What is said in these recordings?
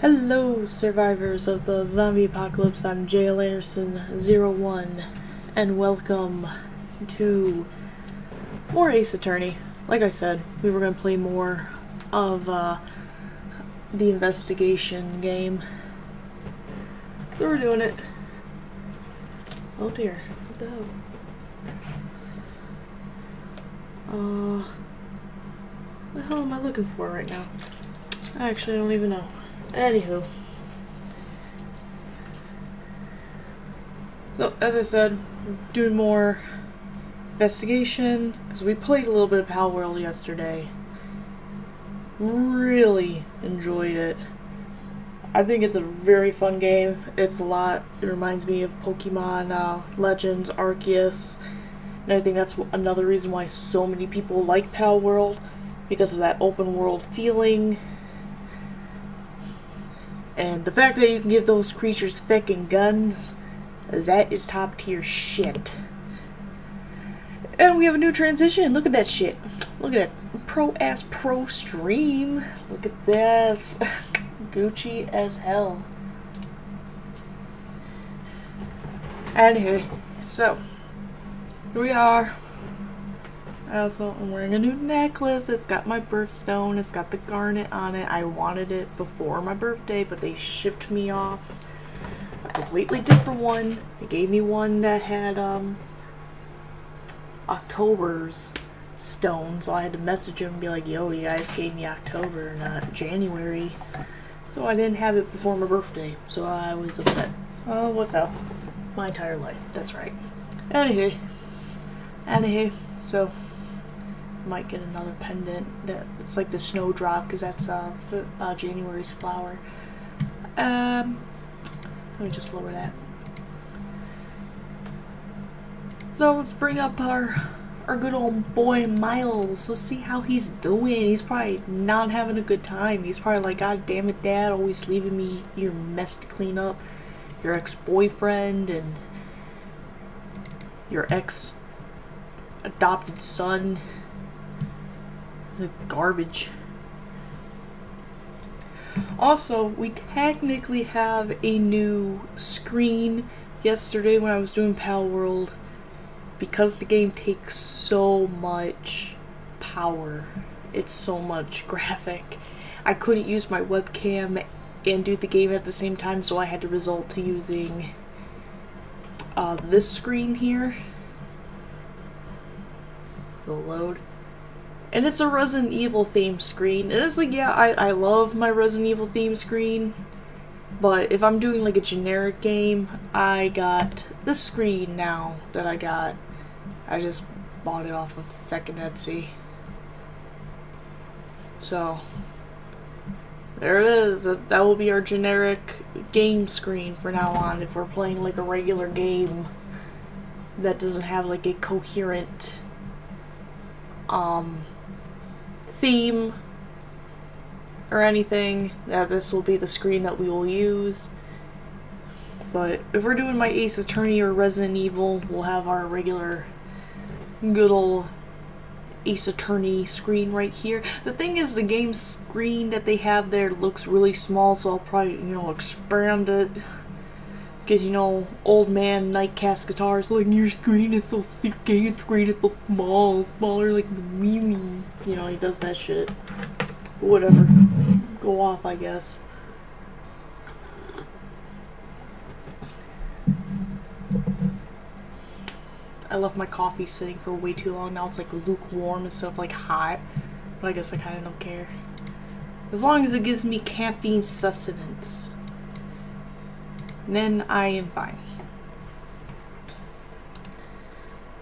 Hello, survivors of the zombie apocalypse. I'm Jail Anderson 01, and welcome to more Ace Attorney. Like I said, we were going to play more of the investigation game. So we're doing it. Oh dear, what the hell? What the hell am I looking for right now? I actually don't even know. Anywho. So, as I said, doing more investigation, because we played a little bit of Pal World yesterday. Really enjoyed it. I think it's a very fun game. It reminds me of Pokemon Legends, Arceus, and I think that's another reason why so many people like Pal World, because of that open world feeling. And the fact that you can give those creatures fucking guns, that is top tier shit. And we have a new transition. Look at that shit. Look at that pro stream. Look at this. Gucci as hell. Anyway, so here we are. I'm wearing a new necklace. It's got my birthstone. It's got the garnet on it. I wanted it before my birthday, but they shipped me off a completely different one. They gave me one that had October's stone, so I had to message them and be like, yo, you guys gave me October, not January. So I didn't have it before my birthday, so I was upset. Oh, what the? My entire life. That's right. Anyway, so might get another pendant that's like the snowdrop, because that's January's flower. Let me just lower that. So let's bring up our good old boy Miles. Let's see how he's doing. He's probably not having a good time. He's probably like, God damn it, Dad, always leaving me your mess to clean up. Your ex-boyfriend and your ex-adopted son. The garbage. Also, we technically have a new screen. Yesterday when I was doing Pal World, because the game takes so much power, it's so much graphic, I couldn't use my webcam and do the game at the same time, so I had to resort to using this screen here. It'll load. And it's a Resident Evil theme screen. And it's like, yeah, I love my Resident Evil theme screen. But if I'm doing like a generic game, I got this screen now that I got. I just bought it off of feckin' Etsy. So, there it is. That will be our generic game screen for now on if we're playing like a regular game that doesn't have like a coherent theme or anything. This will be the screen that we will use. But if we're doing my Ace Attorney or Resident Evil, we'll have our regular good old Ace Attorney screen right here. The thing is, the game screen that they have there looks really small, so I'll probably, expand it. Because, old man Nightcast guitars, like, your screen is so thick, your screen is so small, smaller like Mimi. He does that shit. Whatever. Go off, I guess. I left my coffee sitting for way too long. Now it's like lukewarm instead of like hot. But I guess I kind of don't care. As long as it gives me caffeine sustenance, then I am fine.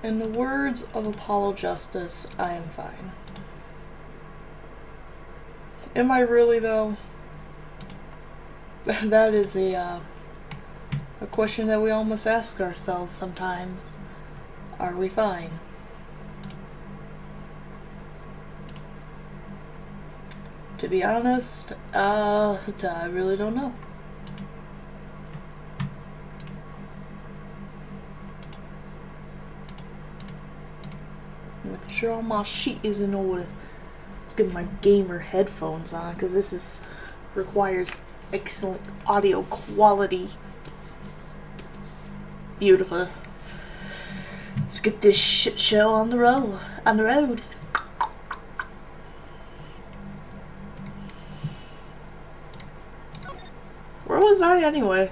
In the words of Apollo Justice, I am fine. Am I really, though? That is a question that we all must ask ourselves sometimes. Are we fine? To be honest, I really don't know. Making sure all my shit is in order. Let's get my gamer headphones on, because this requires excellent audio quality. Beautiful. Let's get this shit show on the road. Where was I anyway?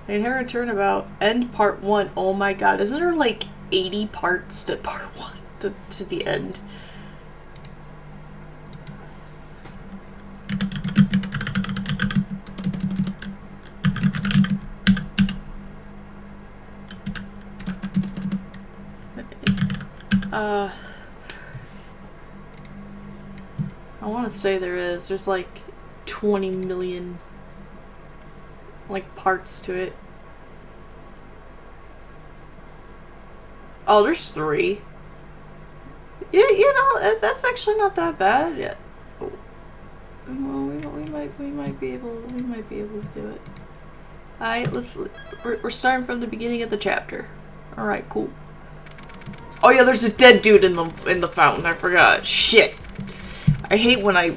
Inherent Turnabout. End part 1. Oh my god, isn't there like 80 parts to part 1 to the end? I want to say there is. There's like 20 million like parts to it. Oh, there's 3. Yeah, you know, that's actually not that bad. Yeah. Well, we might be able to do it. Alright, we're starting from the beginning of the chapter. Alright, cool. Oh yeah, there's a dead dude in the fountain. I forgot. Shit. I hate when I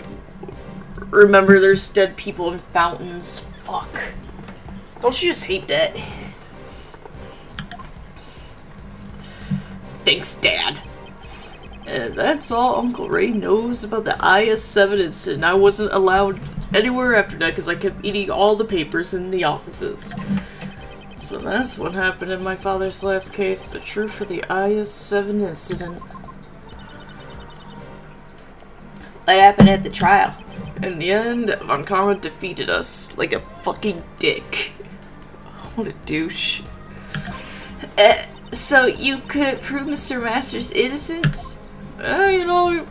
remember there's dead people in fountains. Fuck. Don't you just hate that? Thanks, Dad. And that's all Uncle Ray knows about the IS-7 incident. I wasn't allowed anywhere after that because I kept eating all the papers in the offices. So that's what happened in my father's last case, the truth for the IS-7 incident. What happened at the trial? In the end, Von Karma defeated us like a fucking dick. What a douche. So you could prove Mr. Master's innocence? You know,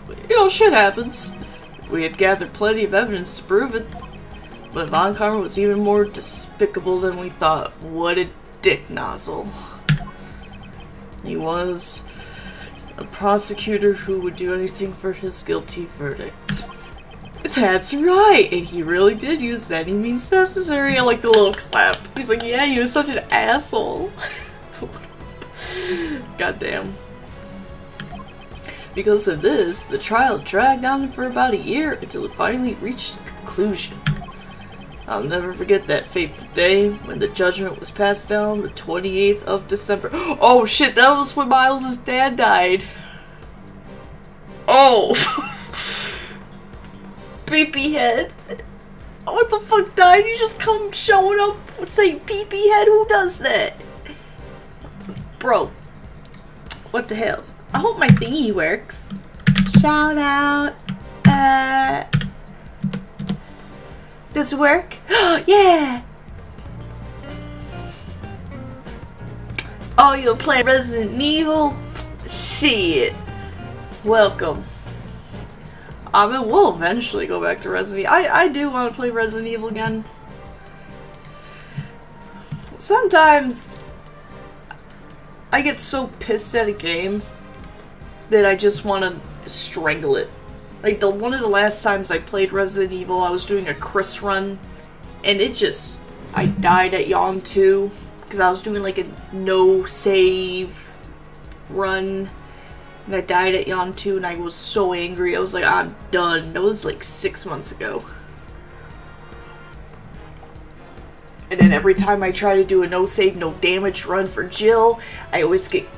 shit happens. We had gathered plenty of evidence to prove it. But Von Karma was even more despicable than we thought. What a dick nozzle. He was a prosecutor who would do anything for his guilty verdict. That's right, and he really did use any means necessary. I like the little clap. He's like, yeah, he was such an asshole. Goddamn. Because of this, the trial dragged on for about a year until it finally reached a conclusion. I'll never forget that fateful day when the judgment was passed down, the 28th of December. Oh shit, that was when Miles' dad died. Oh. Peepee head. What the fuck died? You just come showing up and saying peepee head? Who does that? Bro. What the hell? I hope my thingy works. Shout out. Does it work? Yeah! Oh, you'll play Resident Evil? Shit. Welcome. I mean, we'll eventually go back to Resident Evil. I do want to play Resident Evil again. Sometimes I get so pissed at a game that I just want to strangle it. Like, one of the last times I played Resident Evil, I was doing a Chris run, and I died at Yawn 2, because I was doing like a no-save run, and I died at Yawn 2, and I was so angry. I was like, I'm done. That was like 6 months ago. And then every time I try to do a no-save, no-damage run for Jill, I always get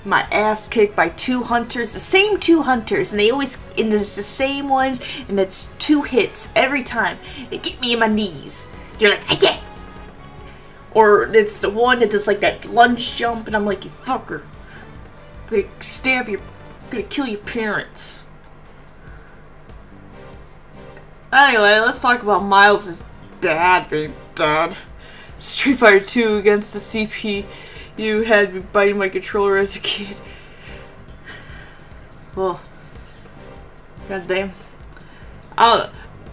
my ass kicked by 2 hunters, the same 2 hunters, and it's the same ones, and it's 2 hits every time. They get me in my knees. You're like, I get. Or it's the one that does like that lunge jump, and I'm like, you fucker. I'm gonna kill your parents. Anyway, let's talk about Miles' dad being dead. Street Fighter 2 against the CPU. You had me biting my controller as a kid. Oh. God damn.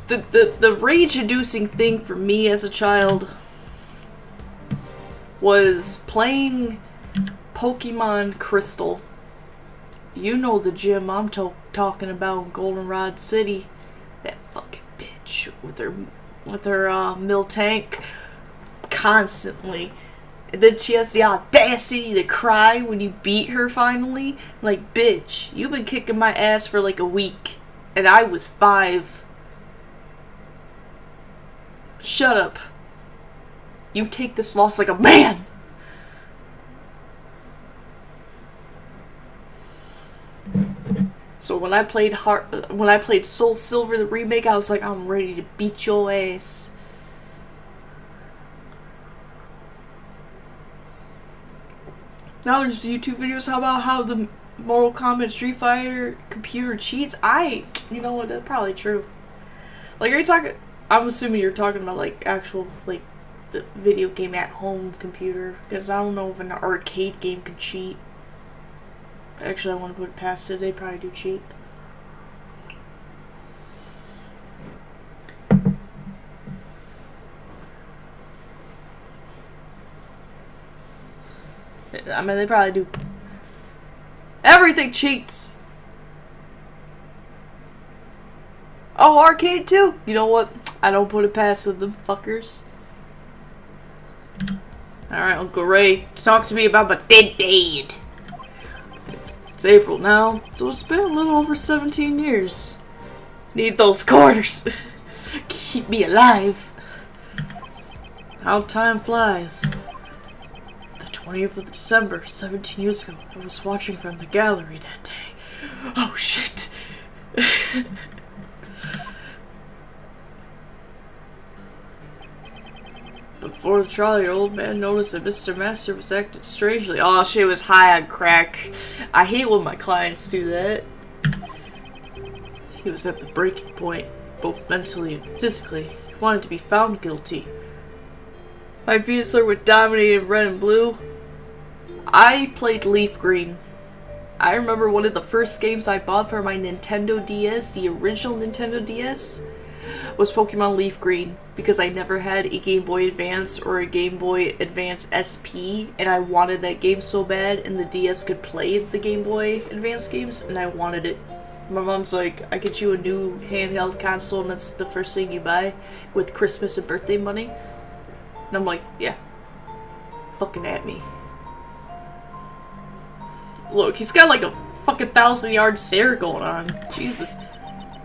The rage-inducing thing for me as a child was playing Pokemon Crystal. You know the gym I'm talking about in Goldenrod City. That fucking bitch with her mill tank constantly. And then she has the audacity to cry when you beat her finally. Like, bitch, you've been kicking my ass for like a week. And I was 5. Shut up. You take this loss like a man! So when I played Soul Silver the remake, I was like, I'm ready to beat your ass. Now there's YouTube videos about how the Mortal Kombat Street Fighter computer cheats. You know what, that's probably true. Like, are you talking, I'm assuming you're talking about, like, actual, like, the video game at home computer. Because I don't know if an arcade game could cheat. Actually, I want to put it past it. They probably do cheat. I mean, they probably do. Everything cheats! Oh, arcade too? You know what? I don't put it past them fuckers. Alright, Uncle Ray, talk to me about my dead dad. It's April now, so it's been a little over 17 years. Need those quarters. Keep me alive. How time flies. The 20th of December, 17 years ago, I was watching from the gallery that day. Oh shit. Before the trial, your old man noticed that Mr. Master was acting strangely. Oh, she was high on crack. I hate when my clients do that. He was at the breaking point, both mentally and physically. He wanted to be found guilty. My Venusaur were dominated red and blue. I played Leaf Green. I remember one of the first games I bought for my Nintendo DS, the original Nintendo DS, was Pokemon Leaf Green, because I never had a Game Boy Advance or a Game Boy Advance SP, and I wanted that game so bad, and the DS could play the Game Boy Advance games, and I wanted it. My mom's like, I get you a new handheld console, and that's the first thing you buy with Christmas and birthday money. And I'm like, yeah. Fucking at me. Look, he's got like a fucking 1,000-yard stare going on. Jesus.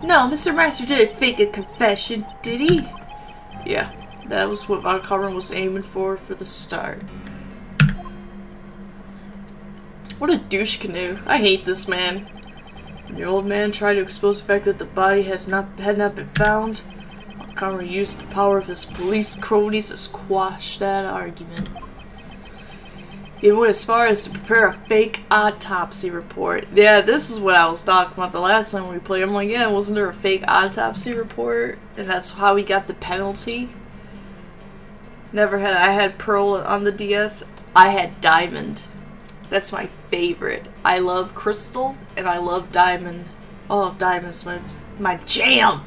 No, Mr. Master didn't fake a confession, did he? Yeah, that was what Von Carmen was aiming for the start. What a douche canoe. I hate this man. When the old man tried to expose the fact that the body had not been found, Von Carmen used the power of his police cronies to squash that argument. He went as far as to prepare a fake autopsy report. Yeah, this is what I was talking about the last time we played. I'm like, yeah, wasn't there a fake autopsy report? And that's how he got the penalty? I had Pearl on the DS. I had Diamond. That's my favorite. I love Crystal, and I love Diamond. Oh, Diamond's my jam!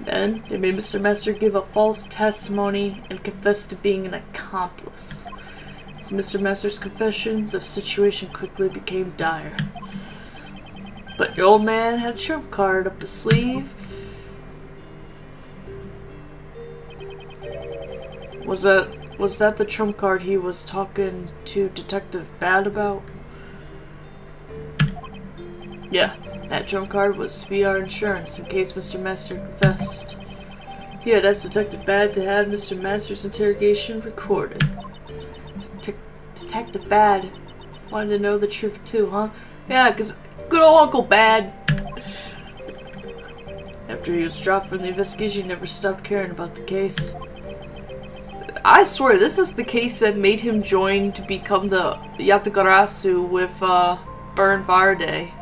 Then, they made Mr. Master give a false testimony and confess to being an accomplice. With Mr. Master's confession, the situation quickly became dire. But your old man had a trump card up his sleeve. Was that the trump card he was talking to Detective Bad about? Yeah. That trump card was to be our insurance in case Mr. Master confessed. He had asked Detective Bad to have Mr. Master's interrogation recorded. Detective Bad wanted to know the truth too, huh? Yeah, 'cause good old Uncle Bad. After he was dropped from the investigation, he never stopped caring about the case. I swear, this is the case that made him join to become the Yatagarasu with Burn Fire Day.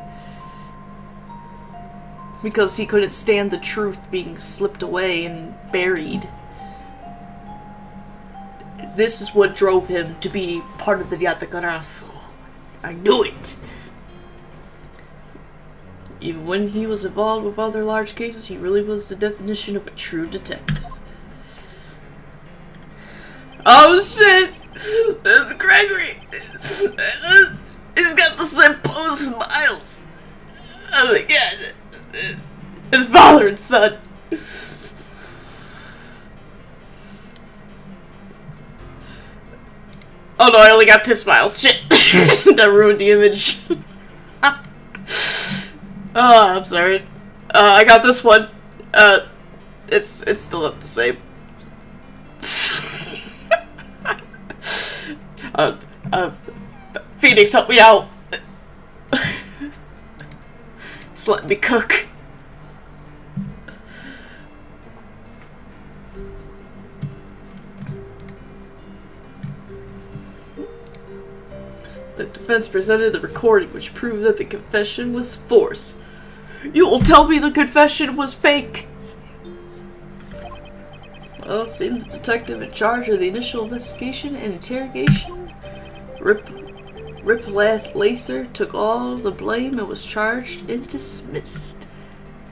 Because he couldn't stand the truth being slipped away and buried. This is what drove him to be part of the Yatagarasu. I knew it! Even when he was involved with other large cases, he really was the definition of a true detective. Oh shit! That's Gregory! He's got the same pose as Miles! Oh my god! His father and son. Oh no, I only got piss miles. Shit. That ruined the image. Oh, I'm sorry. I got this one. It's still not the same. Phoenix, help me out. Just let me cook. The defense presented the recording, which proved that the confession was forced. You will tell me the confession was fake! Well, it seems the detective in charge of the initial investigation and interrogation, Rip Lacer, took all the blame and was charged and dismissed.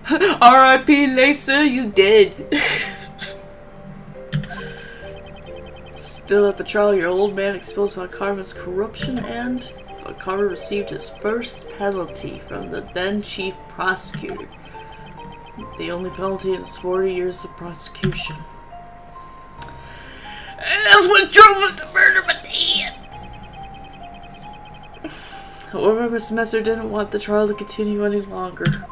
R.I.P. Lacer, you dead! Still at the trial, your old man exposed Von Karma's corruption, and Von Karma received his first penalty from the then chief prosecutor. The only penalty in his 40 years of prosecution. And that's what drove him to murder my dad! However, Miss Messer didn't want the trial to continue any longer,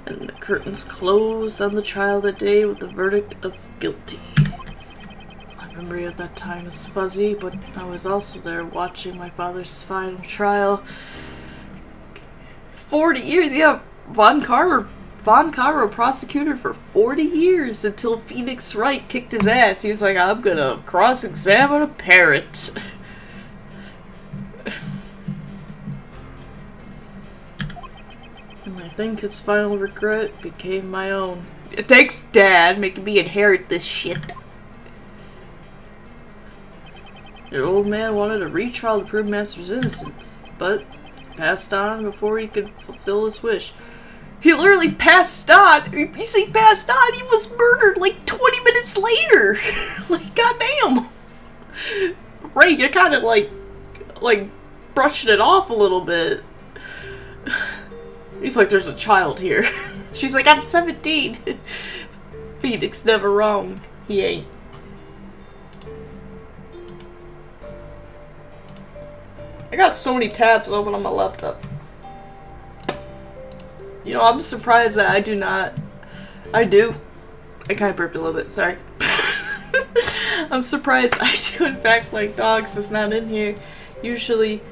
and the curtains closed on the trial that day with the verdict of guilty. My memory of that time is fuzzy, but I was also there watching my father's final trial. 40 years, yeah, Von Karma prosecuted for 40 years until Phoenix Wright kicked his ass. He was like, I'm gonna cross-examine a parrot. And I think his final regret became my own. Thanks, Dad, making me inherit this shit. Your old man wanted a retrial to prove Master's innocence, but passed on before he could fulfill his wish. He literally passed on. You see, passed on. He was murdered like 20 minutes later. Like, goddamn. Ray, you're kind of like brushing it off a little bit. He's like, there's a child here. She's like, I'm 17. Phoenix never wrong. He ain't. I got so many tabs open on my laptop. You know, I'm surprised that I do not. I do. I kind of burped a little bit, sorry. I'm surprised I do in fact like dogs. It's not in here. Usually,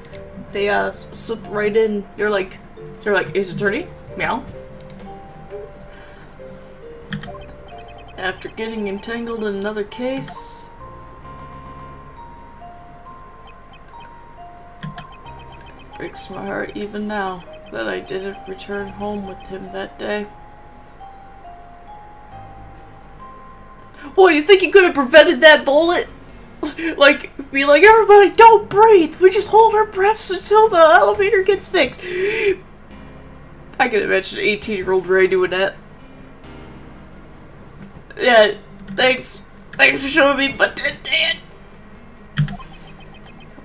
they slip right in. They're like, Ace Attorney? Meow. After getting entangled in another case... Breaks my heart even now that I didn't return home with him that day. Well, you think you could have prevented that bullet? Like, be like, everybody don't breathe! We just hold our breaths until the elevator gets fixed! I can imagine an 18-year-old Ray doing that. Yeah, thanks. Thanks for showing me, but Dad.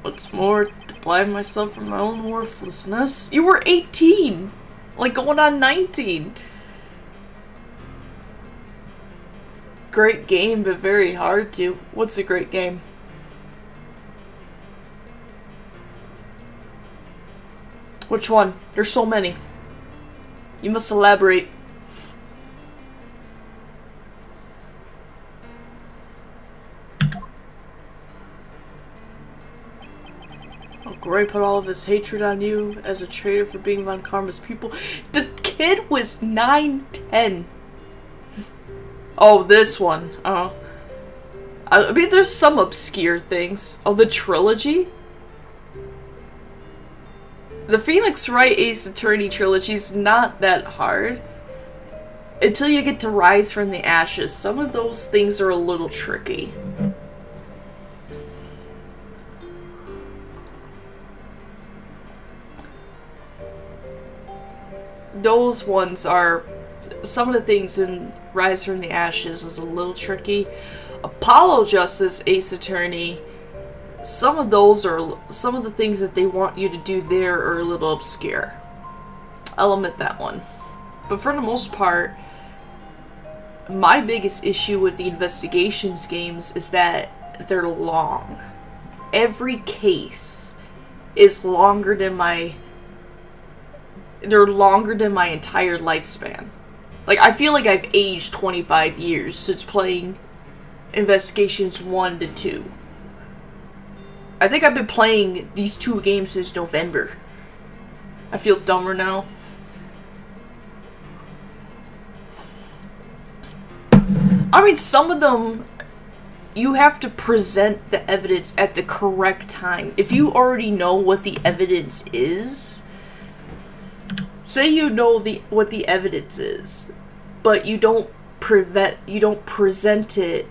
What's more, to blind myself from my own worthlessness. You were 18! Like, going on 19. Great game, but very hard to. What's a great game? Which one? There's so many. You must elaborate. Gray put all of his hatred on you as a traitor for being Von Karma's pupil. The kid was 9, 10. Oh, this one. Oh. I mean, there's some obscure things. Oh, the trilogy? The Phoenix Wright Ace Attorney trilogy is not that hard. Until you get to Rise from the Ashes. Some of those things are a little tricky. Those ones are... Some of the things in Rise from the Ashes is a little tricky. Apollo Justice, Ace Attorney, some of those are... Some of the things that they want you to do there are a little obscure. I'll admit that one. But for the most part, my biggest issue with the investigations games is that they're long. Every case is longer than my... They're longer than my entire lifespan. Like, I feel like I've aged 25 years since playing Investigations 1 to 2. I think I've been playing these 2 games since November. I feel dumber now. I mean, some of them, you have to present the evidence at the correct time. If you already know what the evidence is, say you know what the evidence is, but you don't present it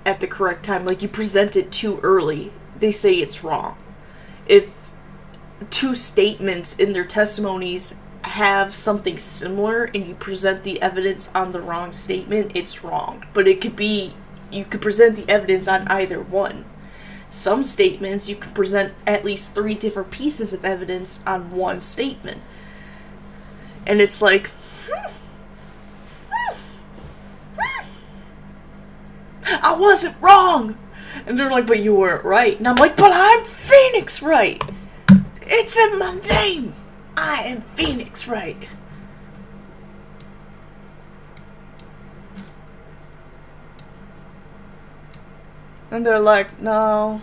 at the correct time. Like, you present it too early, they say it's wrong. If 2 statements in their testimonies have something similar and you present the evidence on the wrong statement, it's wrong. But it could be, you could present the evidence on either one. Some statements, you can present at least 3 different pieces of evidence on one statement. And it's like, I wasn't wrong! And they're like, but you weren't right. And I'm like, but I'm Phoenix Wright! It's in my name! I am Phoenix Wright. And they're like, no.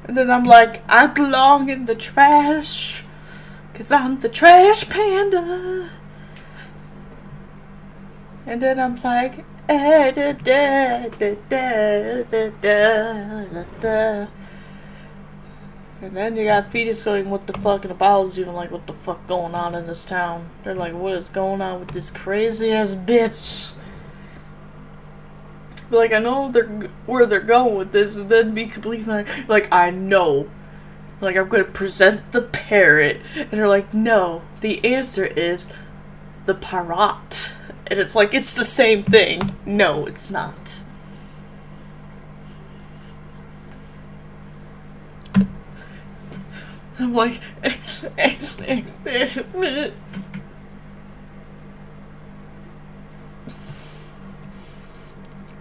And then I'm like, I belong in the trash, 'cause I'm the trash panda. And then I'm like, da, da, da, da, da, da, da. And then you got Phoenix going, what the fuck, and the Apollo's even like, what the fuck going on in this town? They're like, what is going on with this crazy ass bitch? But like, I know where they're going with this, and then be completely like, I know. Like, I'm gonna present the parrot. And they're like, no, the answer is the parrot. And it's like, it's the same thing. No, it's not. I'm like,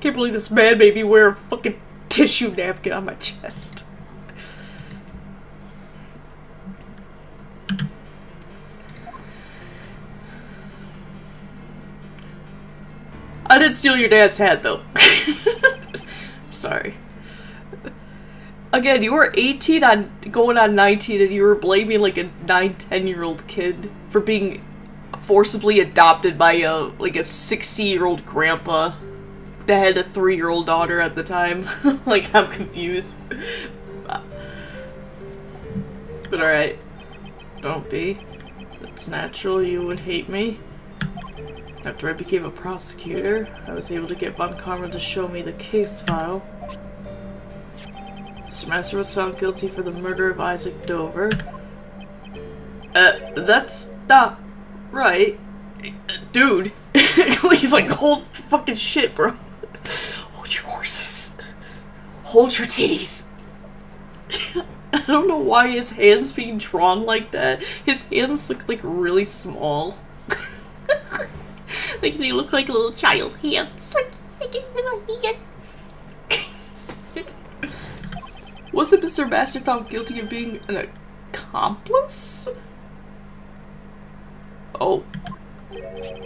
can't believe this man made me wear a fucking tissue napkin on my chest. I didn't steal your dad's hat, though. I'm sorry. Again, you were 18 on going on 19, and you were blaming like a 9-10-year-old kid for being forcibly adopted by a 60-year-old grandpa that had a 3-year-old daughter at the time. Like, I'm confused. But alright. Don't be. It's natural you would hate me. After I became a prosecutor, I was able to get Von Karma to show me the case file. Semester was found guilty for the murder of Isaac Dover. That's not right. Dude. He's like, hold fucking shit, bro. Hold your horses. Hold your titties. I don't know why his hands being drawn like that. His hands look like really small. Like they look like little child hands. Like little hands. Wasn't Mr. Master found guilty of being an accomplice? Oh.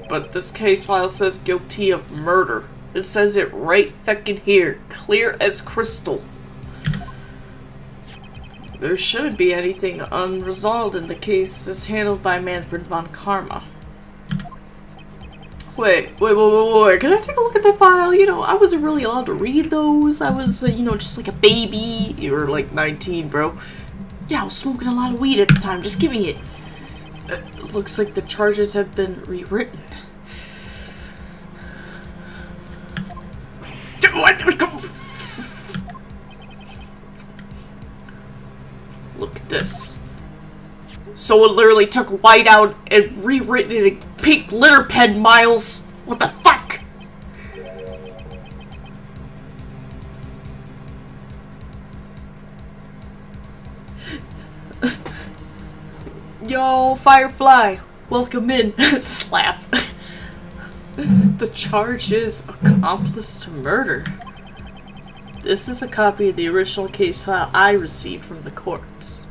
But this case file says guilty of murder. It says it right feckin' here. Clear as crystal. There shouldn't be anything unresolved in the case as handled by Manfred von Karma. Wait. Can I take a look at that file? You know, I wasn't really allowed to read those. I was, you know, just like a baby. You were like 19, bro. Yeah, I was smoking a lot of weed at the time. Just give me it. Looks like the charges have been rewritten. Look at this. Someone literally took white out and rewritten it in pink glitter pen, Miles. What the fuck? Yo, Firefly. Welcome in. Slap. The charge is accomplice to murder. This is a copy of the original case file I received from the courts.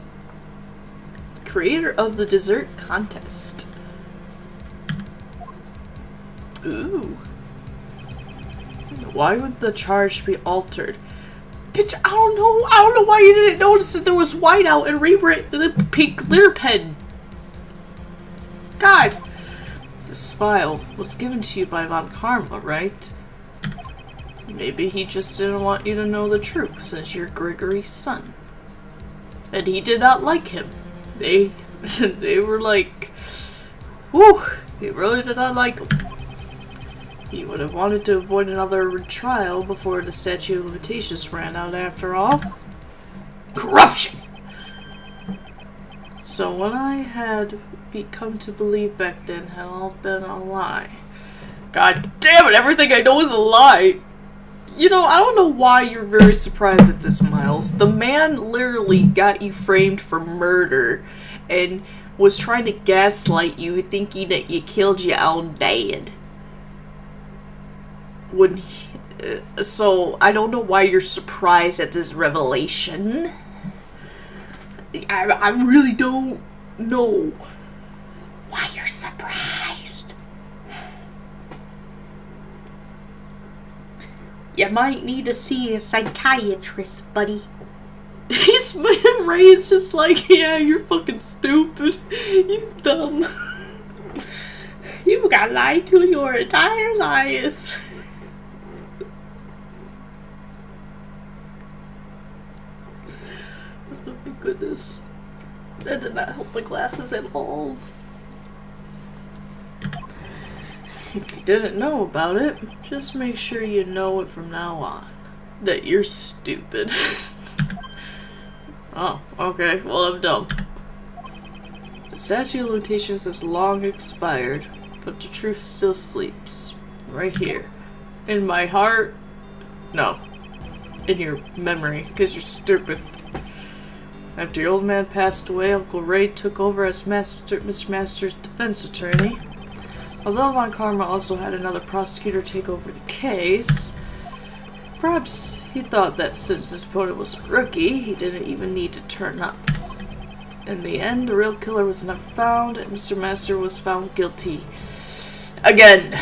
Creator of the dessert contest. Ooh. Why would the charge be altered? Bitch, I don't know why you didn't notice that there was whiteout and rewritten in a pink glitter pen. God. This file was given to you by Von Karma, right? Maybe he just didn't want you to know the truth since you're Grigory's son. And he did not like him. They were like, whew, he really did not like him. He would have wanted to avoid another trial before the statute of limitations ran out after all. Corruption! So what I had become to believe back then had all been a lie. God damn it, everything I know is a lie! You know, I don't know why you're very surprised at this, Miles. The man literally got you framed for murder and was trying to gaslight you thinking that you killed your own dad. So, I don't know why you're surprised at this revelation. I really don't know why you're surprised. You might need to see a psychiatrist, buddy. Ray is just like, yeah, you're fucking stupid. You dumb. You got lied to your entire life. Oh my goodness. That did not help my glasses at all. If you didn't know about it, just make sure you know it from now on. That you're stupid. Oh, okay. Well, I'm dumb. The statute of limitations has long expired, but the truth still sleeps. Right here. In my heart. No. In your memory, because you're stupid. After the old man passed away, Uncle Ray took over as Mr. Master's defense attorney. Although Von Karma also had another prosecutor take over the case, perhaps he thought that since his opponent was a rookie, he didn't even need to turn up. In the end, the real killer was never found, and Mr. Master was found guilty. Again.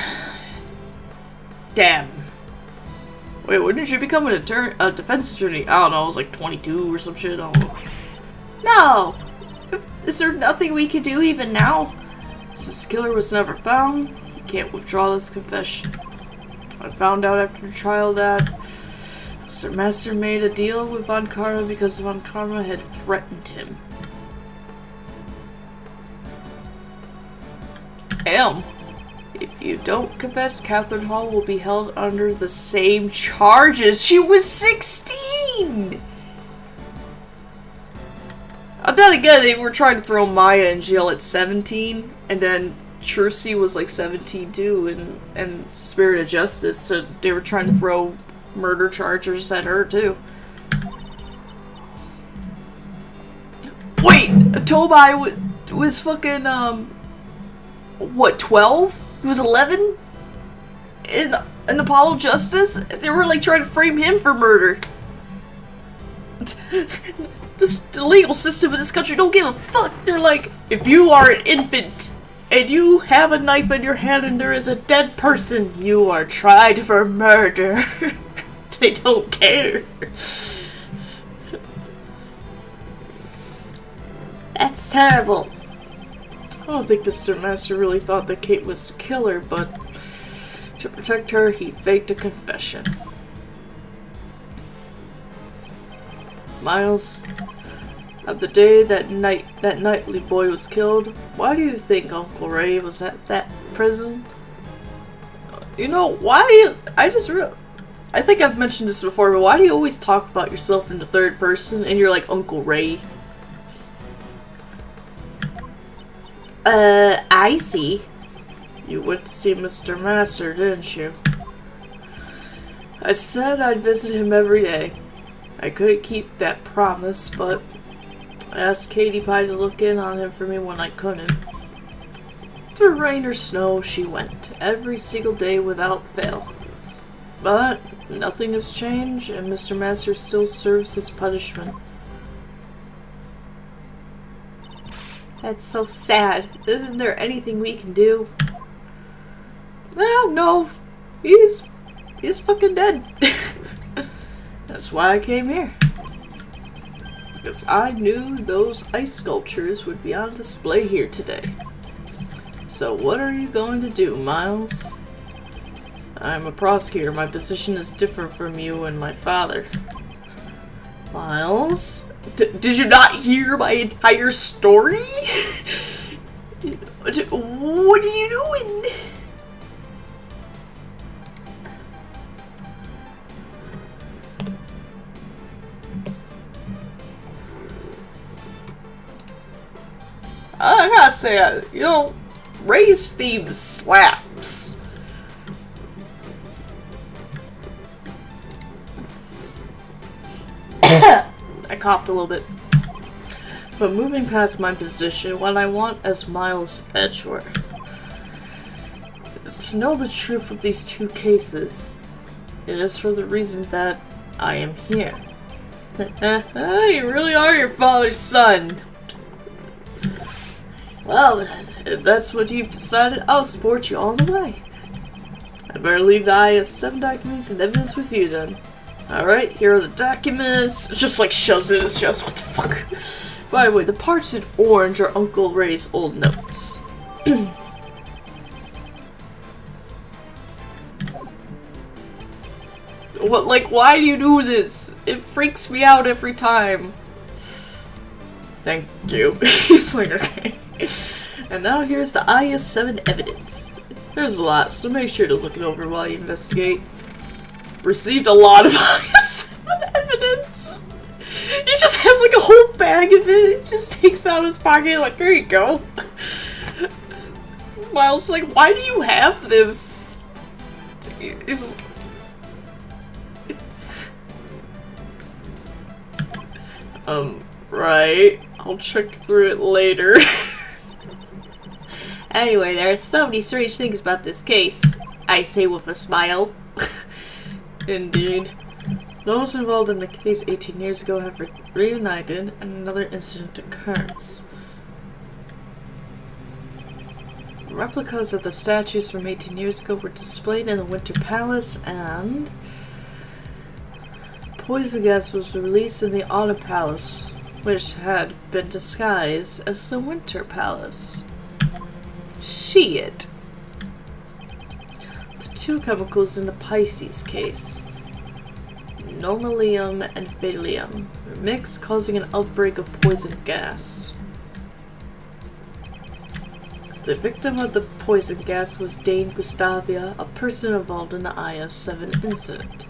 Damn. Wait, when did you become a defense attorney? I don't know, I was like 22 or some shit, I don't know. No! Is there nothing we can do even now? Since the killer was never found, he can't withdraw this confession. I found out after the trial that Mr. Master made a deal with Von Karma because Von Karma had threatened him. If you don't confess, Catherine Hall will be held under the same charges. She was 16! Then again, they were trying to throw Maya in jail at 17, and then Trucy was like 17 too, and Spirit of Justice, so they were trying to throw murder charges at her too. Wait! Tobai was fucking, what, 12? He was 11? In Apollo Justice? They were like trying to frame him for murder. The legal system in this country don't give a fuck. They're like, if you are an infant and you have a knife in your hand and there is a dead person, you are tried for murder. They don't care. That's terrible. I don't think Mr. Master really thought that Kate was the killer, but to protect her, he faked a confession. Miles, on the day that Knightley boy was killed, why do you think Uncle Ray was at that prison? You know, why? I think I've mentioned this before, but why do you always talk about yourself in the third person and you're like Uncle Ray? I see. You went to see Mr. Master, didn't you? I said I'd visit him every day. I couldn't keep that promise, but I asked Katie Pie to look in on him for me when I couldn't. Through rain or snow, she went, every single day without fail. But Nothing has changed, and Mr. Master still serves his punishment. That's so sad. Isn't there anything we can do? Well, no. He's fucking dead. That's why I came here. Because I knew those ice sculptures would be on display here today. So what are you going to do, Miles? I'm a prosecutor. My position is different from you and my father. Miles? Did you not hear my entire story? What are you doing? I gotta say, you know, Ray's theme slaps. I coughed a little bit. But moving past my position, what I want as Miles Edgeworth is to know the truth of these two cases. It is for the reason that I am here. You really are your father's son. Well, if that's what you've decided, I'll support you all the way. I better leave the IS-7 documents and evidence with you then. Alright, here are the documents. Just like shoves it in his chest. What the fuck? By the way, the parts in orange are Uncle Ray's old notes. What, like, why do you do this? It freaks me out every time. Thank you. He's like, okay. And now here's the IS-7 evidence. There's a lot, so make sure to look it over while you investigate. Received a lot of IS-7 evidence. He just has like a whole bag of it. He just takes out his pocket like, there you go. Miles like, why do you have this? Right. I'll check through it later. Anyway, there are so many strange things about this case. I say with a smile. Indeed. Those involved in the case 18 years ago have reunited and another incident occurs. Replicas of the statues from 18 years ago were displayed in the Winter Palace, and poison gas was released in the Autumn Palace, which had been disguised as the Winter Palace. Shit. The two chemicals in the Pisces case, normalium and phthallium, were mixed, causing an outbreak of poison gas. The victim of the poison gas was Dane Gustavia, a person involved in the IS-7 incident.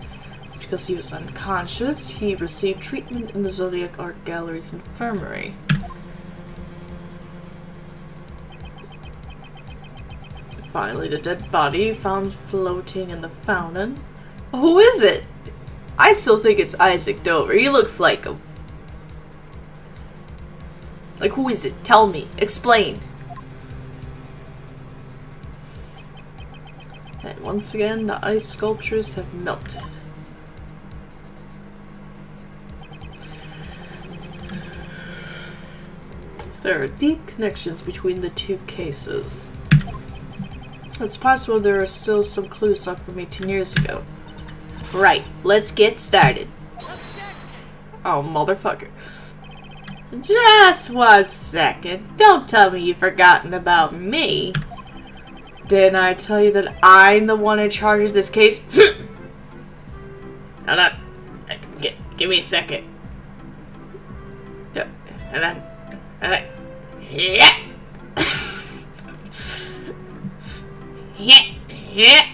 Because he was unconscious, he received treatment in the Zodiac Art Gallery's infirmary. Finally, the dead body found floating in the fountain. Who is it? I still think it's Isaac Dover. He looks like him. Like, who is it? Tell me. Explain. And once again, the ice sculptures have melted. There are deep connections between the two cases. It's possible there are still some clues left from 18 years ago. Right, let's get started. Oh, motherfucker. Just 1 second. Don't tell me you've forgotten about me. Didn't I tell you that I'm the one in charge of this case? Hold on. Give me a second. And then, yeah. Yeah.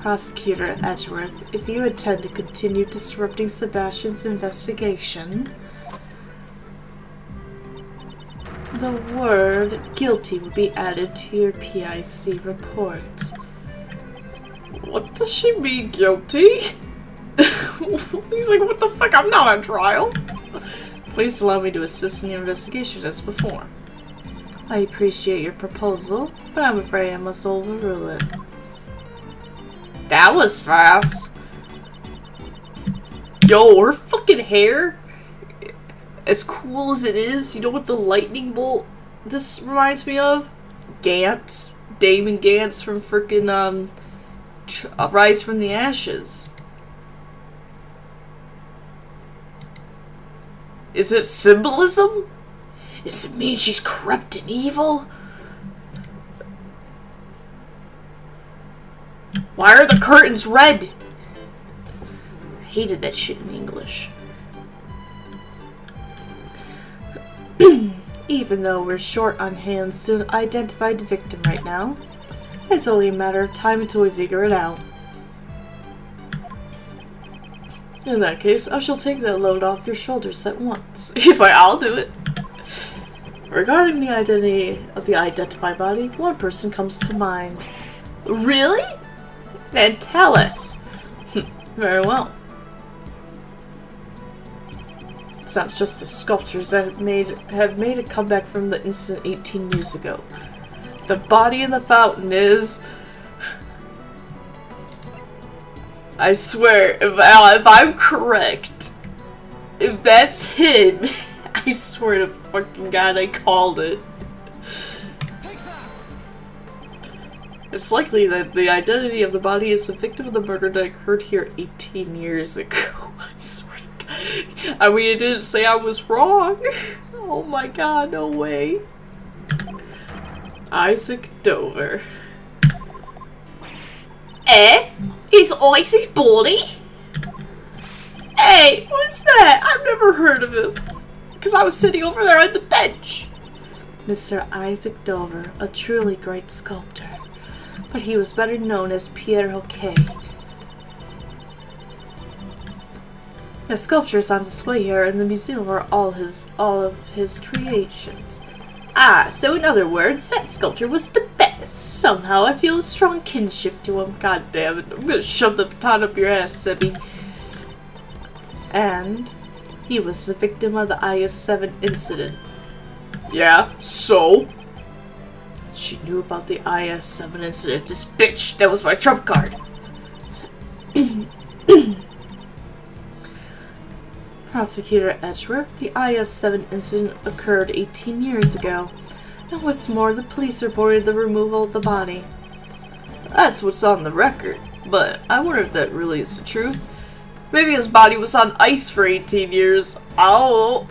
Prosecutor Edgeworth, if you intend to continue disrupting Sebastian's investigation, the word guilty will be added to your PIC report. What does she mean, guilty? He's like, what the fuck? I'm not on trial. Please allow me to assist in your investigation as before. I appreciate your proposal, but I'm afraid I must overrule it. That was fast. Yo, her fucking hair, as cool as it is, you know what the lightning bolt this reminds me of? Gantz. Damon Gantz from frickin' Rise from the Ashes. Is it symbolism? Does it mean she's corrupt and evil? Why are the curtains red? I hated that shit in English. Even though we're short on hands to identify the victim right now, it's only a matter of time until we figure it out. In that case, I shall take that load off your shoulders at once. He's like, I'll do it. Regarding the identity of the identified body, one person comes to mind. Really? Then tell us. Very well. It's not just the sculptures that have made a comeback from the incident 18 years ago. The body in the fountain is... I swear, if I'm correct, if that's him, I swear to fucking God I called it. It's likely that the identity of the body is the victim of the murder that occurred here 18 years ago. I swear to God. I mean, it didn't say I was wrong. Oh my God, no way. Isaac Dover. Eh? Is Isaac body? Hey, who's that? I've never heard of him. Because I was sitting over there on the bench. Mr. Isaac Dover, a truly great sculptor. But he was better known as Pierre Hoquet. The sculptures on display here in the museum are all of his creations. Ah, so in other words, that sculpture was the best. Somehow I feel a strong kinship to him. God damn it, I'm gonna shove the baton up your ass, Sebby. And he was the victim of the IS-7 incident. Yeah, so? She knew about the IS-7 incident. This bitch, that was my trump card. Prosecutor Edgeworth, the IS-7 incident occurred 18 years ago. And what's more, the police reported the removal of the body. That's what's on the record, but I wonder if that really is the truth. Maybe his body was on ice for 18 years. Oh.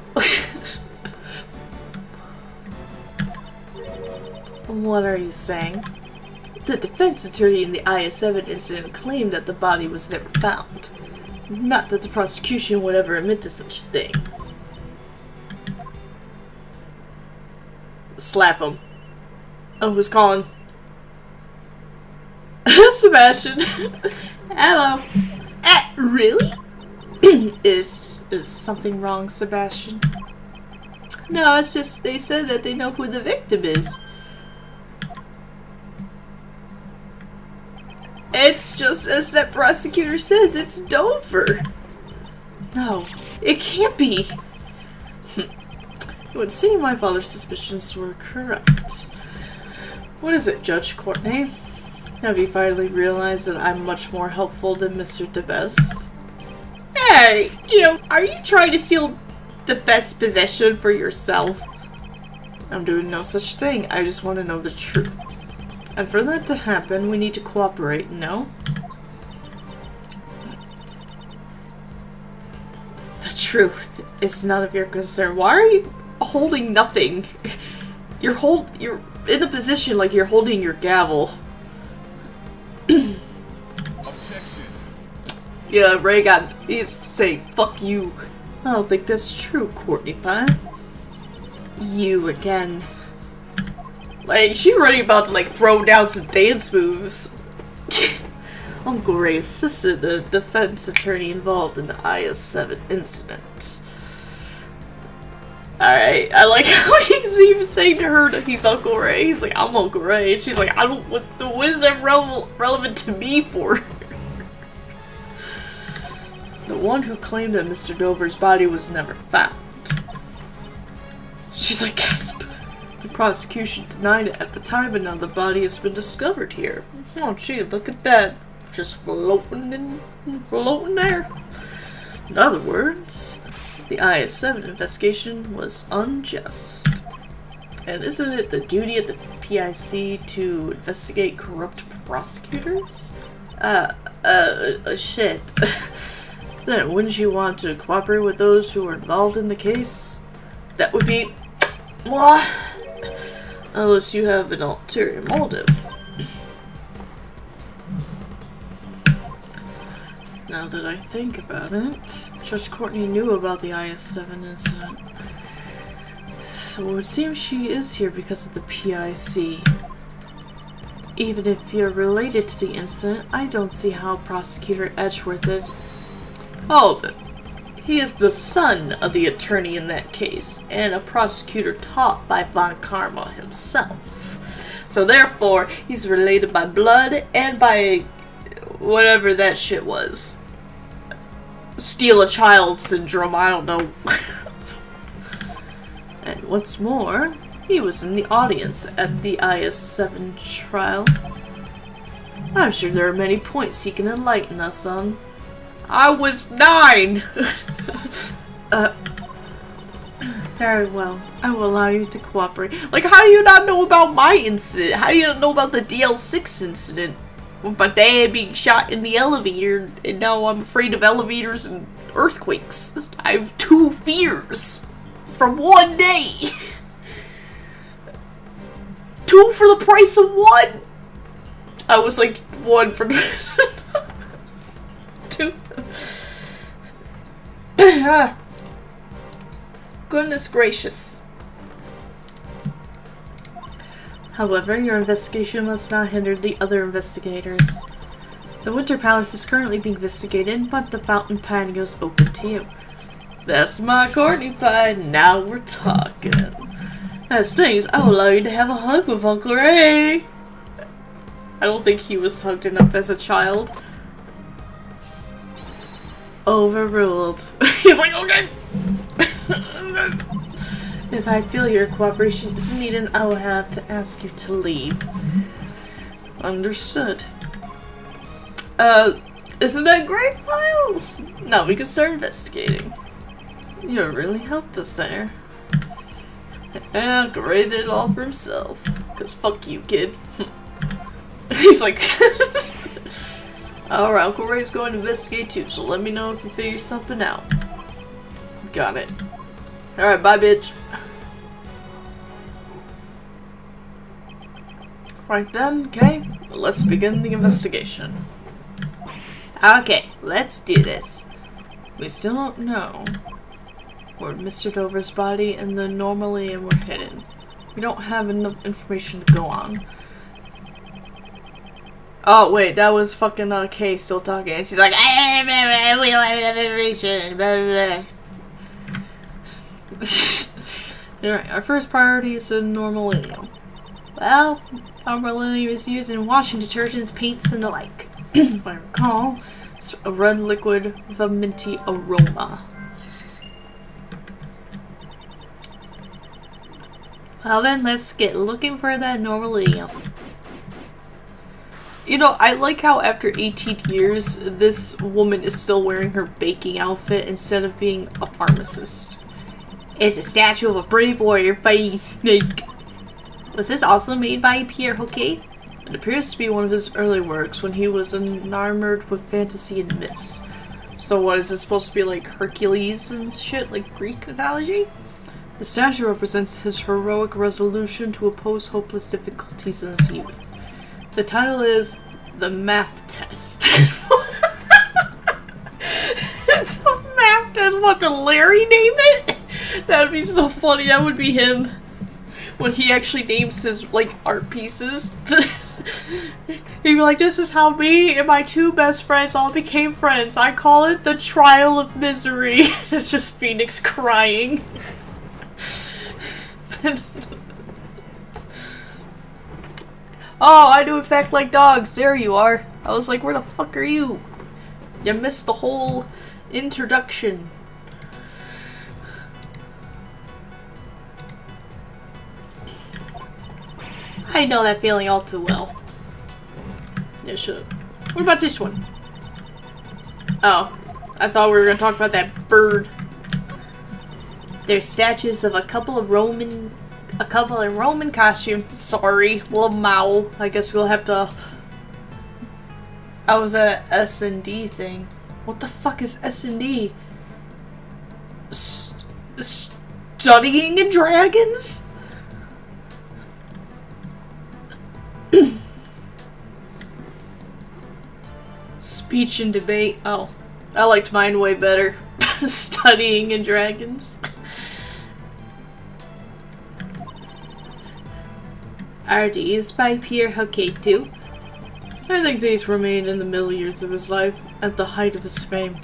What are you saying? The defense attorney in the IS-7 incident claimed that the body was never found. Not that the prosecution would ever admit to such a thing. Slap him. Oh, who's calling? Sebastian. Hello. Really? Is something wrong, Sebastian? No, it's just they said that they know who the victim is. It's just as that prosecutor says, it's Dover. No, it can't be. It would seem my father's suspicions were correct. What is it, Judge Courtney? Have you finally realized that I'm much more helpful than Mr. DeBest? Hey, are you trying to steal the best possession for yourself? I'm doing no such thing. I just want to know the truth. And for that to happen, we need to cooperate, no? The truth is none of your concern. Why are you holding nothing? You're in a position like you're holding your gavel. Objection. Yeah, he's saying, fuck you. I don't think that's true, Courtney Pine. You again. Like, she's already about to, throw down some dance moves. Uncle Ray assisted the defense attorney involved in the IS-7 incident. Alright, I like how he's even saying to her that he's Uncle Ray. He's like, I'm Uncle Ray. She's like, what is that relevant to me for? The one who claimed that Mr. Dover's body was never found. She's like, gasp. The prosecution denied it at the time, but now the body has been discovered here. Oh gee, look at that. just floating there. In other words, the IS-7 investigation was unjust. And isn't it the duty of the PIC to investigate corrupt prosecutors? Shit. Then wouldn't you want to cooperate with those who are involved in the case? That would be... unless you have an ulterior motive. Now that I think about it, Judge Courtney knew about the IS-7 incident. So it would seem she is here because of the PIC. Even if you're related to the incident, I don't see how Prosecutor Edgeworth is. Hold it. He is the son of the attorney in that case, and a prosecutor taught by Von Karma himself. So therefore, he's related by blood and by whatever that shit was. Steal a child syndrome, I don't know. And what's more, he was in the audience at the IS-7 trial. I'm sure there are many points he can enlighten us on. I was 9! Very well. I will allow you to cooperate. Like, how do you not know about my incident? How do you not know about the DL6 incident? With my dad being shot in the elevator, and now I'm afraid of elevators and earthquakes. I have 2 fears from one day. 2 for the price of 1. I was like 1 for 2. Goodness gracious. However, your investigation must not hinder the other investigators. The Winter Palace is currently being investigated, but the fountain patio is open to you. That's my Courtney pie. Now we're talking. As things, I will allow you to have a hug with Uncle Ray. I don't think he was hugged enough as a child. Overruled. He's like, okay. If I feel your cooperation is needed, I will have to ask you to leave. Understood. Isn't that great, Miles? Now we can start investigating. You really helped us there. And Uncle Ray did it all for himself. Cause fuck you, kid. He's like... Alright, Uncle Ray's going to investigate too, so let me know if you figure something out. Got it. Alright, bye, bitch. Right then, okay, let's begin the investigation. Okay, let's do this. We still don't know where Mr. Dover's body and the Normalium were hidden. We don't have enough information to go on. Oh, wait, that was fucking Kay still talking. She's like, we don't have enough information, blah, blah. Alright, our first priority is the Normalium. Well, Normalium is used in washing detergents, paints, and the like. If I recall, it's a red liquid with a minty aroma. Well then, let's get looking for that Normalium. You know, I like how after 18 years, this woman is still wearing her baking outfit instead of being a pharmacist. It's a statue of a brave warrior fighting a snake. Was this also made by Pierre Hoquet? It appears to be one of his early works when he was enamored with fantasy and myths. So what, is this supposed to be like Hercules and shit, like Greek mythology? The statue represents his heroic resolution to oppose hopeless difficulties in his youth. The title is The Math Test. The Math Test? What, did Larry name it? That would be so funny. That would be him. When he actually names his, like, art pieces. He'd be like, this is how me and my 2 best friends all became friends. I call it the Trial of Misery. It's just Phoenix crying. Oh, I do in fact like dogs. There you are. I was like, where the fuck are you? You missed the whole introduction. I know that feeling all too well. Yeah, shut up. What about this one? Oh, I thought we were gonna talk about that bird. There's statues of a couple in Roman costume. Sorry, Lamau. I guess we'll have to. I was at an S&D thing. What the fuck is S&D? Studying in dragons? Speech and debate. Oh, I liked mine way better. Studying in dragons. Are these by Pierre Hoquet? I think these were made in the middle years of his life, at the height of his fame.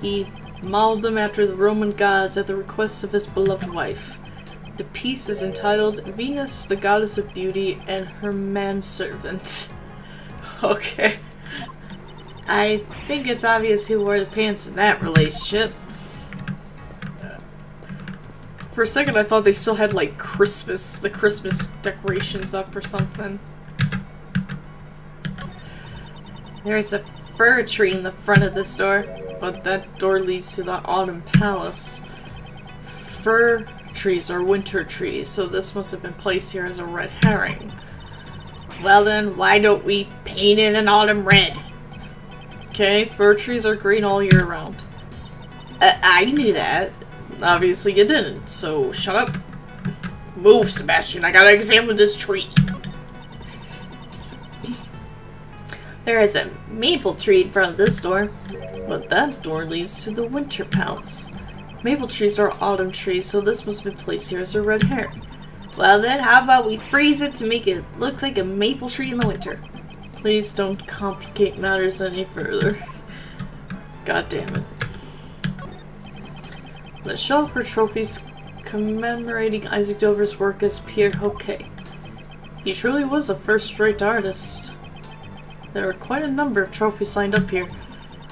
He modeled them after the Roman gods at the request of his beloved wife. The piece is entitled Venus, the Goddess of Beauty, and Her Manservant. Okay. I think it's obvious who wore the pants in that relationship. For a second I thought they still had like the Christmas decorations up or something. There's a fir tree in the front of this door, but that door leads to the Autumn Palace. Fir trees are winter trees, so this must have been placed here as a red herring. Well then, why don't we paint it an autumn red? Okay, fir trees are green all year round. I knew that. Obviously you didn't, so shut up. Move, Sebastian, I gotta examine this tree. There is a maple tree in front of this door, but that door leads to the Winter Palace. Maple trees are autumn trees, so this must be placed here as a red herring. Well then, how about we freeze it to make it look like a maple tree in the winter? Please don't complicate matters any further. God damn it. The shelf for trophies commemorating Isaac Dover's work as Pierre Hoquet. He truly was a first-rate artist. There are quite a number of trophies signed up here.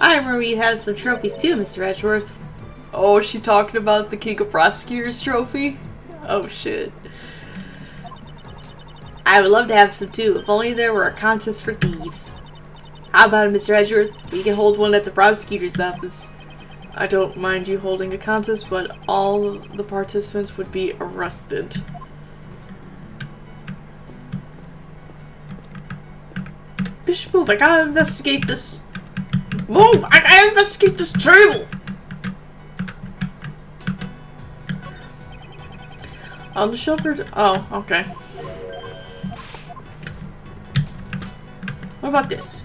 I remember you had some trophies too, Mr. Edgeworth. Oh, is she talking about the King of Prosecutors trophy? Oh shit. I would love to have some too, if only there were a contest for thieves. How about it, Mr. Edgeworth? We can hold one at the prosecutor's office. I don't mind you holding a contest, but all of the participants would be arrested. Bitch, move! I gotta investigate this. Move! I gotta investigate this table! On the shelf or... Oh, okay. What about this?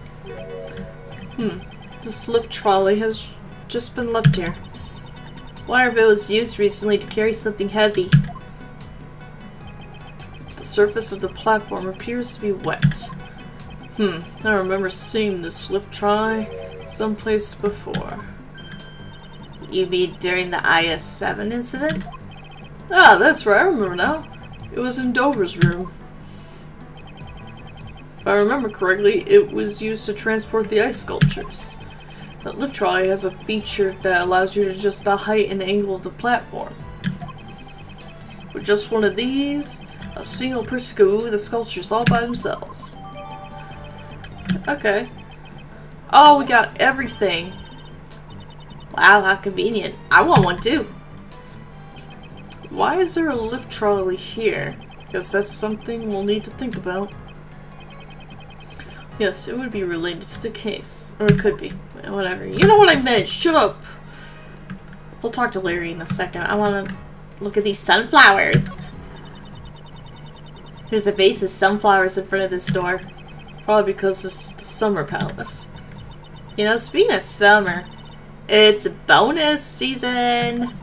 This lift trolley has just been left here. Wonder if it was used recently to carry something heavy. The surface of the platform appears to be wet. I remember seeing this lift trolley someplace before. You mean during the IS-7 incident? Ah, that's right, I remember now. It was in Dover's room. If I remember correctly, it was used to transport the ice sculptures. That lift trolley has a feature that allows you to adjust the height and angle of the platform. With just one of these, a single person could move the sculptures all by themselves. Okay. Oh, we got everything. Wow, how convenient. I want one too. Why is there a lift trolley here? Guess that's something we'll need to think about. Yes, it would be related to the case. Or it could be. Whatever. You know what I meant! Shut up! We'll talk to Larry in a second. I want to look at these sunflowers. There's a vase of sunflowers in front of this door. Probably because this is the summer palace. You know, speaking of summer, it's bonus season.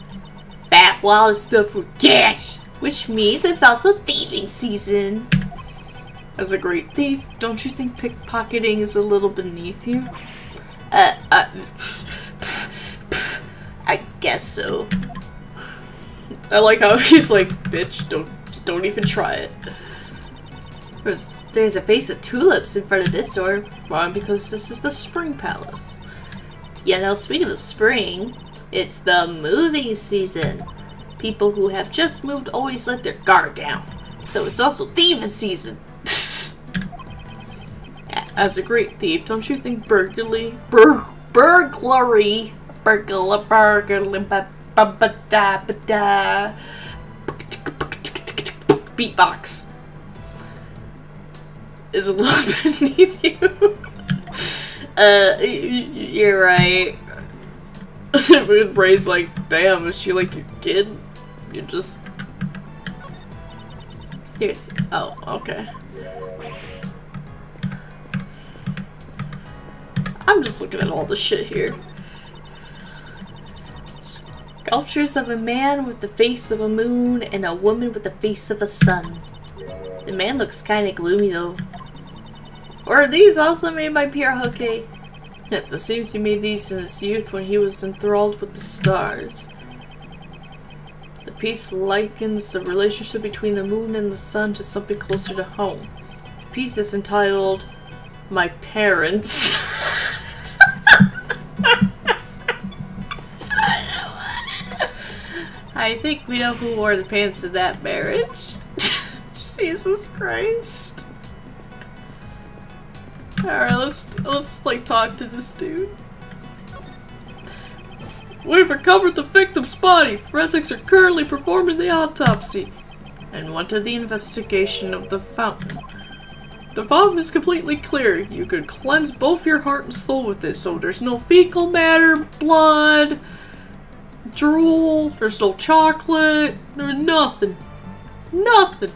Fat wall is stuffed with cash, which means it's also thieving season. As a great thief, don't you think pickpocketing is a little beneath you? I guess so. I like how he's like, bitch, don't even try it. There's a vase of tulips in front of this door. Why? Because this is the spring palace. You know, speaking of spring, it's the moving season. People who have just moved always let their guard down. So it's also thieving season. As a great thief, don't you think burglary, beatbox is a little beneath you? You're right. Ray's like, damn, is she like your kid? You just... Here's... Oh, okay. I'm just looking at all the shit here. Sculptures of a man with the face of a moon and a woman with the face of a sun. The man looks kinda gloomy though. Or are these also made by Pierre Hockey? Yes, it seems he made these in his youth when he was enthralled with the stars. The piece likens the relationship between the moon and the sun to something closer to home. The piece is entitled, My Parents. I think we know who wore the pants in that marriage. Jesus Christ. Alright, let's like talk to this dude. We've recovered the victim's body. Forensics are currently performing the autopsy. And what of the investigation of the fountain? The fountain is completely clear. You could cleanse both your heart and soul with it, so there's no fecal matter, blood, drool, there's no chocolate, there's nothing. Nothing.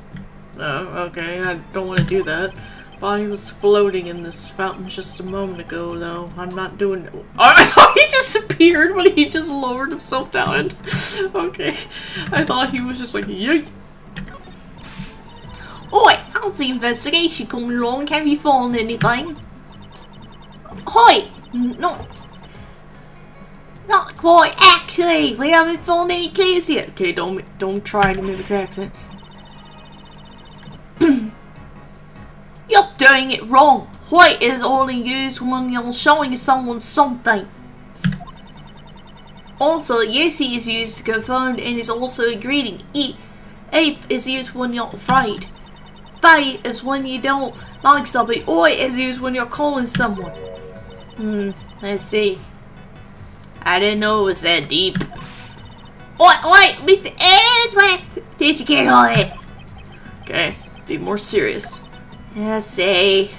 Oh, okay, I don't want to do that. Body was floating in this fountain just a moment ago, though. I'm not doing it. Oh, I thought he disappeared when he just lowered himself down. Okay. I thought he was just like, yay. Oi, how's the investigation coming along? Have you found anything? Hi! Not quite, actually. We haven't found any clues yet. Okay, don't try to mimic your accent. You're doing it wrong. White is only used when you're showing someone something. Also, Yesi is used to confirm and is also a greeting. Ape is used when you're afraid. Faye is when you don't like somebody. Oi is used when you're calling someone. I see. I didn't know it was that deep. Oi, Mr. Edgeworth! Did you get on it? Okay, be more serious. I see.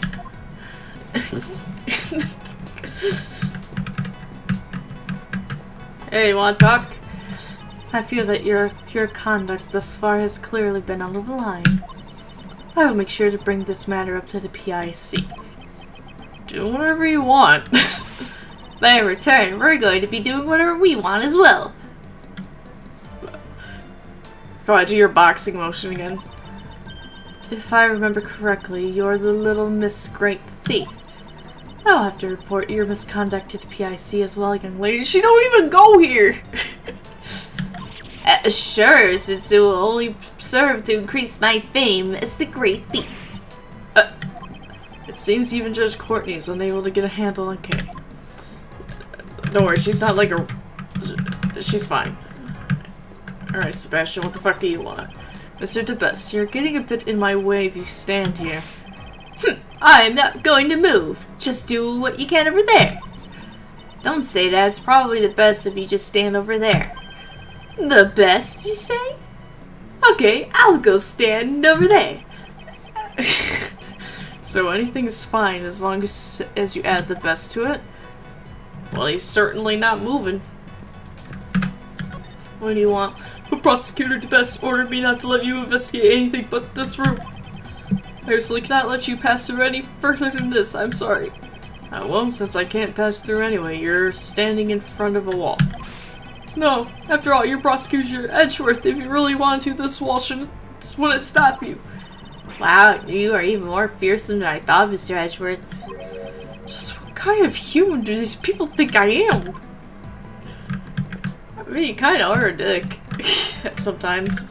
Hey, wanna talk? I feel that your conduct thus far has clearly been out of line. I will make sure to bring this matter up to the PIC. Do whatever you want. But in return, we're going to be doing whatever we want as well. Go on, do your boxing motion again. If I remember correctly, you're the little Miss Great Thief. I'll have to report your misconduct to the PIC as well, young lady. She don't even go here! Sure, since it will only serve to increase my fame as the Great Thief. It seems even Judge Courtney is unable to get a handle on Kay. Don't worry, she's not like a... She's fine. Alright, Sebastian, what the fuck do you want? Mr. DeBest, you're getting a bit in my way if you stand here. I'm not going to move. Just do what you can over there. Don't say that. It's probably the best if you just stand over there. The best, you say? Okay, I'll go stand over there. So anything's fine as long as you add the best to it? Well, he's certainly not moving. What do you want? The prosecutor DeBest ordered me not to let you investigate anything but this room. I simply cannot let you pass through any further than this. I'm sorry. I won't, since I can't pass through anyway. You're standing in front of a wall. No, after all, you're prosecutor Edgeworth. If you really want to, this wall wouldn't stop you. Wow, you are even more fearsome than I thought, Mr. Edgeworth. Just what kind of human do these people think I am? I mean, you kind of are a dick. Sometimes.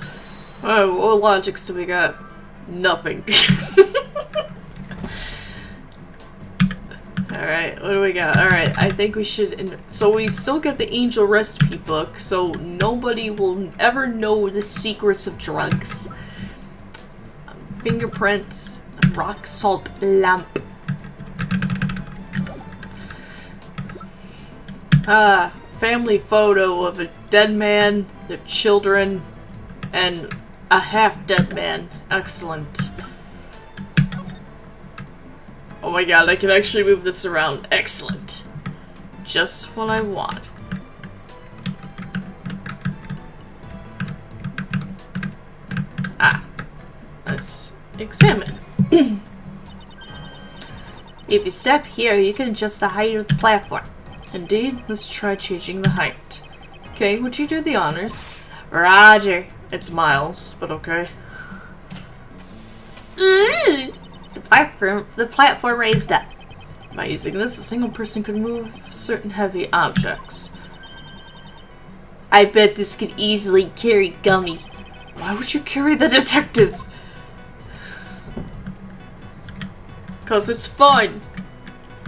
What logics do we got? Nothing. Alright, what do we got? Alright, I think we should... So we still get the Angel Recipe book, so nobody will ever know the secrets of drugs. Fingerprints, rock salt lamp. Family photo of a dead man, their children, and a half-dead man. Excellent. Oh my god, I can actually move this around. Excellent. Just what I want. Let's examine. If you step here, you can adjust the height of the platform. Indeed, let's try changing the height. Okay, would you do the honors? Roger. It's Miles, but okay. The platform raised up. By using this, a single person could move certain heavy objects. I bet this could easily carry Gummy. Why would you carry the detective? 'Cause it's fun.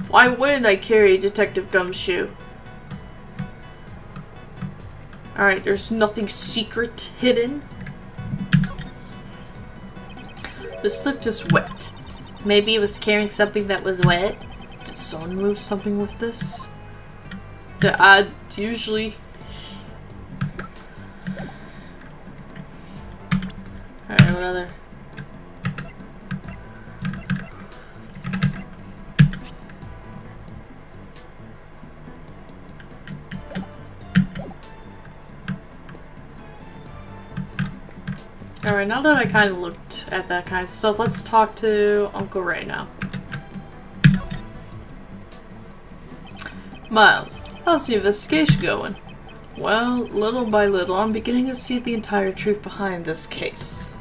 Why wouldn't I carry Detective Gumshoe? Alright, there's nothing secret hidden. This lift is wet. Maybe it was carrying something that was wet. Did someone move something with this? I usually... Alright, what other... Alright, now that I kind of looked at that kind of stuff, let's talk to Uncle Ray now. Miles, how's the investigation going? Well, little by little, I'm beginning to see the entire truth behind this case.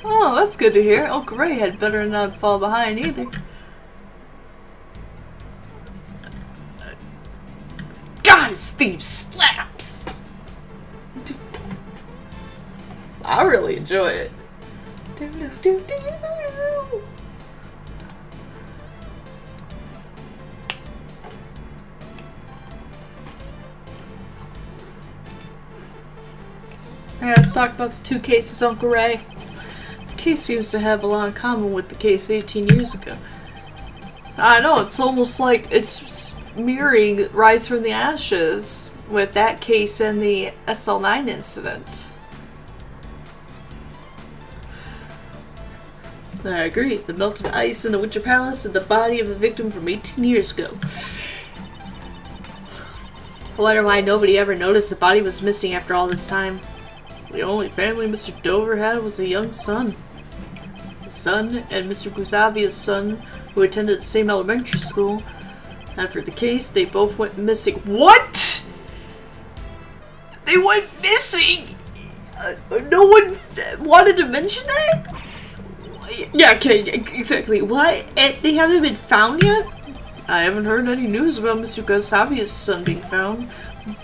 Oh, that's good to hear. Uncle Ray had better not fall behind either. God, his theme slaps! I really enjoy it. Alright, let's talk about the two cases, Uncle Ray. The case seems to have a lot in common with the case 18 years ago. I know, it's almost like it's mirroring Rise from the Ashes with that case and the SL9 incident. I agree. The melted ice in the Winter Palace and the body of the victim from 18 years ago. I wonder why nobody ever noticed the body was missing after all this time. The only family Mr. Dover had was a young son. His son and Mr. Guzavia's son, who attended the same elementary school. After the case, they both went missing. What?! They went missing?! No one wanted to mention that?! Yeah, okay, exactly. What? They haven't been found yet? I haven't heard any news about Mr. Guzavia's son being found.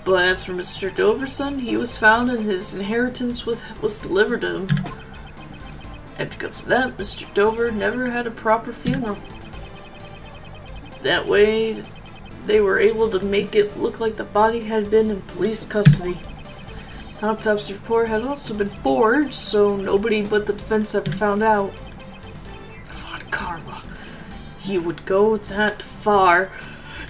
But as for Mr. Dover's son, he was found and his inheritance was delivered to him. And because of that, Mr. Dover never had a proper funeral. That way, they were able to make it look like the body had been in police custody. The autopsy report had also been forged, so nobody but the defense ever found out. Von Karma. He would go that far.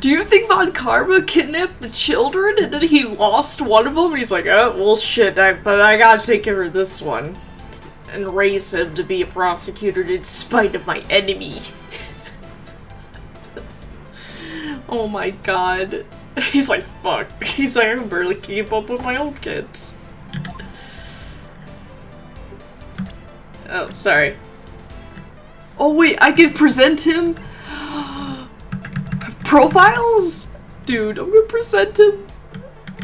Do you think Von Karma kidnapped the children and then he lost one of them? He's like, oh, well shit, but I gotta take care of this one. And raise him to be a prosecutor in spite of my enemy. Oh my god. He's like, fuck. He's like, I can barely keep up with my own kids. Oh, sorry. Oh wait, I can present him? Profiles? Dude, I'm gonna present him.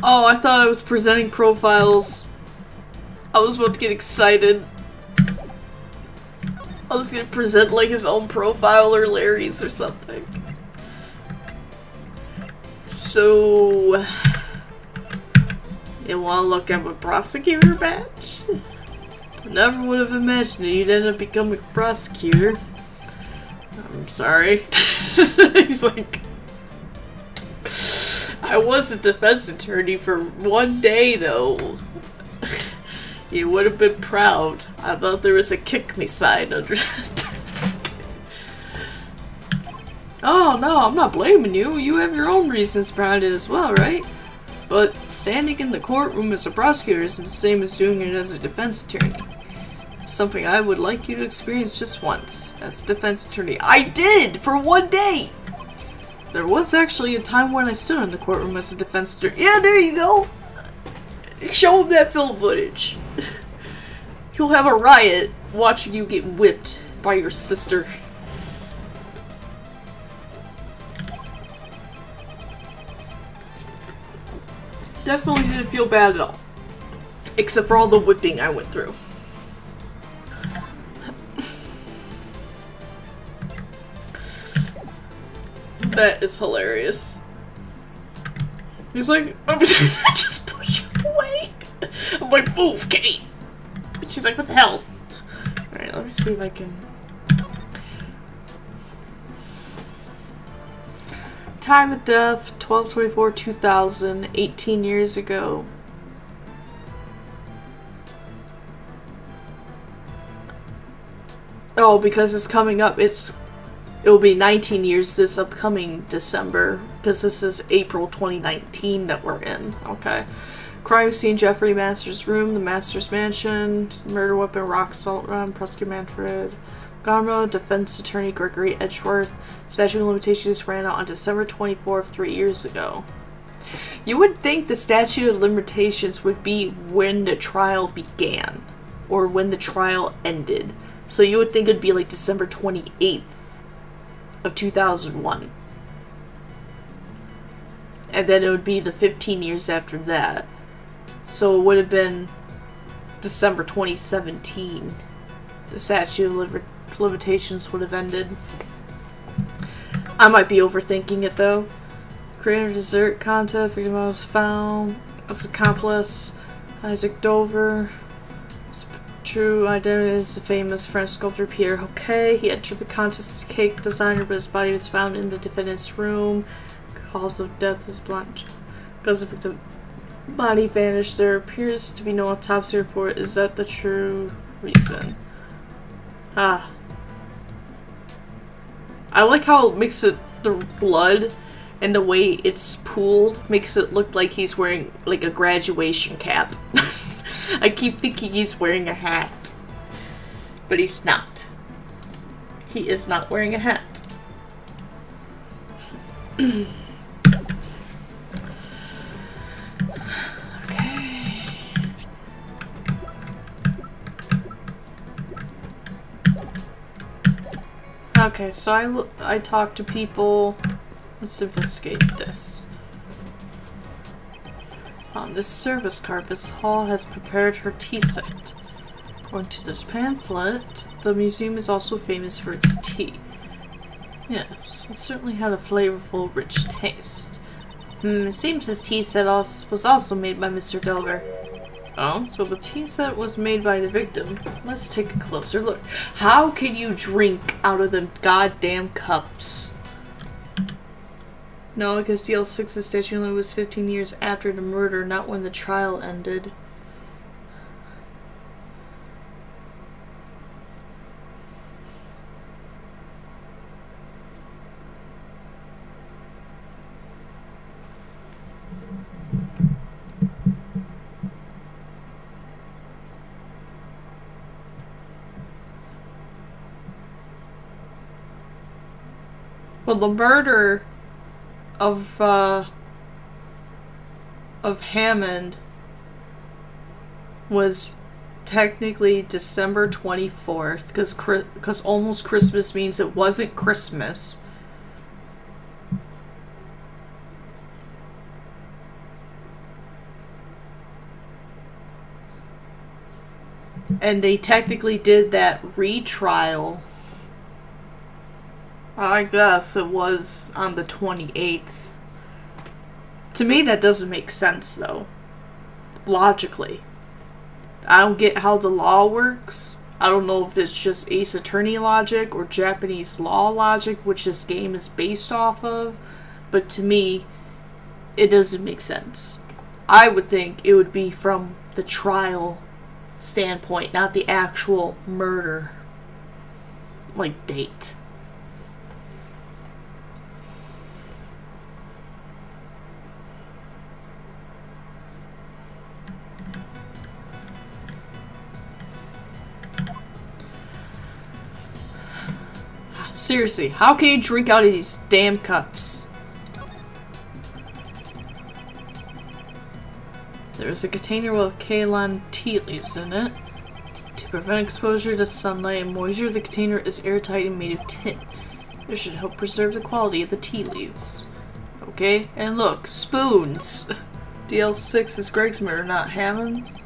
Oh, I thought I was presenting profiles. I was about to get excited. I was gonna present like his own profile or Larry's or something. So, you wanna look at my prosecutor badge? Never would have imagined you'd end up becoming a prosecutor. I'm sorry. He's like, I was a defense attorney for one day though. You would have been proud. I thought there was a kick me sign under that desk. Oh, no, I'm not blaming you. You have your own reasons behind it as well, right? But standing in the courtroom as a prosecutor isn't the same as doing it as a defense attorney. Something I would like you to experience just once as a defense attorney. I did! For one day! There was actually a time when I stood in the courtroom as a defense attorney. Yeah, there you go! Show him that film footage. You'll have a riot watching you get whipped by your sister. Definitely didn't feel bad at all. Except for all the whipping I went through. That is hilarious. He's like, I just push him away. I'm like, move, Kate. And she's like, what the hell? Alright, let me see if I can. Time of death, 12/24/2000, 18 years ago. Oh, because it's coming up, it'll be 19 years this upcoming December, because this is April 2019 that we're in. Okay. Crime scene, Jeffrey Masters' room, the Masters mansion, murder weapon, rock salt run, prosecutor Manfred Garma, defense attorney Gregory Edgeworth. Statute of limitations ran out on December 24th, 3 years ago. You would think the statute of limitations would be when the trial began, or when the trial ended. So you would think it'd be like December 28th of 2001. And then it would be the 15 years after that. So it would have been December 2017. The statute of limitations would have ended. I might be overthinking it though. Creator dessert contest, victim was found as accomplice, Isaac Dover. True identity is the famous French sculptor Pierre Hoquet. He entered the contest as a cake designer, but his body was found in the defendant's room. Cause of death is blunt. Because the victim body vanished, there appears to be no autopsy report. Is that the true reason? Ah. I like how it makes it, the blood and the way it's pooled makes it look like he's wearing like a graduation cap. I keep thinking he's wearing a hat. But he's not. He is not wearing a hat. Okay, so I talk to people. Let's investigate this. On this service card, Miss Hall has prepared her tea set. According to this pamphlet, the museum is also famous for its tea. Yes, it certainly had a flavorful, rich taste. It seems this tea set was also made by Mr. Dover. Oh, so the tea set was made by the victim. Let's take a closer look. How can you drink out of them goddamn cups? No, because DL6's statute limit was 15 years after the murder, not when the trial ended. Well, the murder of Hammond was technically December 24th, because almost Christmas means it wasn't Christmas. And they technically did that retrial. I guess it was on the 28th. To me, that doesn't make sense, though. Logically. I don't get how the law works. I don't know if it's just Ace Attorney logic or Japanese law logic, which this game is based off of. But to me, it doesn't make sense. I would think it would be from the trial standpoint, not the actual murder, like, date. Seriously, how can you drink out of these damn cups? There is a container with Kalan tea leaves in it. To prevent exposure to sunlight and moisture, the container is airtight and made of tin. It should help preserve the quality of the tea leaves. Okay, and look, spoons! DL6 is Greg's murder, not Hammond's.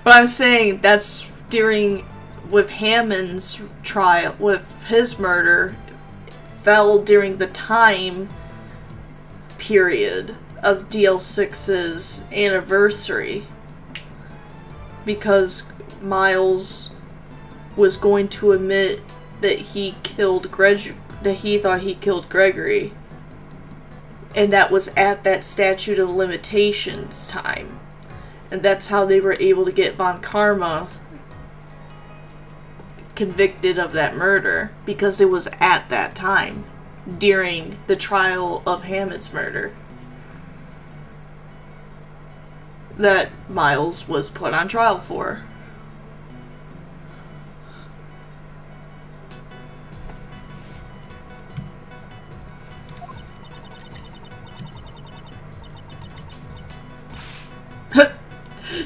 But I'm saying that's with Hammond's trial, with his murder, fell during the time period of DL6's anniversary. Because Miles was going to admit that he killed that he thought he killed Gregory. And that was at that statute of limitations time. And that's how they were able to get Von Karma convicted of that murder. Because it was at that time. During the trial of Hammond's murder. That Miles was put on trial for.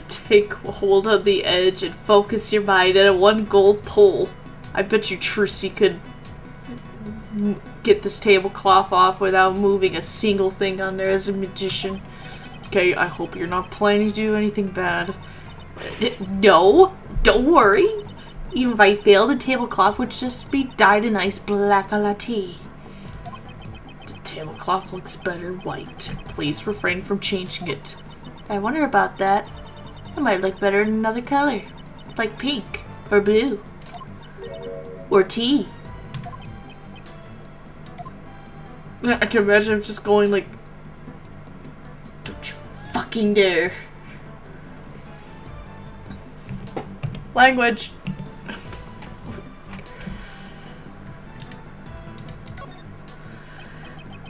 Take hold of the edge and focus your mind at a one gold pull. I bet you Trucy could get this tablecloth off without moving a single thing on there as a magician. Okay, I hope you're not planning to do anything bad. No, don't worry. Even if I fail, the tablecloth would just be dyed a nice black a la tea. The tablecloth looks better white. Please refrain from changing it. I wonder about that. It might look better in another color. Like pink, or blue, or tea. I can imagine him just going like, don't you fucking dare. Language.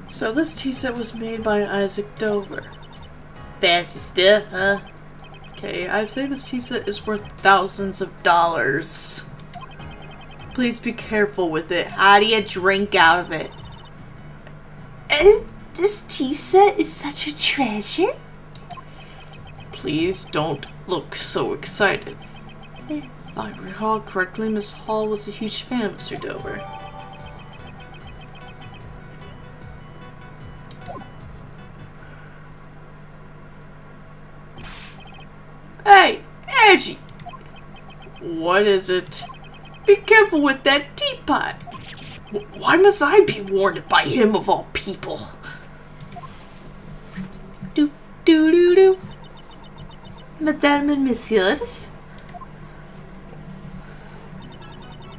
So this tea set was made by Isaac Dover. Fancy stuff, huh? Okay, I say this tea set is worth thousands of dollars. Please be careful with it. How do you drink out of it? This tea set is such a treasure? Please don't look so excited. If I recall correctly, Miss Hall was a huge fan of Mr. Dover. Hey, Angie! What is it? Be careful with that teapot! Why must I be warned by him of all people? Do do do do. Madame and Messieurs,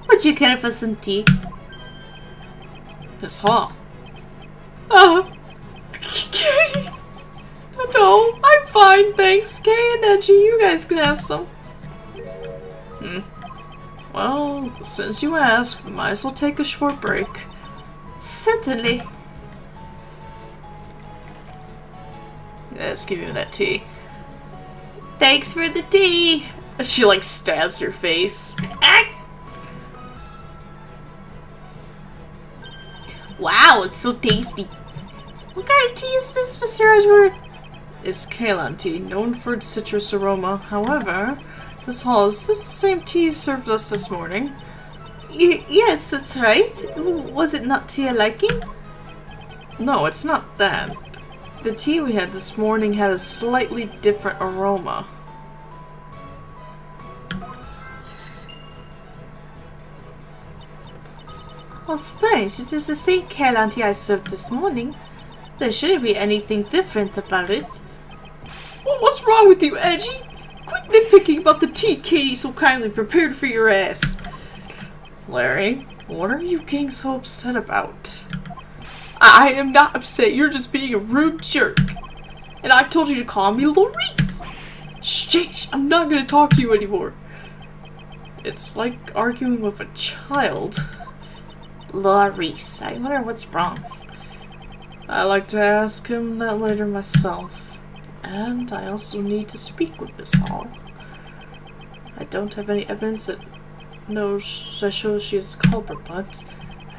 would you care for some tea? Miss Hall. Katie. No, I'm fine, thanks. Kay and Edgy, you guys can have some. Well, since you asked, we might as well take a short break. Certainly. Let's give you that tea. Thanks for the tea. She like stabs her face. Ah! Wow, it's so tasty. What kind of tea is this, Mr. Edgeworth? It's Kalan tea, known for its citrus aroma. However, Miss Hall, is this the same tea you served us this morning? Yes, that's right. Was it not to your liking? No, it's not that. The tea we had this morning had a slightly different aroma. Oh, strange. It is the same Kalan tea I served this morning. There shouldn't be anything different about it. Well, what's wrong with you, Edgy? Quit nitpicking about the tea Katie so kindly prepared for your ass. Larry, what are you getting so upset about? I am not upset. You're just being a rude jerk. And I told you to call me Larice. Sheesh, I'm not going to talk to you anymore. It's like arguing with a child. Larice, I wonder what's wrong. I like to ask him that later myself. And I also need to speak with Miss Hall. I don't have any evidence that knows that shows she is the culprit, but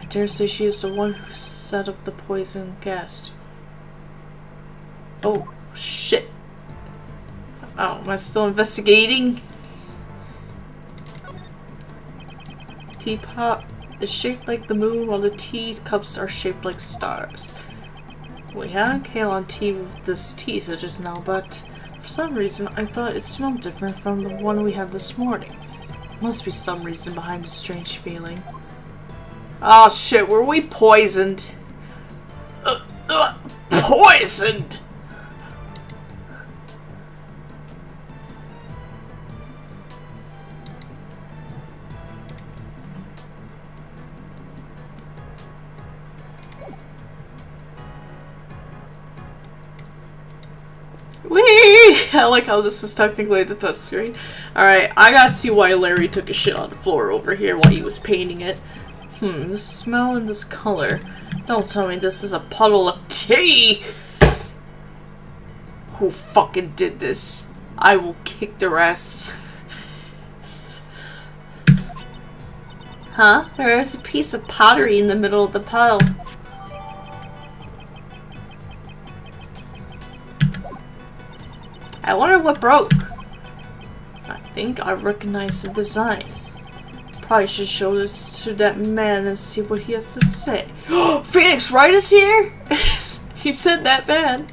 I dare say she is the one who set up the poison gas. Oh, shit. Oh, am I still investigating? Teapot is shaped like the moon, while the tea cups are shaped like stars. We had Kalon tea with this tea just now, but for some reason I thought it smelled different from the one we had this morning. Must be some reason behind the strange feeling. Oh shit, were we poisoned? Poisoned! Whee! I like how this is technically the touchscreen. Alright, I gotta see why Larry took a shit on the floor over here while he was painting it. The smell and this color. Don't tell me this is a puddle of tea! Who fucking did this? I will kick their ass. Huh? There is a piece of pottery in the middle of the puddle. I wonder what broke. I think I recognize the design. Probably should show this to that man and see what he has to say. Phoenix Wright is here? He said that bad.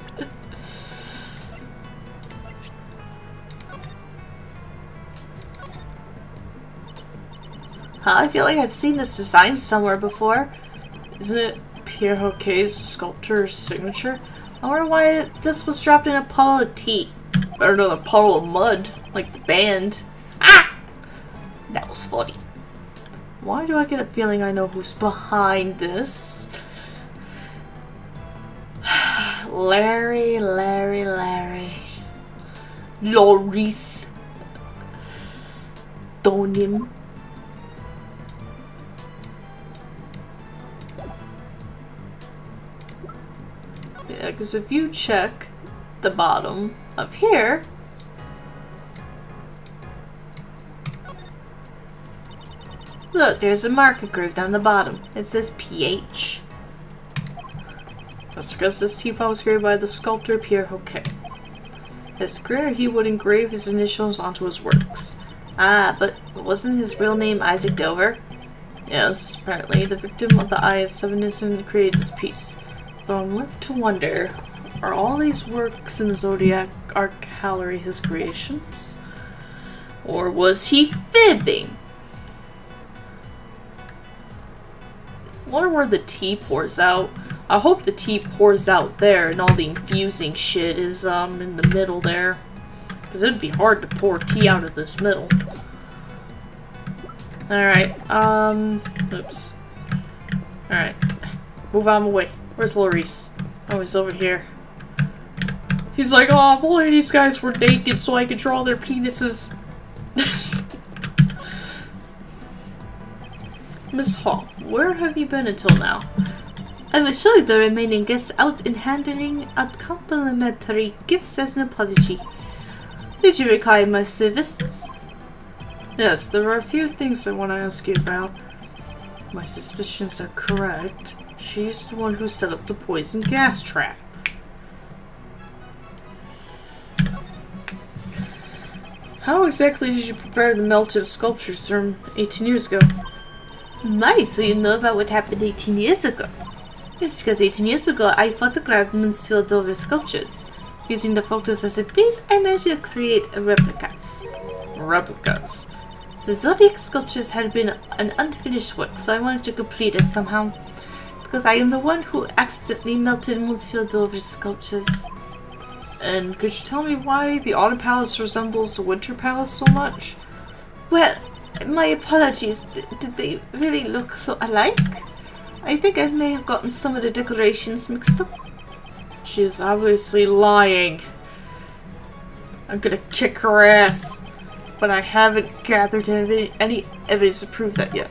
Huh? I feel like I've seen this design somewhere before. Isn't it Pierre Hoquet's sculptor's signature? I wonder why this was dropped in a puddle of tea. Better than a puddle of mud, like the band. Ah! That was funny. Why do I get a feeling I know who's behind this? Larry. Loris. Donim. Yeah, because if you check the bottom up here, look, there's a mark engraved on the bottom. It says PH. That's because this teapot was engraved by the sculptor Pierre Hoquet. It's clear he would engrave his initials onto his works. Ah, but wasn't his real name Isaac Dover? Yes, apparently the victim of the IS-7 created this piece. Though I'm left to wonder, are all these works in the Zodiac Art Gallery his creations? Or was he fibbing? Wonder where the tea pours out. I hope the tea pours out there and all the infusing shit is in the middle there. Because it'd be hard to pour tea out of this middle. Alright, oops. Alright. Move out of my way. Where's Loris? Oh, he's over here. He's like, oh, if only these guys were naked so I could draw their penises. Miss Hall, where have you been until now? I will show the remaining guests out in handling a complimentary gifts as an apology. Did you require my services? Yes, there are a few things I want to ask you about. My suspicions are correct. She's the one who set up the poison gas trap. How exactly did you prepare the melted sculptures from 18 years ago? Nice, so you know about what happened 18 years ago. It's because 18 years ago I photographed Monsieur Dover's sculptures. Using the photos as a base, I managed to create replicas. Replicas? The Zodiac sculptures had been an unfinished work, so I wanted to complete it somehow. Because I am the one who accidentally melted Monsieur Dover's sculptures. And could you tell me why the Autumn Palace resembles the Winter Palace so much? Well, my apologies. Did they really look so alike? I think I may have gotten some of the decorations mixed up. She's obviously lying. I'm gonna kick her ass. But I haven't gathered any evidence to prove that yet.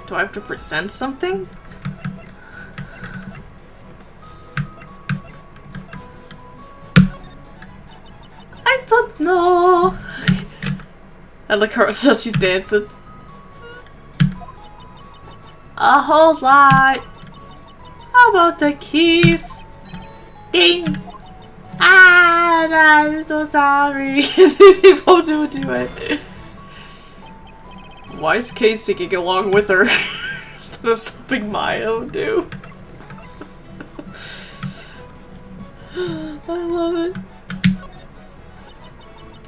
Do I have to present something? I don't know. I like her how she's dancing. A whole lot. How about the keys? Ding. Ah, I'm so sorry. They both do it. Why is Kay singing along with her? That's something Maya would do. I love it.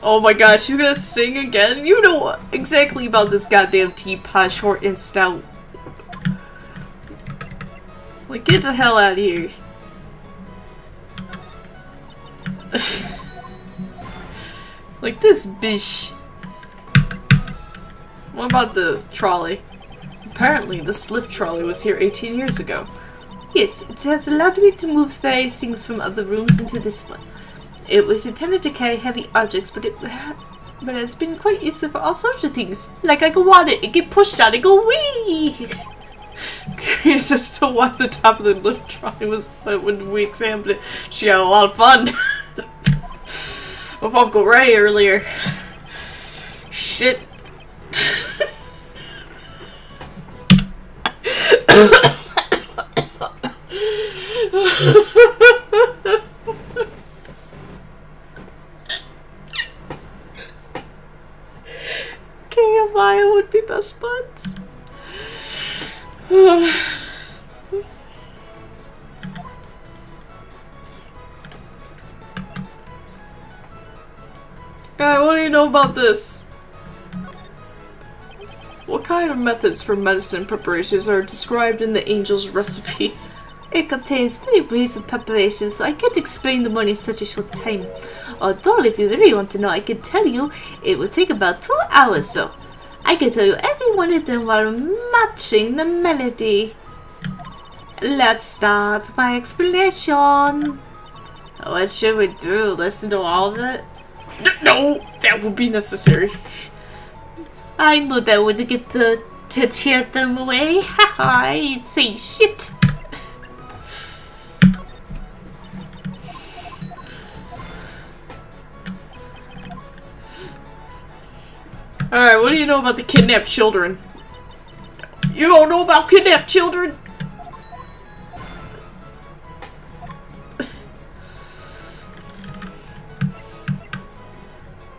Oh my god, she's gonna sing again? You know exactly about this goddamn teapot, short and stout. Like, get the hell out of here. Like this bitch. What about the trolley? Apparently, this lift trolley was here 18 years ago. Yes, it has allowed me to move various things from other rooms into this one. It was intended to carry heavy objects, but it's been quite useful for all sorts of things. Like I go on it, it get pushed out, and go wee! Curious as to why the top of the lift trolley was when we examined it. She had a lot of fun with Uncle Ray earlier. Shit. Kay and Maya would be best buds. Alright, what do you know about this? What kind of methods for medicine preparations are described in the angel's recipe? It contains many ways of preparation, so I can't explain them all in such a short time. Although, if you really want to know, I can tell you it will take about 2 hours, so I can tell you every one of them while matching the melody. Let's start my explanation. What should we do? Listen to all of it? No, that would be necessary. I knew that would get to tear them away. Haha, I ain't saying shit. Alright, what do you know about the kidnapped children? You don't know about kidnapped children?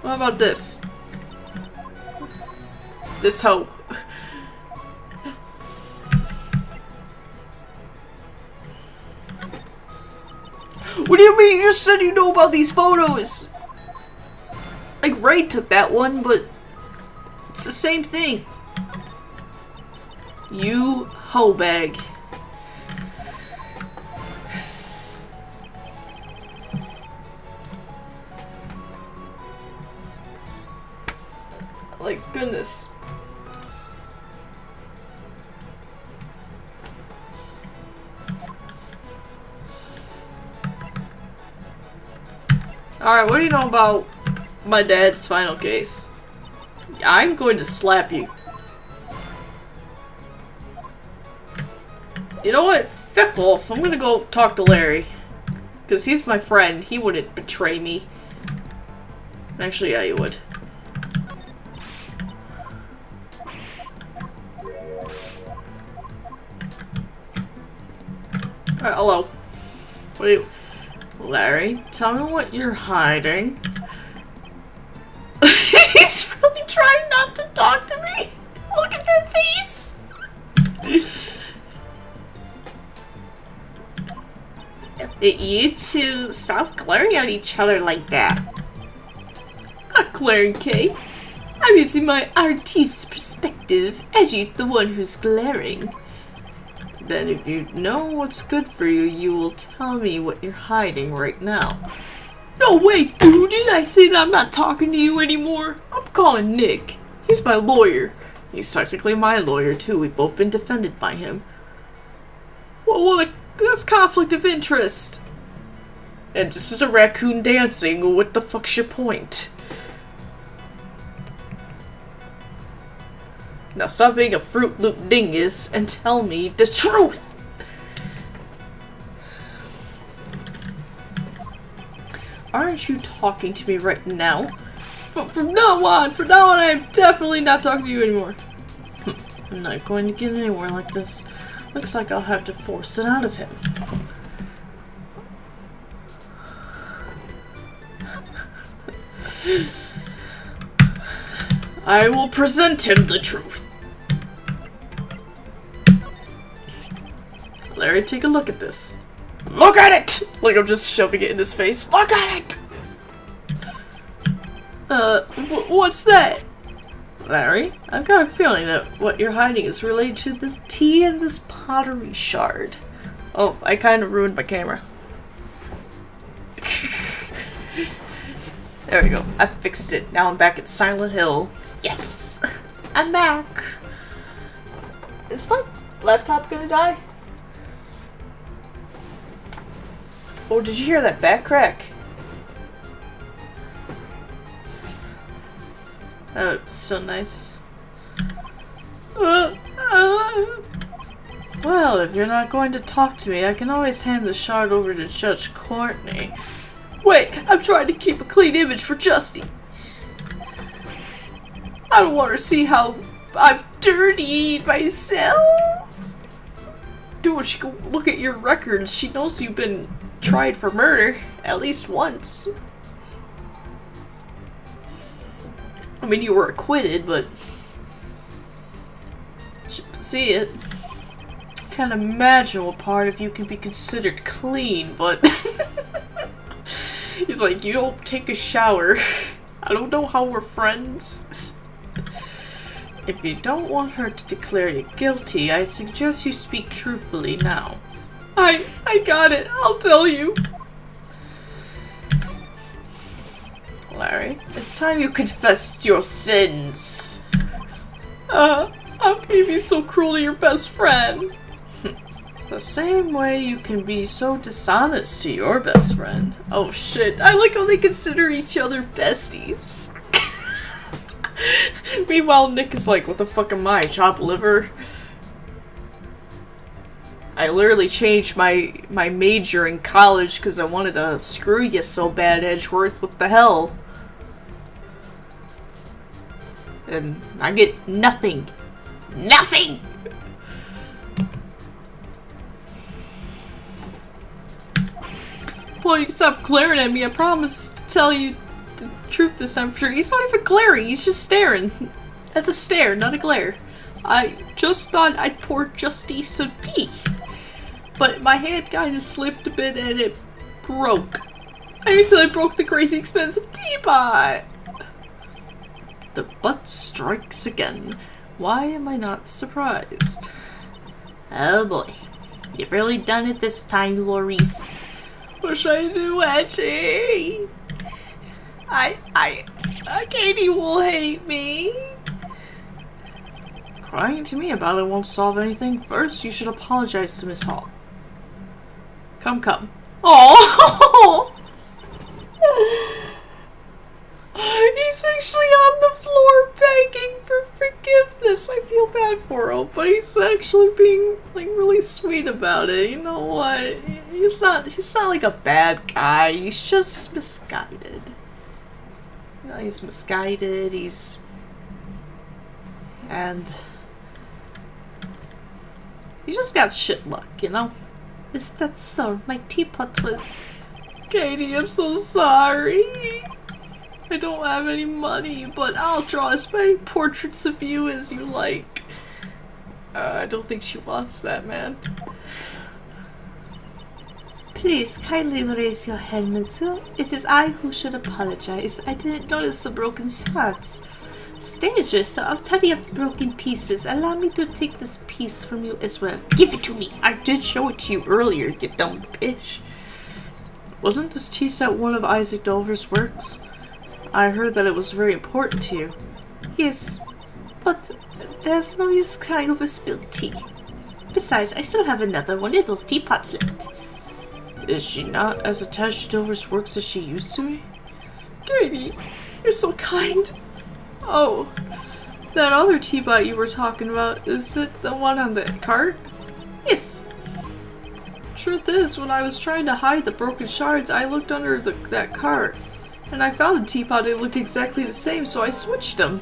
What about this? This hoe. What do you mean? You just said you know about these photos! Like, Ray took that one, but it's the same thing. You hoe bag. Like, goodness. Alright, what do you know about my dad's final case? I'm going to slap you. You know what? Fuck off. I'm gonna go talk to Larry. Because he's my friend. He wouldn't betray me. Actually, yeah, he would. Alright, hello. What do you... Larry, tell me what you're hiding. He's really trying not to talk to me. Look at that face. You two, stop glaring at each other like that. Not glaring, Kay. I'm using my artist's perspective, as she's the one who's glaring. Then if you know what's good for you, you will tell me what you're hiding right now. No, wait, dude, did I say that I'm not talking to you anymore? I'm calling Nick. He's my lawyer. He's technically my lawyer, too. We've both been defended by him. Well, that's conflict of interest. And this is a raccoon dancing. What the fuck's your point? Now stop being a Fruit Loop dingus and tell me the truth! Aren't you talking to me right now? But from now on, I'm definitely not talking to you anymore. I'm not going to get anywhere like this. Looks like I'll have to force it out of him. I will present him the truth. Larry, take a look at this. Look at it! Like I'm just shoving it in his face. Look at it! What's that? Larry, I've got a feeling that what you're hiding is related to this tea and this pottery shard. Oh, I kind of ruined my camera. There we go. I fixed it. Now I'm back at Silent Hill. Yes! I'm back. Is my laptop gonna die? Oh, did you hear that back crack? Oh, it's so nice. Well, if you're not going to talk to me, I can always hand the shard over to Judge Courtney. Wait, I'm trying to keep a clean image for Justy. I don't want her to see how I've dirtied myself. Dude, when she go look at your records, she knows you've been tried for murder at least once. I mean, you were acquitted, but she can see it. Can't imagine what part of you can be considered clean, but he's like, you don't take a shower. I don't know how we're friends. If you don't want her to declare you guilty, I suggest you speak truthfully now. I got it. I'll tell you. Larry, it's time you confessed your sins. How can you be so cruel to your best friend? The same way you can be so dishonest to your best friend. Oh shit, I like how they consider each other besties. Meanwhile, Nick is like, what the fuck am I, chopped liver? I literally changed my major in college because I wanted to screw you so bad, Edgeworth. What the hell? And I get nothing. Nothing! Well, you can stop glaring at me. I promise to tell you the truth this time for sure. He's not even glaring. He's just staring. That's a stare, not a glare. I just thought I'd pour Justy some tea. But my hand kind of slipped a bit and it broke. I accidentally broke the crazy expensive teapot. The butt strikes again. Why am I not surprised? Oh boy. You've really done it this time, Maurice. What should I do, Edgy? Katie will hate me. Crying to me about it won't solve anything. First, you should apologize to Miss Hall. Come. Oh! He's actually on the floor begging for forgiveness. I feel bad for him, but he's actually being like really sweet about it. You know what? He's not like a bad guy. He's just misguided. You know, he's misguided. And he just got shit luck, you know? Is that so? My teapot was... Katie, I'm so sorry. I don't have any money, but I'll draw as many portraits of you as you like. I don't think she wants that, man. Please, kindly raise your hand, monsieur. It is I who should apologize. I didn't notice the broken shards. Stanger, so I'll tidy up the broken pieces. Allow me to take this piece from you as well. Give it to me! I did show it to you earlier, you dumb bitch. Wasn't this tea set one of Isaac Dover's works? I heard that it was very important to you. Yes, but there's no use crying over spilled tea. Besides, I still have another one of those teapots left. Is she not as attached to Dover's works as she used to be? Katie, you're so kind. Oh, that other teapot you were talking about, is it the one on the cart? Yes. Truth is, when I was trying to hide the broken shards, I looked under that cart. And I found a teapot that looked exactly the same, so I switched them.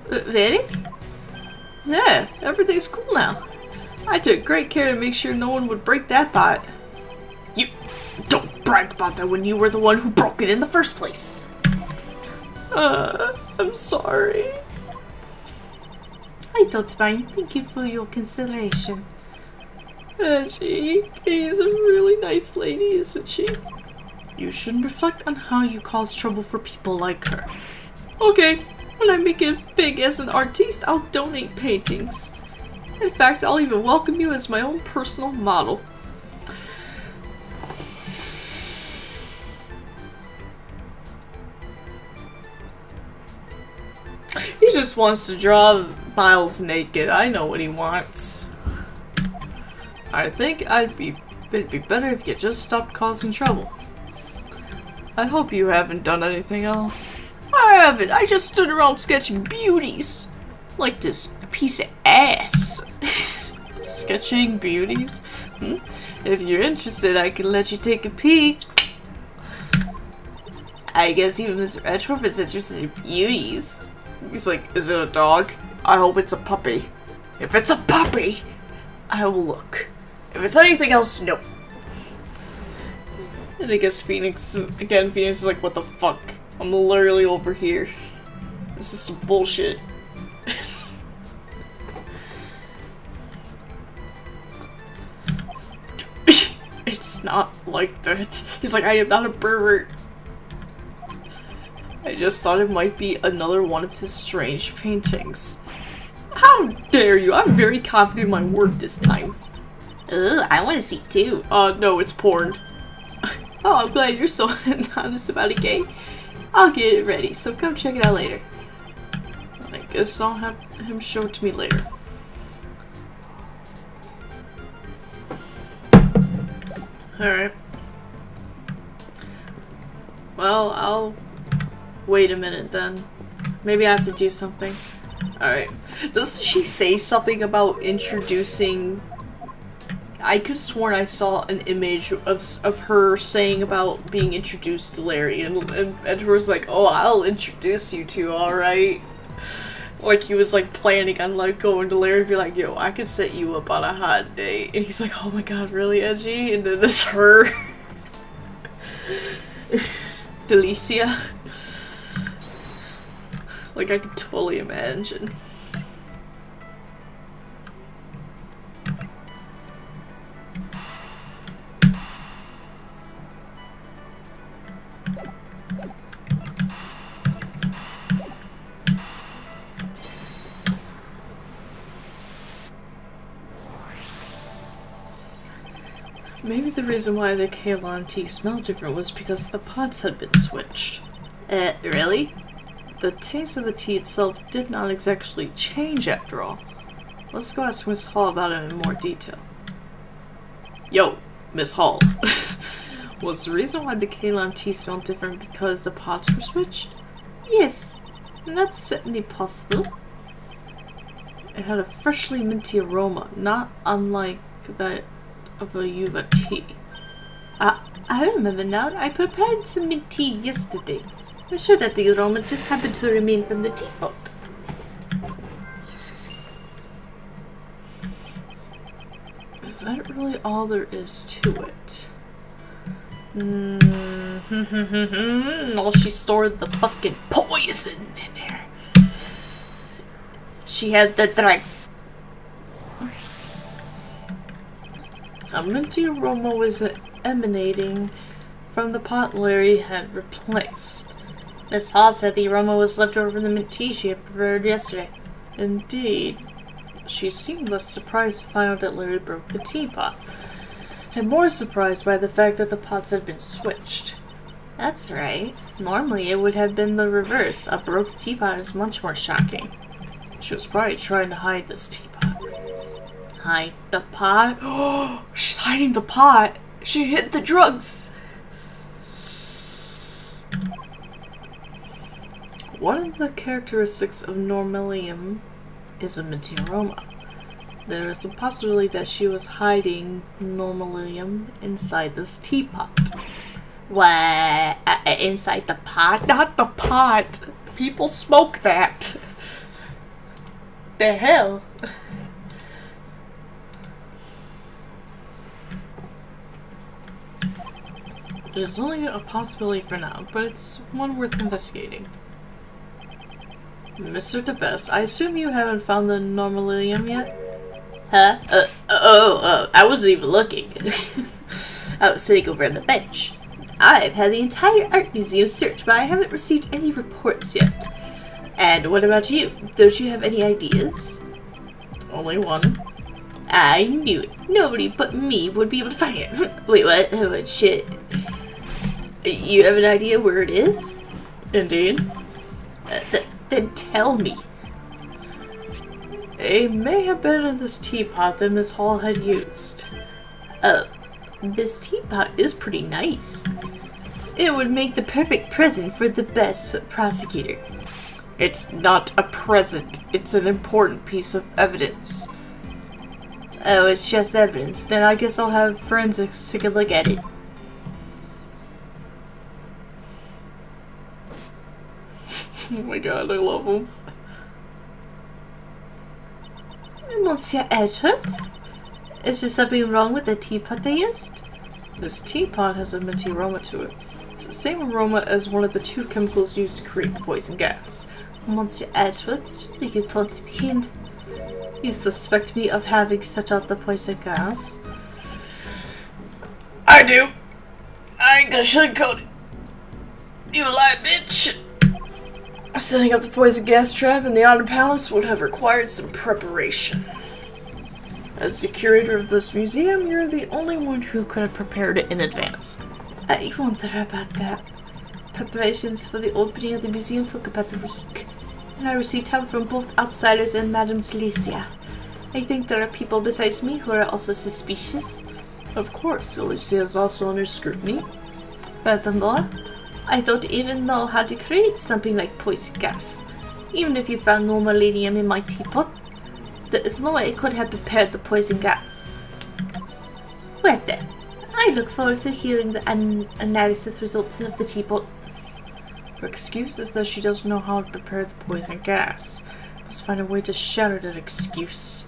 Really? Yeah, everything's cool now. I took great care to make sure no one would break that pot. You don't brag about that when you were the one who broke it in the first place. I'm sorry. I thought fine. Thank you for your consideration. Katie's a really nice lady, isn't she? You shouldn't reflect on how you cause trouble for people like her. Okay, when I make it big as an artiste, I'll donate paintings. In fact, I'll even welcome you as my own personal model. He just wants to draw Miles naked. I know what he wants. I think it'd be better if you just stopped causing trouble. I hope you haven't done anything else. I haven't. I just stood around sketching beauties. Like this piece of ass. Sketching beauties? If you're interested, I can let you take a peek. I guess even Mr. Edgeworth is interested in beauties. He's like, is it a dog? I hope it's a puppy. If it's a puppy, I will look. If it's anything else, no. And I guess Phoenix is like, what the fuck? I'm literally over here. This is some bullshit. It's not like that. He's like, I am not a pervert. I just thought it might be another one of his strange paintings. How dare you? I'm very confident in my work this time. Ugh, I want to see too. No, it's porn. Oh, I'm glad you're so honest about it, Kay. I'll get it ready, so come check it out later. I guess I'll have him show it to me later. Alright. Well, I'll wait a minute then. Maybe I have to do something. Alright. Doesn't she say something about introducing... I could have sworn I saw an image of her saying about being introduced to Larry, and Edward's like, oh, I'll introduce you to, alright? Like, he was like planning on like going to Larry and be like, yo, I could set you up on a hot date. And he's like, oh my god, really, Edgy? And then it's her. Delicia. Like, I could totally imagine. Maybe the reason why the Ceylon tea smelled different was because the pots had been switched. Really? The taste of the tea itself did not exactly change after all. Let's go ask Miss Hall about it in more detail. Yo, Miss Hall. Was the reason why the Ceylon tea smelled different because the pots were switched? Yes, that's certainly possible. It had a freshly minty aroma, not unlike that of a Yuva tea. I remember now. I prepared some mint tea yesterday. I'm sure that the aroma just happened to remain from the teapot. Is that really all there is to it? Oh, she stored the fucking poison in there. She had the drugs. A minty aroma was emanating from the pot Larry had replaced. Miss Hall said the aroma was left over from the mint tea she had prepared yesterday. Indeed. She seemed less surprised to find out that Larry broke the teapot, and more surprised by the fact that the pots had been switched. That's right. Normally it would have been the reverse. A broken teapot is much more shocking. She was probably trying to hide this teapot. Hide the pot? Oh, she's hiding the pot! She hid the drugs! One of the characteristics of normalium is a minty aroma. There is a possibility that she was hiding normalium inside this teapot. What? Inside the pot? Not the pot! People smoke that! The hell? It's only a possibility for now, but it's one worth investigating. Mr. DeBest, I assume you haven't found the normalium yet? Huh? I wasn't even looking. I was sitting over on the bench. I've had the entire art museum searched, but I haven't received any reports yet. And what about you? Don't you have any ideas? Only one. I knew it. Nobody but me would be able to find it. Wait, what? Oh, shit. You have an idea where it is? Indeed. Then tell me. It may have been in this teapot that Miss Hall had used. This teapot is pretty nice. It would make the perfect present for the best prosecutor. It's not a present. It's an important piece of evidence. Oh, it's just evidence. Then I guess I'll have forensics take a look at it. Oh my god, I love him. Monsieur Edgeworth? Is there something wrong with the teapot they used? This teapot has a minty aroma to it. It's the same aroma as one of the two chemicals used to create the poison gas. Monsieur Edgeworth, surely you don't mean you suspect me of having set out the poison gas? I do. I ain't gonna sugarcoat it. You lie, bitch. Setting up the poison gas trap in the Honor Palace would have required some preparation. As the curator of this museum, you're the only one who could have prepared it in advance. I wonder about that. Preparations for the opening of the museum took about a week, and I received help from both outsiders and Madame Alicia. I think there are people besides me who are also suspicious. Of course, Alicia is also under scrutiny. Furthermore, I don't even know how to create something like poison gas. Even if you found normalium in my teapot, there is no way I could have prepared the poison gas. Well then, I look forward to hearing the analysis results of the teapot. Her excuse is that she doesn't know how to prepare the poison gas. Must find a way to shatter that excuse.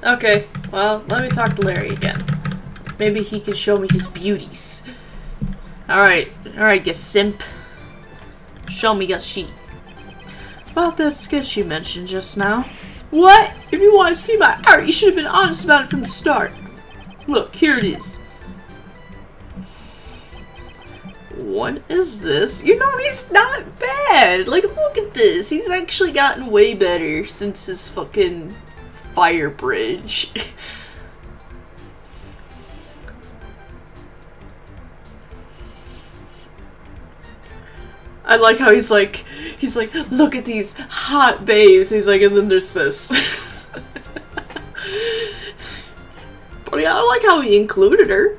Okay, well, let me talk to Larry again. Maybe he can show me his beauties. Alright, you simp. Show me your sheet. About that sketch you mentioned just now. What? If you want to see my art, you should have been honest about it from the start. Look, here it is. What is this? You know, he's not bad. Like, look at this. He's actually gotten way better since his fucking fire bridge. I like how he's like, look at these hot babes. He's like, and then there's this. But yeah, I like how he included her.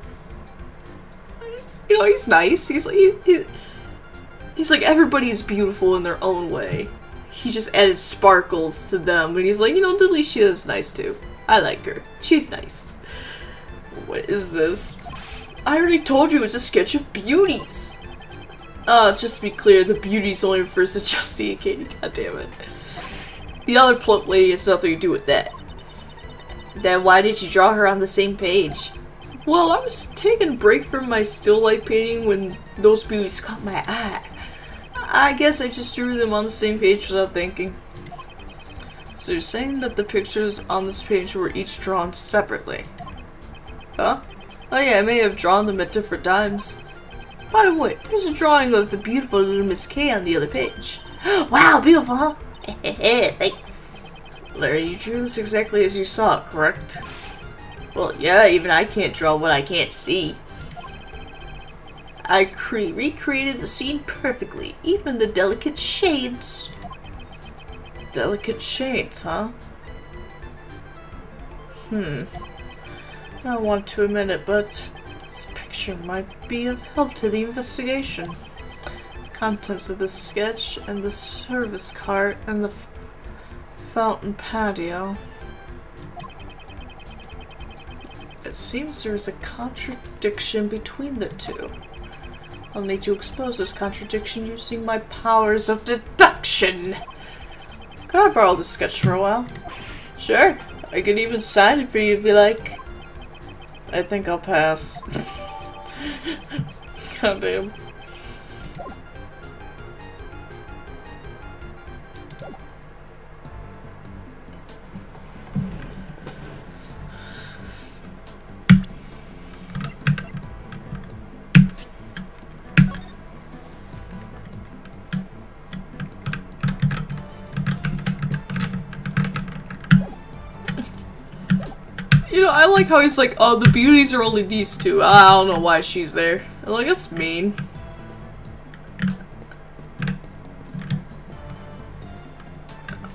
You know, he's nice. He's like, everybody's beautiful in their own way. He just added sparkles to them, and he's like, you know, Delicia is nice too. I like her. She's nice. What is this? I already told you it's a sketch of beauties. Just to be clear, the beauties only refers to Justy and Katie, goddammit. The other plump lady has nothing to do with that. Then why did you draw her on the same page? Well, I was taking a break from my still life painting when those beauties caught my eye. I guess I just drew them on the same page without thinking. So you're saying that the pictures on this page were each drawn separately? Huh? Oh yeah, I may have drawn them at different times. By the way, there's a drawing of the beautiful little Miss K on the other page. Wow, beautiful, huh? Thanks. Larry, you drew this exactly as you saw it, correct? Well, yeah, even I can't draw what I can't see. I recreated the scene perfectly, even the delicate shades. Delicate shades, huh? I don't want to admit it, but this picture might be of help to the investigation. The contents of this sketch and the service cart and the fountain patio. It seems there's a contradiction between the two. I'll need to expose this contradiction using my powers of deduction. Could I borrow this sketch for a while? Sure. I could even sign it for you if you like. I think I'll pass. Goddamn. You know, I like how he's like, oh, the beauties are only these two. I don't know why she's there. I'm like, that's mean.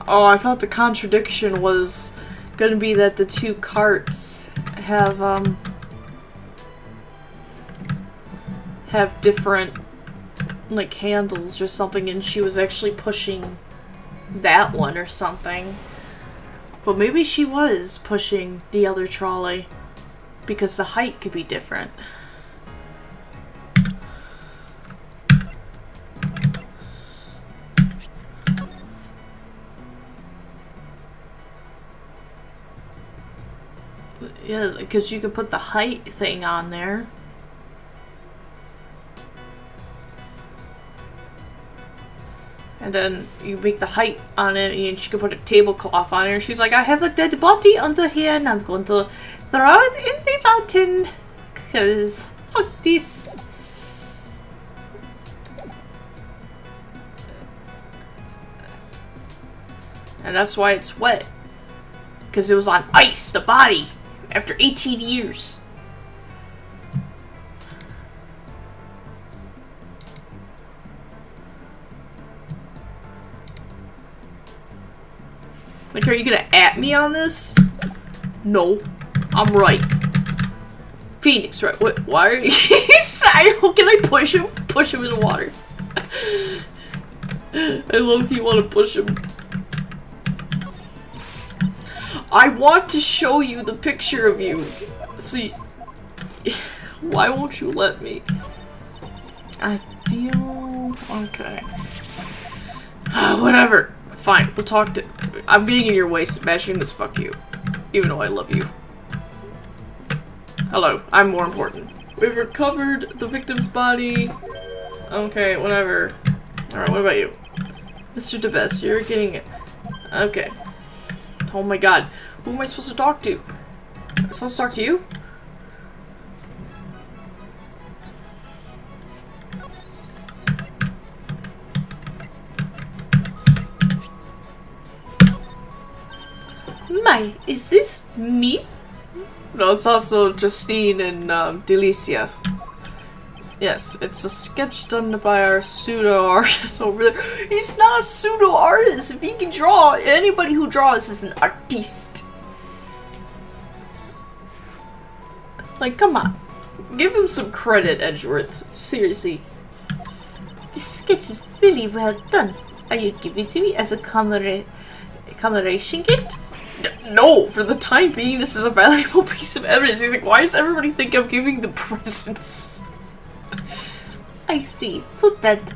Oh, I thought the contradiction was gonna be that the two carts have different, like, handles or something, and she was actually pushing that one or something. But maybe she was pushing the other trolley because the height could be different. Yeah, because you could put the height thing on there. And then you make the height on it, and she could put a tablecloth on it. And she's like, I have a dead body under here, and I'm going to throw it in the fountain. Because, fuck this. And that's why it's wet. Because it was on ice, the body, after 18 years. Like, are you gonna at me on this? No. I'm right. Phoenix, right? What? Why are you... How can I push him? Push him in the water. I low-key want to push him. I want to show you the picture of you. See... Why won't you let me? I feel... Okay. Whatever. Fine, we'll talk to... I'm getting in your way, Sebastian, because fuck you. Even though I love you. Hello, I'm more important. We've recovered the victim's body. Okay, whatever. Alright, what about you? Mr. DeBest, you're getting it. Okay. Oh my god. Who am I supposed to talk to? Am I supposed to talk to you? My, is this me? No, it's also Justine and Delicia. Yes, it's a sketch done by our pseudo-artist over there. He's not a pseudo-artist. If he can draw, anybody who draws is an artiste. Like, come on. Give him some credit, Edgeworth. Seriously. This sketch is really well done. Are you giving it to me as a commemoration gift? No, for the time being, this is a valuable piece of evidence. He's like, why does everybody think I'm giving the presents? I see. Too bad.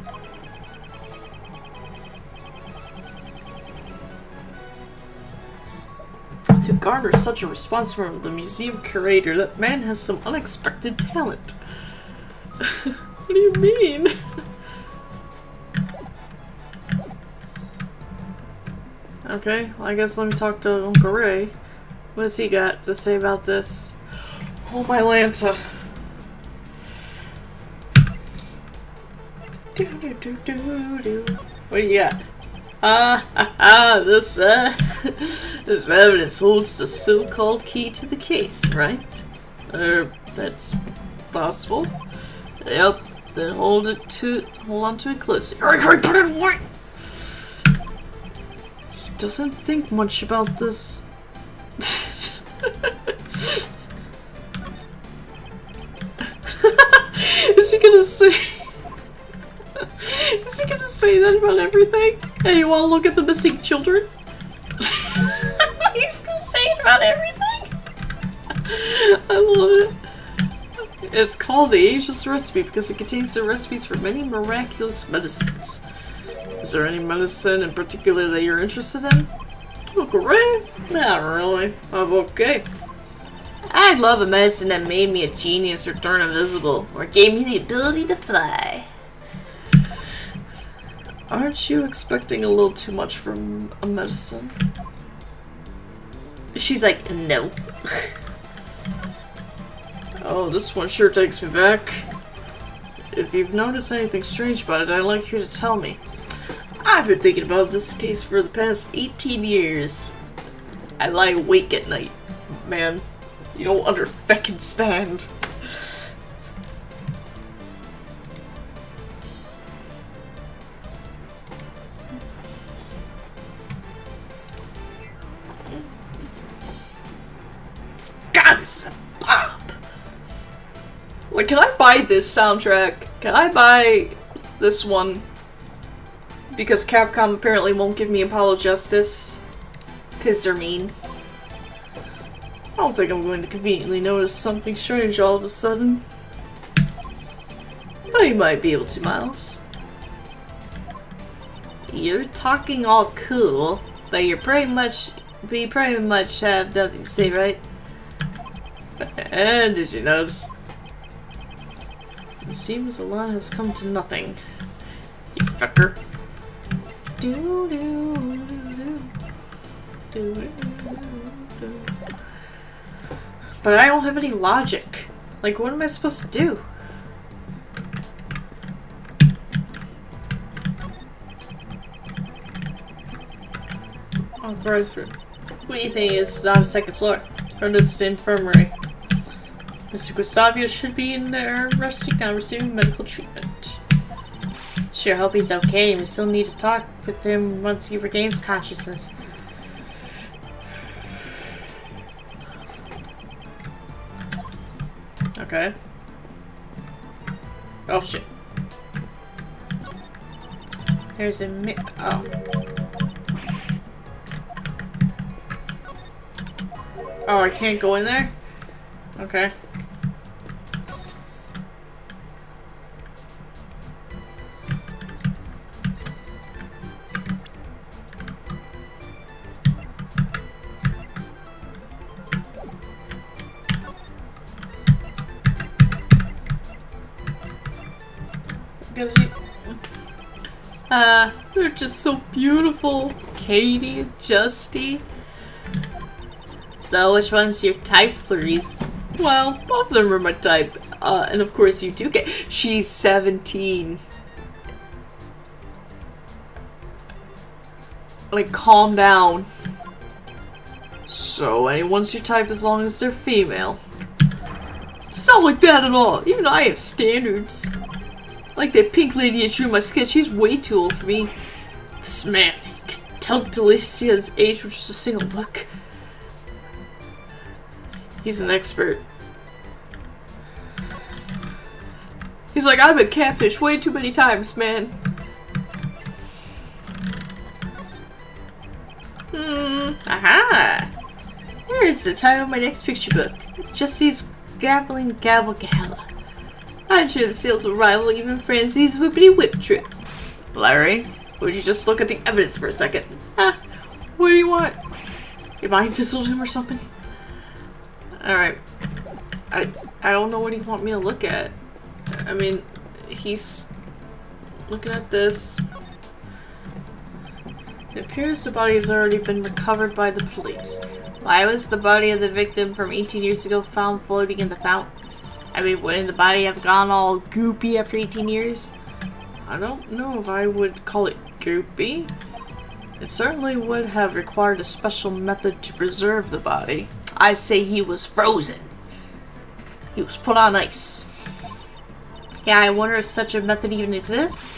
To garner such a response from the museum curator, that man has some unexpected talent. What do you mean? Okay, well, I guess let me talk to Uncle Ray. What has he got to say about this? Oh, my Lanta. What do you got? This evidence holds the so-called key to the case, right? That's possible. Yep, then hold on to it closely. Hurry, put it away! Doesn't think much about this. Is he gonna say... Is he gonna say that about everything? Hey, you wanna look at the missing children? about everything. I love it. It's called the Ageless Recipe because it contains the recipes for many miraculous medicines. Is there any medicine in particular that you're interested in? Oh, great. Not really. I'm okay. I'd love a medicine that made me a genius or turn invisible, or gave me the ability to fly. Aren't you expecting a little too much from a medicine? She's like, no. Oh, this one sure takes me back. If you've noticed anything strange about it, I'd like you to tell me. I've been thinking about this case for the past 18 years. I lie awake at night, man. You don't understand. God, this is a bop. Like, can I buy this soundtrack? Can I buy this one? Because Capcom apparently won't give me Apollo Justice. 'Cause they're mean. I don't think I'm going to conveniently notice something strange all of a sudden. But you might be able to, Miles. You're talking all cool, but you pretty much have nothing to say, right? And did you notice? It seems a lot has come to nothing. You fucker. But I don't have any logic. Like, what am I supposed to do? I'll throw through. What do you think is on the second floor? Or it's the infirmary. Mr. Gustavio should be in there resting now, receiving medical treatment. Sure hope he's okay. We still need to talk with him once he regains consciousness. Okay. Oh shit. There's a oh. Oh, I can't go in there? Okay. Because you... they're just so beautiful. Katie and Justy. So, which one's your type, Clarice? Well, both of them are my type. And of course you do get... She's 17. Like, calm down. So, anyone's your type as long as they're female. It's not like that at all. Even I have standards. Like that pink lady that drew my skin. She's way too old for me. This man, you can tell Delicia's age with just a single look. He's an expert. He's like, I've been catfished way too many times, man. Aha! Here's the title of my next picture book. Justy's Gabbling Gabble Gala. I'm sure the sales will rival even Francie's Whippity Whip trip. Larry, would you just look at the evidence for a second? Huh? What do you want? Your mind fizzled him or something? Alright. I don't know what you want me to look at. I mean, he's looking at this. It appears the body has already been recovered by the police. Why was the body of the victim from 18 years ago found floating in the fountain? I mean, wouldn't the body have gone all goopy after 18 years? I don't know if I would call it goopy. It certainly would have required a special method to preserve the body. I say he was frozen. He was put on ice. Yeah, I wonder if such a method even exists.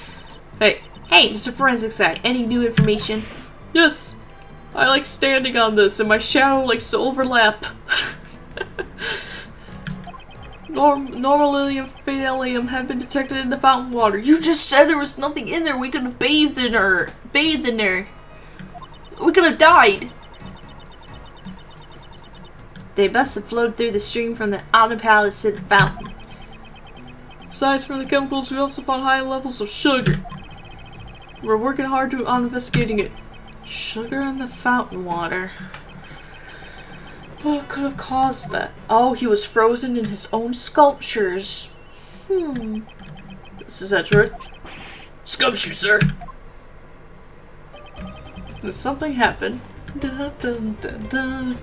Hey, Mr. Forensics Guy, any new information? Yes, I like standing on this and my shadow likes to overlap. Normalium phenolium had been detected in the fountain water. You just said there was nothing in there. We could have bathed in her. We could have died. They must have flowed through the stream from the outer palace to the fountain. Besides from the chemicals, we also found high levels of sugar. We're working hard on investigating it. Sugar in the fountain water. What could have caused that? Oh, he was frozen in his own sculptures. Is that true? Sculpture, sir. Did something happen? Dun, dun, dun, dun.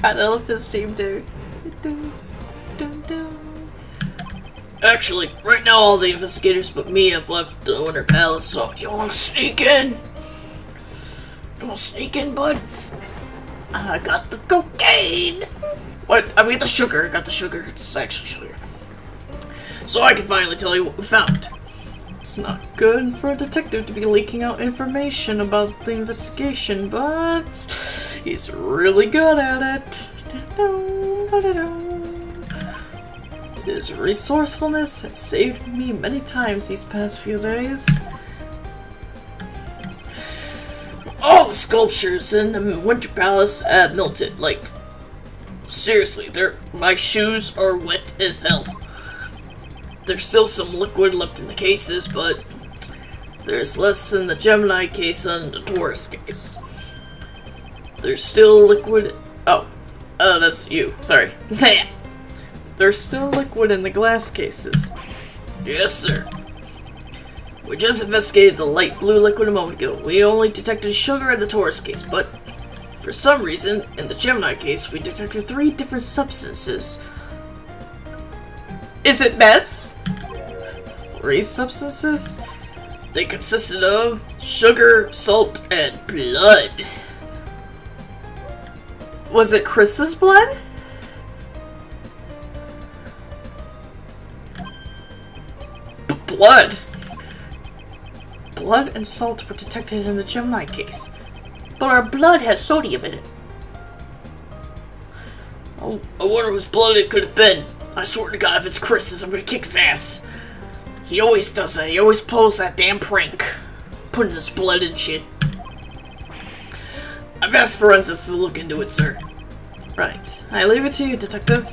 God, elephant's theme, dude. Dun, dun, dun. Actually, right now all the investigators but me have left the Winter Palace, so you wanna sneak in? You wanna sneak in, bud? I got the cocaine! What? I mean the sugar. I got the sugar. It's actually sugar. So I can finally tell you what we found. It's not good for a detective to be leaking out information about the investigation, but he's really good at it. His resourcefulness has saved me many times these past few days. All the sculptures in the Winter Palace have melted. Like, seriously, my shoes are wet as hell. There's still some liquid left in the cases, but there's less in the Gemini case than the Taurus case. There's still liquid. Oh, that's you. Sorry. There's still liquid in the glass cases. Yes, sir. We just investigated the light blue liquid a moment ago. We only detected sugar in the Taurus case, but for some reason, in the Gemini case, we detected 3 different substances. Is it meth? 3 substances? They consisted of sugar, salt, and blood. Was it Chris's blood? Blood? Blood and salt were detected in the Gemini case. But our blood has sodium in it. Oh, I wonder whose blood it could have been. I swear to God, if it's Chris's, I'm gonna kick his ass. He always does that. He always pulls that damn prank. Putting his blood in shit. I've asked forensics to look into it, sir. Right. I leave it to you, detective.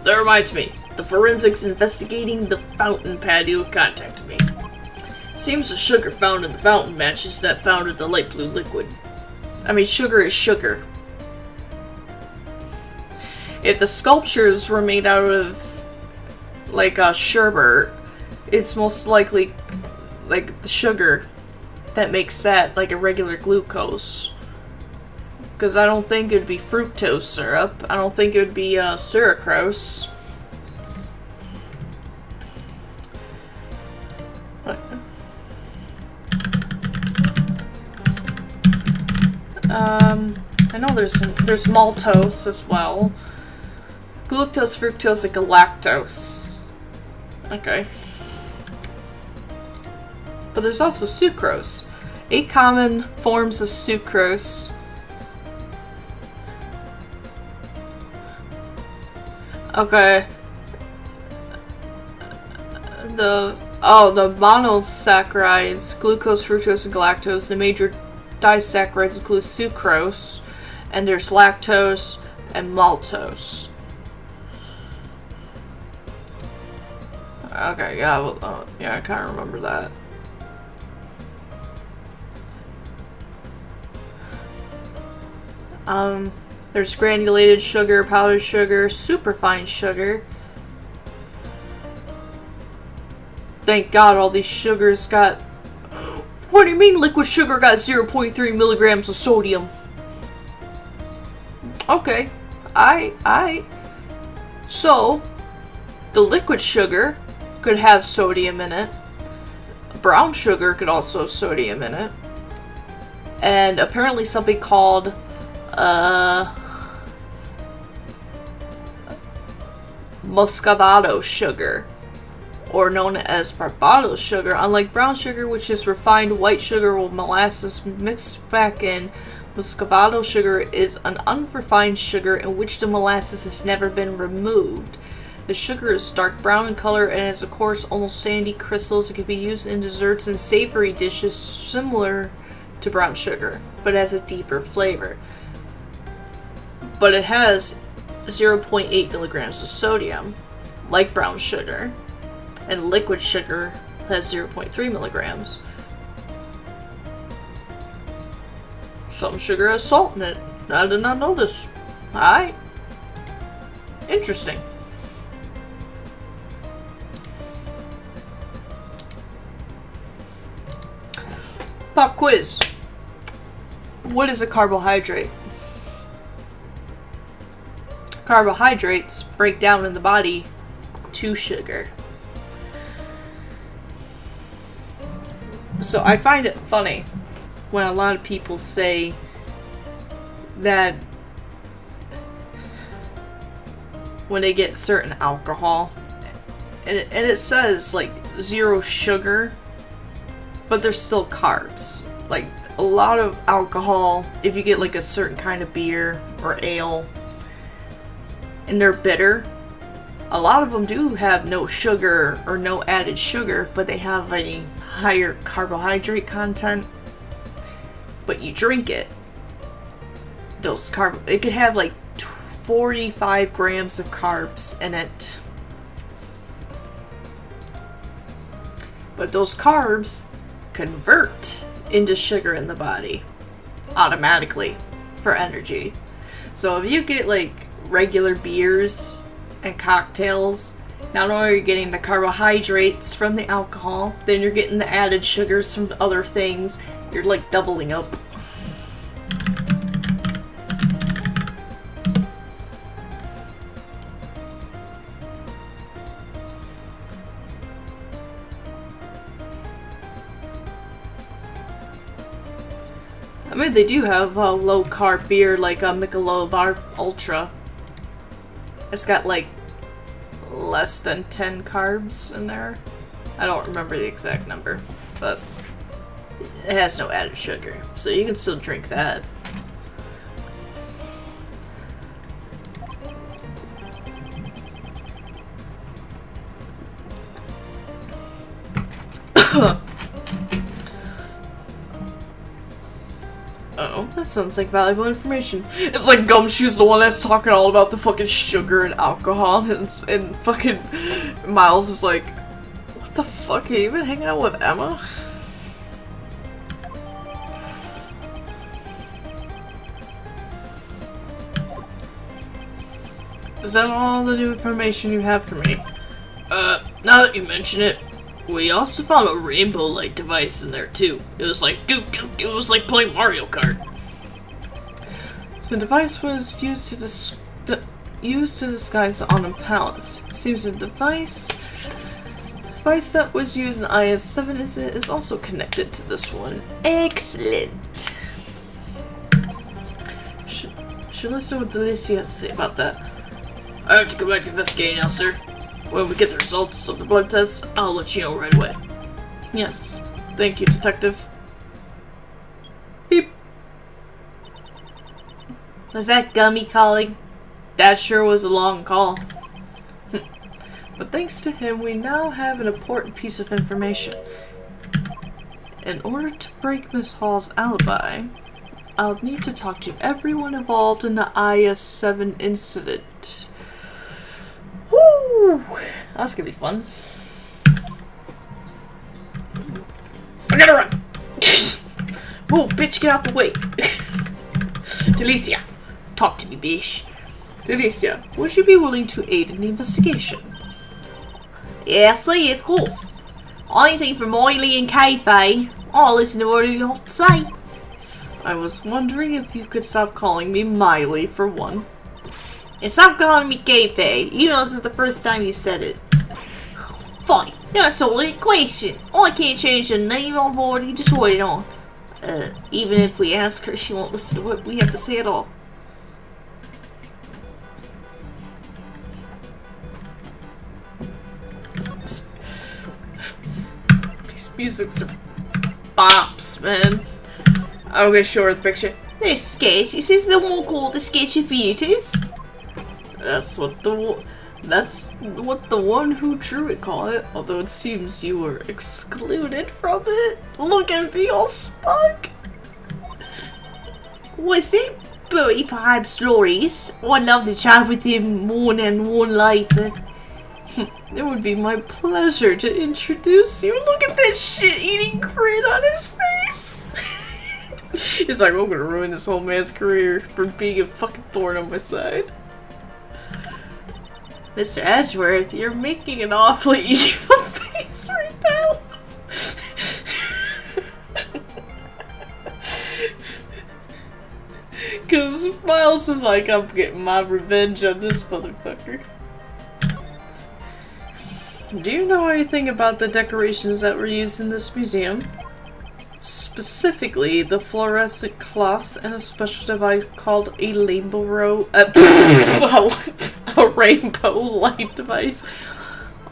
That reminds me. The forensics investigating the fountain patio contacted me. Seems the sugar found in the fountain matches that found in the light blue liquid. I mean, sugar is sugar. If the sculptures were made out of, like, a sherbet, it's most likely, like, the sugar that makes that, like, a regular glucose. Because I don't think it would be fructose syrup. I don't think it would be, sucrose. I know there's maltose as well. Glucose, fructose, and galactose. Okay. But there's also sucrose. 8 common forms of sucrose. Okay. The monosaccharides, glucose, fructose, and galactose. The major disaccharides include sucrose, and there's lactose and maltose. Okay, yeah, well, yeah, I kind of remember that. There's granulated sugar, powdered sugar, superfine sugar. Thank God all these sugars got... What do you mean liquid sugar got 0.3 milligrams of sodium? Okay. So, the liquid sugar could have sodium in it. Brown sugar could also have sodium in it. And apparently something called, Muscovado sugar, or known as Barbados sugar. Unlike brown sugar, which is refined white sugar with molasses mixed back in, Muscovado sugar is an unrefined sugar in which the molasses has never been removed. The sugar is dark brown in color and has, of course, almost sandy crystals. It can be used in desserts and savory dishes similar to brown sugar, but has a deeper flavor. But it has 0.8 milligrams of sodium, like brown sugar, and liquid sugar has 0.3 milligrams. Some sugar has salt in it. I did not know this. Alright. Interesting. Pop quiz. What is a carbohydrate? Carbohydrates break down in the body to sugar. So I find it funny when a lot of people say that when they get certain alcohol, and it says like 0 sugar, but there's still carbs. Like a lot of alcohol, if you get like a certain kind of beer or ale and they're bitter, a lot of them do have no sugar or no added sugar, but they have a higher carbohydrate content. But you drink it, it could have like 45 grams of carbs in it. But those carbs convert into sugar in the body automatically for energy. So if you get like regular beers and cocktails, not only are you getting the carbohydrates from the alcohol, then you're getting the added sugars from the other things. You're like doubling up. I mean, they do have a low-carb beer like a Michelob Ultra. It's got like less than 10 carbs in there. I don't remember the exact number, but it has no added sugar, so you can still drink that. Oh, that sounds like valuable information. It's like Gumshoe's the one that's talking all about the fucking sugar and alcohol, and fucking Miles is like, what the fuck, have you been hanging out with Emma? Is that all the new information you have for me? Now that you mention it, we also found a rainbow light device in there too. It was like, it was like playing Mario Kart. The device was used to disguise the Autumn Palace. Seems the device that was used in IS-7 is also connected to this one. Excellent. Should listen to what Delicia has to say about that. I have to go back to investigating now, sir. When we get the results of the blood test, I'll let you know right away. Yes. Thank you, Detective. Beep. Was that Gummy calling? That sure was a long call. But thanks to him, we now have an important piece of information. In order to break Miss Hall's alibi, I'll need to talk to everyone involved in the IS-7 incident. Woo! That's gonna be fun. I gotta run! Whoa, bitch, get out the way! Delicia, talk to me, bitch. Delicia, would you be willing to aid in the investigation? Yes, of course. Anything from Miley and Kayfabe. I'll listen to what you have to say. I was wondering if you could stop calling me Miley for one. And stop calling me Kayfabe, even though this is the first time you said it. Fine, that's all the equation. I can't change the name I've already decided on. Even if we ask her, she won't listen to what we have to say at all. These musics are bops, man. I'm gonna show her the picture. There's sketch. Is this the one called the Sketch of Beauties? That's what the one who drew it called it, although it seems you were excluded from it. Look at me all smug. Was it but he perhaps glorious. I'd love to chat with him one and one later. It would be my pleasure to introduce you. Look at that shit-eating grin on his face. He's like, I'm gonna ruin this old man's career for being a fucking thorn on my side. Mr. Edgeworth, you're making an awfully evil face right now. Because Miles is like, I'm getting my revenge on this motherfucker. Do you know anything about the decorations that were used in this museum? Specifically, the fluorescent cloths and a special device called a rainbow a rainbow light device.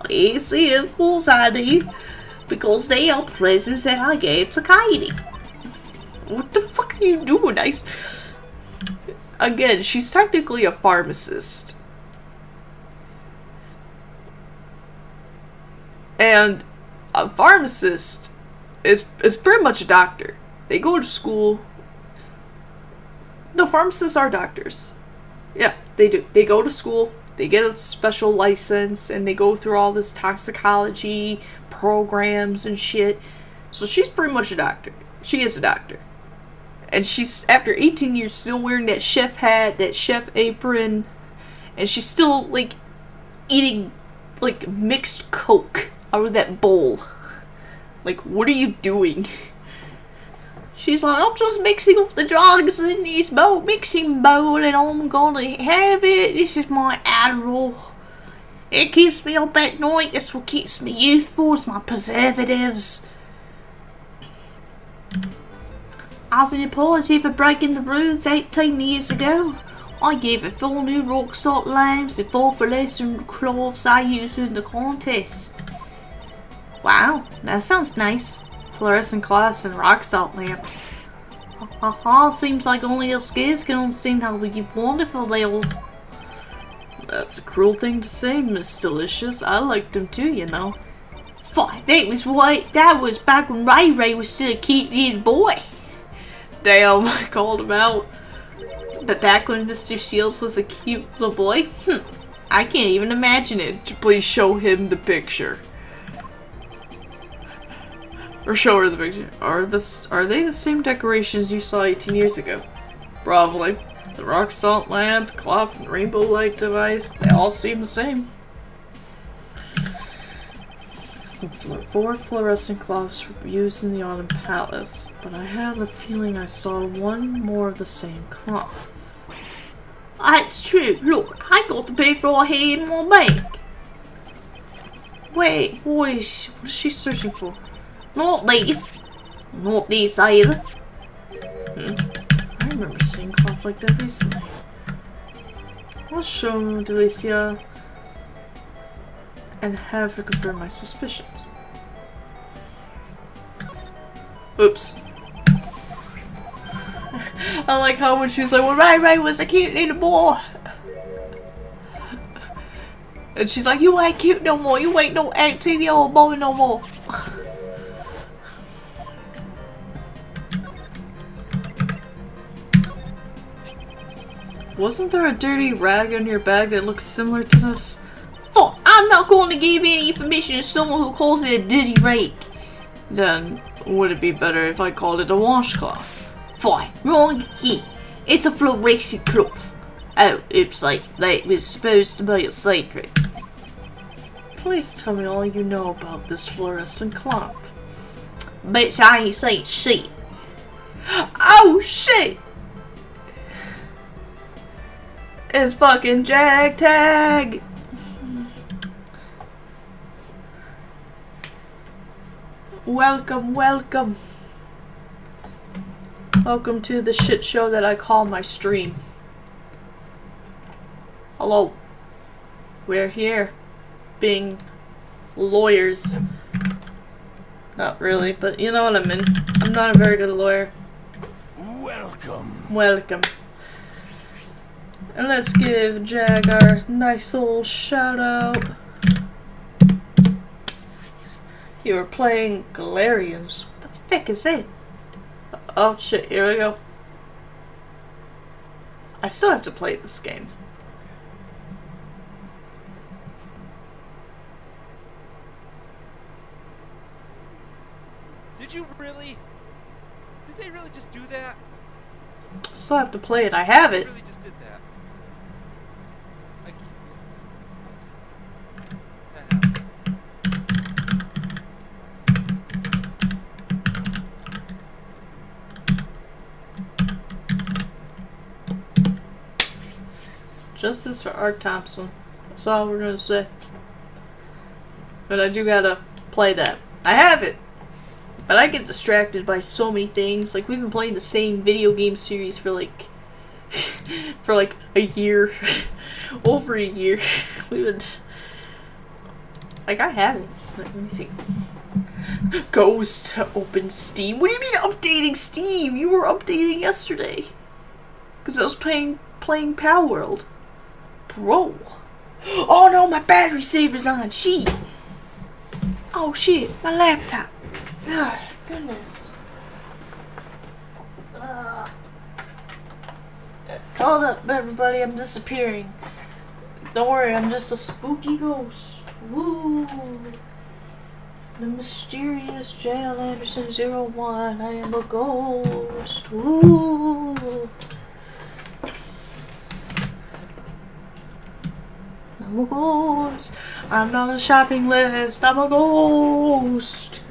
Yes, of course I do. Because they are presents that I gave to Katie. What the fuck are you doing? Again, she's technically a pharmacist. And a pharmacist is pretty much a doctor. They go to school. No, pharmacists are doctors. Yeah, they do. They go to school, they get a special license, and they go through all this toxicology programs and shit. So she's pretty much a doctor. She is a doctor. And she's, after 18 years, still wearing that chef hat, that chef apron, and she's still, like, eating, like, mixed Coke out of that bowl. Like, what are you doing? She's like, I'm just mixing up the drugs in this mixing bowl and I'm gonna have it. This is my Adderall. It keeps me up at night. That's what keeps me youthful. It's my preservatives. As an apology for breaking the rules 18 years ago, I gave it 4 new rock salt lamps and 4 fluorescent cloths I used in the contest. Wow, that sounds nice. Fluorescent cloths and rock salt lamps. Seems like only us kids can understand how wonderful they are. That's a cruel thing to say, Miss Delicious. I liked them too, you know. Fuck, that was back when Ray was still a cute little boy. Damn, I called him out. But back when Mr. Shields was a cute little boy? I can't even imagine it. Please show him the picture. Or show her the picture. Are they the same decorations you saw 18 years ago? Probably. The rock salt lamp, the cloth, and rainbow light device, they all seem the same. 4 fluorescent cloths were used in the Autumn Palace, but I have a feeling I saw 1 more of the same cloth. That's true. Look, I got the paper right here in my bag. Wait, what is she searching for? Not these. Not these either. I remember seeing cloth like that recently. I'll show Delicia and have her confirm my suspicions. Oops. I like how when she was like, well, Ray was a cute little boy. And she's like, you ain't cute no more. You ain't no 18-year-old boy no more. Wasn't there a dirty rag in your bag that looks similar to this? Fuck, I'm not going to give any information to someone who calls it a dirty rag. Then, would it be better if I called it a washcloth? Fine, wrong here. It's a fluorescent cloth. Oh, oops, that was supposed to be a secret. Please tell me all you know about this fluorescent cloth. Bitch, I ain't saying shit. Oh, shit! It's fucking Jag Tag! Welcome, welcome. Welcome to the shit show that I call my stream. Hello. We're here, being lawyers. Not really, but you know what I mean. I'm not a very good lawyer. Welcome. Welcome. And let's give Jag our nice little shout out. You were playing Galarians. What the fuck is it? Oh shit, here we go. I still have to play this game. Did you really? Did they really just do that? Still have to play it. I have They it. really just did that. I Justice for Art Thompson. That's all we're gonna say. But I do gotta play that. I have it! But I get distracted by so many things. Like, we've been playing the same video game series for like... for like a year. Over a year. We would... Like, I have it. Like, let me see. Goes to open Steam. What do you mean updating Steam? You were updating yesterday. Because I was playing Pal World. Bro. Oh no, my battery saver's on. Shit. Oh shit, my laptop. Ah, goodness. Hold up, everybody. I'm disappearing. Don't worry, I'm just a spooky ghost. Woo. The mysterious J.L. Anderson 01. I am a ghost. Woo. I'm a ghost. I'm not a shopping list. I'm a ghost.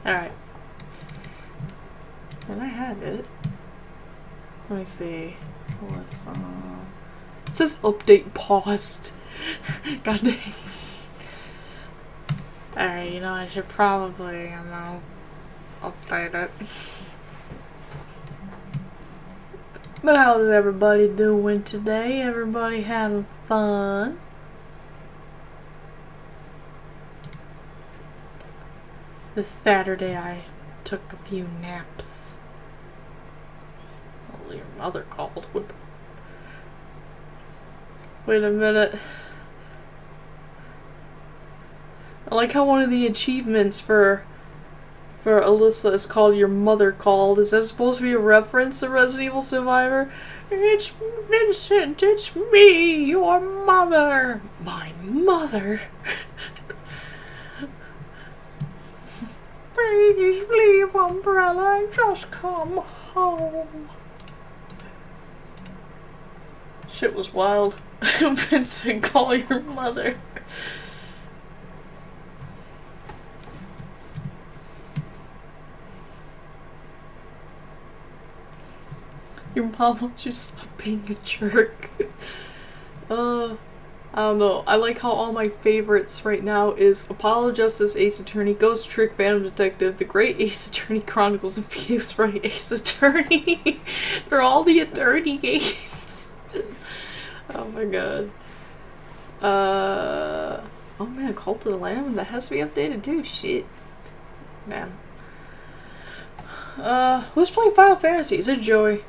Alright. And I had it. Let me see. What was, it says update paused. God dang. Alright, you know, I should probably, you know, update it. But how's everybody doing today? Everybody having fun? This Saturday I took a few naps. Well, your mother called. Wait a minute. I like how one of the achievements for Alyssa is called Your Mother Called. Is that supposed to be a reference to Resident Evil Survivor? It's Vincent, it's me, your mother. My mother? Please leave, Umbrella, and just come home. Shit was wild. Vincent, call your mother. Your mom wants you to stop being a jerk. I don't know. I like how all my favorites right now is Apollo Justice, Ace Attorney, Ghost Trick, Phantom Detective, The Great Ace Attorney Chronicles, and Phoenix Wright Ace Attorney. They're all the attorney games. Oh my god. Oh man, Cult of the Lamb, that has to be updated too. Shit. Man. Who's playing Final Fantasy? Is it Joey?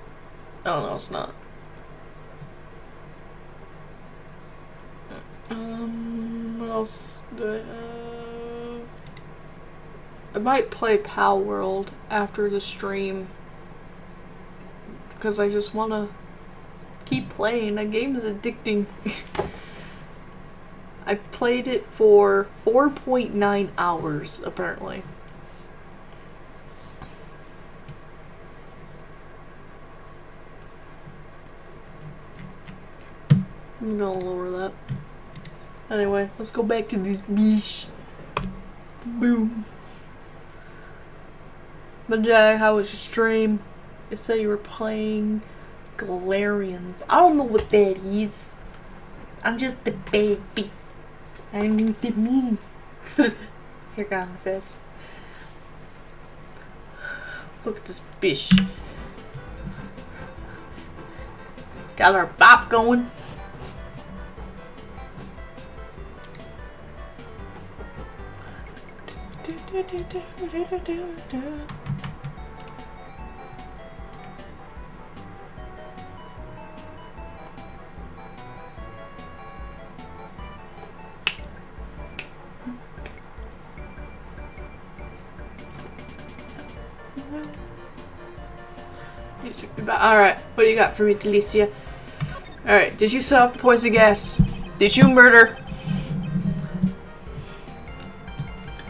Oh no, it's not. What else do I have? I might play Pal World after the stream. Because I just want to keep playing. That game is addicting. I played it for 4.9 hours, apparently. I'm gonna lower that. Anyway, let's go back to this beach. Boom. But Jack, how was your stream? You said you were playing Galarians. I don't know what that is. I'm just a baby. I don't know what that means. Here, got my face. Look at this bitch. Got our bop going. Alright, what do you got for me, Delicia? Alright, did you set off the poison gas? Did you murder?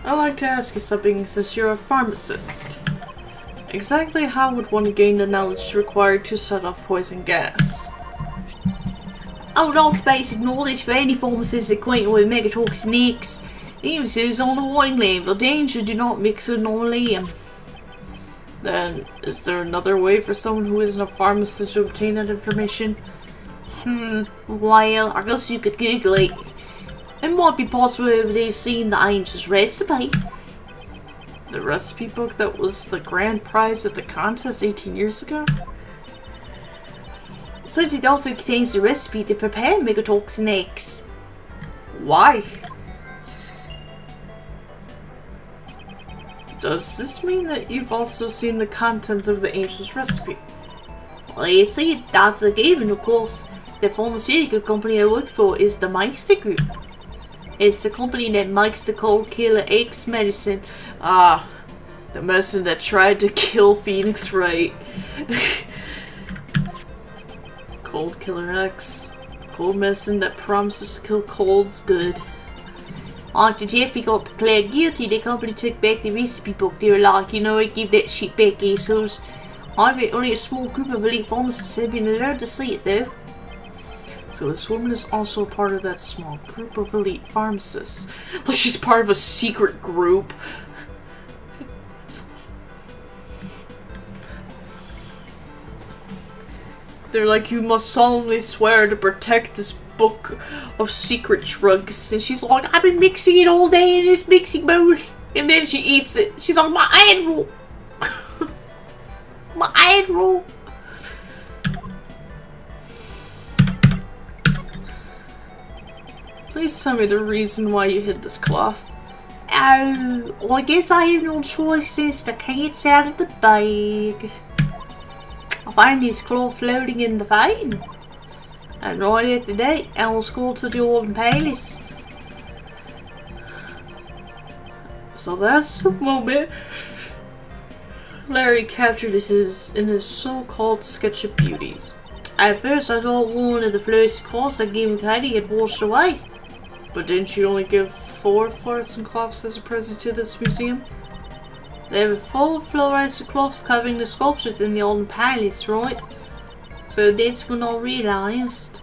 I'd like to ask you something since you're a pharmacist. Exactly how would one gain the knowledge required to set off poison gas? Oh, that's basic knowledge for any pharmacist acquainted with megatoxinics. Even says on the warning label, danger, do not mix with normal. Then, is there another way for someone who isn't a pharmacist to obtain that information? Well, I guess you could Google it. It might be possible if they've seen the angel's recipe. The recipe book that was the grand prize at the contest 18 years ago? Since it also contains the recipe to prepare megatoxinics. Why? Does this mean that you've also seen the contents of the angel's recipe? Well, you see, that's a given, of course. The pharmaceutical company I work for is the Meister Group. It's the company that makes the cold killer X medicine. Ah, the medicine that tried to kill Phoenix Wright. Cold Killer X. Cold medicine that promises to kill colds good. After Jeffrey got declared guilty, the company took back the recipe book. They were like, you know, give that shit back, assholes. I bet only a small group of elite pharmacists have been allowed to see it, though. So this woman is also a part of that small group of elite pharmacists. Like she's part of a secret group. They're like, you must solemnly swear to protect this book of secret drugs. And she's like, I've been mixing it all day in this mixing bowl. And then she eats it. She's like, my animal. My animal. Please tell me the reason why you hid this cloth. Oh, well, I guess I have no choice since the cat's out of the bag. I find this cloth floating in the fountain. And right after that, I will go to the Golden Palace. So that's the moment Larry captured in his so-called sketch of beauties. At first, I thought one of the fluorescent cloths I gave Katie had washed away. But didn't you only give 4 fluorescent cloths as a present to this museum? There were 4 fluorescent cloths covering the sculptures in the Golden Palace, right? So that's when I realised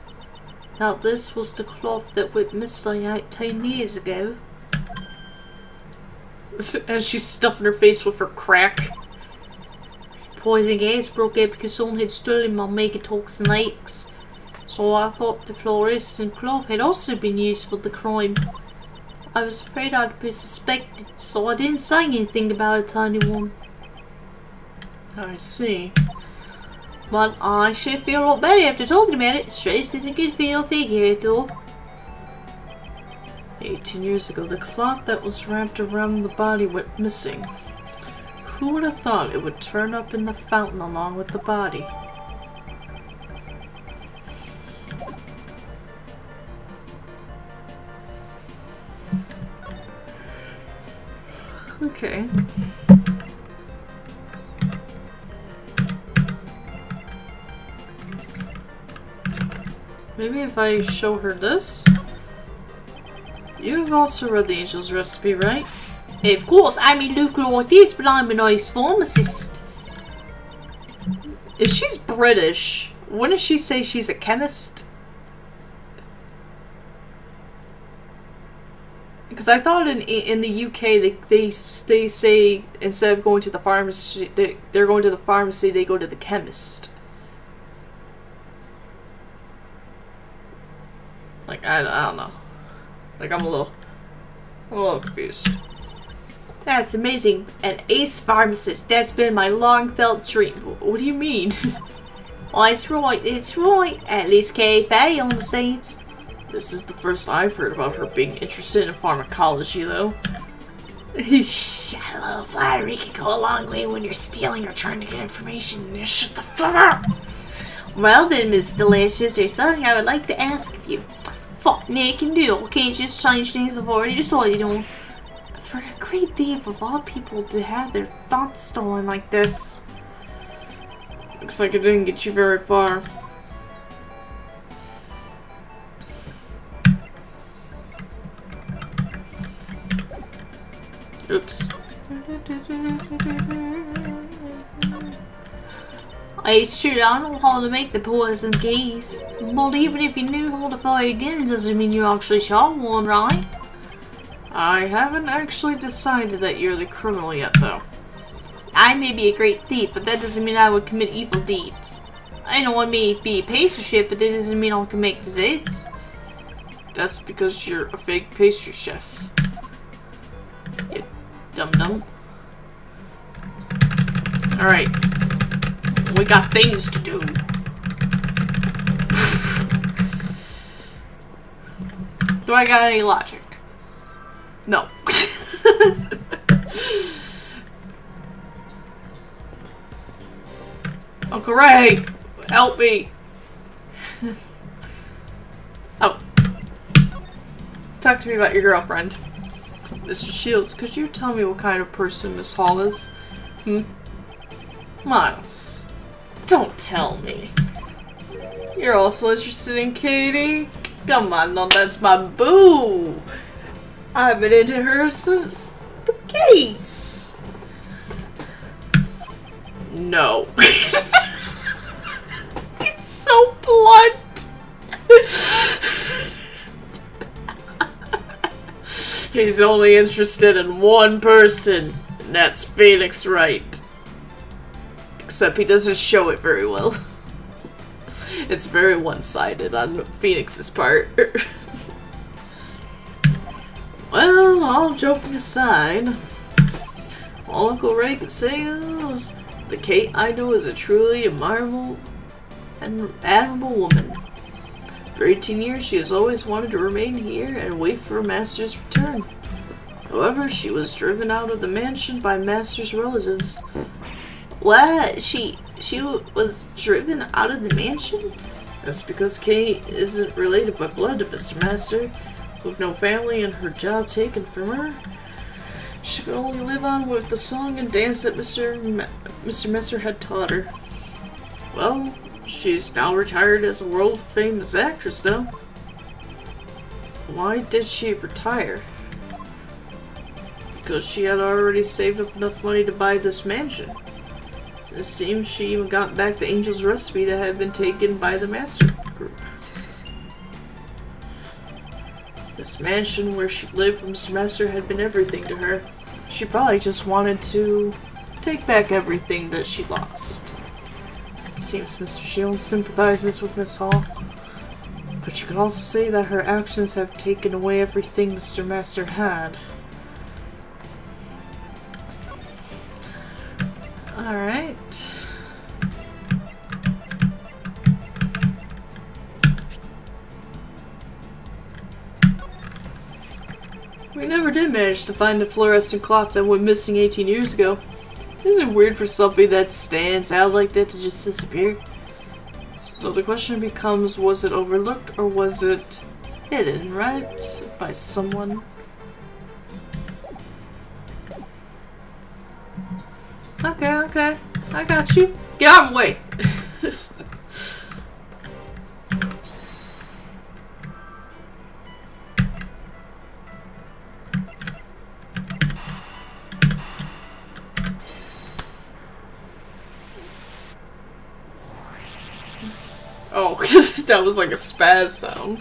that this was the cloth that went missing 18 years ago. And she's stuffing her face with her crack. Poison gas broke out because someone had stolen my megatoxinics. So I thought the fluorescent cloth had also been used for the crime. I was afraid I'd be suspected, so I didn't say anything about it to anyone. I see. But I should feel a lot better after talking about it. Stress is a good figure, though. 18 years ago, the cloth that was wrapped around the body went missing. Who would have thought it would turn up in the fountain along with the body? Okay. Maybe if I show her this? You've also read the Angel's Recipe, right? Of course, I may look like this, but I'm a nice pharmacist. If she's British, wouldn't she say she's a chemist? Because I thought in the UK they say instead of going to the pharmacy, they're going to the pharmacy, they go to the chemist. Like I don't know. Like I'm a little confused. That's amazing. An ace pharmacist. That's been my long felt dream. What do you mean? Oh, it's right. At least KFA understands. This is the first I've heard about her being interested in pharmacology, though. Shut up, flattery can go a long way when you're stealing or trying to get information. Shut the fuck up! Well then, Miss Delicious, there's something I would like to ask of you. Fuck Nick and do. I can't just change things I've already decided on. For a great deal of all people to have their thoughts stolen like this. Looks like it didn't get you very far. Oops. It's true, I know how to make the poison gas. But even if you knew how to fire a gun, it doesn't mean you actually shot one, right? I haven't actually decided that you're the criminal yet, though. I may be a great thief, but that doesn't mean I would commit evil deeds. I know I may be a pastry chef, but that doesn't mean I can make desserts. That's because you're a fake pastry chef. You dum-dum. Alright. We got things to do. Do I got any logic? No. Uncle Ray, help me. Oh. Talk to me about your girlfriend. Mr. Shields, could you tell me what kind of person Miss Hall is? Miles, don't tell me. You're also interested in Katie? Come on, no, that's my boo. I've been into her since the case. No. It's so blunt. He's only interested in one person, and that's Phoenix Wright. Except he doesn't show it very well. It's very one-sided on Phoenix's part. Well, all joking aside, all Uncle Ray can say is the Kate I know is a truly admirable and admirable woman. For 18 years, she has always wanted to remain here and wait for her master's return. However, she was driven out of the mansion by master's relatives. What? She was driven out of the mansion? That's because Kate isn't related by blood to Mr. Master. With no family and her job taken from her, she could only live on with the song and dance that Mr. Messer had taught her. Well, she's now retired as a world-famous actress, though. Why did she retire? Because she had already saved up enough money to buy this mansion. It seems she even got back the Angel's recipe that had been taken by the Master Group. This mansion where she lived from Mr. Master had been everything to her. She probably just wanted to take back everything that she lost. Seems Mr. Shields sympathizes with Miss Hall. But you could also say that her actions have taken away everything Mr. Master had. Alright. We never did manage to find the fluorescent cloth that went missing 18 years ago. Isn't it weird for something that stands out like that to just disappear? So the question becomes, was it overlooked or was it hidden, right? By someone? Okay. I got you. Get out of the way! Oh, that was like a spaz sound.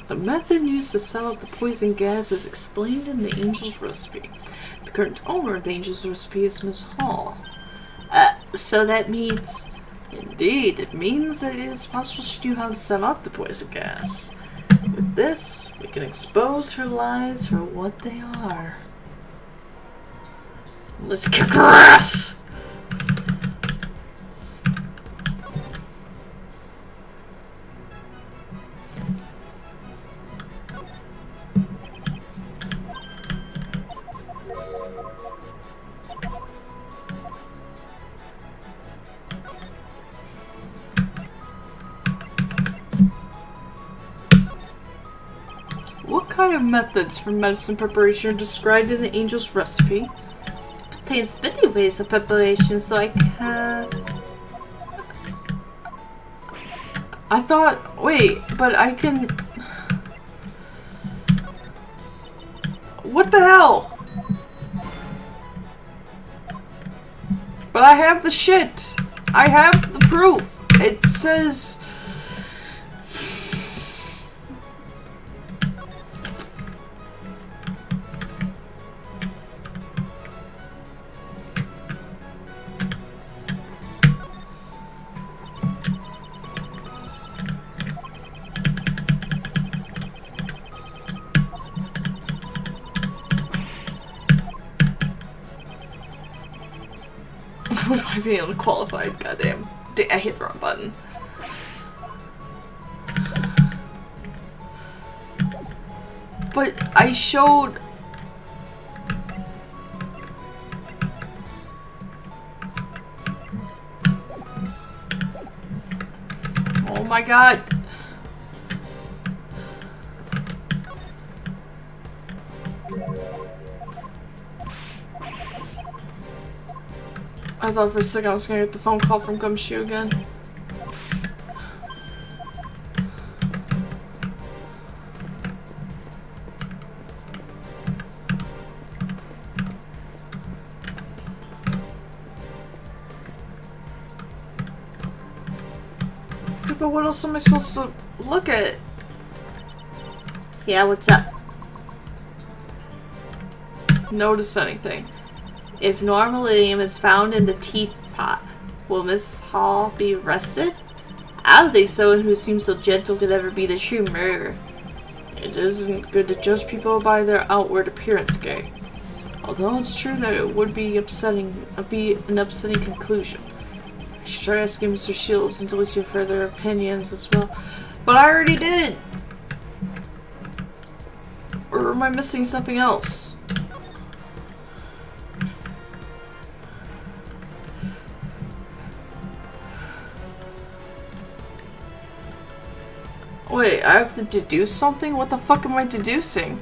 The method used to sell out the poison gas is explained in the Angel's recipe. The current owner of the Angel's recipe is Miss Hall. So that means... Indeed, it means that it is possible she knew how to set up the poison gas. With this, we can expose her lies for what they are. Let's kick her ass! What kind of methods for medicine preparation are described in the Angel's recipe? Contains many ways of preparations like, I thought, wait, but I can... What the hell? But I have the shit. I have the proof. It says... Would I be unqualified? Goddamn. I hit the wrong button. But I showed... Oh my god. I thought for a second I was gonna get the phone call from Gumshoe again. Okay, but what else am I supposed to look at? Yeah, what's up? Notice anything? If normalium is found in the teapot, will Miss Hall be arrested? I don't think someone who seems so gentle could ever be the true murderer. It isn't good to judge people by their outward appearance, Gay. Although it's true that it would be an upsetting conclusion. I should try asking Mr. Shields and solicit further opinions as well. But I already did! Or am I missing something else? Wait, I have to deduce something? What the fuck am I deducing?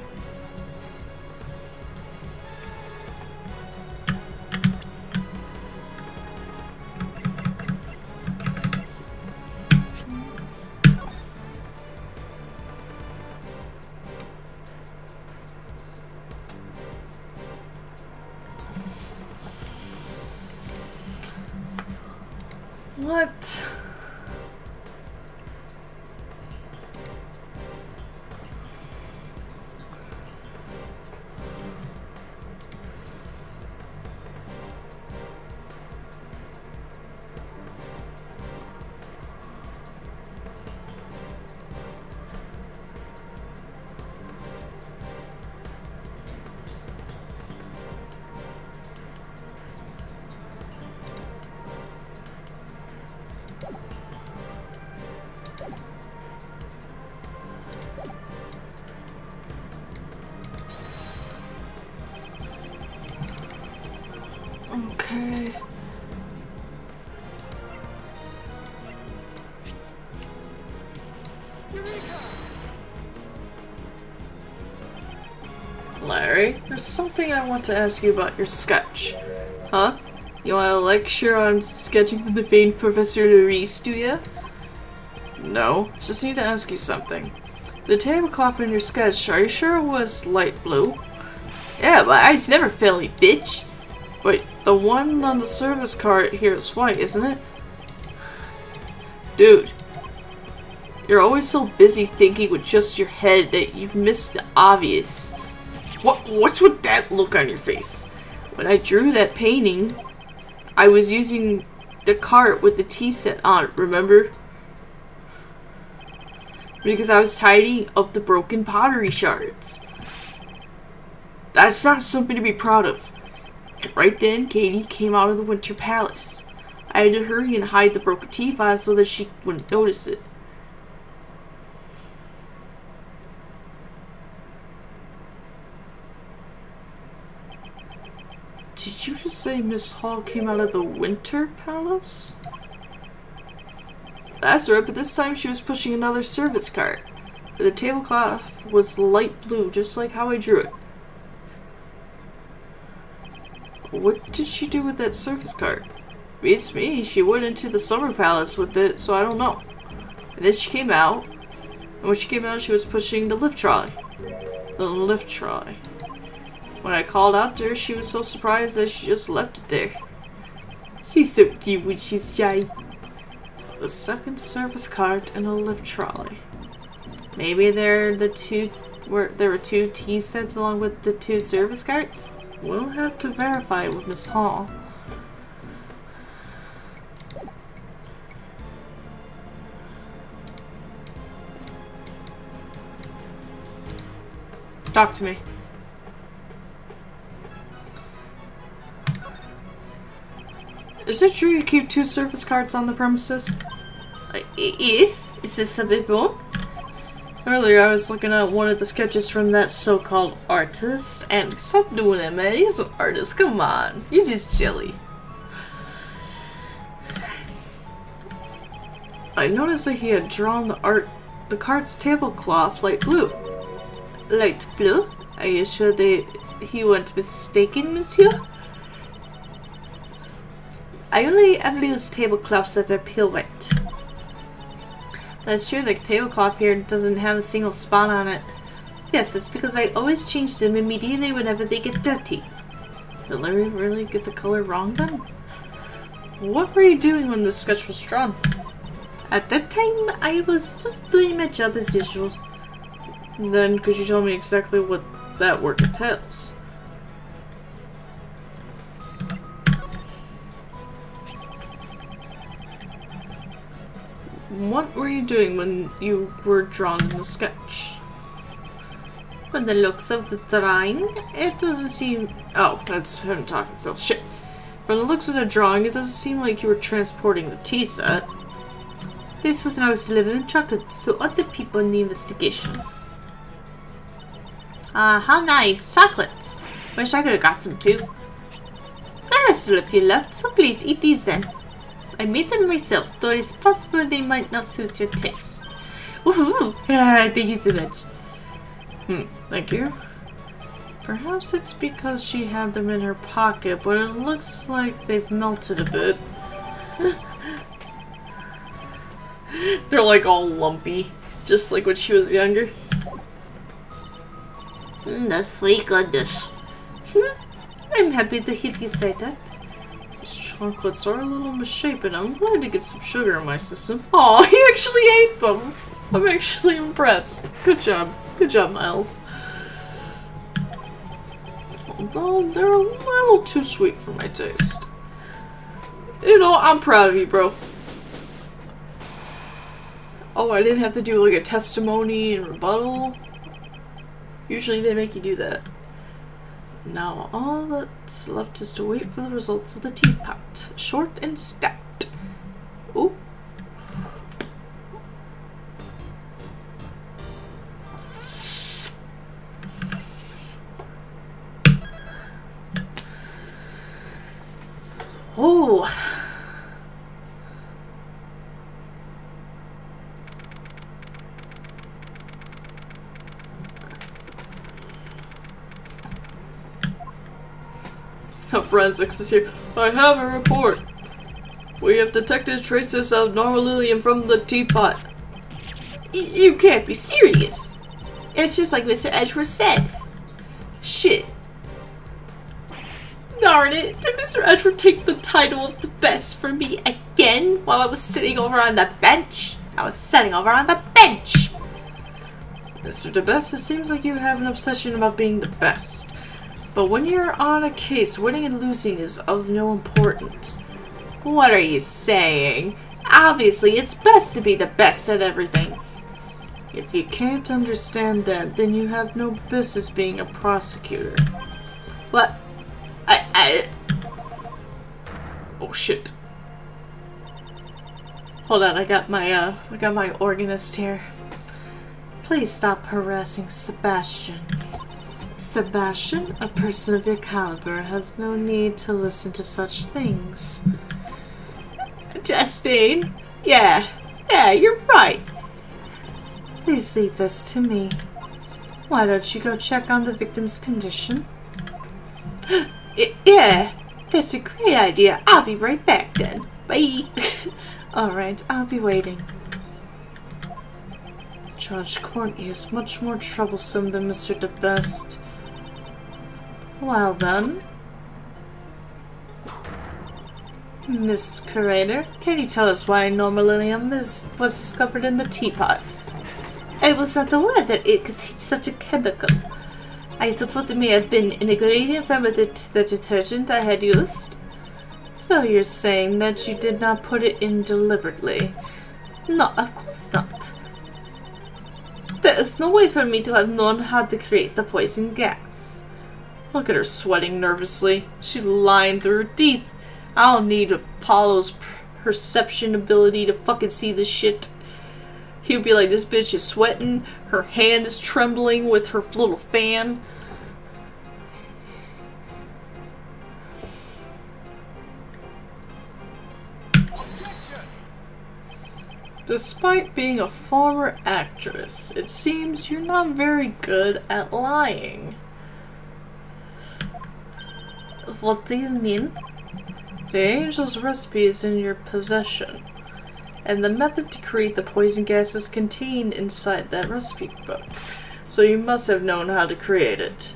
What? Okay. Larry, there's something I want to ask you about your sketch. Huh? You want a lecture on sketching from the famed Professor Reese, do ya? No, just need to ask you something. The tablecloth in your sketch, are you sure it was light blue? Yeah, my eyes never fail me, bitch. Wait, the one on the service card here is white, isn't it? Dude, you're always so busy thinking with just your head that you've missed the obvious. What's with that look on your face? When I drew that painting, I was using the cart with the tea set on it, remember? Because I was tidying up the broken pottery shards. That's not something to be proud of. And right then, Katie came out of the Winter Palace. I had to hurry and hide the broken teapot so that she wouldn't notice it. Did you just say Miss Hall came out of the Winter Palace? That's right, but this time she was pushing another service cart. The tablecloth was light blue, just like how I drew it. What did she do with that service cart? Beats me, she went into the Summer Palace with it, so I don't know. And then she came out. And when she came out, she was pushing the lift trolley. The lift trolley. When I called out to her, she was so surprised that she just left it there. She's so cute when she's shy. The second service cart and a lift trolley. Maybe there were two tea sets along with the 2 service carts? We'll have to verify with Miss Hall. Talk to me. Is it true you keep 2 service carts on the premises? Yes? Is this something wrong? Earlier I was looking at one of the sketches from that so-called artist, and stop doing that, man. He's an artist. Come on. You're just jelly. I noticed that he had drawn the cart's tablecloth light blue. Light blue? Are you sure he wasn't mistaken, monsieur? I only ever use tablecloths that are pure white. That's true, the tablecloth here doesn't have a single spot on it. Yes, it's because I always change them immediately whenever they get dirty. Did Larry really get the color wrong then? What were you doing when this sketch was drawn? At that time, I was just doing my job as usual. Then could you tell me exactly what that work entails? What were you doing when you were drawn in the sketch? From the looks of the drawing, it doesn't seem... Oh, that's him talking still. Shit. From the looks of the drawing, it doesn't seem like you were transporting the tea set. This was when I was delivering chocolates to other people in the investigation. Ah, how nice. Chocolates. Wish I could have got some too. There are still a few left, so please eat these then. I made them myself, though it is possible they might not suit your taste. Woohoo! Thank you so much. Thank you. Perhaps it's because she had them in her pocket, but it looks like they've melted a bit. They're like all lumpy, just like when she was younger. The sweet goodness. I'm happy to hear you say that. These chocolates are a little misshapen. I'm glad to get some sugar in my system. Oh, he actually ate them! I'm actually impressed. Good job. Good job, Miles. Although they're a little too sweet for my taste. You know, I'm proud of you, bro. Oh, I didn't have to do like a testimony and rebuttal. Usually they make you do that. Now all that's left is to wait for the results of the teapot. Short and stout. Ooh. Oh. Forensics is here. I have a report. We have detected traces of normalilium from the teapot. You can't be serious. It's just like Mr. Edgeworth said. Shit. Darn it. Did Mr. Edgeworth take the title of the best for me again while I was sitting over on the bench? I was sitting over on the bench. Mr. DeBest, it seems like you have an obsession about being the best. But when you're on a case, winning and losing is of no importance. What are you saying? Obviously, it's best to be the best at everything. If you can't understand that, then you have no business being a prosecutor. What? Oh shit. Hold on, I got my organist here. Please stop harassing Sebastian. Sebastian, a person of your caliber, has no need to listen to such things. Justine? Yeah, you're right. Please leave this to me. Why don't you go check on the victim's condition? Yeah, that's a great idea. I'll be right back then. Bye. Alright, I'll be waiting. Judge Courtney is much more troublesome than Mr. DeBest. Well then, Miss Curator, can you tell us why normalium was discovered in the teapot? I was not aware that it contained such a chemical. I suppose it may have been an ingredient from the detergent I had used. So you're saying that you did not put it in deliberately? No, of course not. There is no way for me to have known how to create the poison gas. Look at her sweating nervously. She's lying through her teeth. I don't need Apollo's perception ability to fucking see this shit. He'll be like, this bitch is sweating, her hand is trembling with her little fan. Despite being a former actress, it seems you're not very good at lying. What do you mean? The angel's recipe is in your possession, and the method to create the poison gas is contained inside that recipe book, so you must have known how to create it.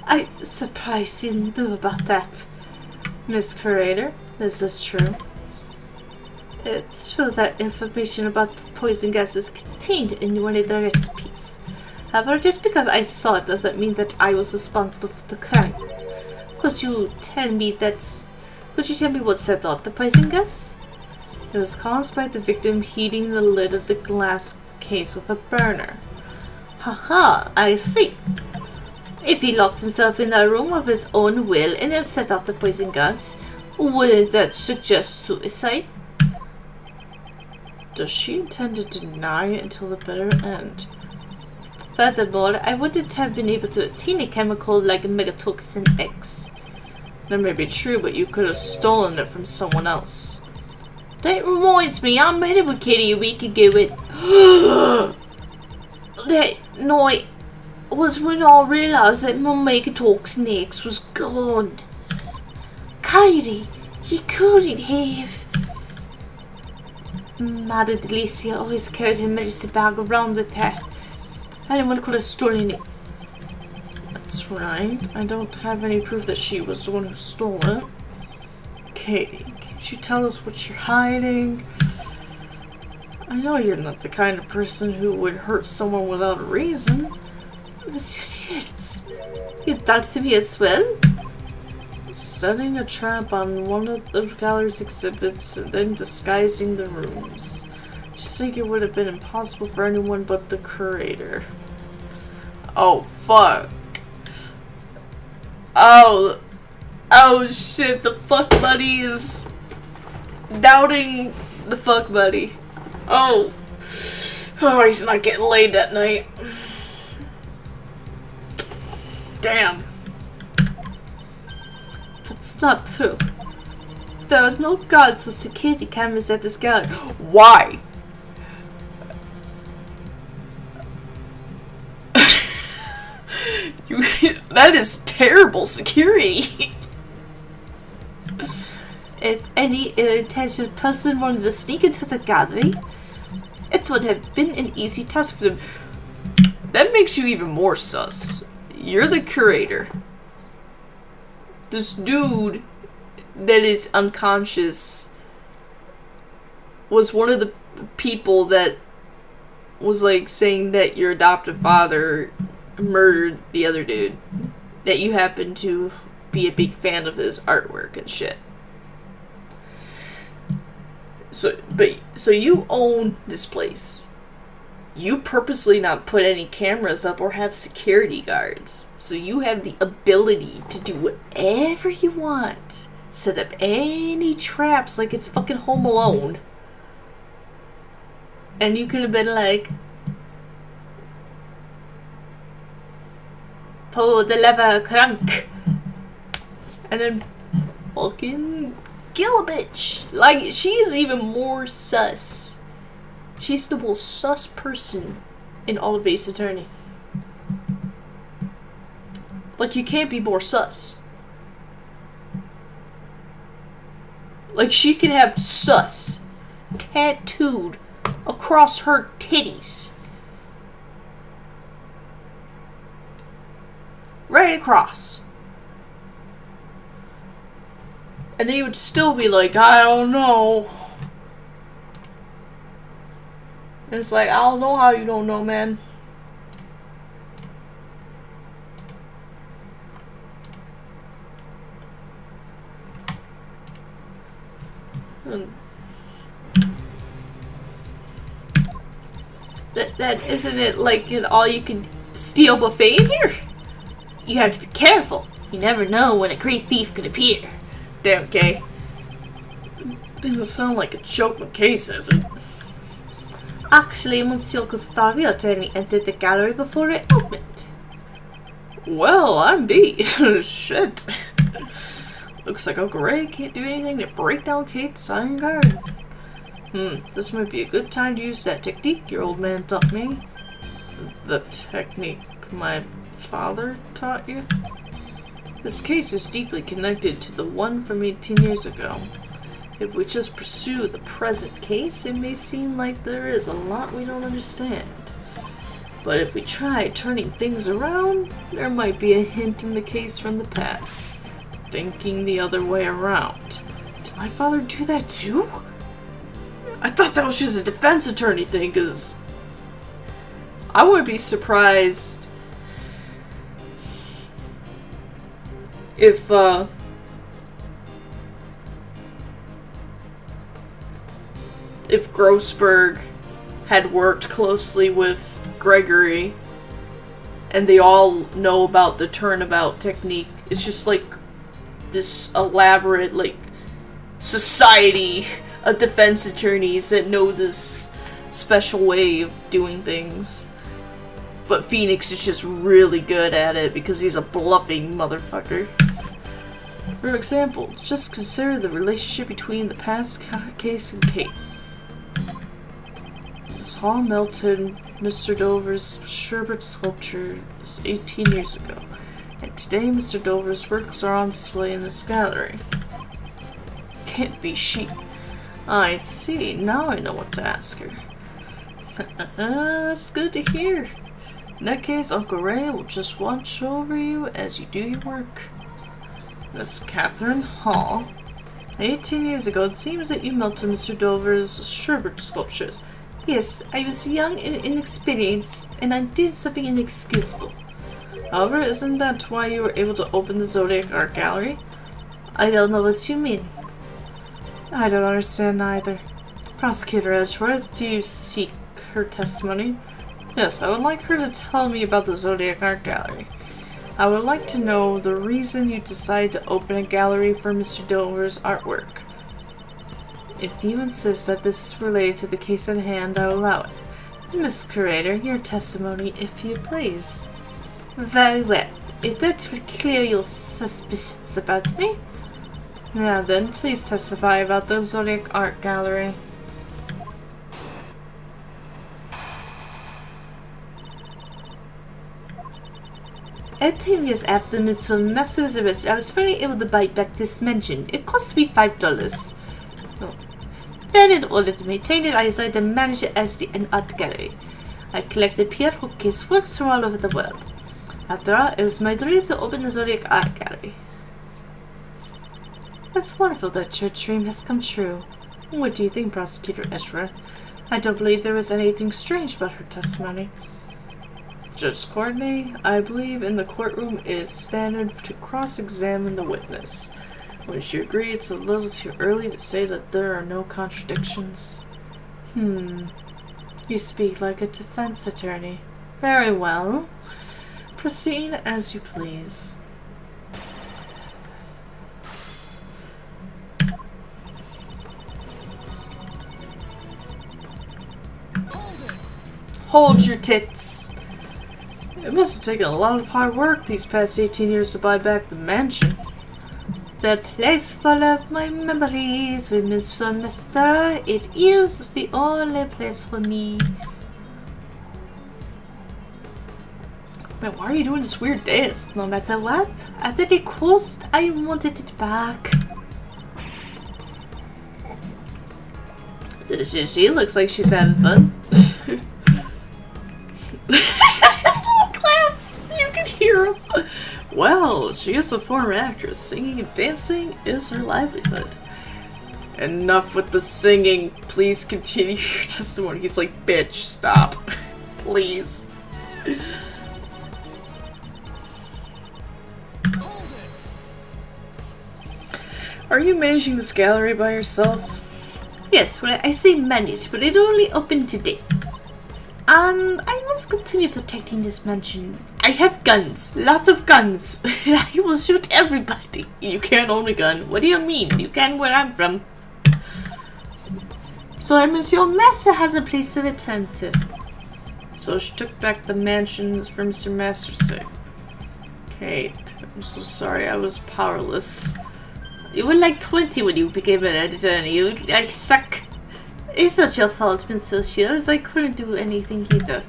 I'm surprised you knew about that. Miss Curator, is this true? It's true that information about the poison gas is contained in one of the recipes. However, just because I saw it doesn't mean that I was responsible for the crime. Could you tell me what set off the poison gas? It was caused by the victim heating the lid of the glass case with a burner. Haha, I see. If he locked himself in a room of his own will and then set off the poison gas, wouldn't that suggest suicide? Does she intend to deny it until the bitter end? Furthermore, I wouldn't have been able to obtain a chemical like megatoxin X. That may be true, but you could have stolen it from someone else. That reminds me, I met with Katie a week ago that night was when I realised that my megatoxin X was gone. Katie, you couldn't have. Mother Delicia always carried her medicine bag around with her. Anyone could have stolen it. That's right. I don't have any proof that she was the one who stole it. Katie, can't you tell us what you're hiding? I know you're not the kind of person who would hurt someone without a reason. Shit. You doubted me as well? Setting a trap on one of the gallery's exhibits and then disguising the rooms. Just think it would have been impossible for anyone but the curator. Oh, fuck. Oh shit, the fuck buddy is doubting the fuck buddy. Oh, he's not getting laid that night. Damn. That's not true. There are no guards or security cameras at this gallery. Why? That is terrible security. If any ill-intentioned person wanted to sneak into the gallery, it would have been an easy task for them. That makes you even more sus. You're the curator. This dude that is unconscious was one of the people that was like saying that your adoptive father murdered the other dude, that you happen to be a big fan of his artwork and shit. So you own this place. You purposely not put any cameras up or have security guards. So you have the ability to do whatever you want. Set up any traps like it's fucking Home Alone. And you could have been like, pull the lever, crank. and then fucking kill a bitch. Like, she is even more sus. She's the most sus person in all of Ace Attorney. Like, you can't be more sus. Like, she can have sus tattooed across her titties. Right across. And they would still be like, I don't know. And it's like, I don't know how you don't know, man. That isn't it like an all you can steal buffet in here? You have to be careful. You never know when a great thief could appear. Damn, Kay. Doesn't sound like a joke when Kay says it. Actually, Monsieur Gustavio apparently entered the gallery before it opened. Well, I'm beat. Shit. Looks like Uncle Ray can't do anything to break down Kate's iron guard. This might be a good time to use that technique your old man taught me. The technique my father taught you? This case is deeply connected to the one from 18 years ago. If we just pursue the present case, it may seem like there is a lot we don't understand. But if we try turning things around, there might be a hint in the case from the past. Thinking the other way around. Did my father do that too? I thought that was just a defense attorney thing, because I wouldn't be surprised if Grossberg had worked closely with Gregory and they all know about the turnabout technique. It's just like this elaborate like society of defense attorneys that know this special way of doing things. But Phoenix is just really good at it because he's a bluffing motherfucker. For example, just consider the relationship between the past case and Kate. This hall melted Mr. Dover's sherbet sculpture 18 years ago, and today Mr. Dover's works are on display in this gallery. Can't be she. I see, now I know what to ask her. That's good to hear. In that case, Uncle Ray will just watch over you as you do your work. Miss Catherine Hall. 18 years ago, it seems that you melted Mr. Dover's sherbet sculptures. Yes, I was young and inexperienced, and I did something inexcusable. However, isn't that why you were able to open the Zodiac Art Gallery? I don't know what you mean. I don't understand either. Prosecutor Edgeworth, do you seek her testimony? Yes, I would like her to tell me about the Zodiac Art Gallery. I would like to know the reason you decided to open a gallery for Mr. Dover's artwork. If you insist that this is related to the case at hand, I will allow it. Miss Curator, your testimony, if you please. Very well. If that will clear your suspicions about me. Now then, please testify about the Zodiac Art Gallery. Eighteen years after Mr. Master was arrested, I was finally able to buy back this mansion. It cost me $5. Then, in order to maintain it, I decided to manage it as an art gallery. I collected Pierre Hoquet's works from all over the world. After all, it was my dream to open the Zodiac Art Gallery. It's wonderful that your dream has come true. What do you think, Prosecutor Edgeworth? I don't believe there was anything strange about her testimony. Judge Courtney, I believe in the courtroom it is standard to cross-examine the witness. Would you agree it's a little too early to say that there are no contradictions? You speak like a defense attorney. Very well. Proceed as you please. Hold your tits! It must have taken a lot of hard work these past 18 years to buy back the mansion. The place full of my memories with Mr. Mister. It is the only place for me. Man, why are you doing this weird dance? No matter what, at any cost, I wanted it back. She looks like she's having fun. His little claps. You can hear him. Well, she is a former actress. Singing and dancing is her livelihood. Enough with the singing. Please continue your testimony. He's like, bitch, stop. Please. Are you managing this gallery by yourself? Yes, well, I say manage, but it only opened today. And I must continue protecting this mansion. I have guns. Lots of guns. I will shoot everybody. You can't own a gun. What do you mean? You can where I'm from. So that means your master has a place to return to. So she took back the mansion from Mr. Master's sake. Kate, I'm so sorry, I was powerless. You were like 20 when you became an editor. I suck. It's not your fault, Miss Shields. I couldn't do anything either.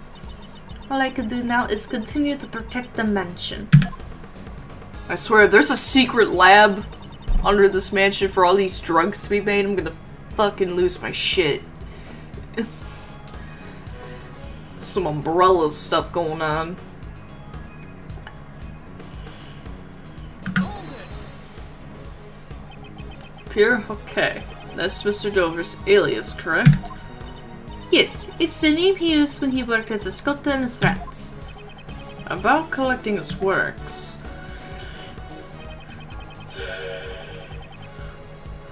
All I can do now is continue to protect the mansion. I swear, there's a secret lab under this mansion for all these drugs to be made. I'm gonna fucking lose my shit. Some umbrella stuff going on. Here? Okay. That's Mr. Dover's alias, correct? Yes, it's the name he used when he worked as a sculptor in France. About collecting his works.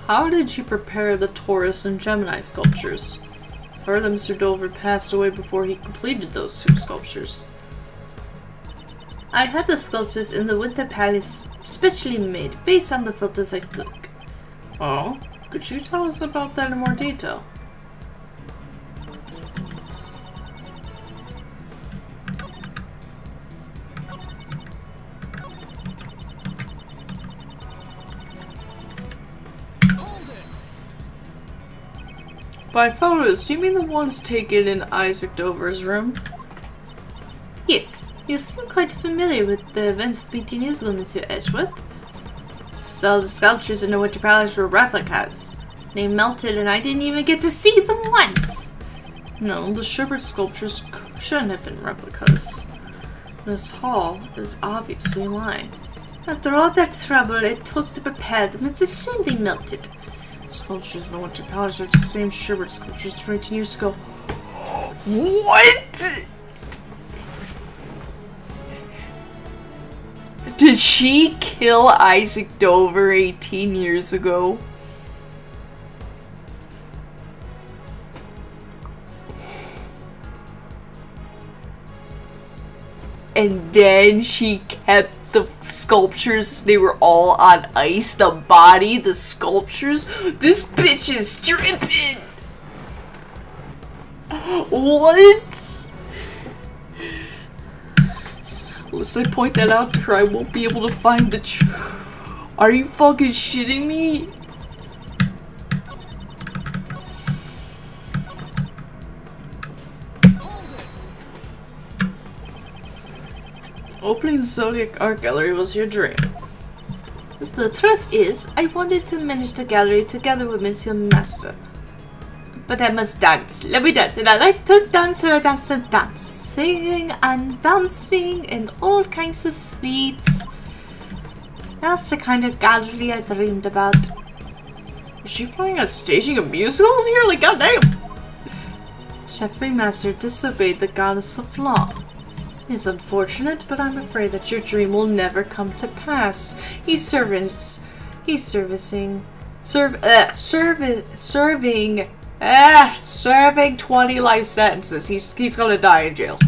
How did you prepare the Taurus and Gemini sculptures? I heard that Mr. Dover passed away before he completed those two sculptures. I had the sculptures in the Winter Palace specially made based on the photos I took. Oh? Could you tell us about that in more detail? By photos, do you mean the ones taken in Isaac Dover's room? Yes, you seem quite familiar with the events of 18 years ago, Monsieur Edgeworth. So the sculptures in the Winter Palace were replicas. They melted and I didn't even get to see them once. No, the Schubert sculptures shouldn't have been replicas. Miss Hall is obviously lying. After all that trouble it took to prepare them, it's a shame they melted. Sculptures in the Winter Palace are the same Schubert sculptures from 18 years ago. What? Did she kill Isaac Dover 18 years ago? And then she kept the sculptures, they were all on ice. The body, the sculptures. This bitch is tripping! What? Unless I point that out to her, I won't be able to find the Are you fucking shitting me? Opening the Zodiac Art Gallery was your dream. The truth is, I wanted to manage the gallery together with Monsieur Master. But I must dance. Let me dance. And I like to dance and I dance and dance. Singing and dancing and all kinds of sweets. That's the kind of gallery I dreamed about. Was she planning on staging a musical in here? Like, goddamn! Jeffrey Master disobeyed the goddess of law. It's unfortunate, but I'm afraid that your dream will never come to pass. Serving 20 life sentences. He's gonna die in jail.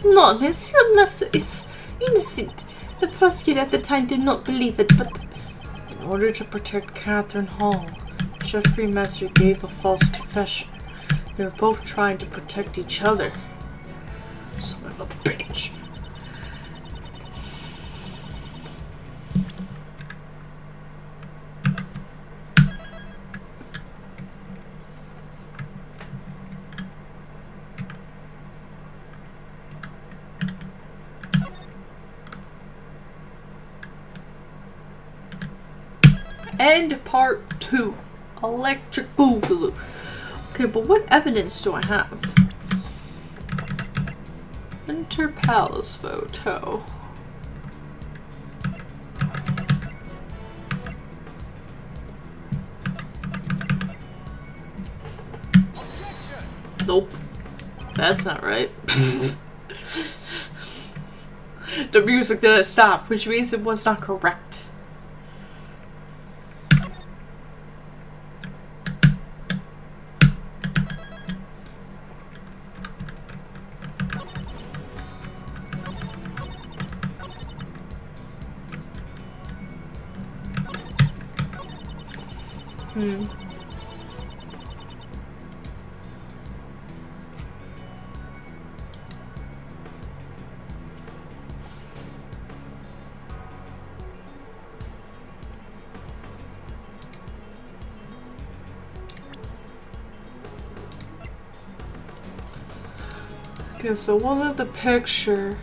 No, Monsieur Master is innocent. The prosecutor at the time did not believe it, but in order to protect Catherine Hall, Jeffrey Master gave a false confession. They were both trying to protect each other. Son of a bitch. And part 2. Electric Boogaloo. Okay, but what evidence do I have? Enter palace photo. Nope. That's not right. The music didn't stop, which means it was not correct. Okay, so wasn't the picture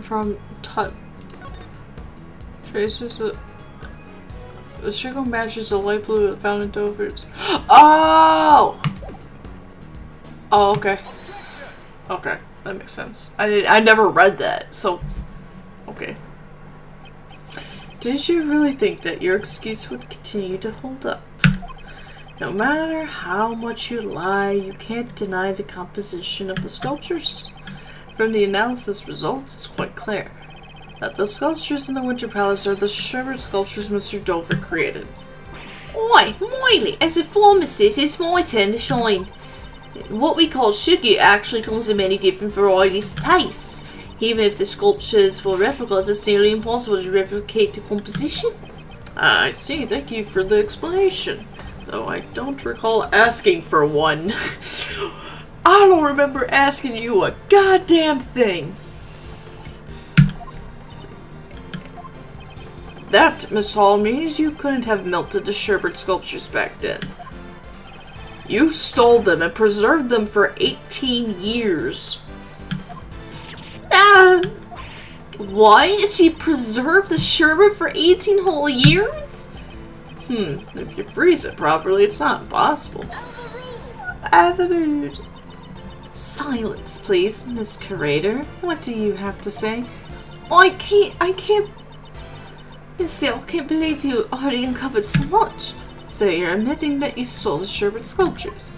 from traces the chicken matches the light blue found in Dover's. Oh! Oh, okay. Okay, that makes sense. I never read that, so okay. Did you really think that your excuse would continue to hold up? No matter how much you lie, you can't deny the composition of the sculptures. From the analysis results, it's quite clear that the sculptures in the Winter Palace are the Shepherd sculptures Mr. Dover created. Oi, Miley, as a pharmacist, it's my turn to shine. What we call sugar actually comes in many different varieties of tastes. Even if the sculptures were replicas, it's nearly impossible to replicate the composition. I see, thank you for the explanation. Though I don't recall asking for one. I don't remember asking you a goddamn thing. That, Miss Hall, means you couldn't have melted the Sherbert sculptures back then. You stole them and preserved them for 18 years. Why? She preserved the sherbet for 18 whole years? If you freeze it properly, it's not impossible. Overmood. Silence, please, Miss Curator. What do you have to say? I can't... Missy, I can't believe you already uncovered so much. So you're admitting that you stole the Sherbert sculptures?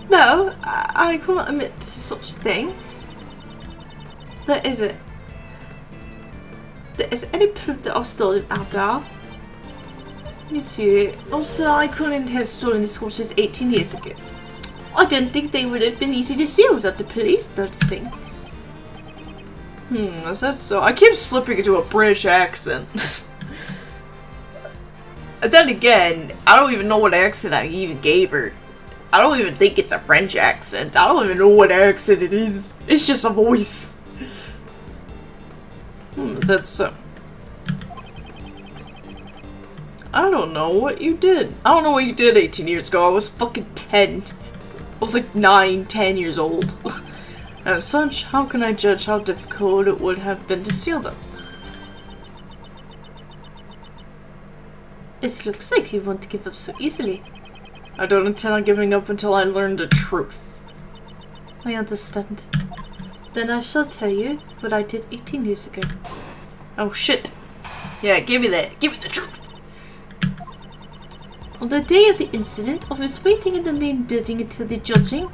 No, I can't admit to such a thing. There isn't any proof that I've stolen out there. Monsieur, also I couldn't have stolen the sculptures 18 years ago. I don't think they would have been easy to steal without the police noticing. Is that so? I keep slipping into a British accent. And then again, I don't even know what accent I even gave her. I don't even think it's a French accent. I don't even know what accent it is. It's just a voice. Is that so? I don't know what you did. I don't know what you did 18 years ago. I was fucking 10. I was like 9, 10 years old. As such, how can I judge how difficult it would have been to steal them? It looks like you won't give up so easily. I don't intend on giving up until I learn the truth. I understand. Then I shall tell you what I did 18 years ago. Oh shit. Yeah, give me that. Give me the truth. On the day of the incident, I was waiting in the main building until the judging.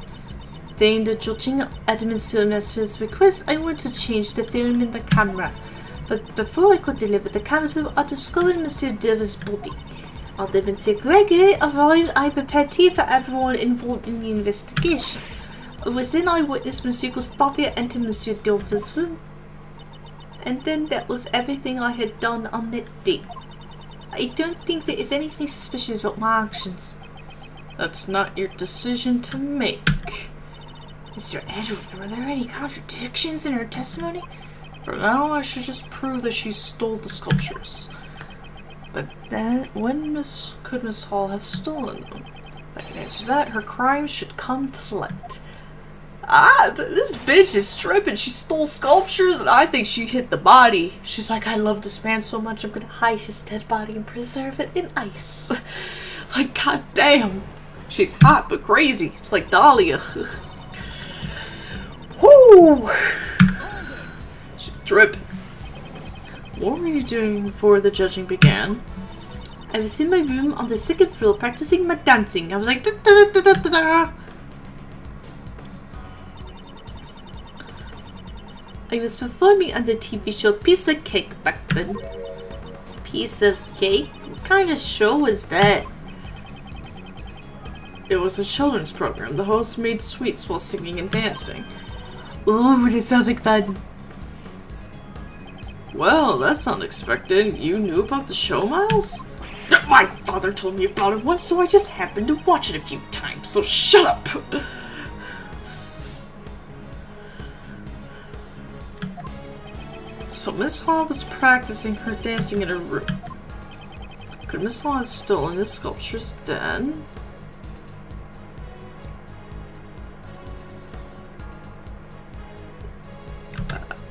During the judging, at Monsieur Master's request, I wanted to change the film in the camera. But before I could deliver the camera, I discovered Monsieur Dover's body. Although Monsieur Gregory arrived, I prepared tea for everyone involved in the investigation. It was then I witnessed Monsieur Gustavia enter Monsieur Dover's room. And then that was everything I had done on that day. I don't think there is anything suspicious about my actions. That's not your decision to make. Mr. Edgeworth, were there any contradictions in her testimony? For now, I should just prove that she stole the sculptures. But then, when could Miss Hall have stolen them? If I can answer that, her crimes should come to light. This bitch is tripping. She stole sculptures, and I think she hit the body. She's like, I love this man so much, I'm gonna hide his dead body and preserve it in ice. Like, goddamn. She's hot but crazy. Like Dahlia. Whoo! She's dripping. What were you doing before the judging began? I was in my room on the second floor practicing my dancing. I was like, da da da da da da. I was performing on the TV show Piece of Cake back then. Piece of Cake? What kind of show was that? It was a children's program. The host made sweets while singing and dancing. Ooh, that sounds like fun. Well, that's unexpected. You knew about the show, Miles? My father told me about it once, so I just happened to watch it a few times, so shut up! So Miss Hall was practicing her dancing in her room. Could Miss Hall have stolen the sculptures then?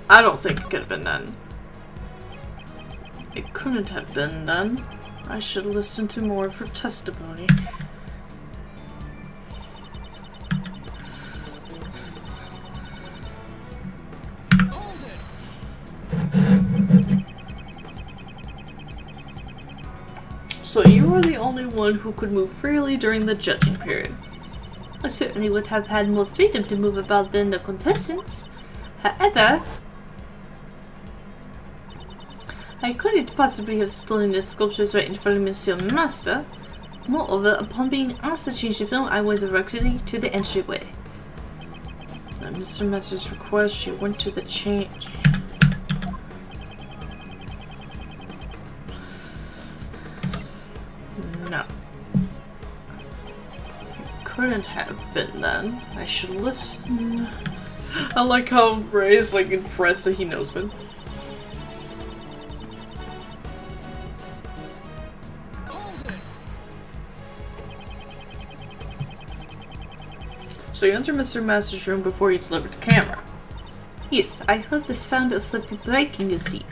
I don't think it could have been then. It couldn't have been then. I should listen to more of her testimony. So you were the only one who could move freely during the judging period. I certainly would have had more freedom to move about than the contestants. However, I couldn't possibly have stolen the sculptures right in front of Monsieur Master. Moreover, upon being asked to change the film, I went directly to the entryway. At Mr. Master's request, she went to the change. No. It couldn't have been then. I should listen. I like how Ray is like impressed that he knows me. So you entered Mr. Master's room before you delivered the camera. Yes, I heard the sound of something breaking, you see.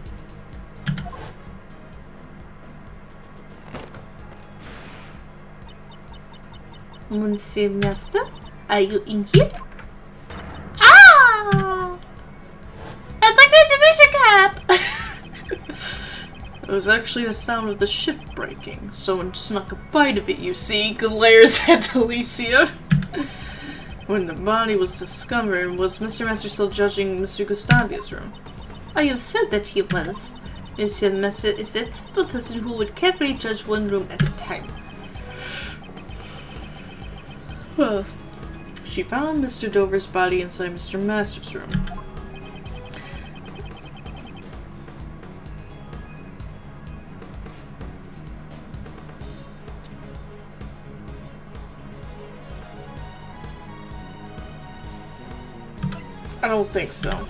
Monsieur Master, are you in here? Ah! It's a graduation cap! It was actually the sound of the ship breaking. Someone snuck a bite of it, you see, glares at Alicia. When the body was discovered, was Mr. Master still judging Mr. Gustavia's room? I am sure that he was. Monsieur Master is a typical person who would carefully judge one room at a time. Well, she found Mr. Dover's body inside Mr. Master's room. I don't think so.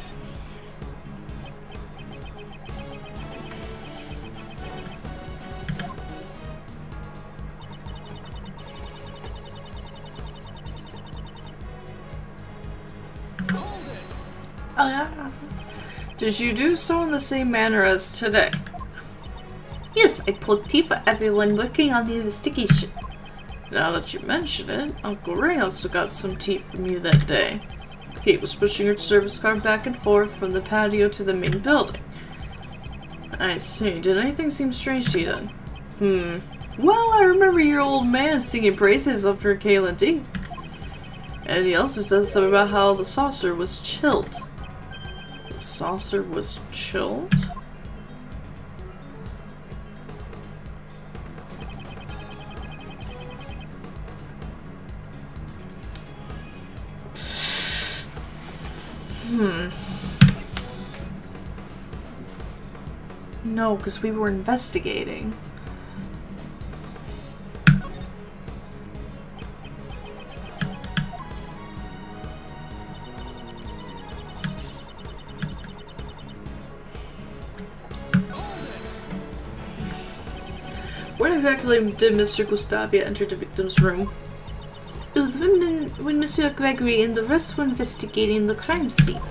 Did you do so in the same manner as today? Yes, I pulled teeth for everyone working on the investigation. Now that you mention it, Uncle Ray also got some tea from you that day. Kate was pushing her service car back and forth from the patio to the main building. I see. Did anything seem strange to you then? Well, I remember your old man singing praises of her Kayla tea. And he also said something about how the saucer was chilled. The saucer was chilled? No, because we were investigating. When exactly did Mr. Gustavia enter the victim's room? It was when Monsieur Gregory and the rest were investigating the crime scene.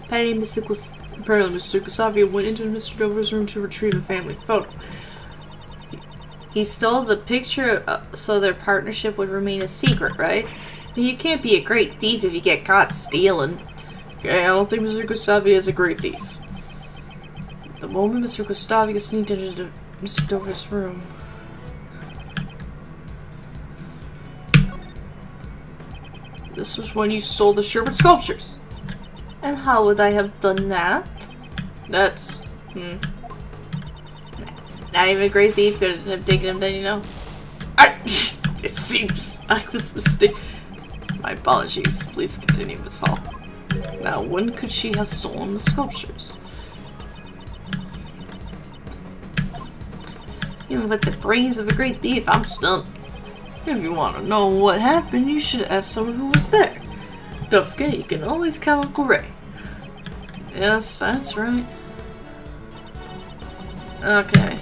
Apparently, Mr. Gustavia went into Mr. Dover's room to retrieve a family photo. He stole the picture so their partnership would remain a secret, right? But you can't be a great thief if you get caught stealing. Okay, I don't think Mr. Gustavi is a great thief. The moment Mr. Gustavi sneaked into Mr. Dover's room. This was when you stole the Sherbert sculptures. And how would I have done that? That's... Not even a great thief could have taken him then, you know? It seems I was mistaken. My apologies. Please continue, Miss Hall. Now, when could she have stolen the sculptures? Even with the brains of a great thief, I'm stumped. If you want to know what happened, you should ask someone who was there. Don't forget, you can always count on Uncle Ray. Yes, that's right. Okay.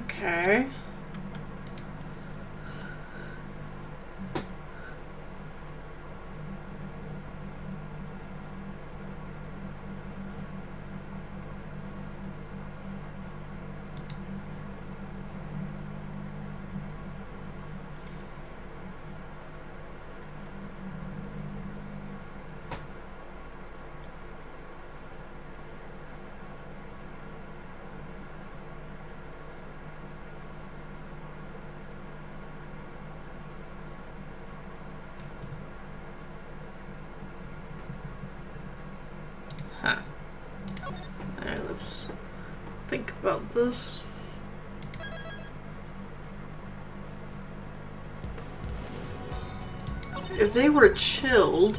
Okay. Huh. Alright, let's think about this. If they were chilled...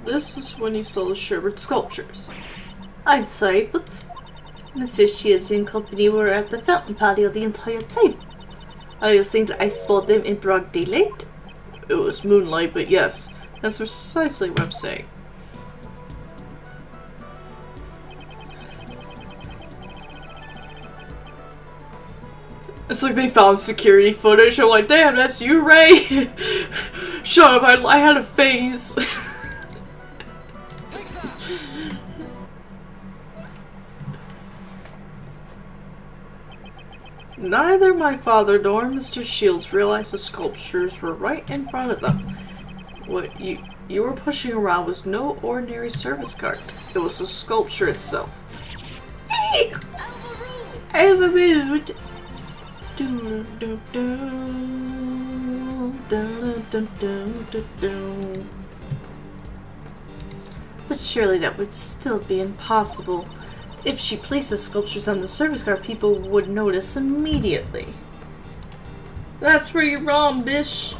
This is when he stole the Sherbert sculptures. I'm sorry, but Mr. Shields and company were at the fountain patio the entire time. Are you saying that I saw them in broad daylight? It was moonlight, but yes, that's precisely what I'm saying. It's like they found security footage. I'm like, damn, that's you, Ray? Shut up, I had a phase. Neither my father nor Mr. Shields realized the sculptures were right in front of them. What you were pushing around was no ordinary service cart. It was the sculpture itself. I have a mood. But surely that would still be impossible. If she placed the sculptures on the service cart, people would notice immediately. That's where you're wrong, bish.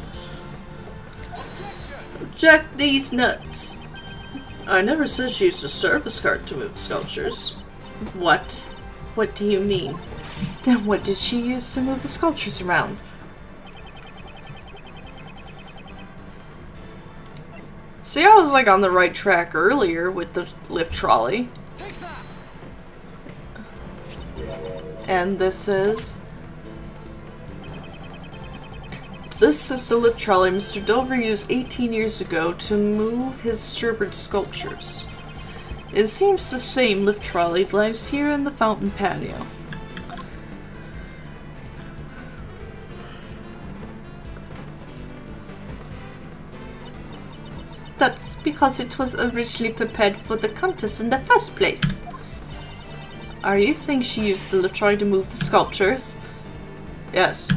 Object these nuts. I never said she used a service cart to move sculptures. What? What do you mean? Then what did she use to move the sculptures around? See, I was like on the right track earlier with the lift trolley. And this is the lift trolley Mr. Dover used 18 years ago to move his Sherbert sculptures. It seems the same lift trolley lives here in the fountain patio. That's because it was originally prepared for the contest in the first place. Are you saying she used the lift trolley to move the sculptures? Yes.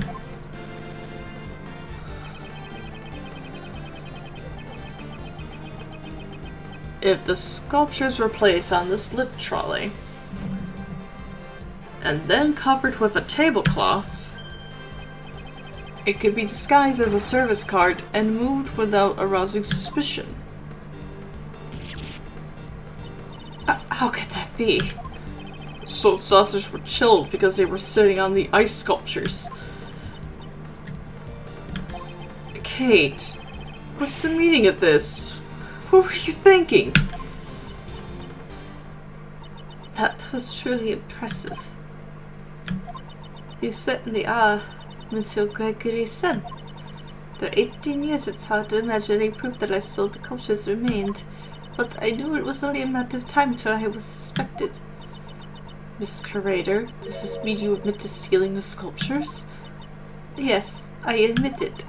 If the sculptures were placed on this lift trolley and then covered with a tablecloth, it could be disguised as a service cart and moved without arousing suspicion. be? So saucers were chilled because they were sitting on the ice sculptures. Kate, what's the meaning of this? What were you thinking? That was truly impressive. You certainly are Monsieur Gregory's son. After 18 years, it's hard to imagine any proof that I stole the sculptures remained, but I knew it was only a matter of time till I was suspected. Miss Curator, does this mean you admit to stealing the sculptures? Yes, I admit it.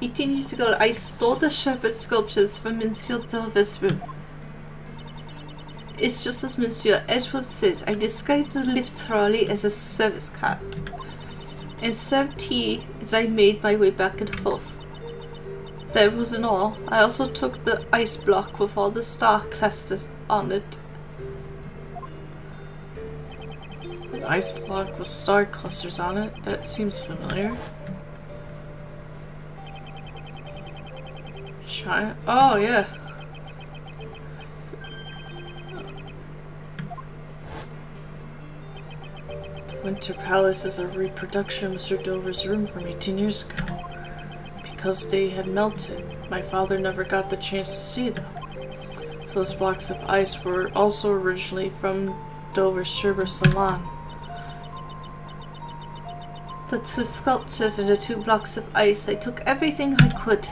18 years ago, I stole the shepherd sculptures from Monsieur Dover's room. It's just as Monsieur Edgeworth says, I disguised the lift trolley as a service cart, and served tea as I made my way back and forth. That wasn't all. I also took the ice block with all the star clusters on it. An ice block with star clusters on it? That seems familiar. Oh, yeah. The Winter Palace is a reproduction of Mr. Dover's room from 18 years ago. Because they had melted, my father never got the chance to see them. Those blocks of ice were also originally from Dover's Sherbet Salon. The 2 sculptures and the 2 blocks of ice, I took everything I could,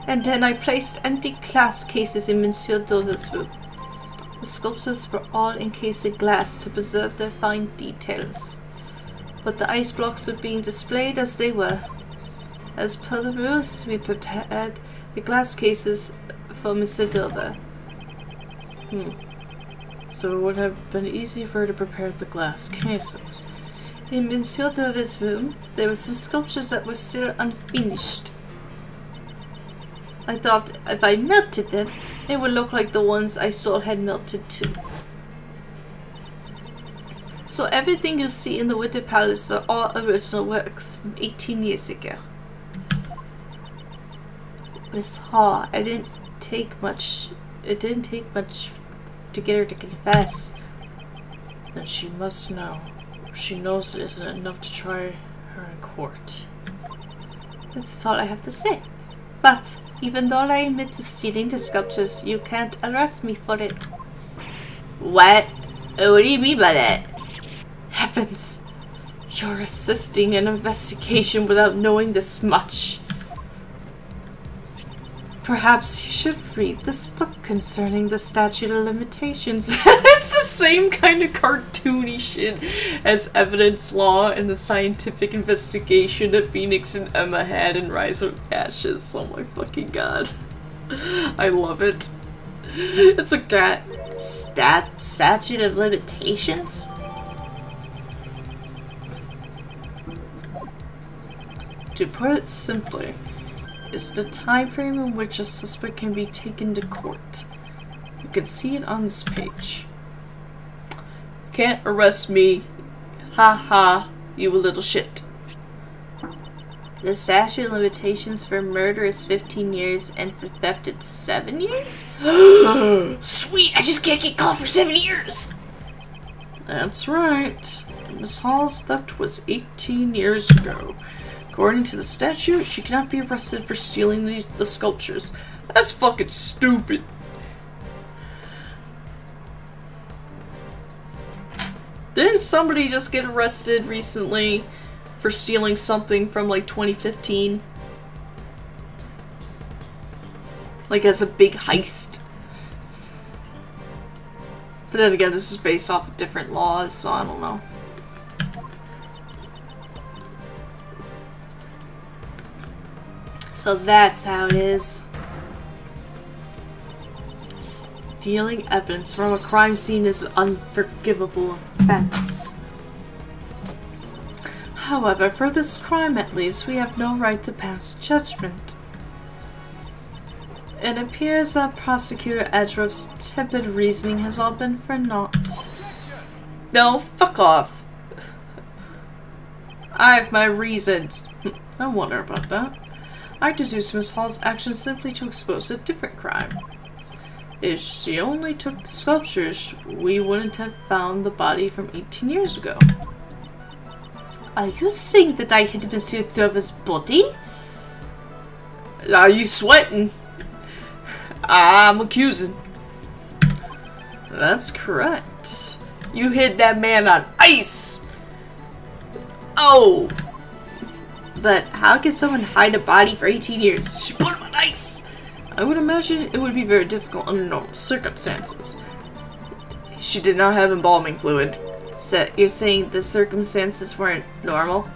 and then I placed empty glass cases in Monsieur Dover's room. The sculptures were all encased in glass to preserve their fine details, but the ice blocks were being displayed as they were. As per the rules, we prepared the glass cases for Mr. Dover. So it would have been easy for her to prepare the glass cases. In Monsieur Dover's room, there were some sculptures that were still unfinished. I thought if I melted them, it would look like the ones I saw had melted too. So everything you see in the Winter Palace are all original works from 18 years ago. Miss Hall, it didn't take much to get her to confess. Then she must know. She knows it isn't enough to try her in court. That's all I have to say. But even though I admit to stealing the sculptures, you can't arrest me for it. What? What do you mean by that? Heavens! You're assisting an investigation without knowing this much. Perhaps you should read this book concerning the statute of limitations. It's the same kind of cartoony shit as evidence law and the scientific investigation that Phoenix and Emma had in Rise of Ashes. Oh my fucking god. I love it. It's a statute of limitations? To put it simply, it's the time frame in which a suspect can be taken to court. You can see it on this page. Can't arrest me. Ha ha, you little shit. The statute of limitations for murder is 15 years and for theft it's 7 years? Sweet, I just can't get caught for 7 years. That's right. Miss Hall's theft was 18 years ago. According to the statute, she cannot be arrested for stealing the sculptures. That's fucking stupid. Didn't somebody just get arrested recently for stealing something from like 2015? Like as a big heist? But then again, this is based off of different laws, so I don't know. So that's how it is. Stealing evidence from a crime scene is an unforgivable offense. However, for this crime at least, we have no right to pass judgment. It appears that Prosecutor Edgeworth's tepid reasoning has all been for naught. No, fuck off. I have my reasons. I wonder about that. I deduce Miss Hall's actions simply to expose a different crime. If she only took the sculptures, we wouldn't have found the body from 18 years ago. Are you saying that I hid Monsieur Thurver's body? Are you sweating? I'm accusing. That's correct. You hid that man on ice! Oh! But how can someone hide a body for 18 years? She put him on ice! I would imagine it would be very difficult under normal circumstances. She did not have embalming fluid. So you're saying the circumstances weren't normal?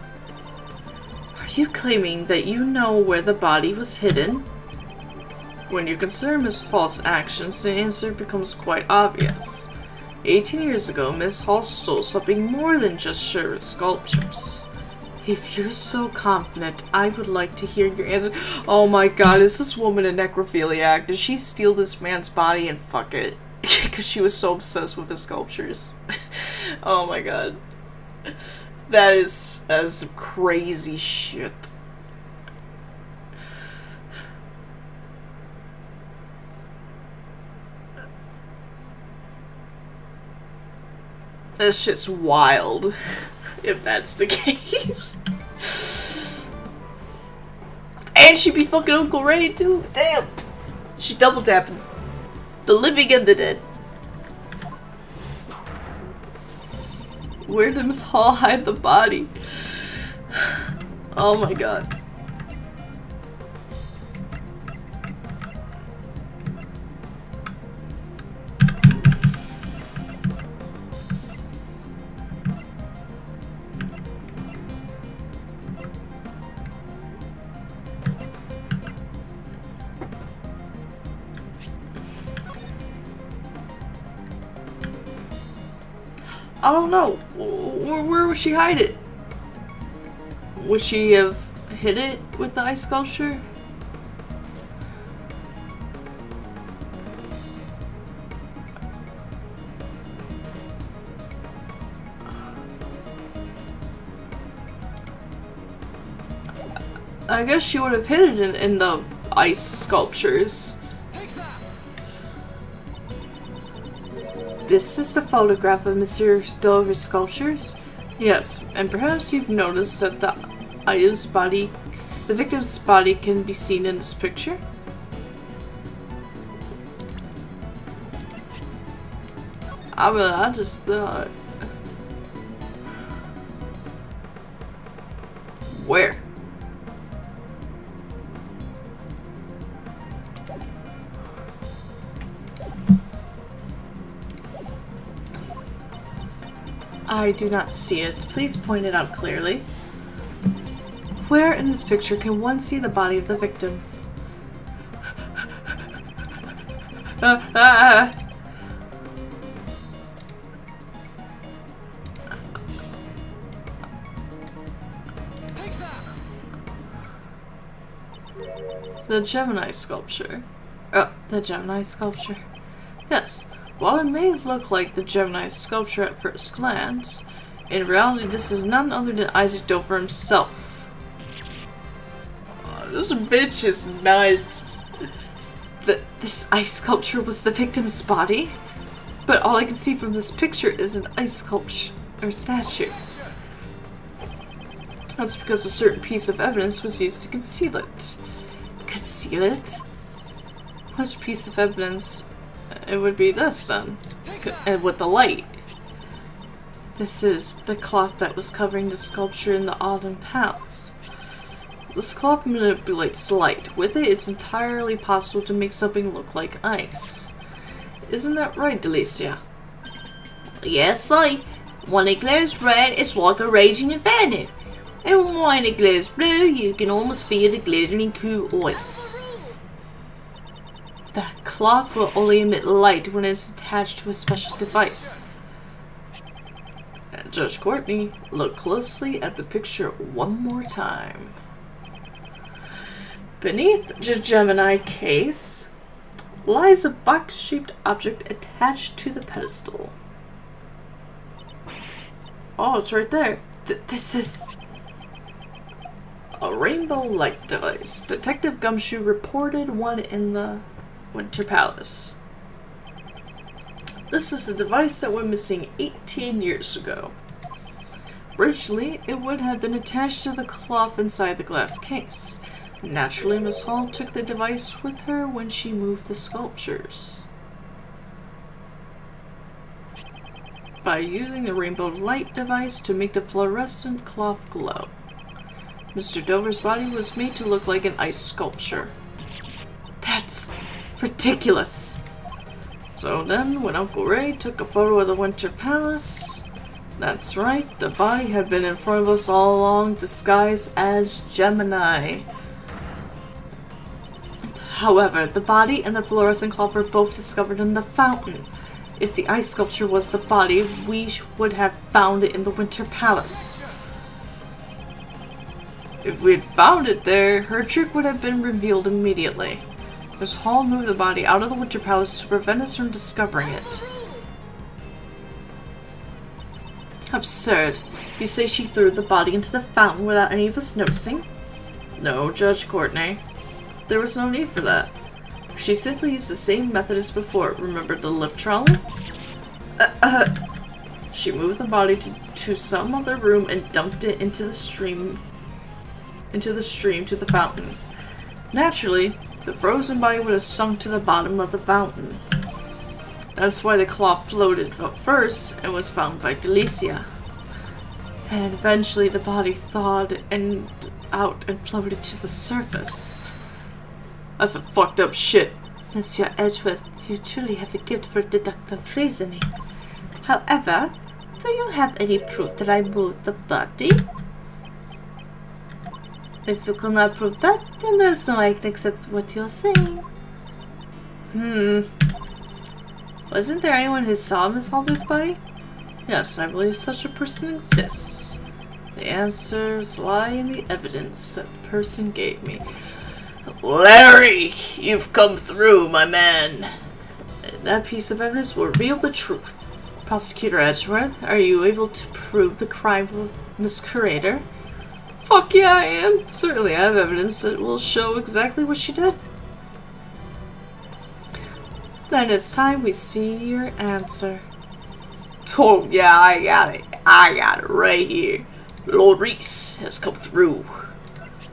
Are you claiming that you know where the body was hidden? When you consider Miss Hall's actions, the answer becomes quite obvious. 18 years ago, Miss Hall stole something more than just Sherwood's sculptures. If you're so confident, I would like to hear your answer. Oh my god, is this woman a necrophiliac? Did she steal this man's body and fuck it? Because she was so obsessed with his sculptures. Oh my god. That is some crazy shit. That shit's wild, if that's the case. And she be fucking Uncle Ray too. Damn! She double tapping. The living and the dead. Where did Miss Hall hide the body? Oh my god. I don't know. Where would she hide it? Would she have hit it with the ice sculpture? I guess she would have hit it in the ice sculptures. This is the photograph of Monsieur Dover's sculptures? Yes, and perhaps you've noticed that the victim's body can be seen in this picture? I just thought... Where? I do not see it. Please point it out clearly. Where in this picture can one see the body of the victim? The Gemini sculpture. Oh, the Gemini sculpture. Yes. While it may look like the Gemini sculpture at first glance, in reality this is none other than Isaac Dover himself. Oh, this bitch is nuts. This ice sculpture was the victim's body? But all I can see from this picture is an ice sculpture or statue. That's because a certain piece of evidence was used to conceal it. Conceal it? Which piece of evidence? It would be this then, and with the light. This is the cloth that was covering the sculpture in the Autumn Palace. This cloth manipulates light. With it, it's entirely possible to make something look like ice. Isn't that right, Delicia? Yes, I. When it glows red, it's like a raging inferno. And when it glows blue, you can almost feel the glittering cool ice. The cloth will only emit light when it's attached to a special device. And Judge Courtney, look closely at the picture one more time. Beneath the Gemini case lies a box-shaped object attached to the pedestal. Oh, it's right there. This is a rainbow light device. Detective Gumshoe reported one in the Winter Palace. This is a device that went missing 18 years ago. Originally, it would have been attached to the cloth inside the glass case. Naturally, Miss Hall took the device with her when she moved the sculptures. By using the rainbow light device to make the fluorescent cloth glow. Mr. Dover's body was made to look like an ice sculpture. That's ridiculous. So then, when Uncle Ray took a photo of the Winter Palace, that's right, the body had been in front of us all along, disguised as Gemini. However, the body and the fluorescent cloth were both discovered in the fountain. If the ice sculpture was the body, we would have found it in the Winter Palace. If we had found it there, her trick would have been revealed immediately. Miss Hall moved the body out of the Winter Palace to prevent us from discovering it. Absurd. You say she threw the body into the fountain without any of us noticing? No, Judge Courtney. There was no need for that. She simply used the same method as before. Remember the lift trolley? She moved the body to some other room and dumped it into the stream to the fountain. Naturally, the frozen body would have sunk to the bottom of the fountain. That's why the cloth floated first and was found by Delicia. And eventually the body thawed out and floated to the surface. That's some fucked up shit. Monsieur Edgeworth, you truly have a gift for deductive reasoning. However, do you have any proof that I moved the body? If you cannot prove that, then there's no way I can accept what you're saying. Wasn't there anyone who saw Miss Hall move the body? Yes, I believe such a person exists. The answers lie in the evidence that person gave me. Larry, you've come through, my man. That piece of evidence will reveal the truth. Prosecutor Edgeworth, are you able to prove the crime of Miss Curator? Fuck yeah, I am. Certainly I have evidence that will show exactly what she did. Then it's time we see your answer. Oh yeah, I got it. I got it right here. Lord Reese has come through.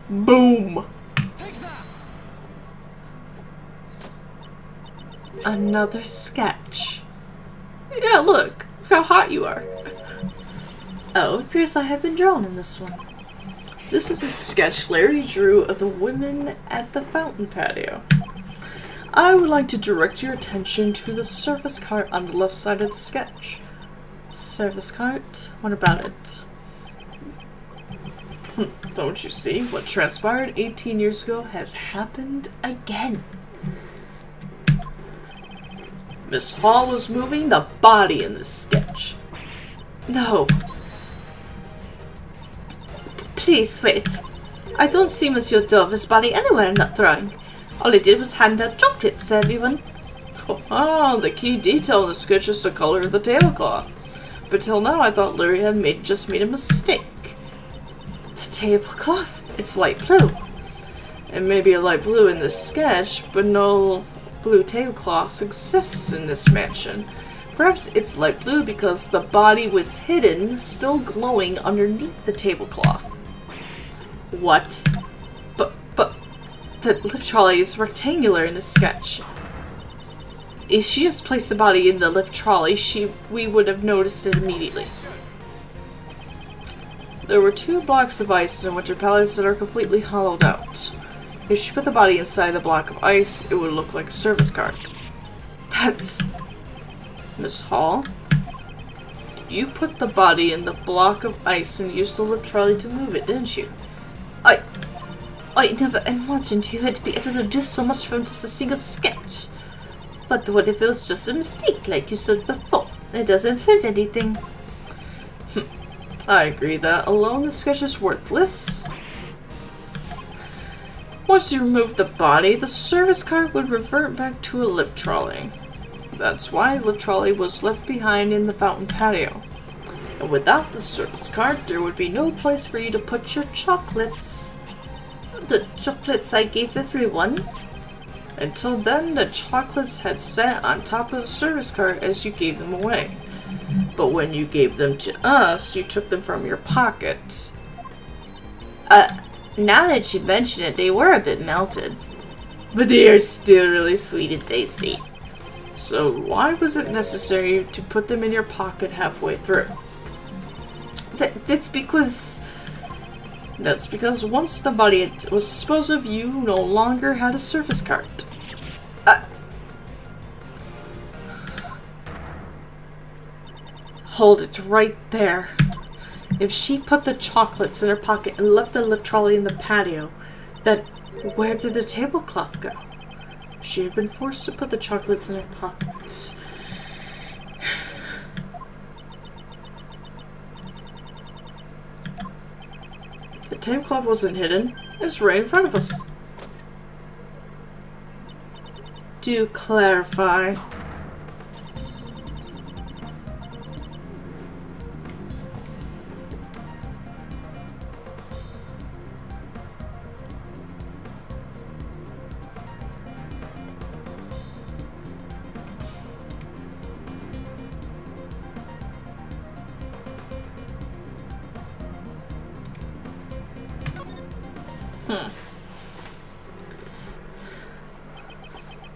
Boom. Another sketch. Yeah, look how hot you are. Oh, it appears I have been drawn in this one. This is a sketch Larry drew of the women at the fountain patio. I would like to direct your attention to the service cart on the left side of the sketch. Service cart? What about it? Don't you see? What transpired 18 years ago has happened again. Miss Hall was moving the body in this sketch. No. Please wait. I don't see Monsieur Dover's body anywhere in that drawing. All he did was hand out chocolates to everyone. Oh, the key detail in the sketch is the color of the tablecloth. But till now I thought Larry had just made a mistake. The tablecloth? It's light blue. It may be a light blue in this sketch, but no blue tablecloth exists in this mansion. Perhaps it's light blue because the body was hidden, still glowing underneath the tablecloth. What? But the lift trolley is rectangular in this sketch. If she just placed the body in the lift trolley, we would have noticed it immediately. There were 2 blocks of ice in Winter Palace that are completely hollowed out. If she put the body inside the block of ice, it would look like a service cart. That's... Miss Hall? You put the body in the block of ice and used the lift trolley to move it, didn't you? I never imagined you would be able to do so much from just a single sketch. But what if it was just a mistake, like you said before? It doesn't prove anything. I agree that alone the sketch is worthless. Once you remove the body, the service cart would revert back to a lift trolley. That's why the lift trolley was left behind in the fountain patio. And without the service cart, there would be no place for you to put your chocolates. The chocolates I gave everyone? Until then, the chocolates had sat on top of the service cart as you gave them away. But when you gave them to us, you took them from your pockets. Now that you mention it, they were a bit melted. But they are still really sweet and tasty. So why was it necessary to put them in your pocket halfway through? That's because... That's because once the body was disposed of, you no longer had a service cart. Hold it right there. If she put the chocolates in her pocket and left the lift trolley in the patio, then where did the tablecloth go? She had been forced to put the chocolates in her pocket. The tablecloth wasn't hidden. It's right in front of us. Do clarify.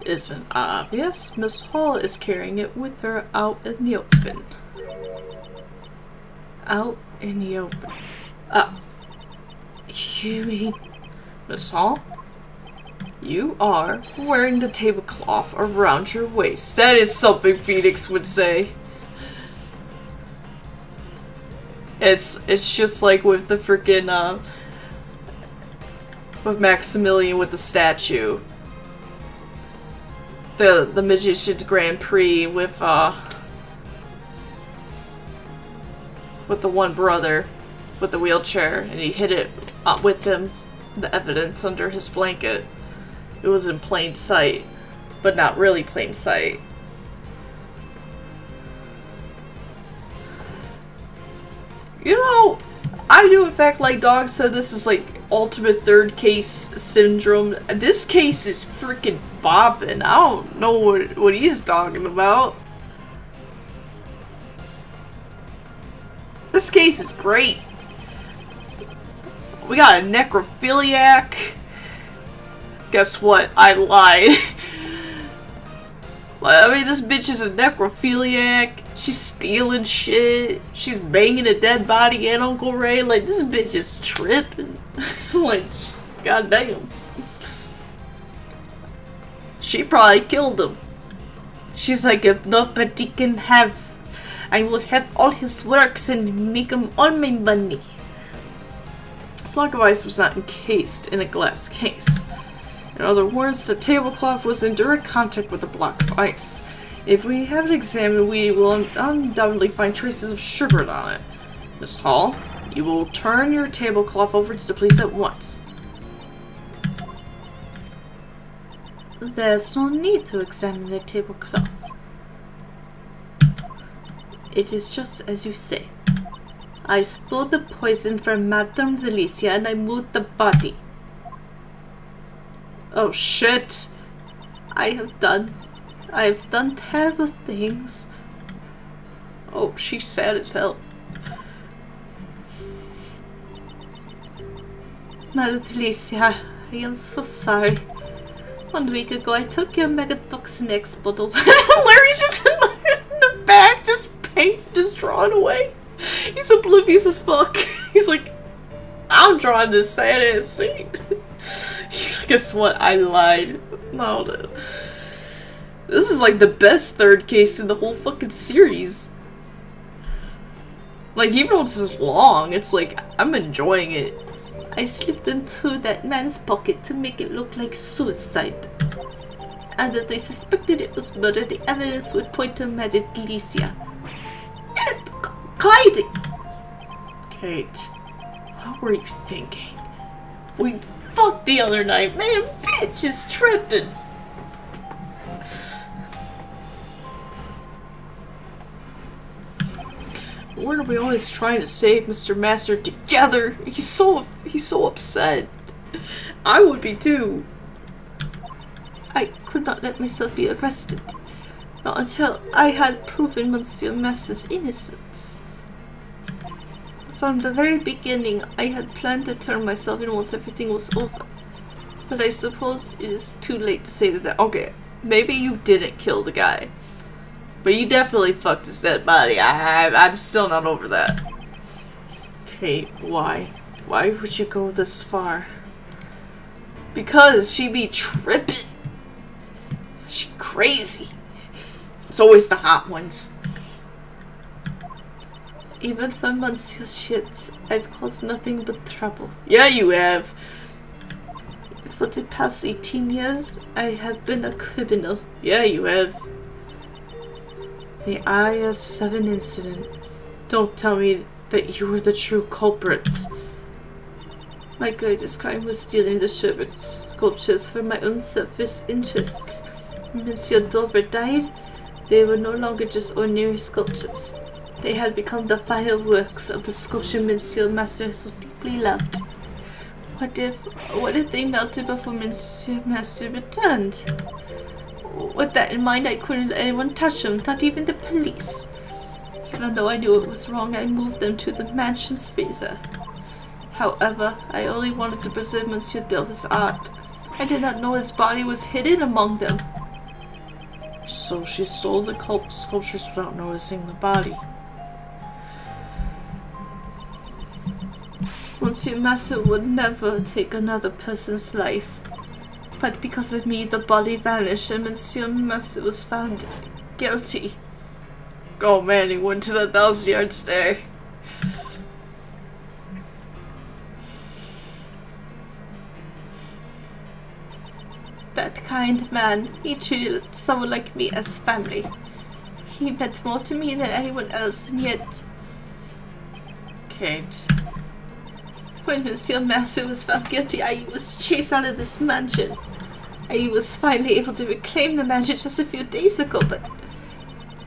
Isn't obvious. Miss Hall is carrying it with her out in the open. Out in the open. You mean... Miss Hall? You are wearing the tablecloth around your waist. That is something Phoenix would say. It's just like with the freaking, with Maximilian with the statue. The Magician's Grand Prix with the one brother with the wheelchair, and he hid it with him, the evidence under his blanket. It was in plain sight, but not really plain sight. You know, I do in fact, like Dog said, this is like ultimate third case syndrome. This case is freaking bopping. I don't know what he's talking about. This case is great. We got a necrophiliac. Guess what? I lied. I mean, this bitch is a necrophiliac. She's stealing shit. She's banging a dead body and Uncle Ray. Like, this bitch is tripping. Like, goddamn. She probably killed him. She's like, if nobody can have, I will have all his works and make him all my money. The block of ice was not encased in a glass case. In other words, the tablecloth was in direct contact with the block of ice. If we have it examined, we will undoubtedly find traces of sugar on it. Miss Hall, you will turn your tablecloth over to the police at once. There's no need to examine the tablecloth. It is just as you say. I stole the poison from Madame Delicia and I moved the body. Oh shit! I have done terrible things. Oh, she's sad as hell. Madame Delicia, I am so sorry. 1 week ago I took your Megatoxin X bottles. Larry's just in the back, just paint, just drawing away. He's oblivious as fuck. He's like, I'm drawing this sad ass scene. Guess what? I lied. No. This is like the best third case in the whole fucking series. Like, even though it's this long, it's like, I'm enjoying it. I slipped into that man's pocket to make it look like suicide. And that they suspected it was murder, the evidence would point to Madame Delicia. It's Clyde! Kate, what were you thinking? We fucked the other night, man. Bitch is tripping. Weren't we always trying to save Mr. Master together? He's so upset. I would be too. I could not let myself be arrested. Not until I had proven Monsieur Master's innocence. From the very beginning, I had planned to turn myself in once everything was over. But I suppose it is too late to say that. Okay, maybe you didn't kill the guy, but you definitely fucked his dead body. I'm still not over that. Okay, why? Why would you go this far? Because she be tripping. She crazy. It's always the hot ones. Even for Monsieur shit, I've caused nothing but trouble. Yeah, you have. For the past 18 years, I have been a criminal. Yeah, you have. The MEAAI2 incident. Don't tell me that you were the true culprit. My greatest crime was stealing the Sherbet sculptures for my own selfish interests. When Monsieur Dover died, they were no longer just ordinary sculptures. They had become the fireworks of the sculpture Monsieur Master so deeply loved. What if they melted before Monsieur Master returned? With that in mind, I couldn't let anyone touch them, not even the police. Even though I knew it was wrong, I moved them to the mansion's freezer. However, I only wanted to preserve Monsieur Dover's art. I did not know his body was hidden among them. So she stole the sculptures without noticing the body. Monsieur Master would never take another person's life. But because of me, the body vanished and Monsieur Master was found guilty. Oh man, he went to the 1,000-yard stare. That kind man, he treated someone like me as family. He meant more to me than anyone else, and yet... Kate. When Monsieur Master was found guilty, I was chased out of this mansion. I was finally able to reclaim the mansion just a few days ago, but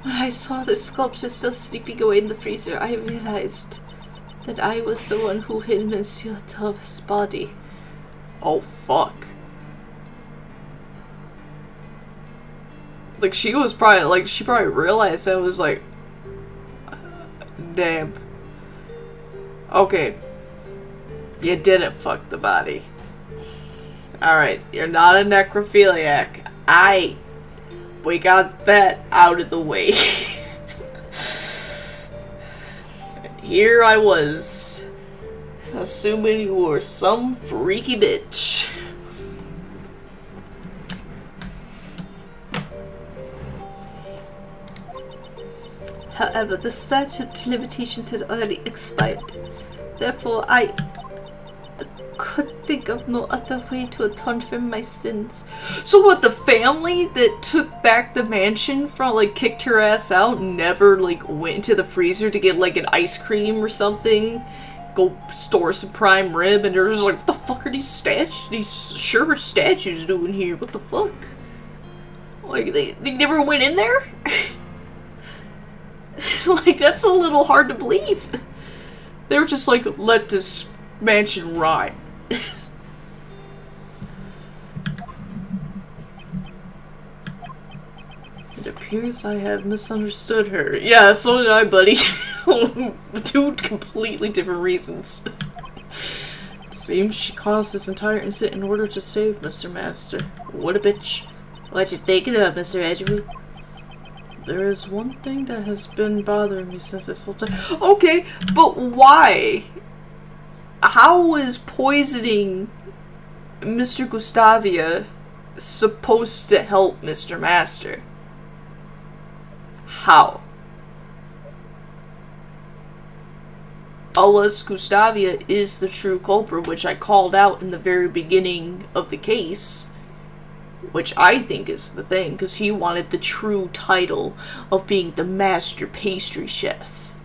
when I saw the sculpture still sleeping away in the freezer, I realized that I was the one who hid Monsieur Dover's body. Oh fuck. Like she probably realized that. Was like, damn. Okay. You didn't fuck the body. Alright, you're not a necrophiliac. We got that out of the way. Here I was, assuming you were some freaky bitch. However, the statute of limitations had already expired. Therefore, I could think of no other way to atone for my sins. So what, the family that took back the mansion from, like, kicked her ass out, never, like, went into the freezer to get, like, an ice cream or something? Go store some prime rib, and they're just like, what the fuck are these Sherbert statues doing here? What the fuck? Like, they never went in there? Like, that's a little hard to believe. They were just like, let this mansion rot. It appears I have misunderstood her. Yeah, so did I, buddy. Two completely different reasons. It seems she caused this entire incident in order to save Mr. Master. What a bitch. What you thinking of, Mr. Edgewood? There is one thing that has been bothering me since this whole time. Okay, but why? How was poisoning Mr. Gustavia supposed to help Mr. Master? How? Unless Gustavia is the true culprit, which I called out in the very beginning of the case, which I think is the thing, because he wanted the true title of being the master pastry chef.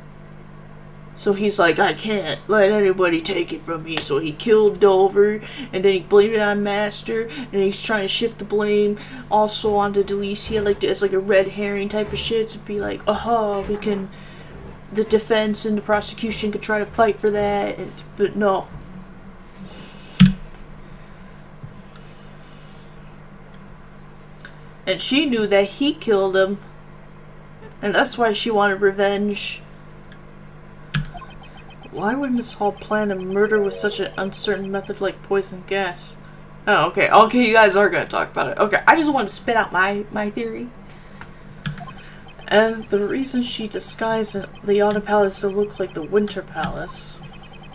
So he's like, I can't let anybody take it from me. So he killed Dover, and then he blamed it on Master, and he's trying to shift the blame also onto Delicia, like as like a red herring type of shit, to be like, we can, the defense and the prosecution could try to fight for that, but no. And she knew that he killed him. And that's why she wanted revenge. Why would Miss Hall plan a murder with such an uncertain method like poison gas? Oh, okay. Okay, you guys are going to talk about it. Okay, I just want to spit out my theory. And the reason she disguised the Autumn Palace to look like the Winter Palace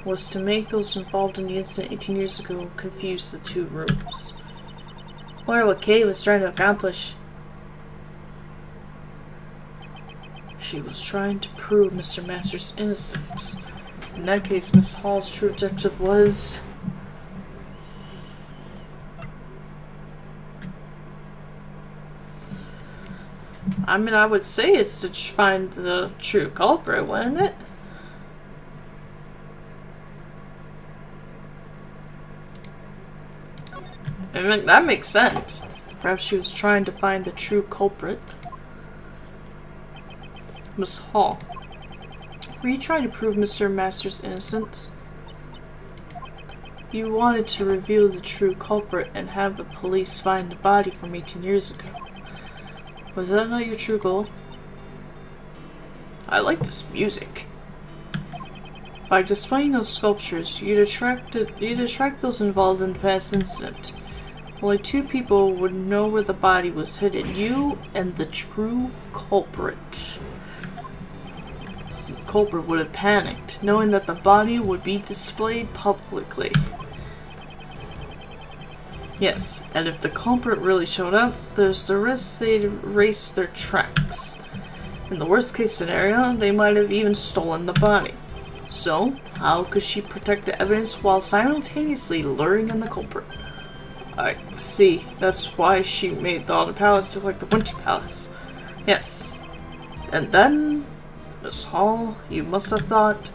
was to make those involved in the incident 18 years ago confuse the two rooms. Wonder what Kay was trying to accomplish. She was trying to prove Mr. Masters' innocence. In that case, Miss Hall's true objective was... I mean, I would say it's to find the true culprit, wouldn't it? I mean, that makes sense. Perhaps she was trying to find the true culprit. Miss Hall, were you trying to prove Mr. Masters' innocence? You wanted to reveal the true culprit and have the police find the body from 18 years ago. Was that not your true goal? I like this music. By displaying those sculptures, you'd attract those involved in the past incident. Only two people would know where the body was hidden. You and the true culprit. The culprit would have panicked, knowing that the body would be displayed publicly. Yes, and if the culprit really showed up, there's the risk they'd erase their tracks. In the worst case scenario, they might have even stolen the body. So, how could she protect the evidence while simultaneously luring in the culprit? I see. That's why she made the Autumn Palace look like the Winter Palace. Yes. And then, Miss Hall, you must have thought,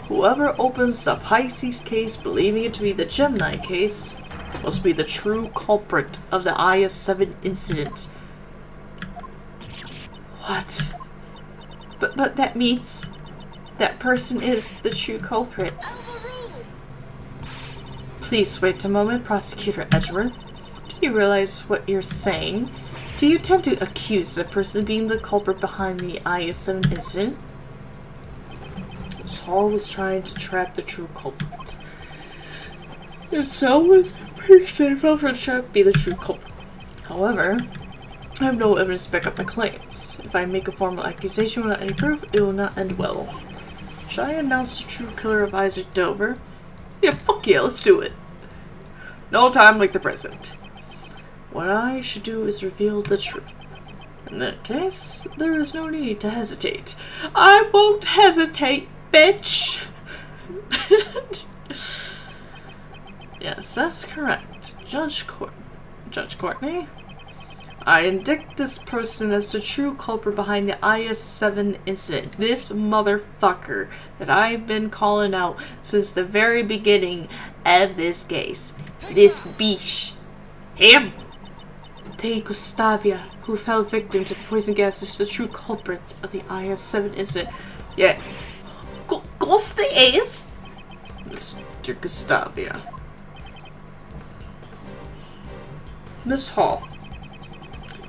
whoever opens the Pisces case believing it to be the Gemini case must be the true culprit of the IS-7 incident. What? But that means that person is the true culprit. Please wait a moment, Prosecutor Edgeworth. Do you realize what you're saying? Do you tend to accuse the person being the culprit behind the IS-7 incident? Miss Hall was trying to trap the true culprit. If so, was pretty safe for the trap to be the true culprit. However, I have no evidence to back up my claims. If I make a formal accusation without any proof, it will not end well. Should I announce the true killer of Isaac Dover? Yeah, fuck yeah, let's do it. No time like the present. What I should do is reveal the truth. In that case, there is no need to hesitate. I won't hesitate, bitch! Yes, that's correct. Judge Courtney, I indict this person as the true culprit behind the IS-7 incident. This motherfucker that I've been calling out since the very beginning of this case. This biche. Him! Tate Gustavia, who fell victim to the poison gas, is the true culprit of the IS-7 incident. Yeah. Gusta is? Mr. Gustavia. Miss Hall,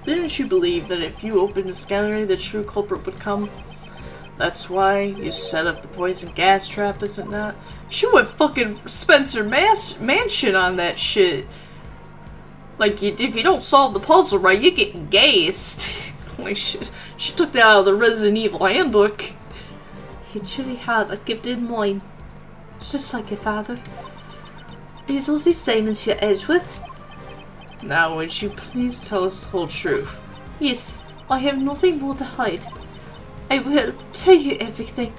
didn't you believe that if you opened this gallery, the true culprit would come? That's why you set up the poison gas trap, is it not? She went fucking Spencer Mansion on that shit. Like, if you don't solve the puzzle right, you're getting gassed. Like, she took that out of the Resident Evil handbook. You truly have a gifted mind. Just like your father. It is all the same as your Edgeworth. Now, would you please tell us the whole truth? Yes, I have nothing more to hide. I will tell you everything.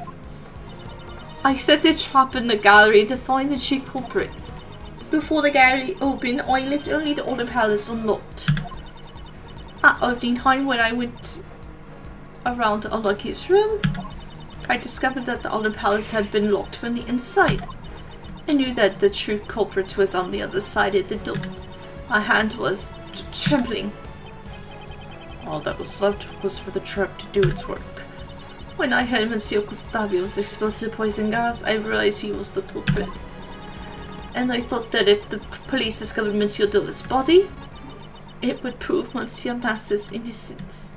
I set a trap in the gallery to find the true culprit. Before the gallery opened, I left only the Autumn Palace unlocked. At opening time, when I went around to unlock his room, I discovered that the Autumn Palace had been locked from the inside. I knew that the true culprit was on the other side of the door. My hand was trembling. All that was left was for the trap to do its work. When I heard Monsieur Gustavio was exposed to poison gas, I realized he was the culprit. And I thought that if the police discovered Monsieur Dover's body, It would prove Monsieur Massa's innocence.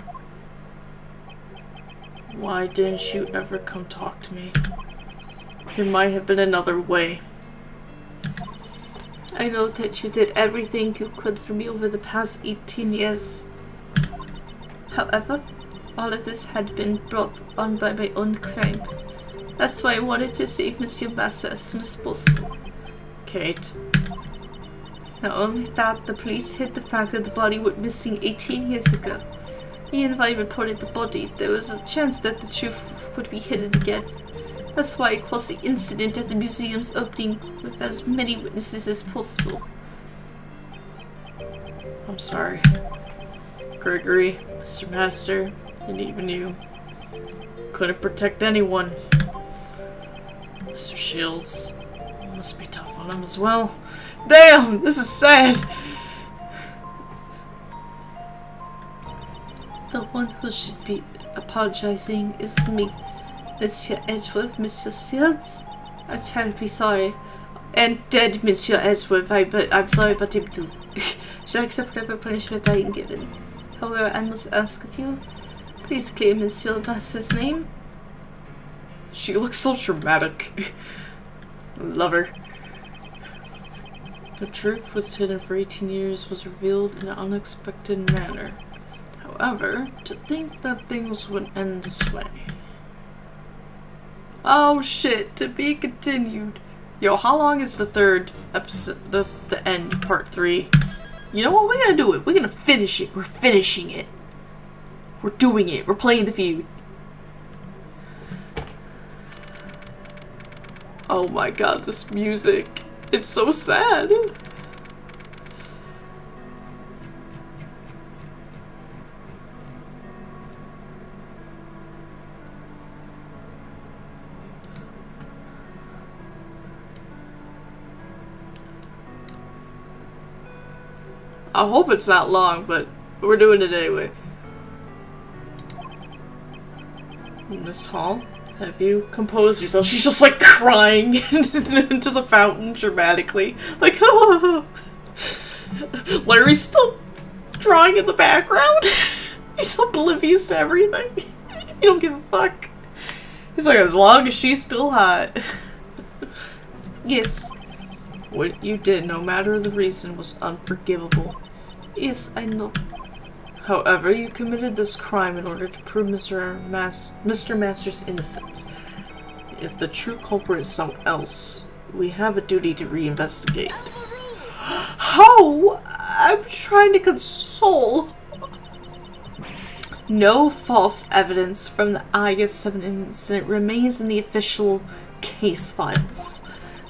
Why didn't you ever come talk to me? There might have been another way. I know that you did everything you could for me over the past 18 years. However, all of this had been brought on by my own crime. That's why I wanted to save Monsieur Massa as soon as possible. Kate. Not only that, the police hid the fact that the body went missing 18 years ago. Even if I reported the body, there was a chance that the truth would be hidden again. That's why I caused the incident at the museum's opening with as many witnesses as possible. I'm sorry. Gregory, Mr. Master, and even you. Couldn't protect anyone. Mr. Shields. Must be tough on him as well. Damn, this is sad. The one who should be apologizing is me, Monsieur Edgeworth, Mr. Shields. I'm terribly sorry. And dead Monsieur Edgeworth, I'm sorry about him too. Should I accept whatever punishment I am given? However, I must ask of you, please clear Monsieur Massa's name. She looks so dramatic. Love her. The truth was hidden for 18 years was revealed in an unexpected manner. However, to think that things would end this way. Oh shit, to be continued. Yo, how long is the third episode, the end, part 3? You know what, we're gonna do it. We're gonna finish it. We're finishing it. We're doing it. We're playing the feud. Oh my god, this music. It's so sad. I hope it's not long, but we're doing it anyway. Miss Hall, have you composed yourself? She's just like crying into the fountain dramatically. Like, oh. Larry's still drawing in the background. He's oblivious to everything. He don't give a fuck. He's like, as long as she's still hot. Yes. What you did, no matter the reason, was unforgivable. Yes, I know. However, you committed this crime in order to prove Mr. Master's innocence. If the true culprit is someone else, we have a duty to reinvestigate. How? I'm trying to console. No false evidence from the August 7 incident remains in the official case files.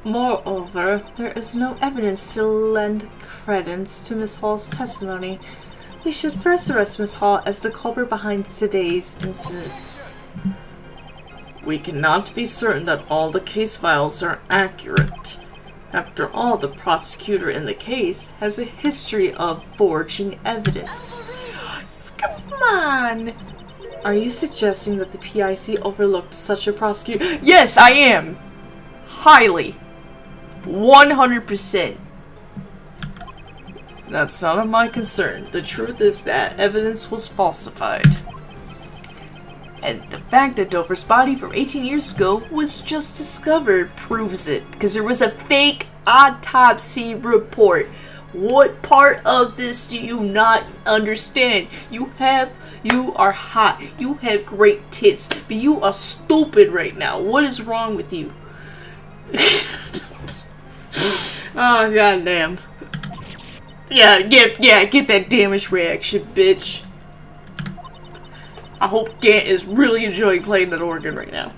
Moreover, there is no evidence to lend credence to Miss Hall's testimony. We should first arrest Miss Hall as the culprit behind today's incident. We cannot be certain that all the case files are accurate. After all, the prosecutor in the case has a history of forging evidence. Come on! Are you suggesting that the PIC overlooked such a prosecutor? Yes, I am! Highly. 100%. That's none of my concern. The truth is that evidence was falsified. And the fact that Dover's body from 18 years ago was just discovered proves it. Because there was a fake autopsy report. What part of this do you not understand? You are hot. You have great tits. But you are stupid right now. What is wrong with you? Oh, goddamn. Yeah, get that damage reaction, bitch. I hope Gant is really enjoying playing that organ right now.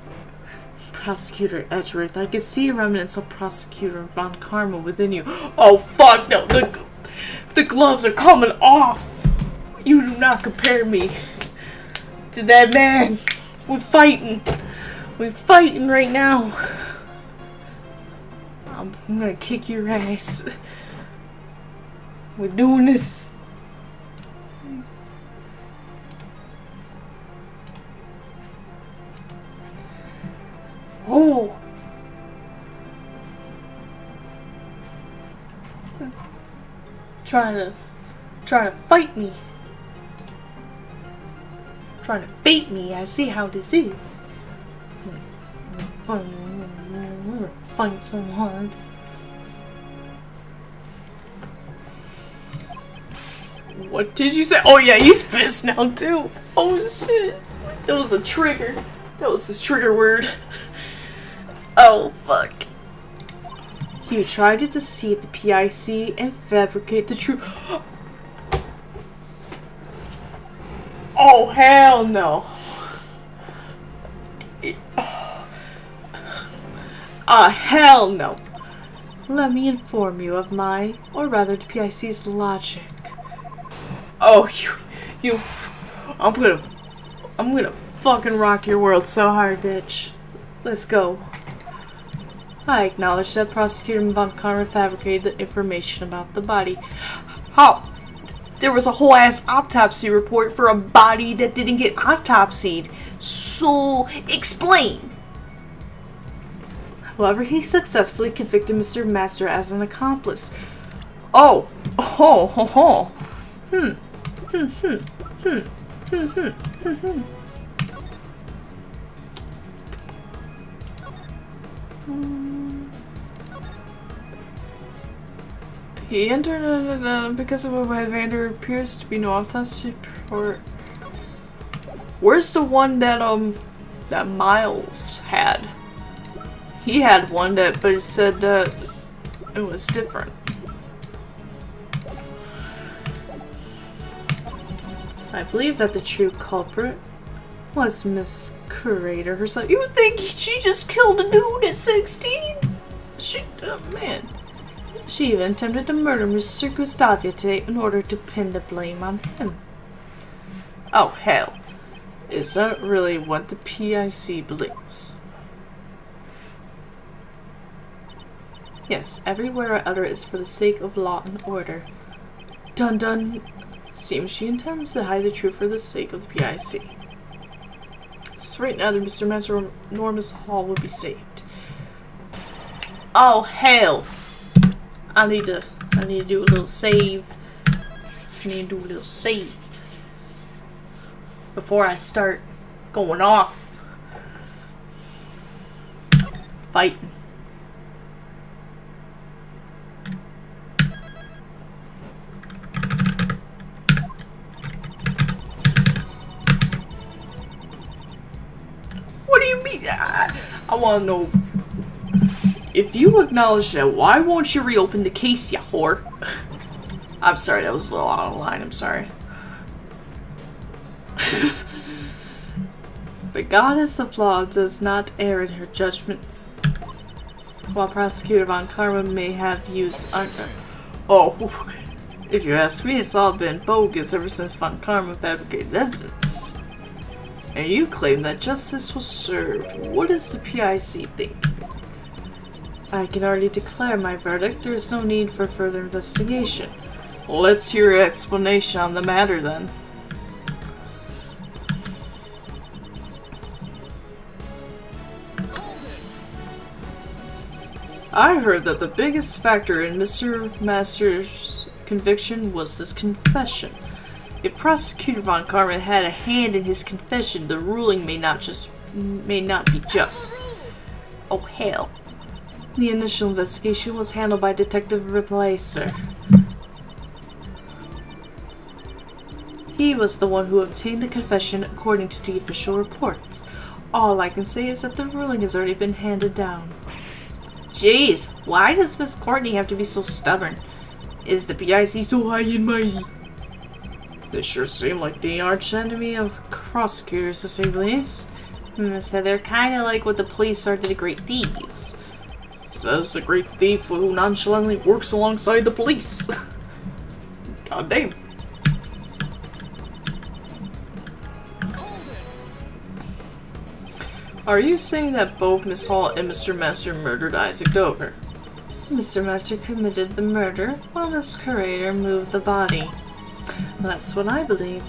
Prosecutor Edgeworth, I can see remnants of Prosecutor Von Karma within you. Oh, fuck no. The gloves are coming off. You do not compare me to that man. We're fighting. We're fighting right now. I'm gonna kick your ass. We're doing this. Oh. Trying to Trying to fight me. Trying to bait me. I see how this is. Fight so hard. What did you say? Oh yeah, he's pissed now too. Oh shit. That was a trigger. That was his trigger word. Oh fuck. You tried to deceive the PIC and fabricate the truth. Oh hell no. Hell no. Let me inform you of my, or rather the PIC's logic. Oh, you, I'm gonna fucking rock your world so hard, bitch. Let's go. I acknowledge that Prosecutor Von Karma fabricated the information about the body. How? There was a whole ass autopsy report for a body that didn't get autopsied. So, explain. However, he successfully convicted Mr. Master as an accomplice. Oh. He entered because of a Vander appears to be no autopsy report. Where's the one that Miles had? He had one but he said that it was different. I believe that the true culprit was Miss Curator herself. You think she just killed a dude at 16? Man. She even attempted to murder Mr. Gustavia today in order to pin the blame on him. Oh, hell. Is that really what the PIC believes? Yes, every word I utter is for the sake of law and order. Dun dun. Seems she intends to hide the truth for the sake of the PIC. Just right now that Mr. Master Norma's Hall will be saved. Oh hell! I need to do a little save. Before I start going off. Fighting. What do you mean? I want to know. If you acknowledge that, why won't you reopen the case, ya whore? I'm sorry, that was a little out of line. I'm sorry. The goddess of law does not err in her judgments. While Prosecutor Von Karma may have used oh, if you ask me, it's all been bogus ever since Von Karma fabricated evidence. And you claim that justice was served. What does the PIC think? I can already declare my verdict. There is no need for further investigation. Let's hear your explanation on the matter then. I heard that the biggest factor in Mr. Master's conviction was his confession. If Prosecutor Von Karma had a hand in his confession, the ruling may not be just. Oh hell. The initial investigation was handled by Detective Replacer. He was the one who obtained the confession according to the official reports. All I can say is that the ruling has already been handed down. Jeez, why does Miss Courtney have to be so stubborn? Is the PIC so high and mighty? They sure seem like the arch enemy of prosecutors, to say the least. So they're kind of like what the police are to the great thieves. Says the great thief who nonchalantly works alongside the police. God damn. Are you saying that both Miss Hall and Mr. Master murdered Isaac Dover? Mr. Master committed the murder while Miss Curator moved the body. That's what I believe.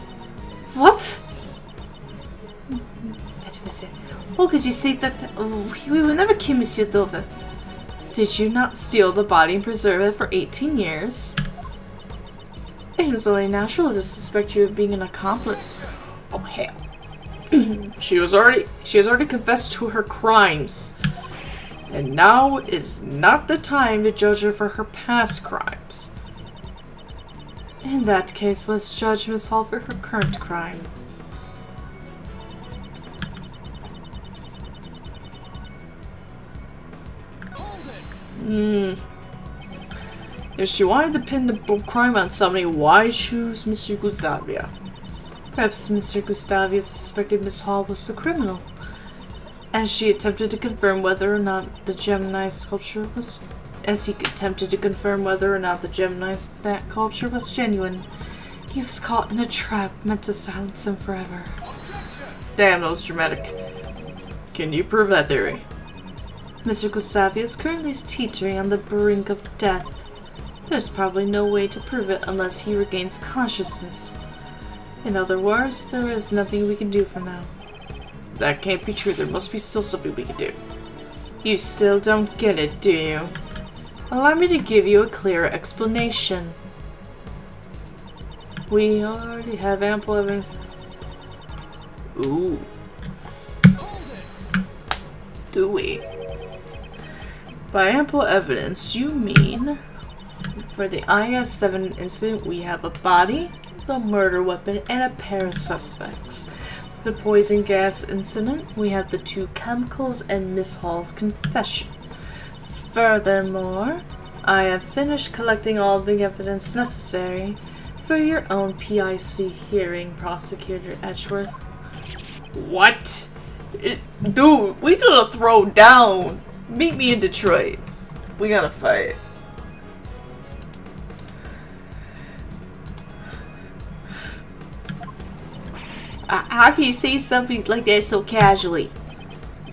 What? Oh, could you say that? We will never kill Monsieur Dover. Did you not steal the body and preserve it for 18 years? It is only natural to suspect you of being an accomplice. Oh, hell. She has already confessed to her crimes. And now is not the time to judge her for her past crimes. In that case, let's judge Miss Hall for her current crime. If she wanted to pin the crime on somebody, why choose Mr. Gustavia? Perhaps Mr. Gustavia suspected Miss Hall was the criminal, as she attempted to confirm whether or not the Gemini sculpture was... As he attempted to confirm whether or not the Gemini sculpture was genuine, he was caught in a trap meant to silence him forever. Damn, that was dramatic. Can you prove that theory? Mr. Gustavia is currently teetering on the brink of death. There's probably no way to prove it unless he regains consciousness. In other words, there is nothing we can do for now. That can't be true. There must be still something we can do. You still don't get it, do you? Allow me to give you a clearer explanation. We already have ample evidence. Ooh. Do we? By ample evidence, you mean for the IS-7 incident, we have a body, the murder weapon, and a pair of suspects. The poison gas incident, we have the 2 chemicals and Miss Hall's confession. Furthermore, I have finished collecting all the evidence necessary for your own PIC hearing, Prosecutor Edgeworth. What? Dude, we gotta throw down. Meet me in Detroit. We gotta fight. How can you say something like that so casually?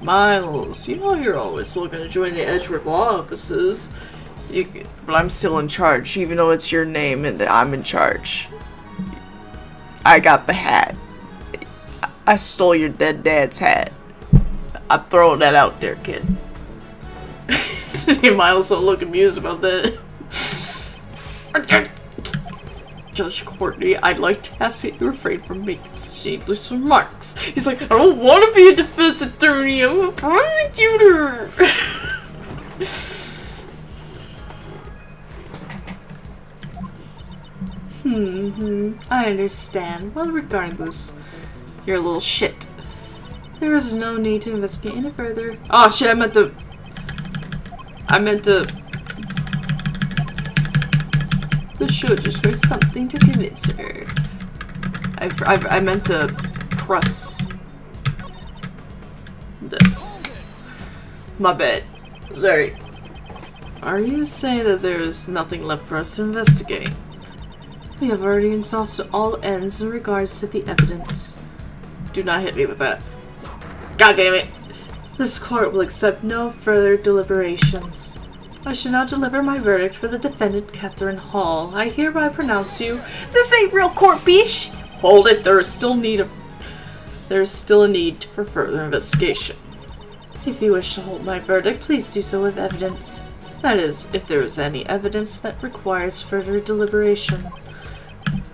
Miles, you know you're always looking to join the Edgeworth law offices. But I'm still in charge, even though it's your name and I'm in charge. I got the hat. I stole your dead dad's hat. I'm throwing that out there, kid. Miles don't look amused about that. Judge Courtney, I'd like to ask that you refrain from making such needless remarks. He's like, I don't want to be a defense attorney, I'm a prosecutor! I understand. Well, regardless, you're a little shit. There is no need to investigate any further. Oh shit, I meant to... The show just heard something to convince her. I meant to press this. My bad. Sorry. Are you saying that there is nothing left for us to investigate? We have already exhausted all ends in regards to the evidence. Do not hit me with that. God damn it. This court will accept no further deliberations. I shall now deliver my verdict for the defendant, Catherine Hall. I hereby pronounce you... This ain't real court, bish! Hold it, there is still a need for further investigation. If you wish to hold my verdict, please do so with evidence. That is, if there is any evidence that requires further deliberation.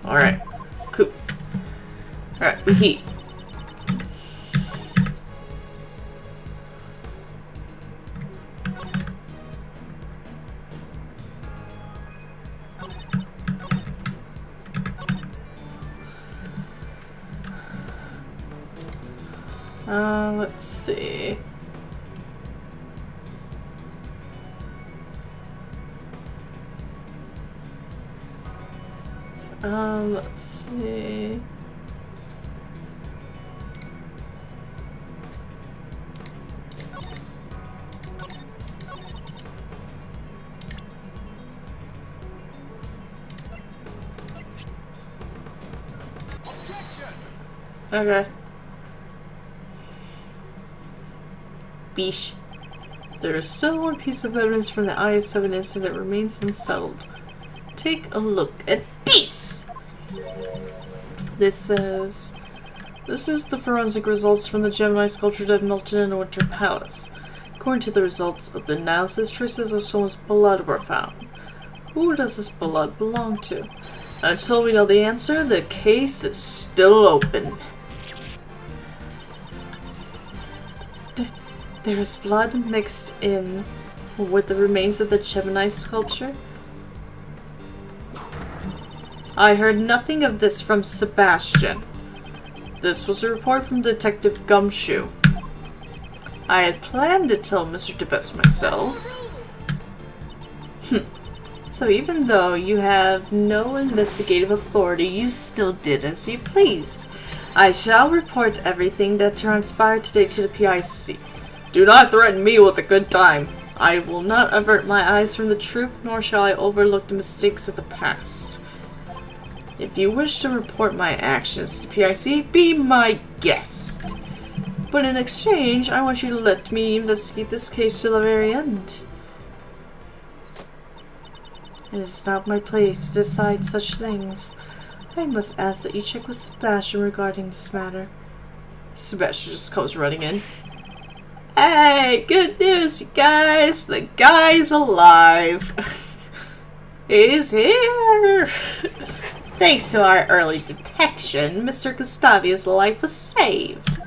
Alright. Cool. Alright, we heat. Let's see. Let's see. Okay. Bish. There is still one piece of evidence from the IS-7 incident that remains unsettled. Take a look at this! This is the forensic results from the Gemini sculpture at Milton and Winter Palace. According to the results of the analysis, traces of someone's blood were found. Who does this blood belong to? Until we know the answer, the case is still open. There is blood mixed in with the remains of the Gemini sculpture. I heard nothing of this from Sebastian. This was a report from Detective Gumshoe. I had planned to tell Mr. DeBest myself. So even though you have no investigative authority, you still did as you please. I shall report everything that transpired today to the PIC. Do not threaten me with a good time. I will not avert my eyes from the truth, nor shall I overlook the mistakes of the past. If you wish to report my actions to the PIC, be my guest. But in exchange, I want you to let me investigate this case to the very end. It is not my place to decide such things. I must ask that you check with Sebastian regarding this matter. Sebastian just comes running in. Hey, good news, you guys! The guy's alive! He's here! Thanks to our early detection, Mr. Gustavia's life was saved.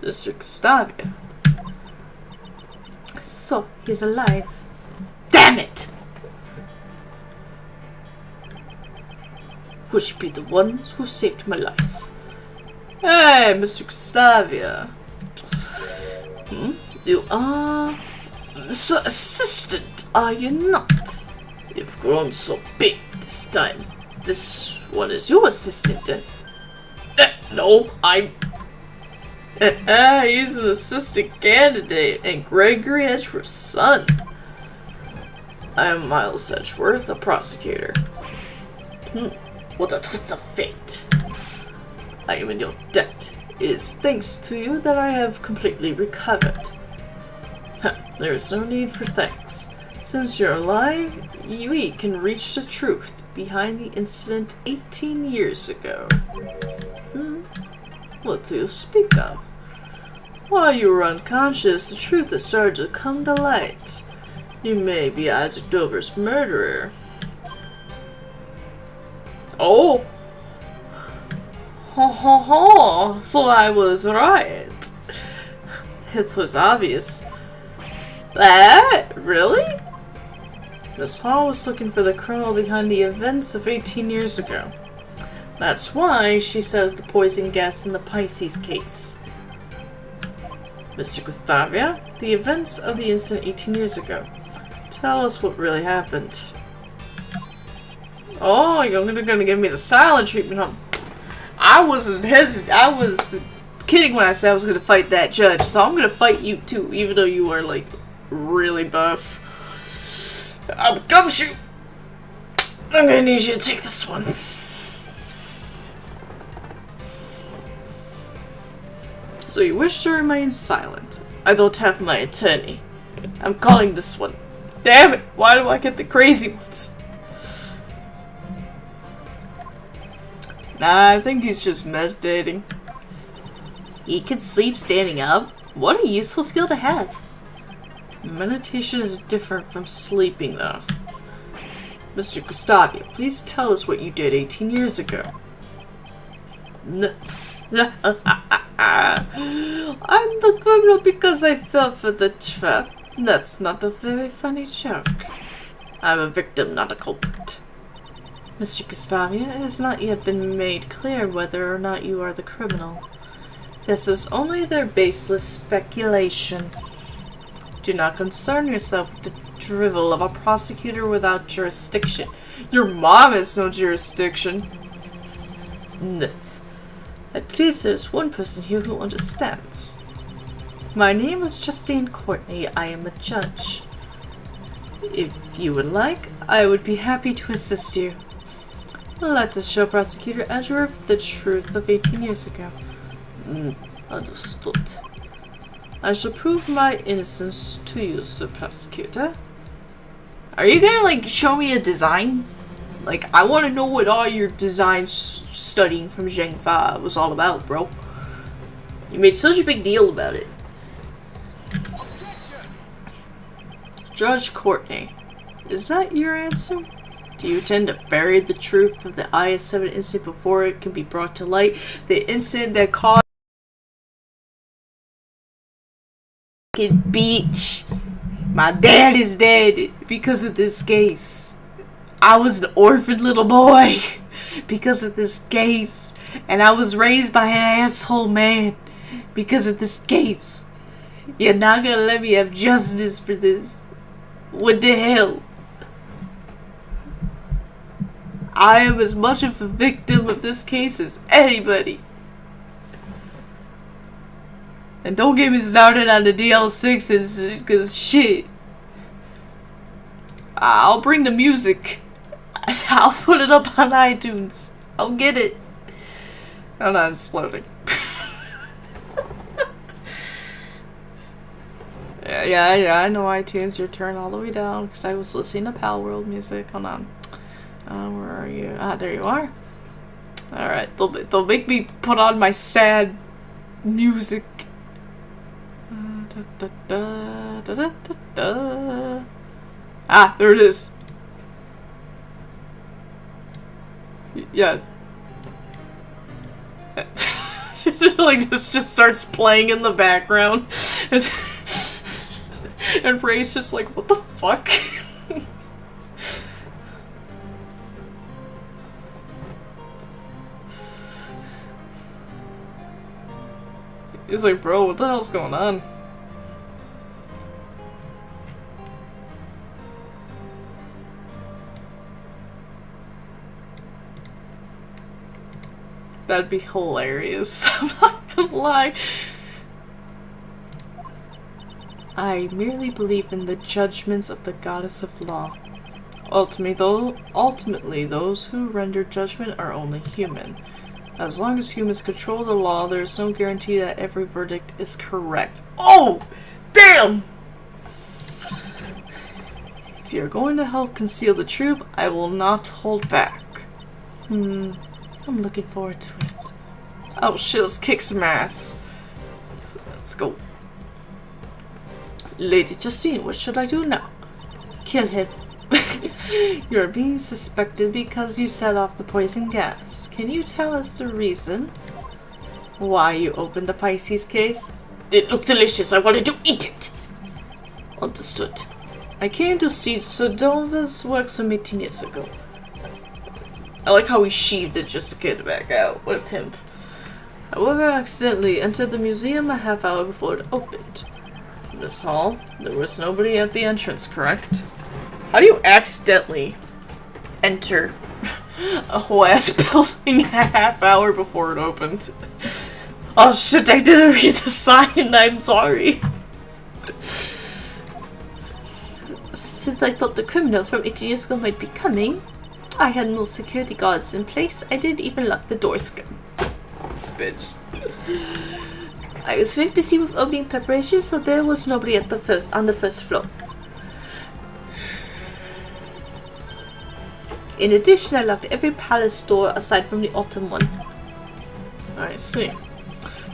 Mr. Gustavia? So, he's alive. Damn it! Which be the ones who saved my life. Hey, Mr. Gustavia. You are... assistant, are you not? You've grown so big this time. This one is your assistant then? No, I'm... he's an assistant candidate and Gregory Edgeworth's son. I am Miles Edgeworth, a prosecutor. What a twist of fate. I am in your debt. It is thanks to you that I have completely recovered. There is no need for thanks. Since you're alive, we can reach the truth behind the incident 18 years ago. What do you speak of? While you were unconscious, the truth has started to come to light. You may be Isaac Dover's murderer. Oh! Ho ho ho! So I was right. It was obvious. That? Really? Miss Hall was looking for the criminal behind the events of 18 years ago. That's why she set up the poison gas in the Pisces case. Mr. Gustavia, the events of the incident 18 years ago. Tell us what really happened. Oh, you're gonna give me the silent treatment, huh? I wasn't hesitant. I was kidding when I said I was gonna fight that judge, so I'm gonna fight you too, even though you are like really buff. Gumshoe! I'm gonna need you to take this one. So you wish to remain silent. I don't have my attorney. I'm calling this one. Damn it! Why do I get the crazy ones? Nah, I think he's just meditating. He could sleep standing up? What a useful skill to have. Meditation is different from sleeping, though. Mr. Gustavia, please tell us what you did 18 years ago. I'm the criminal because I fell for the trap. That's not a very funny joke. I'm a victim, not a culprit. Mr. Gustavia, it has not yet been made clear whether or not you are the criminal. This is only their baseless speculation. Do not concern yourself with the drivel of a prosecutor without jurisdiction. Your mom has no jurisdiction. At least there's one person here who understands. My name is Justine Courtney. I am a judge. If you would like, I would be happy to assist you. Let us show Prosecutor Edgeworth the truth of 18 years ago. Understood. I shall prove my innocence to you, Sir Prosecutor. Are you gonna, like, show me a design? Like, I want to know what all your design studying from Zheng Fa was all about, bro. You made such a big deal about it. Judge Courtney, Is that your answer? Do you intend to bury the truth of the IS-7 incident before it can be brought to light? The incident that caused beach. My dad is dead because of this case. I was an orphan little boy because of this case. And I was raised by an asshole man because of this case. You're not gonna let me have justice for this. What the hell? I am as much of a victim of this case as anybody. And don't get me started on the DL6s, because shit. I'll bring the music. I'll put it up on iTunes. I'll get it. Hold on, it's loading. yeah, I know iTunes. Your turn all the way down, because I was listening to Pal World music. Hold on. Where are you? Ah, there you are. Alright, they'll make me put on my sad music. Ah, there it is. Yeah. Like, this just starts playing in the background. And Ray's just like, what the fuck? He's like, bro, what the hell's going on? That'd be hilarious. I'm not gonna lie. I merely believe in the judgments of the goddess of law. Ultimately, those who render judgment are only human. As long as humans control the law, there is no guarantee that every verdict is correct. Oh! Damn! If you're going to help conceal the truth, I will not hold back. I'm looking forward to it. Oh shit, let's kick some ass. Let's go. Lady Justine, what should I do now? Kill him. You're being suspected because you set off the poison gas. Can you tell us the reason why you opened the Pisces case? It looked delicious. I wanted to eat it. Understood. I came to see Sadova's work some 18 years ago. I like how he sheathed it just to get it back out. What a pimp. However, I accidentally entered the museum a half hour before it opened. In this hall, there was nobody at the entrance, correct? How do you accidentally enter a whole ass building a half hour before it opened? Oh shit, I didn't read the sign, I'm sorry. Since I thought the criminal from 18 years ago might be coming, I had no security guards in place. I didn't even lock the doors. This bitch. I was very busy with opening preparations, so there was nobody on the first floor. In addition, I locked every palace door aside from the autumn one. I see.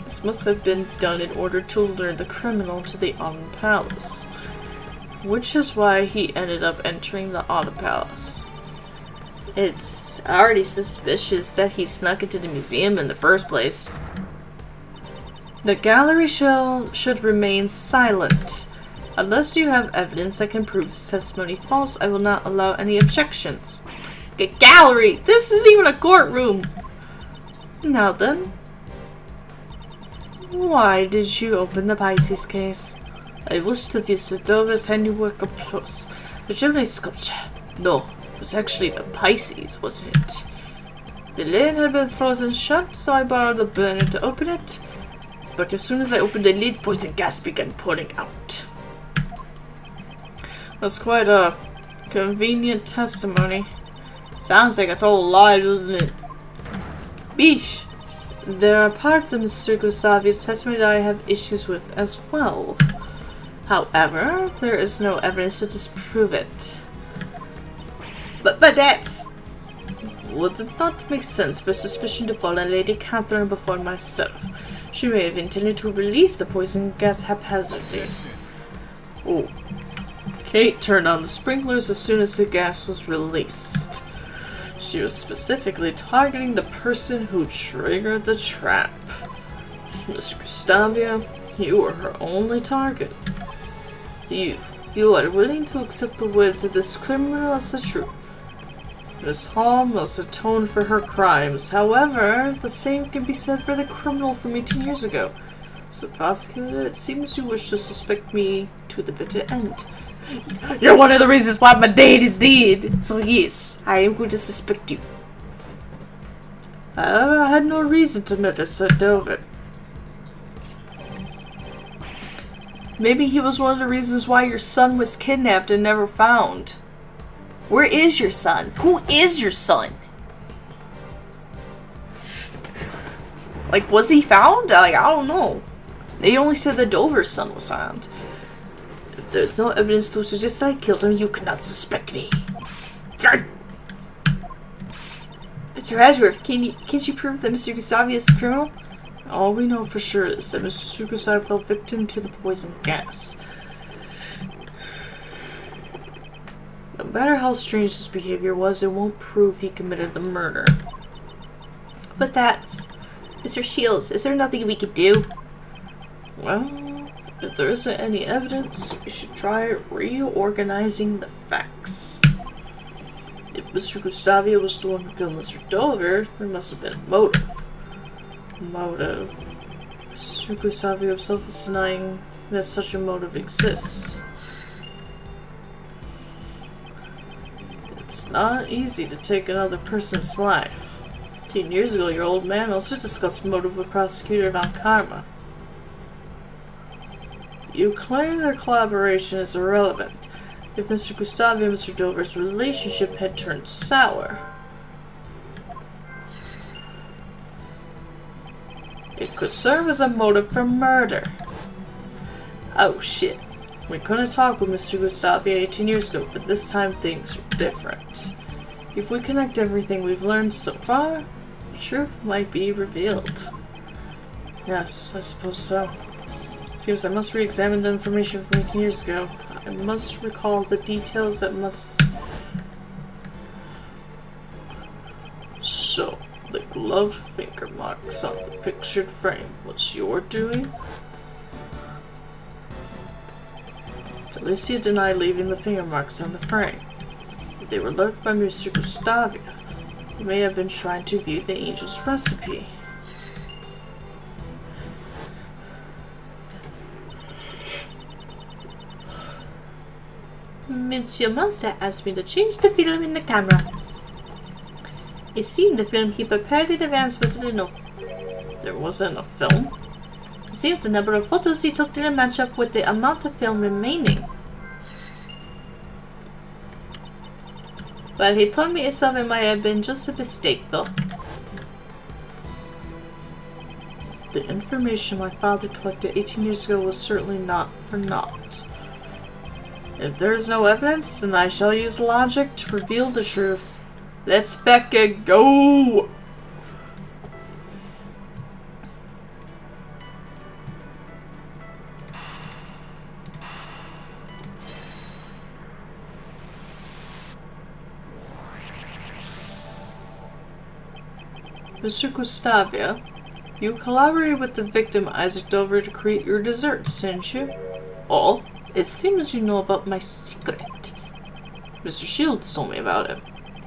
This must have been done in order to lure the criminal to the autumn palace. Which is why he ended up entering the autumn palace. It's already suspicious that he snuck into the museum in the first place. The gallery should remain silent. Unless you have evidence that can prove his testimony false, I will not allow any objections. A gallery! This isn't even a courtroom! Now then. Why did you open the Pisces case? I wish to view Sadova's handiwork up close. The Gemini sculpture. No, it was actually the Pisces, wasn't it? The lid had been frozen shut, so I borrowed a burner to open it. But as soon as I opened the lid, poison gas began pouring out. That's quite a convenient testimony. Sounds like a total lie, doesn't it? Beesh. There are parts of Mr. Gusavi's testimony that I have issues with as well. However, there is no evidence to disprove it. But that's... Would it not make sense for suspicion to fall on Lady Catherine before myself? She may have intended to release the poison gas haphazardly. Oh. Kate turned on the sprinklers as soon as the gas was released. She was specifically targeting the person who triggered the trap. Miss Gustavia, you were her only target. You are willing to accept the words of this criminal as the truth. Miss Hall must atone for her crimes. However, the same can be said for the criminal from 18 years ago. So, prosecutor, it seems you wish to suspect me to the bitter end. You're one of the reasons why my dad is dead. So yes, I am going to suspect you. I had no reason to murder Sir Dover. Maybe he was one of the reasons why your son was kidnapped and never found. Where is your son? Who is your son? Like, was he found? Like, I don't know. They only said the Dover's son was found. If there's no evidence to suggest that I killed him, you cannot suspect me. Mr. Edgeworth, can't you prove that Mr. Gustavia is the criminal? All we know for sure is that Mr. Gustavia fell victim to the poison gas. No matter how strange his behavior was, it won't prove he committed the murder. But that's... Mr. Shields, is there nothing we could do? Well, if there isn't any evidence, we should try reorganizing the facts. If Mr. Gustavia was the one who killed Mr. Dover, there must have been a motive. Motive? Mr. Gustavia himself is denying that such a motive exists. It's not easy to take another person's life. 10 years ago, your old man also discussed motive with Prosecutor Von Karma. You claim their collaboration is irrelevant if Mr. Gustavia and Mr. Dover's relationship had turned sour. It could serve as a motive for murder. Oh shit. We couldn't talk with Mr. Gustavia 18 years ago, but this time things are different. If we connect everything we've learned so far, the truth might be revealed. Yes, I suppose so. Seems I must re-examine the information from 18 years ago. I must recall the details that must... So, the gloved finger marks on the pictured frame was your doing? Alicia denied leaving the finger marks on the frame. If they were left by Mr. Gustavia, he may have been trying to view the angel's recipe. Monsieur Mansa asked me to change the film in the camera. It seemed the film he prepared in advance wasn't enough. There wasn't enough film? It seems the number of photos he took didn't match up with the amount of film remaining. Well, he told me himself it might have been just a mistake, though. The information my father collected 18 years ago was certainly not for naught. If there is no evidence, then I shall use logic to reveal the truth. Let's fecka go! Mr. Gustavia, you collaborated with the victim Isaac Dover to create your desserts, didn't you? Oh, it seems you know about my secret. Mr. Shields told me about it.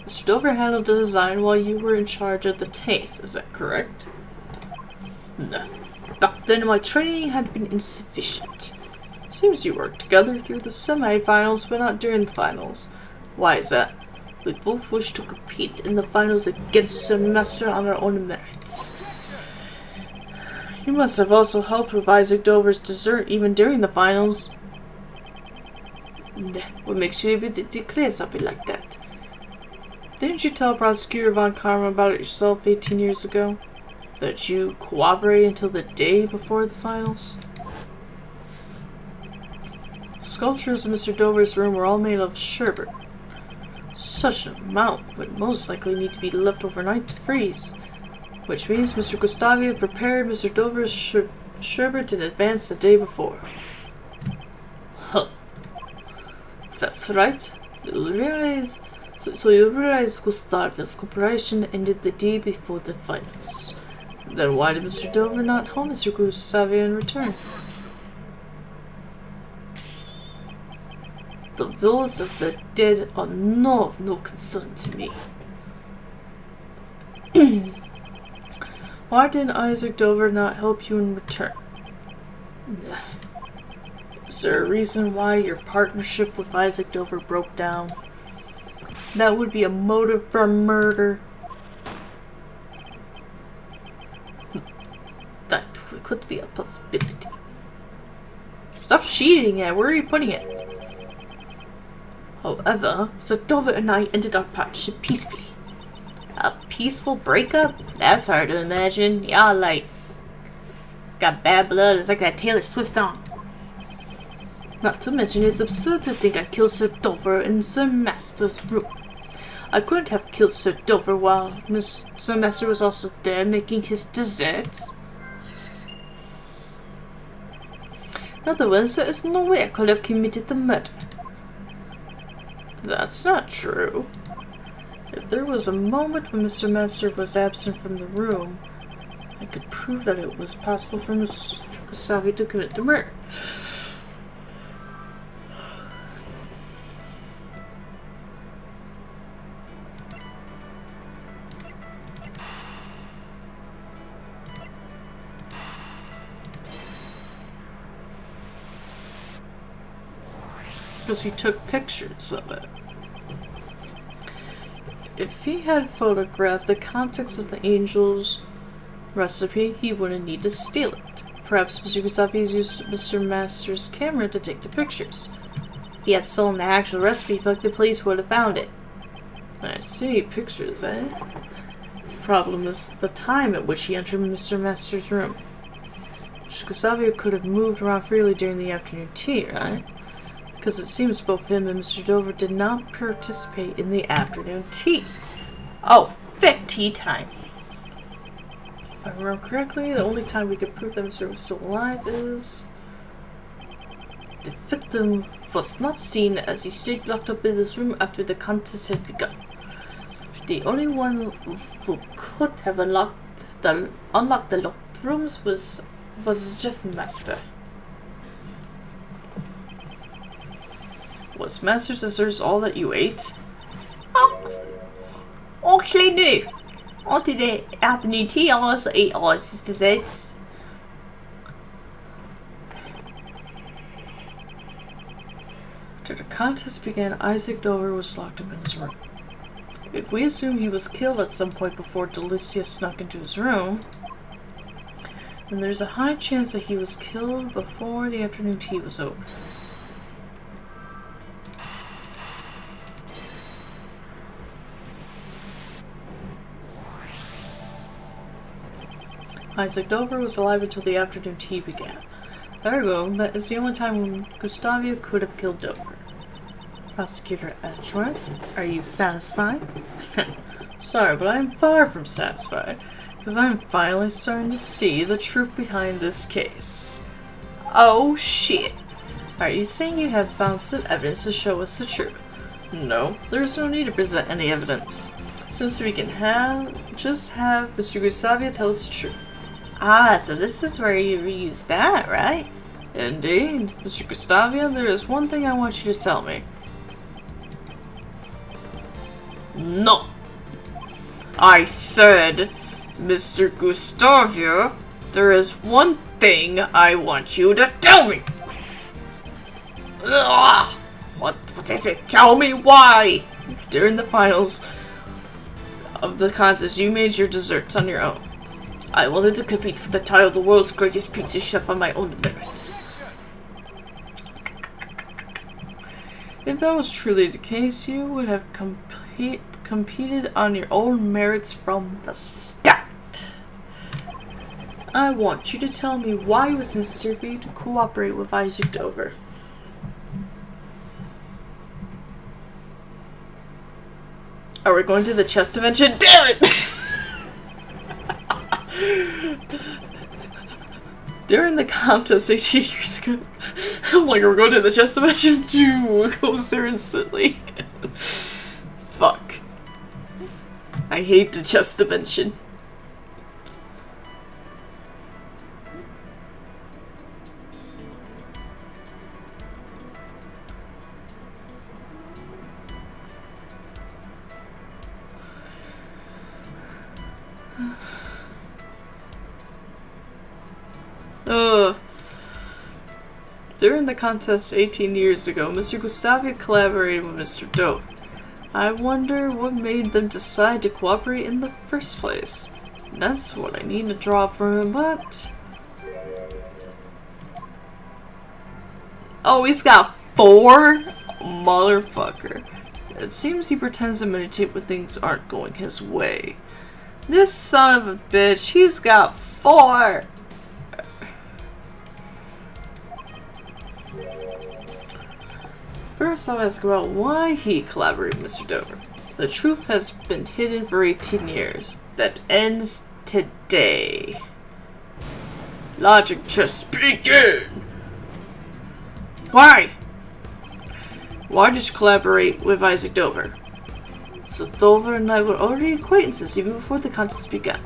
Mr. Dover handled the design while you were in charge of the taste, is that correct? No. Back then my training had been insufficient. Seems you worked together through the semi-finals, but not during the finals. Why is that? We both wish to compete in the finals against the master on our own merits. You must have also helped with Isaac Dover's dessert even during the finals. What makes you able to declare something like that? Didn't you tell Prosecutor Von Karma about it yourself 18 years ago? That you cooperated until the day before the finals? Sculptures in Mr. Dover's room were all made of sherbet. Such an amount would most likely need to be left overnight to freeze, which means Mr. Gustavia prepared Mr. Dover's sherbet in advance the day before. Huh. That's right. You'll realize. So you realize Gustavus' cooperation ended the day before the finals. Then why did Mr. Dover not help Mr. Gustavus in return? The wills of the dead are of no concern to me. Why didn't Isaac Dover not help you in return? Is there a reason why your partnership with Isaac Dover broke down? That would be a motive for murder. That could be a possibility. Stop cheating it. Where are you putting it? However, Sir Dover and I ended our partnership peacefully. A peaceful breakup? That's hard to imagine. Y'all like got bad blood. It's like that Taylor Swift song. Not to mention, it's absurd to think I killed Sir Dover in Sir Master's room. I couldn't have killed Sir Dover while Sir Master was also there making his desserts. In other words, there is no way I could have committed the murder. That's not true. If there was a moment when Mr. Master was absent from the room, I could prove that it was possible for Mr. Gustavus to commit the murder. Because he took pictures of it. If he had photographed the contents of the angel's recipe, he wouldn't need to steal it. Perhaps Mr. Gustavus used Mr. Master's camera to take the pictures. If he had stolen the actual recipe book, the police would have found it. I see, pictures, eh? The problem is the time at which he entered Mr. Master's room. Mr. Gustavus could have moved around freely during the afternoon tea, right? Because it seems both him and Mr. Dover did not participate in the afternoon tea. Oh, fit tea time. If I remember correctly, the only time we could prove that Mr. was still alive is the victim was not seen as he stayed locked up in his room after the contest had begun. The only one who could have unlocked the locked rooms was Jeff Master. Was Master's desserts all that you ate? Actually, no. After the afternoon tea, I also ate all his desserts. After the contest began, Isaac Dover was locked up in his room. If we assume he was killed at some point before Delicia snuck into his room, then there's a high chance that he was killed before the afternoon tea was over. Isaac Dover was alive until the afternoon tea began. Ergo, that is the only time when Gustavus could have killed Dover. Prosecutor Edgeworth, are you satisfied? Sorry, but I am far from satisfied, because I am finally starting to see the truth behind this case. Oh, shit. Are you saying you have found some evidence to show us the truth? No, there is no need to present any evidence, since we can just have Mr. Gustavus tell us the truth. Ah, so this is where you reuse that, right? Indeed. Mr. Gustavus, there is one thing I want you to tell me. No. I said, Mr. Gustavus, there is one thing I want you to tell me. Ugh. What is it? Tell me why. During the finals of the contest, you made your desserts on your own. I wanted to compete for the title of the world's greatest pizza chef on my own merits. If that was truly the case, you would have competed on your own merits from the start. I want you to tell me why it was necessary for you to cooperate with Isaac Dover. Are we going to the chess dimension? Damn it! During the contest 18 years ago, I'm like, we're going to the chest dimension too. Goes there instantly. Fuck. I hate the chest dimension. During the contest 18 years ago, Mr. Gustavia collaborated with Mr. Dove. I wonder what made them decide to cooperate in the first place. That's what I need to draw from him, but... Oh, he's got 4? Motherfucker. It seems he pretends to meditate when things aren't going his way. This son of a bitch, he's got 4! First, I'll ask about why he collaborated with Mr. Dover. The truth has been hidden for 18 years. That ends today. Logic just begin! Why? Why did you collaborate with Isaac Dover? So Dover and I were already acquaintances even before the contest began.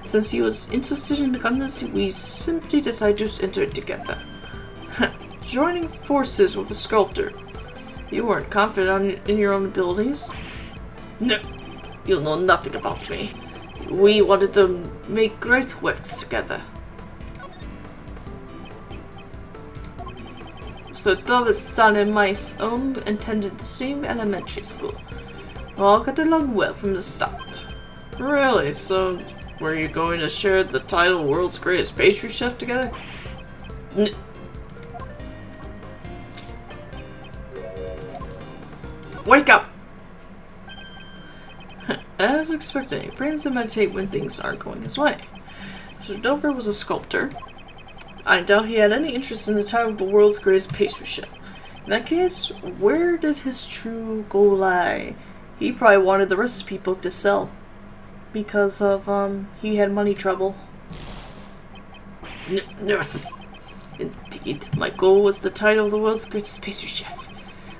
Since he was interested in the contest, we simply decided to enter it together. Joining forces with a sculptor. You weren't confident in your own abilities? No, you know nothing about me. We wanted to make great works together. So Dover's son and my own attended the same elementary school. We all got along well from the start. Really? So, were you going to share the title World's Greatest Pastry Chef together? Wake up! As expected, he pretends to meditate when things aren't going his way. Mr. Dover was a sculptor. I doubt he had any interest in the title of the world's greatest pastry chef. In that case, where did his true goal lie? He probably wanted the recipe book to sell. Because of, he had money trouble. No. Indeed, my goal was the title of the world's greatest pastry chef.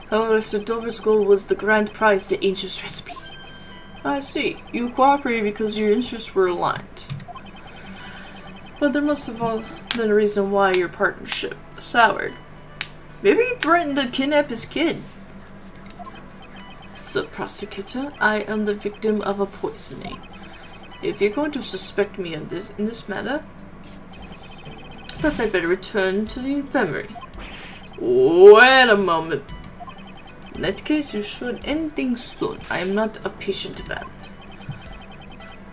However, Mr. Dover's goal was the grand prize, the ancient recipe. I see. You cooperated because your interests were aligned. But there must have all been a reason why your partnership soured. Maybe he threatened to kidnap his kid. So, prosecutor, I am the victim of a poisoning. If you're going to suspect me in this matter, perhaps I'd better return to the infirmary. Wait a moment. In that case, you should end things soon. I am not a patient man.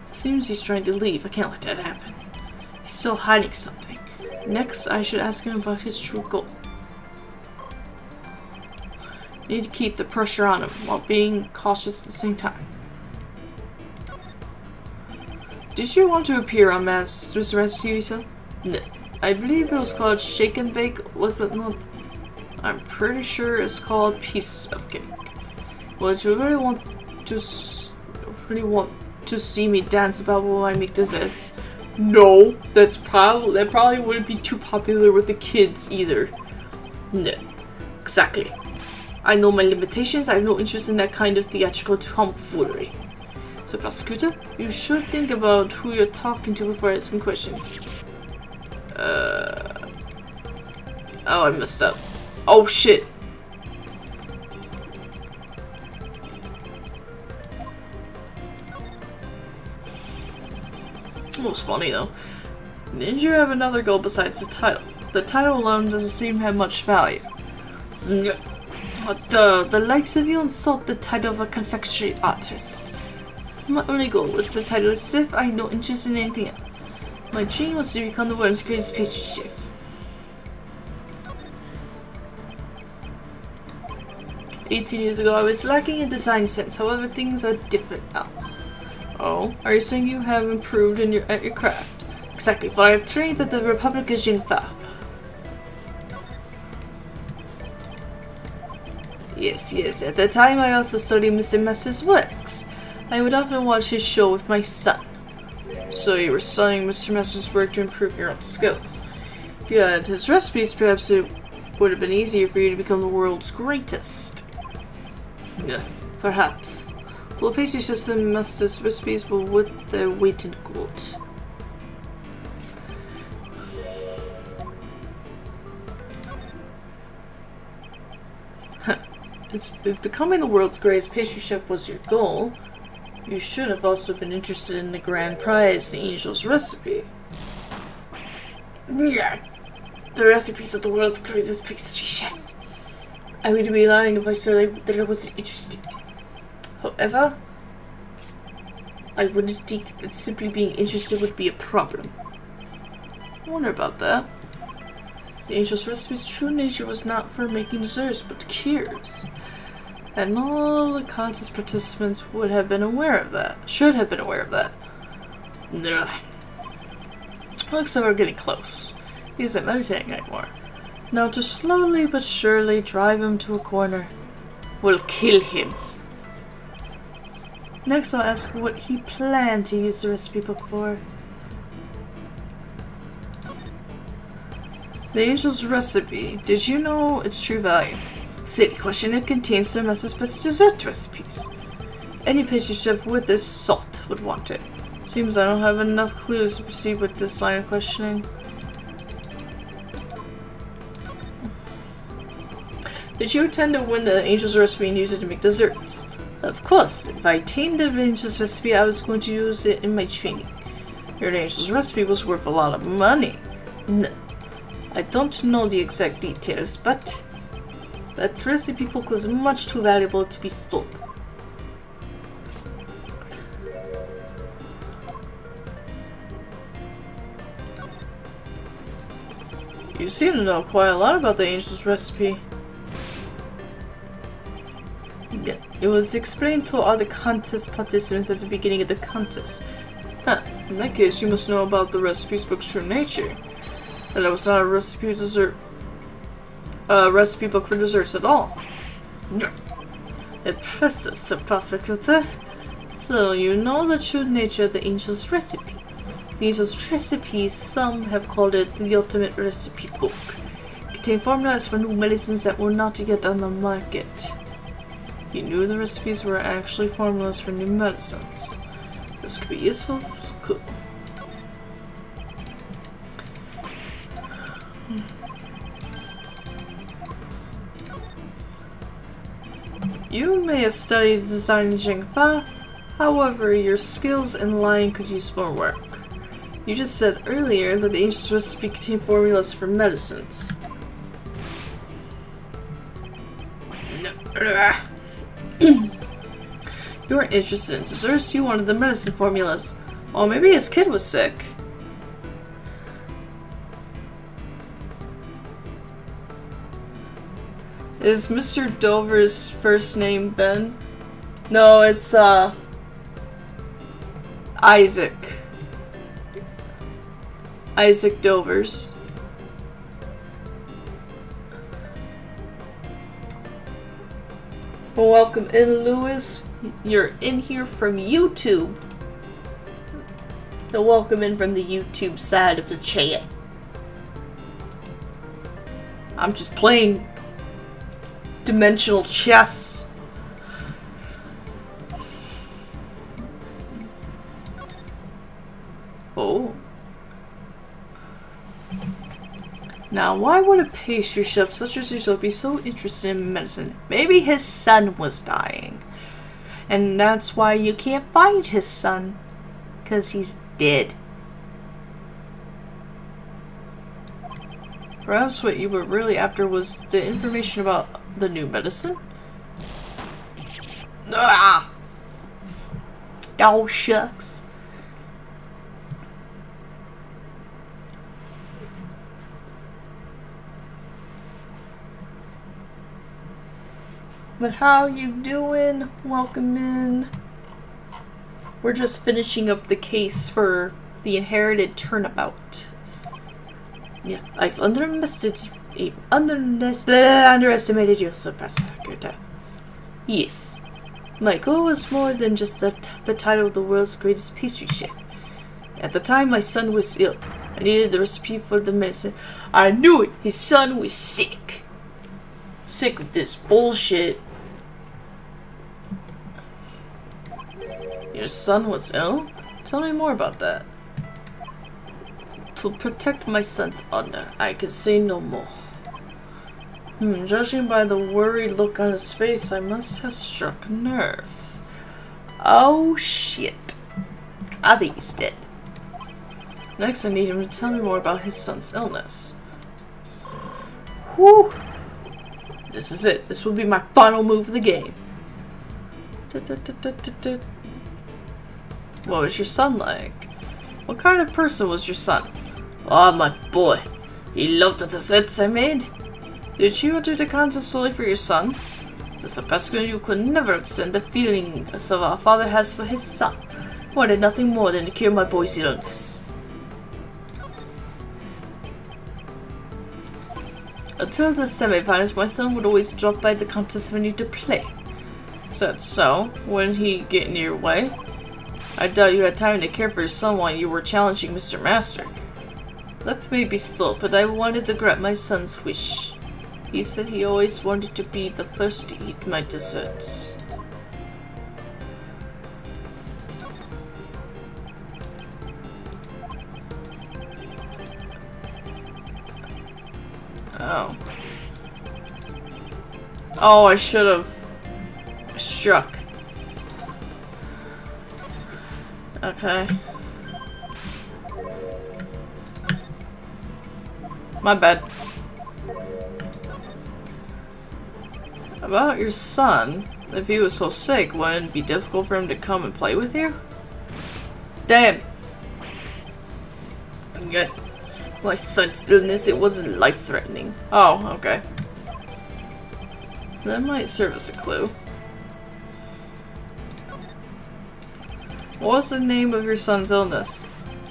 It seems he's trying to leave. I can't let that happen. He's still hiding something. Next, I should ask him about his true goal. Need to keep the pressure on him while being cautious at the same time. Did you want to appear on Mr. Master's TV show? No. I believe it was called Shake and Bake, was it not? I'm pretty sure it's called Piece of Cake. Would you really want to see me dance about while I make desserts? No, that probably wouldn't be too popular with the kids either. No, exactly. I know my limitations. I have no interest in that kind of theatrical tomfoolery. So, prosecutor, you should think about who you're talking to before asking questions. Oh, I messed up. Oh shit. It was funny though. Didn't you have another goal besides the title? The title alone doesn't seem to have much value. The likes of you insult the title of a confectionery artist. My only goal was the title of chef. I had no interest in anything else. My dream was to become the world's greatest pastry chef. "18 years ago, I was lacking in design sense. However, things are different now." Oh, are you saying you have improved at your craft? Exactly, for I have trained at the Republic of Jinfa. Yes. At the time, I also studied Mr. Mess's works. I would often watch his show with my son. So you were studying Mr. Mess's work to improve your own skills. If you had his recipes, perhaps it would have been easier for you to become the world's greatest. Yeah. Perhaps. The pastry chefs and masters recipes will worth their weight in gold. If becoming the world's greatest pastry chef was your goal, you should have also been interested in the grand prize, the Angel's Recipe. Yeah. The recipes of the world's greatest pastry chef. I would be lying if I said that I wasn't interested. However, I wouldn't think that simply being interested would be a problem. I wonder about that. The Angel's Recipe's true nature was not for making desserts, but cures. And all the contest participants would have been aware of that. Should have been aware of that. Yeah. Looks like we're getting close. He isn't meditating anymore. Now to slowly but surely drive him to a corner. We'll kill him. Next I'll ask what he planned to use the recipe book for. The Angel's Recipe. Did you know its true value? Silly question, it contains their master's best dessert recipes. Any pastry chef with this salt would want it. Seems I don't have enough clues to proceed with this line of questioning. Did you intend to win the Angel's Recipe and use it to make desserts? Of course, if I attained the Angel's Recipe, I was going to use it in my training. Your Angel's Recipe was worth a lot of money. No, I don't know the exact details, but that recipe book was much too valuable to be stolen. You seem to know quite a lot about the Angel's Recipe. Yeah, it was explained to all the contest participants at the beginning of the contest. Huh, in that case you must know about the recipe's book's true nature. That it was not a recipe book for desserts at all. No. Impressive, Sir Prosecutor. So you know the true nature of the Angel's Recipe. The Angel's Recipe, some have called it the ultimate recipe book. It contains formulas for new medicines that were not yet on the market. You knew the recipes were actually formulas for new medicines. This could be useful. Cool. You may have studied design in Zhengfa, however, your skills in lying could use more work. You just said earlier that the Angel's Recipe contained formulas for medicines. You weren't interested in desserts, you wanted the medicine formulas. Well, maybe his kid was sick. Is Mr. Dover's first name Ben? No, it's Isaac. Isaac Dovers. Well, welcome in, Lewis. You're in here from YouTube. So welcome in from the YouTube side of the chat. I'm just playing dimensional chess. Oh. Now, why would a pastry chef such as yourself be so interested in medicine? Maybe his son was dying. And that's why you can't find his son. 'Cause he's dead. Perhaps what you were really after was the information about the new medicine? Ah! Oh, shucks. But how you doing? Welcome in. We're just finishing up the case for the inherited Turnabout. Yeah, I've underestimated you, Sir Prosecutor. Yes. My goal was more than just the title of the world's greatest pastry chef. At the time my son was ill. I needed the recipe for the medicine. I knew it! His son was sick. Sick of this bullshit. Your son was ill? Tell me more about that. To protect my son's honor, I can say no more. Judging by the worried look on his face, I must have struck a nerve. Oh shit. I think he's dead. Next, I need him to tell me more about his son's illness. Whew. This is it. This will be my final move of the game. What was your son like? What kind of person was your son? Ah, my boy. He loved the desserts I made. Did you enter the contest solely for your son? As a pescar, you could never extend the feelings a father has for his son. Wanted nothing more than to cure my boy's illness. Until the semifinals, my son would always drop by the contest venue to play. That's so. When he get in your way? I doubt you had time to care for your son while you were challenging Mr. Master. That may be so, but I wanted to grant my son's wish. He said he always wanted to be the first to eat my desserts. Oh. Oh, I should have struck. Okay. My bad. About your son, if he was so sick, wouldn't it be difficult for him to come and play with you? Damn. Okay. My son's illness, it wasn't life-threatening. Oh, okay. That might serve as a clue. What was the name of your son's illness?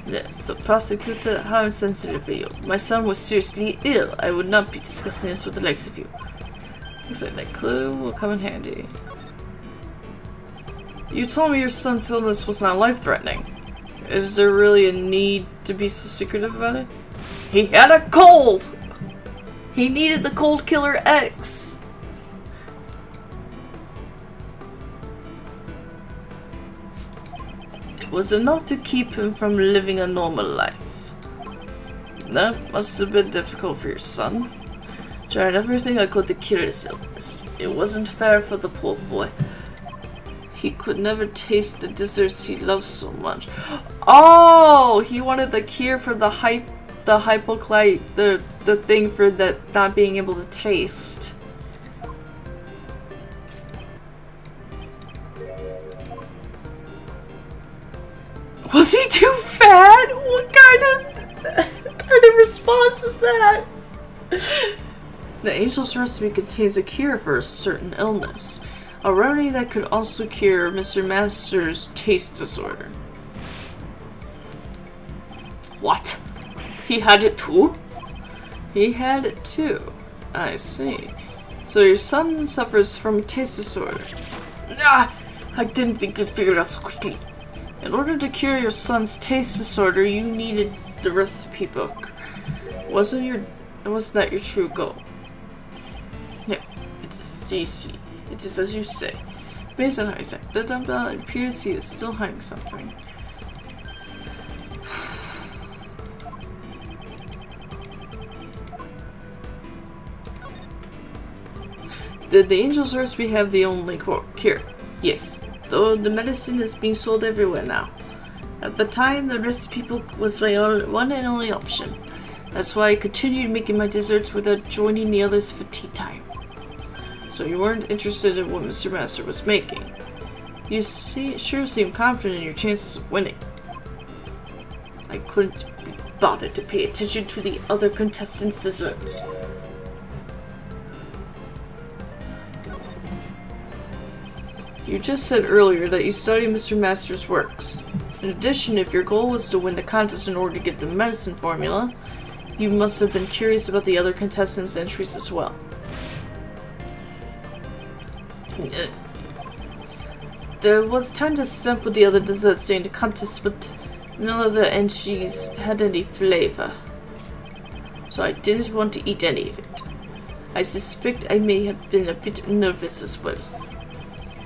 Yes, the prosecutor, how insensitive for you. My son was seriously ill. I would not be discussing this with the likes of you. Looks like that clue will come in handy. You told me your son's illness was not life-threatening. Is there really a need to be so secretive about it? He had a cold! He needed the Cold Killer X! It was enough to keep him from living a normal life. That must have been difficult for your son. Tried everything I could to cure his illness. It wasn't fair for the poor boy. He could never taste the desserts he loved so much. Oh, he wanted the cure for the hypoclite, the thing for that not being able to taste. Was he too fat? What kind of response is that? The angel's recipe contains a cure for a certain illness. A remedy that could also cure Mr. Master's taste disorder. What? He had it too? He had it too. I see. So your son suffers from a taste disorder. Ah! I didn't think you'd figure it out so quickly. In order to cure your son's taste disorder, you needed the recipe book. Wasn't that your true goal? Yeah, it is easy. It is as you say. Based on how you said it appears he is still hiding something. Did the angel's recipe have the only cure? Yes, though the medicine is being sold everywhere now. At the time, the recipe book was my one and only option. That's why I continued making my desserts without joining the others for tea time. So you weren't interested in what Mr. Master was making. You sure seem confident in your chances of winning. I couldn't be bothered to pay attention to the other contestants' desserts. You just said earlier that you studied Mr. Master's works. In addition, if your goal was to win the contest in order to get the medicine formula, you must have been curious about the other contestants' entries as well. There was time to sample the other desserts during the contest, but none of the entries had any flavor. So I didn't want to eat any of it. I suspect I may have been a bit nervous as well.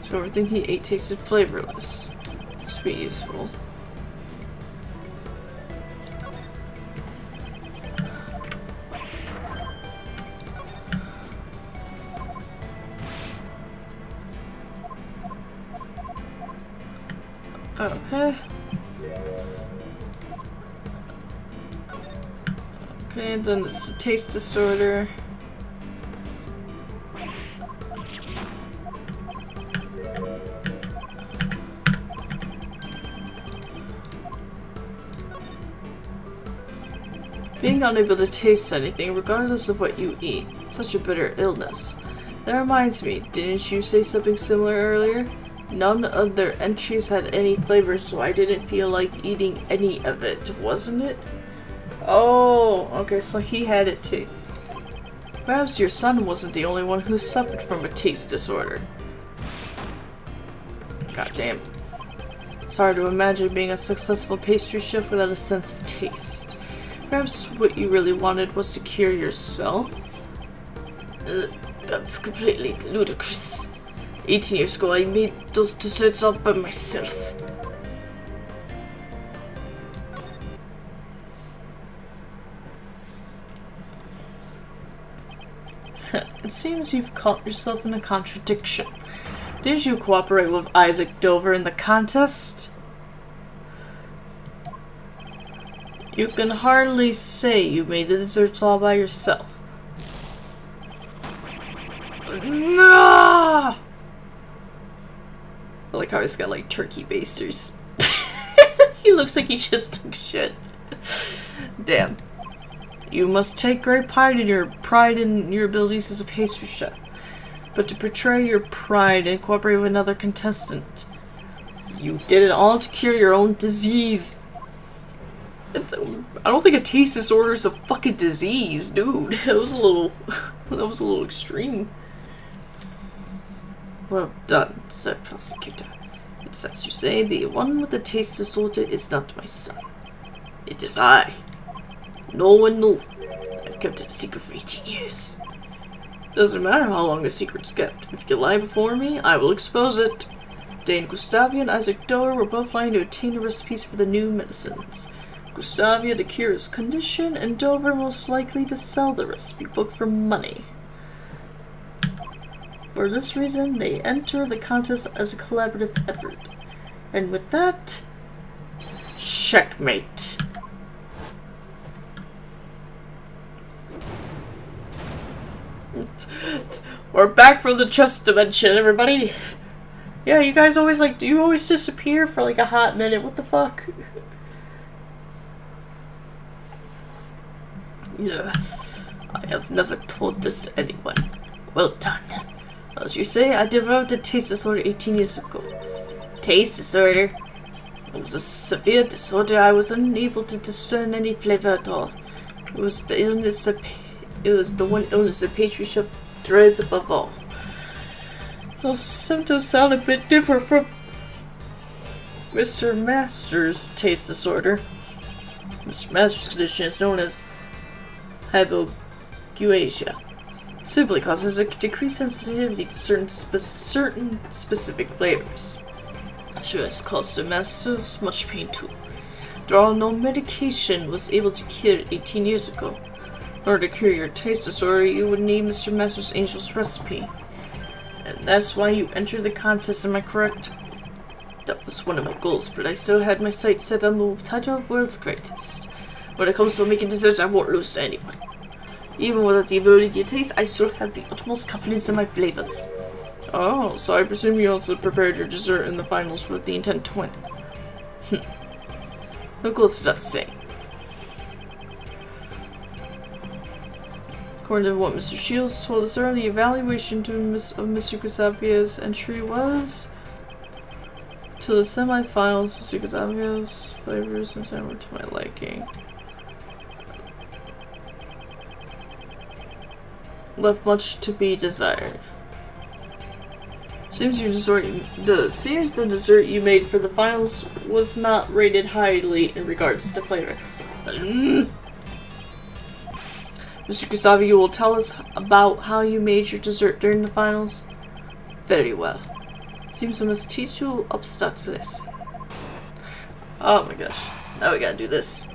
So everything he ate tasted flavorless. This would be useful. Okay. Okay, then it's a taste disorder. Being unable to taste anything, regardless of what you eat. Such a bitter illness. That reminds me, didn't you say something similar earlier? None of their entries had any flavor, so I didn't feel like eating any of it, wasn't it? Oh, okay, so he had it too. Perhaps your son wasn't the only one who suffered from a taste disorder. God damn. It's hard to imagine being a successful pastry chef without a sense of taste. Perhaps what you really wanted was to cure yourself? That's completely ludicrous. 18 years ago, I made those desserts all by myself. It seems you've caught yourself in a contradiction. Didn't you cooperate with Isaac Dover in the contest? You can hardly say you made the desserts all by yourself. No! I like how he's got like turkey basters. He looks like he just took shit. Damn. You must take great pride in your abilities as a pastry chef. But to portray your pride and cooperate with another contestant, you did it all to cure your own disease. I don't think a taste disorder is a fucking disease, dude. That was a little extreme. Well done, Sir Prosecutor. It's as you say, the one with the taste disorder is not my son. It is I. No one knew. I've kept it a secret for 18 years. Doesn't matter how long the secret's kept. If you lie before me, I will expose it. Dane Gustavia and Isaac Dover were both lying to obtain the recipes for the new medicines. Gustavia to cure his condition, and Dover most likely to sell the recipe book for money. For this reason, they enter the contest as a collaborative effort. And with that, checkmate. We're back from the chess dimension, everybody. Yeah, you guys always you always disappear for like a hot minute. What the fuck? Yeah, I have never told this to anyone. Well done. As you say, I developed a taste disorder 18 years ago. Taste disorder? It was a severe disorder. I was unable to discern any flavor at all. It was the one illness the pastry chef dreads above all. Those symptoms sound a bit different from Mr. Masters' taste disorder. Mr. Masters' condition is known as hypoguasia. Simply causes a decreased sensitivity to certain specific flavors. I'm sure it's caused Sir Masters much pain too. After all, no medication was able to cure it 18 years ago. In order to cure your taste disorder, you would need Mr. Masters' Angel's recipe. And that's why you entered the contest, am I correct? That was one of my goals, but I still had my sights set on the title of World's Greatest. When it comes to making desserts, I won't lose to anyone. Even without the ability to taste, I still have the utmost confidence in my flavors. Oh, so I presume you also prepared your dessert in the finals with the intent to win. What goes without saying. According to what Mr. Shields told us earlier, the evaluation of Mr. Gustavia's entry was to the semi-finals. Mr. Gustavia's flavors and sound were to my liking. Left much to be desired. Seems the dessert you made for the finals was not rated highly in regards to flavor. Mr. Mr. Kusabi, you will tell us about how you made your dessert during the finals? Very well. Seems I must teach you upstarts for this. Oh my gosh. Now we gotta do this.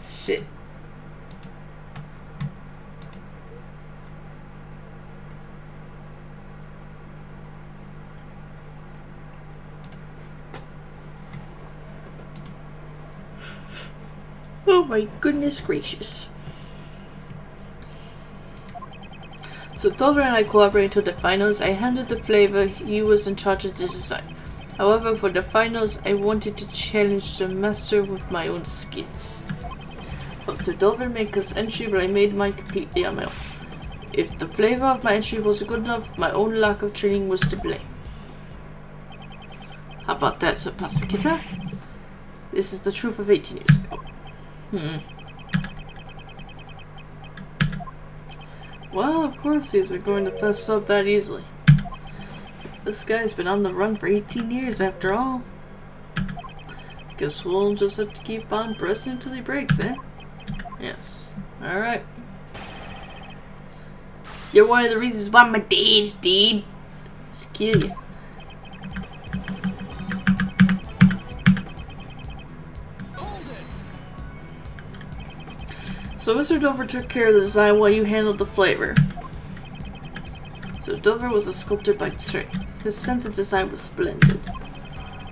Shit. Oh my goodness gracious. So Dover and I collaborated to the finals. I handled the flavor, he was in charge of the design. However, for the finals, I wanted to challenge the master with my own skills. So Dover made his entry, but I made mine completely on my own. If the flavor of my entry wasn't good enough, my own lack of training was to blame. How about that, Sir Pasakita? This is the truth of 18 years ago. Well, of course he isn't going to fess up that easily. This guy's been on the run for 18 years after all. Guess we'll just have to keep on pressing until he breaks, eh? Yes. Alright. You're one of the reasons why my dad's dead. Let's kill you. So Mr. Dover took care of the design while you handled the flavor. So Dover was a sculptor by trade. His sense of design was splendid.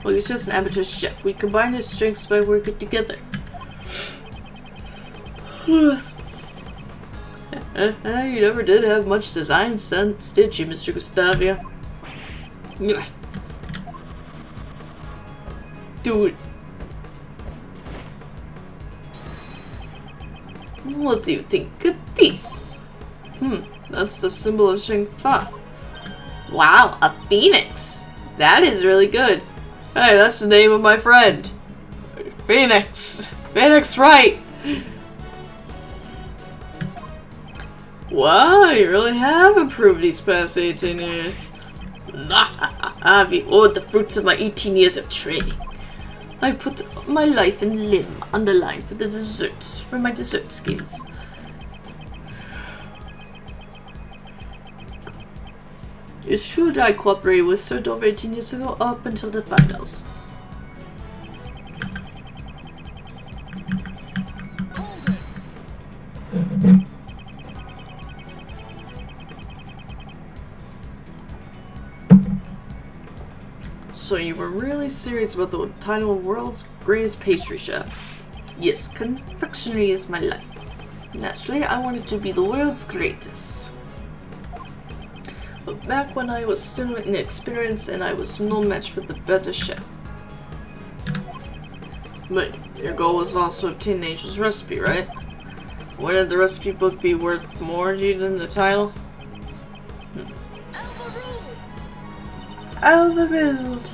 Well, he was just an amateur chef. We combined his strengths by working together. You never did have much design sense, did you, Mr. Gustavia? Dude. What do you think of this? That's the symbol of Shangfa. Wow, a phoenix! That is really good. Hey, that's the name of my friend. Phoenix! Phoenix Wright! Wow, you really have improved these past 18 years. Behold the fruits of my 18 years of training. I put my life and limb on the line for the desserts, for my dessert skills. It's true that I cooperated with Sir Dover 18 years ago up until the finals. So you were really serious about the title of World's Greatest Pastry Chef? Yes, confectionery is my life. Naturally, I wanted to be the world's greatest. But back when I was still inexperienced and I was no match for the better chef. But your goal was also to obtain Angel's recipe, right? Wouldn't the recipe book be worth more to you than the title? Overruled.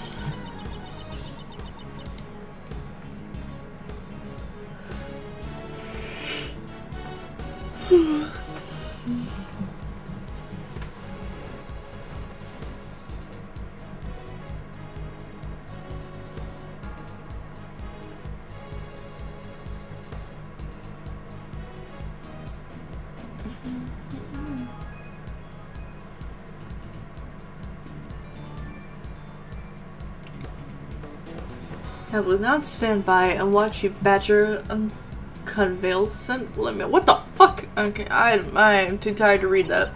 I will not stand by and watch you badger convalescent limit. What the fuck? Okay, I am too tired to read that.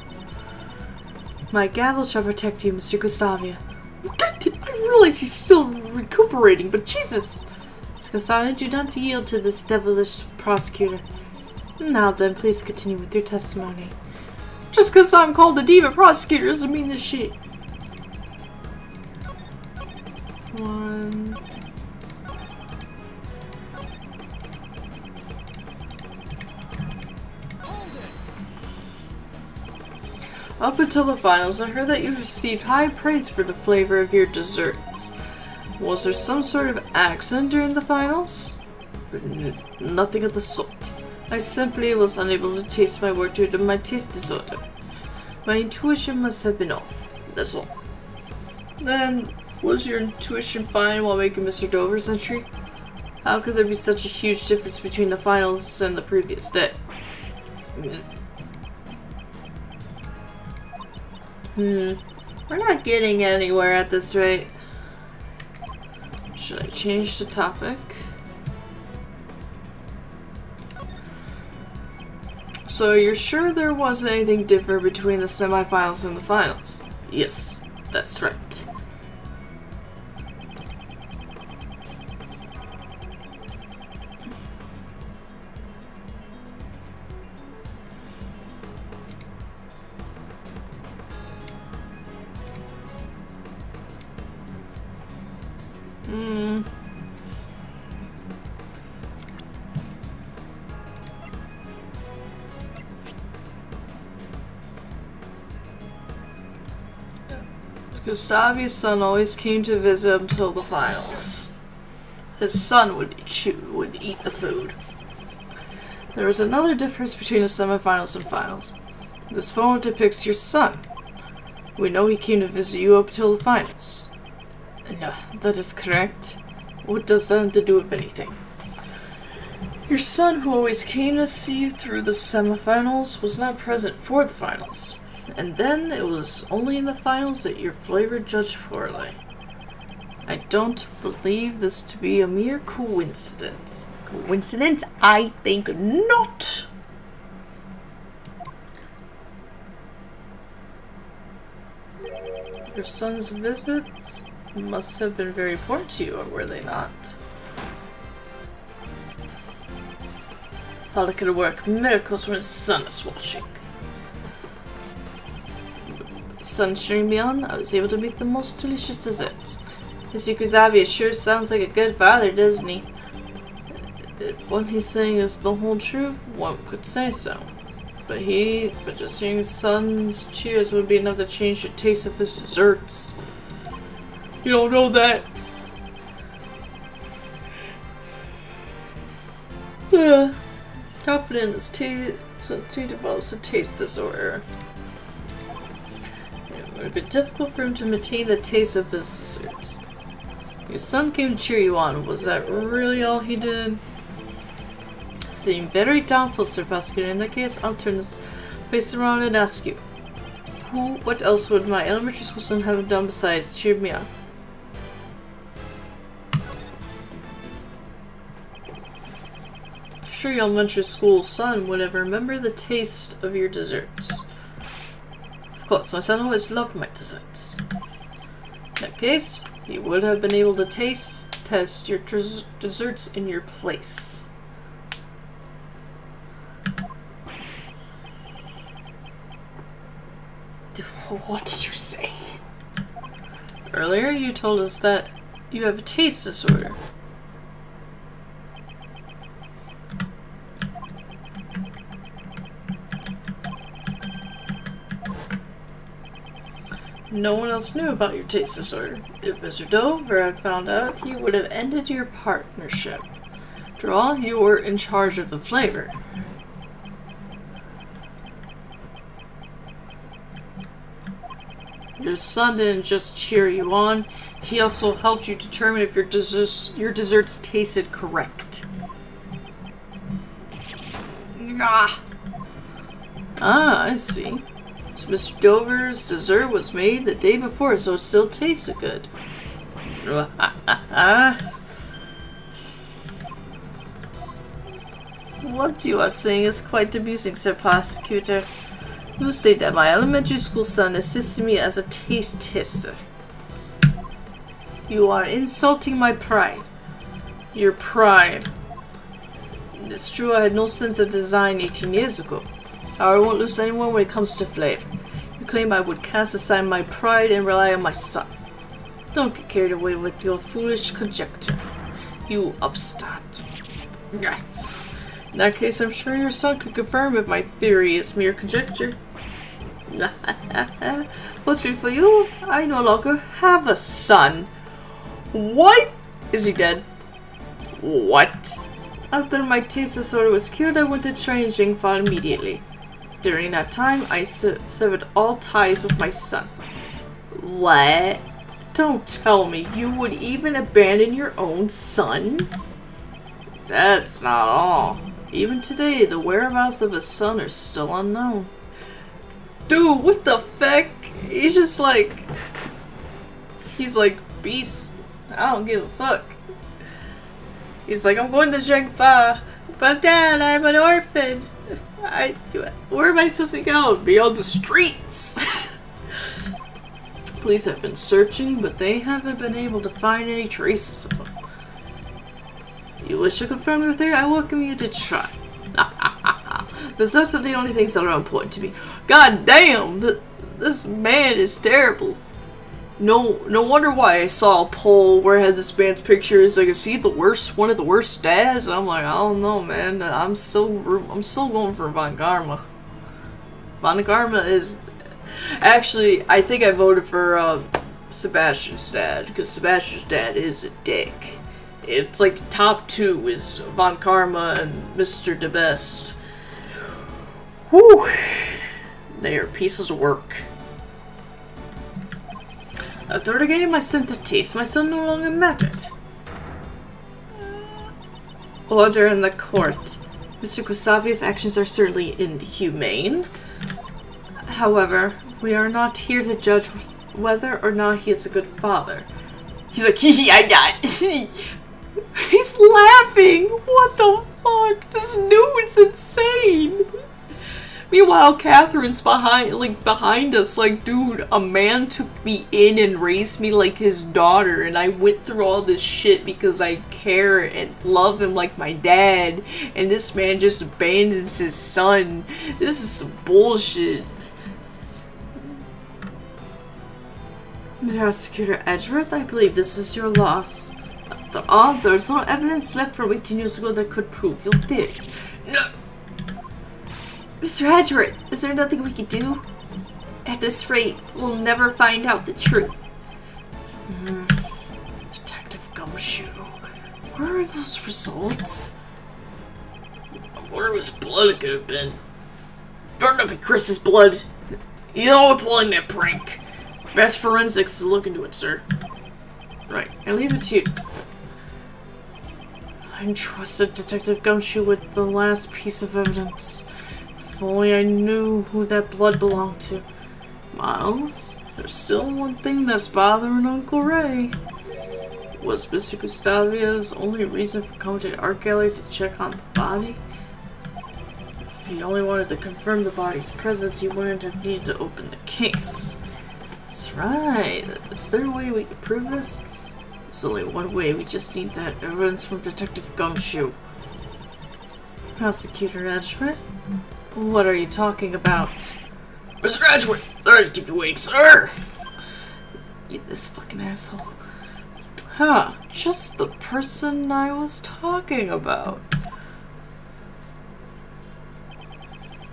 My gavel shall protect you, Mr. Gustavia. I realize he's still recuperating, but Jesus! Mr. Gustavia, do not yield to this devilish prosecutor. Now then, please continue with your testimony. Just because I'm called the diva prosecutor doesn't mean this shit. One... Up until the finals, I heard that you received high praise for the flavor of your desserts. Was there some sort of accident during the finals? Nothing of the sort. I simply was unable to taste my work due to my taste disorder. My intuition must have been off. That's all. Then, was your intuition fine while making Mr. Dover's entry? How could there be such a huge difference between the finals and the previous day? We're not getting anywhere at this rate. Should I change the topic? So you're sure there wasn't anything different between the semifinals and the finals? Yes, that's right. Gustavia's son always came to visit him till the finals. His son would eat the food. There was another difference between the semifinals and finals. This photo depicts your son. We know he came to visit you up till the finals. No, that is correct. What does that have to do with anything? Your son, who always came to see you through the semifinals, was not present for the finals. And then it was only in the finals that your flavor judged poorly. I don't believe this to be a mere coincidence. Coincidence? I think not. Your son's visits must have been very important to you, or were they not? Father could work miracles when his son is watching. Sun cheering me on, I was able to make the most delicious desserts. Mr. Xavier sure sounds like a good father, doesn't he? If what he's saying is the whole truth, one could say so. But just hearing his son's cheers would be enough to change the taste of his desserts. You don't know that. Confident as since he develops a taste disorder. It would have been difficult for him to maintain the taste of his desserts. Your son came to cheer you on. Was that really all he did? Seem very doubtful, Sir Prosecutor. In that case, I'll turn this place around and ask you. What else would my elementary school son have done besides cheer me on? Sure, your elementary school son would have remembered the taste of your desserts. Of course, my son always loved my desserts. In that case, he would have been able to test your desserts in your place. What did you say? Earlier, you told us that you have a taste disorder. No one else knew about your taste disorder. If Mr. Dover had found out, he would have ended your partnership. After all, you were in charge of the flavor. Your son didn't just cheer you on, he also helped you determine if your desserts tasted correct. Ah, I see. So Mr. Dover's dessert was made the day before, so it still tasted good. What you are saying is quite amusing, Sir Prosecutor. You say that my elementary school son assisted me as a taste tester. You are insulting my pride. Your pride. It's true I had no sense of design 18 years ago. I won't lose anyone when it comes to flavor. You claim I would cast aside my pride and rely on my son. Don't get carried away with your foolish conjecture, you upstart. In that case, I'm sure your son could confirm if my theory is mere conjecture. Fortunately for you, I no longer have a son. What? Is he dead? What? After my taste disorder was cured, I went to train Jingfa immediately. During that time, I severed all ties with my son. What? Don't tell me you would even abandon your own son? That's not all. Even today, the whereabouts of his son are still unknown. Dude, what the fuck? He's just like... He's like, beast. I don't give a fuck. He's like, I'm going to Zhengfa. But Dad, I'm an orphan. Where am I supposed to go? Be on the streets. Police have been searching, but they haven't been able to find any traces of him. You wish to confirm your theory? I welcome you to try. Those are the only things that are important to me. God damn! This man is terrible. No wonder why I saw a poll where I had this man's picture. It's like, is he the worst, one of the worst dads? And I'm like, I don't know, man. I'm still going for Von Karma. Von Karma is actually, I think I voted for Sebastian's dad because Sebastian's dad is a dick. It's like top 2 is Von Karma and Mr. De Best. Whew. They are pieces of work. After regaining my sense of taste, my son no longer mattered. Order in the court. Mr. Gustavia's actions are certainly inhumane. However, we are not here to judge whether or not he is a good father. He's like, I'm not. He's laughing! What the fuck? This dude's insane! Meanwhile, Catherine's behind us, like, dude, a man took me in and raised me like his daughter, and I went through all this shit because I care and love him like my dad, and this man just abandons his son. This is some bullshit. Prosecutor Edgeworth, I believe this is your loss. After all, there's no evidence left from 18 years ago that could prove your theories. No. Mr. Edgeworth, is there nothing we can do? At this rate, we'll never find out the truth. Detective Gumshoe, where are those results? Where was blood it could have been? Burned up in Chris's blood. You know we're pulling that prank. Best forensics to look into it, sir. Right, I leave it to you, Detective. I entrusted Detective Gumshoe with the last piece of evidence. If only I knew who that blood belonged to. Miles, there's still one thing that's bothering Uncle Ray. Was Mr. Gustavia's only reason for coming to the art gallery to check on the body? If he only wanted to confirm the body's presence, he wouldn't have needed to open the case. That's right. Is there a way we could prove this? There's only one way. We just need that evidence from Detective Gumshoe. Prosecutor Edgeworth? What are you talking about? Mr. Edgeworth! Sorry to keep you waiting, sir! You this fucking asshole. Huh. Just the person I was talking about.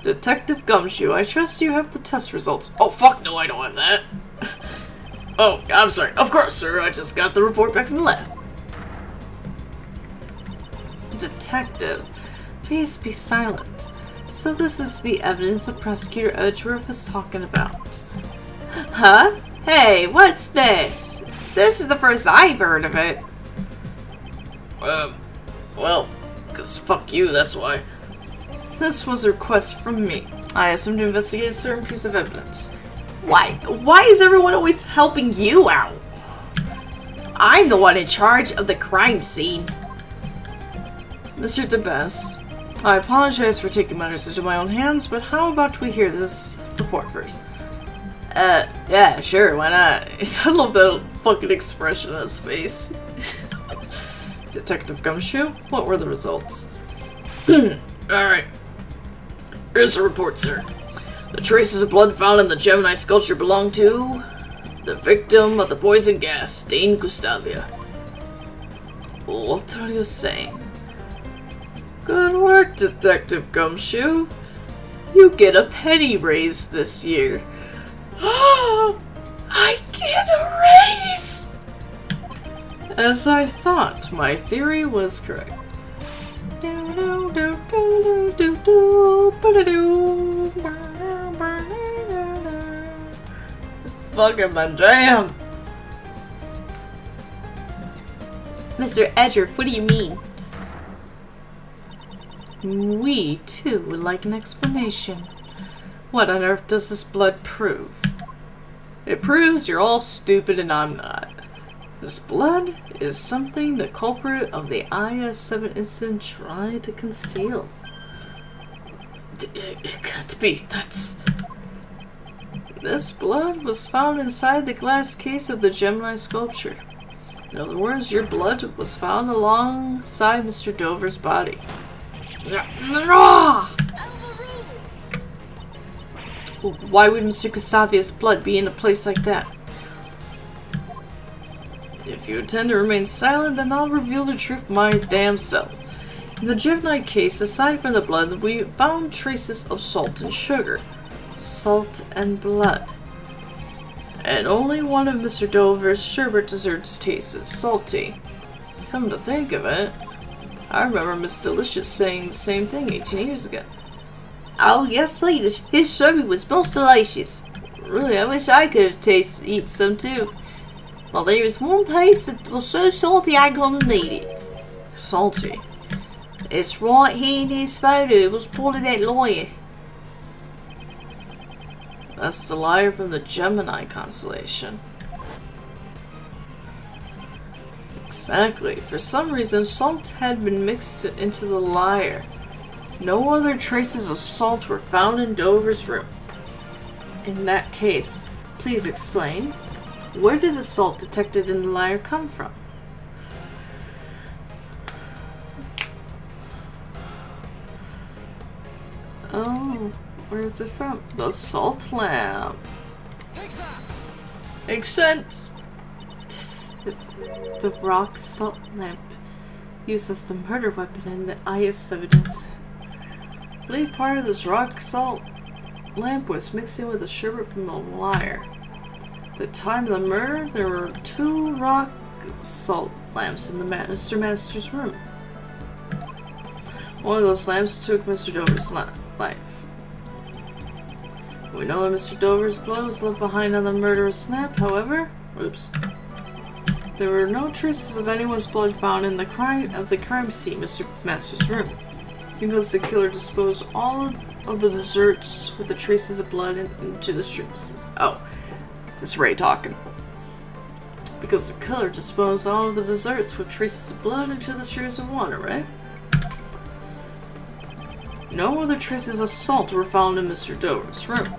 Detective Gumshoe, I trust you have the test results. Oh, fuck no, I don't have that. Oh, I'm sorry. Of course, sir. I just got the report back from the lab. Detective, please be silent. So this is the evidence that Prosecutor Edgeworth was talking about. Huh? Hey, what's this? This is the first I've heard of it. Well, 'cause fuck you, that's why. This was a request from me. I asked him to investigate a certain piece of evidence. Why is everyone always helping you out? I'm the one in charge of the crime scene. Mr. DeBest, I apologize for taking matters into my own hands, but how about we hear this report first? Yeah, sure, why not? I love that fucking expression on his face. Detective Gumshoe, what were the results? Alright. Here's the report, sir. The traces of blood found in the Gemini sculpture belong to the victim of the poison gas, Dane Gustavia. What are you saying? Good work, Detective Gumshoe. You get a penny raise this year. I get a raise! As I thought, my theory was correct. Fucking my jam. Mr. Edgeworth, what do you mean? We, too, would like an explanation. What on earth does this blood prove? It proves you're all stupid and I'm not. This blood is something the culprit of the IS-7 incident tried to conceal. It can't be. This blood was found inside the glass case of the Gemini sculpture. In other words, your blood was found alongside Mr. Dover's body. Why would Mr. Gustavia's blood be in a place like that? If you intend to remain silent, then I'll reveal the truth my damn self. In the Gemini case, aside from the blood, we found traces of salt and sugar. Salt and blood. And only one of Mr. Dover's sherbet desserts tasted salty. Come to think of it, I remember Miss Delicious saying the same thing 18 years ago. Oh, yes, please. His sherbet was most delicious. Really, I wish I could have eaten some too. Well, there was one place that was so salty I couldn't eat it. Salty? It's right here in his photo. It was part of that lawyer. That's the liar from the Gemini constellation. Exactly. For some reason, salt had been mixed into the lyre. No other traces of salt were found in Dover's room. In that case, please explain, where did the salt detected in the lyre come from? Oh, where is it from? The salt lamp. Makes sense. It's the rock salt lamp used as the murder weapon in the IS-7 incident. I believe part of this rock salt lamp was mixing with the sherbet from the lyre. At the time of the murder, there were 2 rock salt lamps in the Master's room. One of those lamps took Mr. Dover's life. We know that Mr. Dover's blood was left behind on the murderous lamp, however, there were no traces of anyone's blood found in the crime scene, Mr. Master's room, because the killer disposed all of the desserts with the traces of blood into the streams. Oh, it's Ray talking. Because the killer disposed all of the desserts with traces of blood into the streams of water, right? No other traces of salt were found in Mr. Dover's room.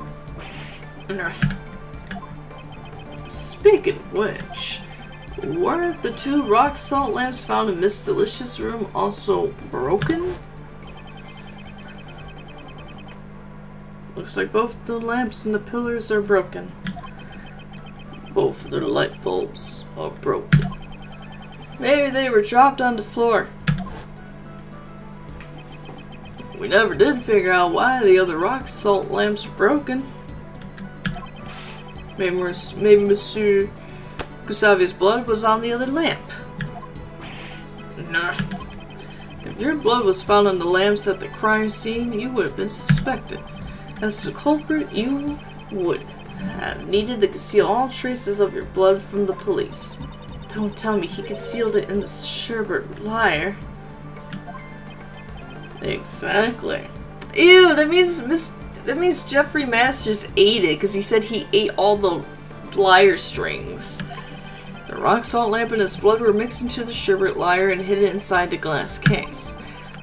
Speaking of which, weren't the 2 rock salt lamps found in Miss Delicious' room also broken? Looks like both the lamps and the pillars are broken. Both of the light bulbs are broken. Maybe they were dropped on the floor. We never did figure out why the other rock salt lamps were broken. Maybe Monsieur Gustavia's blood was on the other lamp. Nah. If your blood was found on the lamps at the crime scene, you would have been suspected. As the culprit, you would have needed to conceal all traces of your blood from the police. Don't tell me he concealed it in the sherbet lyre. Exactly. Ew, that means Jeffrey Masters ate it, because he said he ate all the lyre strings. The rock salt lamp and his blood were mixed into the sherbet lyre and hidden inside the glass case.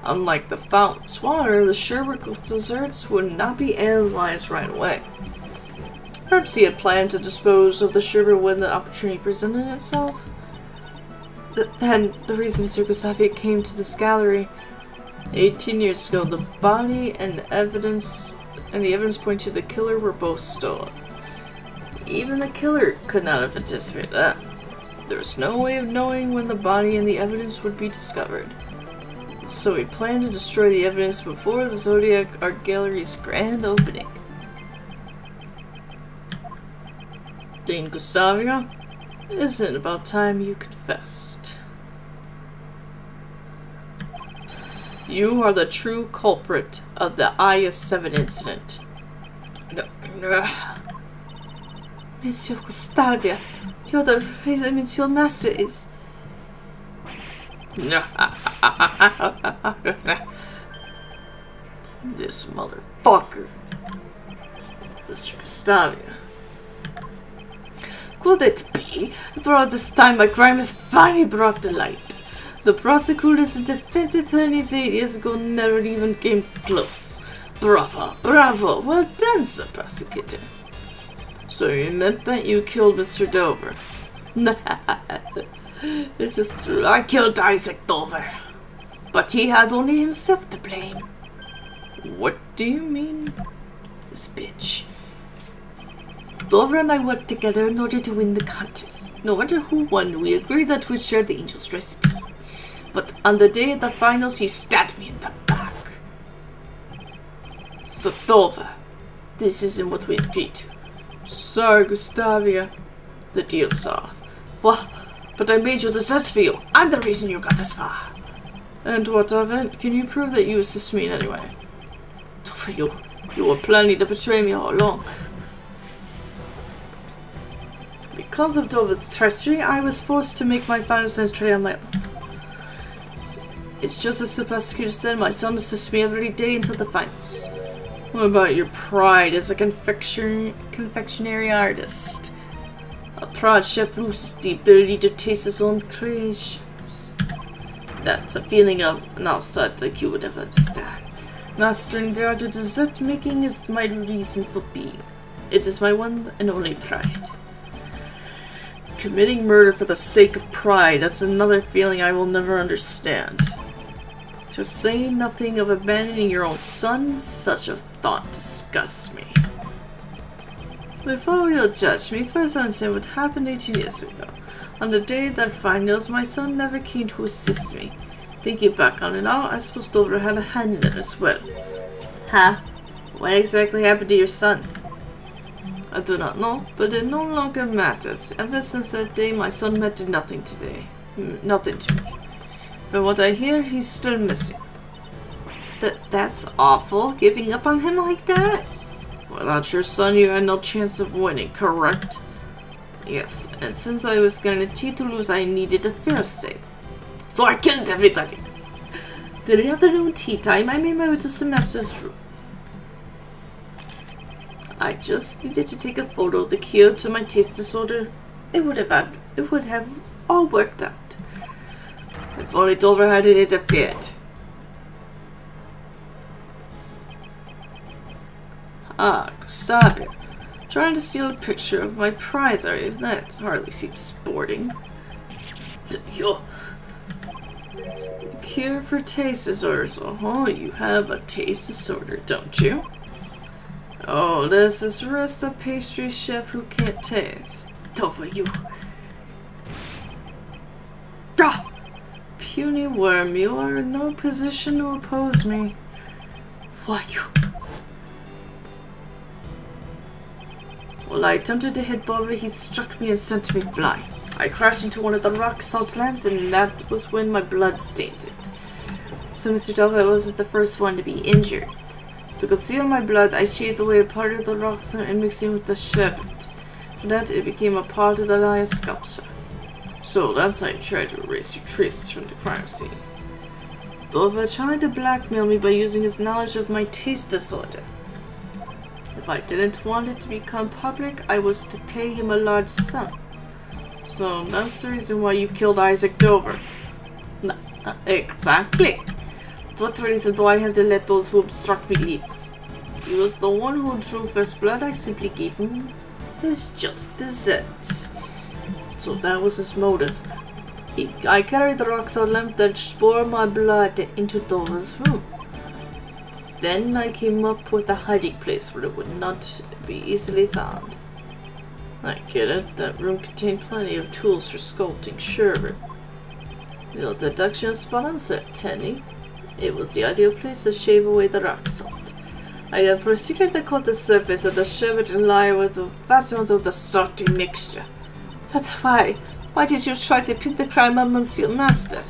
Unlike the fountain's water, the sherbet desserts would not be analyzed right away. Perhaps he had planned to dispose of the sherbet when the opportunity presented itself. Then, the reason Mr. Gustavia came to this gallery 18 years ago, the body and the evidence pointing to the killer were both stolen. Even the killer could not have anticipated that. There was no way of knowing when the body and the evidence would be discovered. So he planned to destroy the evidence before the Zodiac Art Gallery's grand opening. Dean Gustavia, isn't it about time you confessed? You are the true culprit of the IS-7 incident. No. Monsieur Gustavia, you're the reason Monsieur Master is... This motherfucker. Mr. Gustavia. Could it be that all this time my crime is finally brought to light? The prosecutors and defense attorneys 8 years ago never even came close. Bravo, bravo. Well done, Sir Prosecutor. So you admit that you killed Mr. Dover? It is true. I killed Isaac Dover. But he had only himself to blame. What do you mean? This bitch. Dover and I worked together in order to win the contest. No matter who won, we agreed that we'd share the angel's recipe. But on the day of the finals, he stabbed me in the back. So Dover, this isn't what we agreed to. Sorry, Gustavia. The deal's off. Well, but I made you the search for you. I'm the reason you got this far. And what of it? Can you prove that you assist me in any way? Dover, you were planning to betray me all along. Because of Dover's treachery, I was forced to make my final entry on my own. It's just as the prosecutor said, my son assists me every day until the finals. What about your pride as a confectionery artist? A proud chef loses the ability to taste his own creations. That's a feeling of an outside like you would ever understand. Mastering the art of dessert making is my reason for being. It is my one and only pride. Committing murder for the sake of pride, that's another feeling I will never understand. To say nothing of abandoning your own son, such a thought disgusts me. Before you'll judge me, first understand what happened 18 years ago. On the day of that finals, my son never came to assist me. Thinking back on it now, I suppose Dover had a hand in it as well. Huh? What exactly happened to your son? I do not know, but it no longer matters. Ever since that day, my son meant nothing nothing to me. From what I hear, he's still missing. That's awful, giving up on him like that? Without your son, you had no chance of winning, correct? Yes, and since I was guaranteed to lose, I needed a fail-safe. So I killed everybody. During afternoon tea time, I made my way to the master's room. I just needed to take a photo of the cure to my taste disorder. It would have all worked out. If only Dover had interfered. Ah, Gustavia. Trying to steal a picture of my prize, are you? That hardly seems sporting. Yo. Cure for taste disorders. Oh, you have a taste disorder, don't you? Oh, there's this rest of pastry chef who can't taste. Dover, you. Ah! Puny worm, you are in no position to oppose me. Why, you. Well, I attempted to hit Dover, he struck me and sent me flying. I crashed into one of the rock salt lamps, and that was when my blood stained it. So Mr. Dover wasn't the first one to be injured. To conceal my blood, I shaved away a part of the rock salt and mixed it with the sherbet. For that, it became a part of the lion sculpture. So that's how you try to erase your traces from the crime scene. Dover tried to blackmail me by using his knowledge of my taste disorder. If I didn't want it to become public, I was to pay him a large sum. So that's the reason why you killed Isaac Dover. No, exactly. What reason do I have to let those who obstruct me leave? He was the one who drew first blood. I simply gave him his just desserts. So that was his motive. I carried the rock salt lamp that spore my blood into Dover's room. Then I came up with a hiding place where it would not be easily found. I get it. That room contained plenty of tools for sculpting sherbet. Your deduction is spot on, Sir Tenny. It was the ideal place to shave away the rock salt. I have proceeded to coat the surface of the sherbet and lie with the atoms of the salty mixture. But why? Why did you try to pin the crime on Monsieur Master?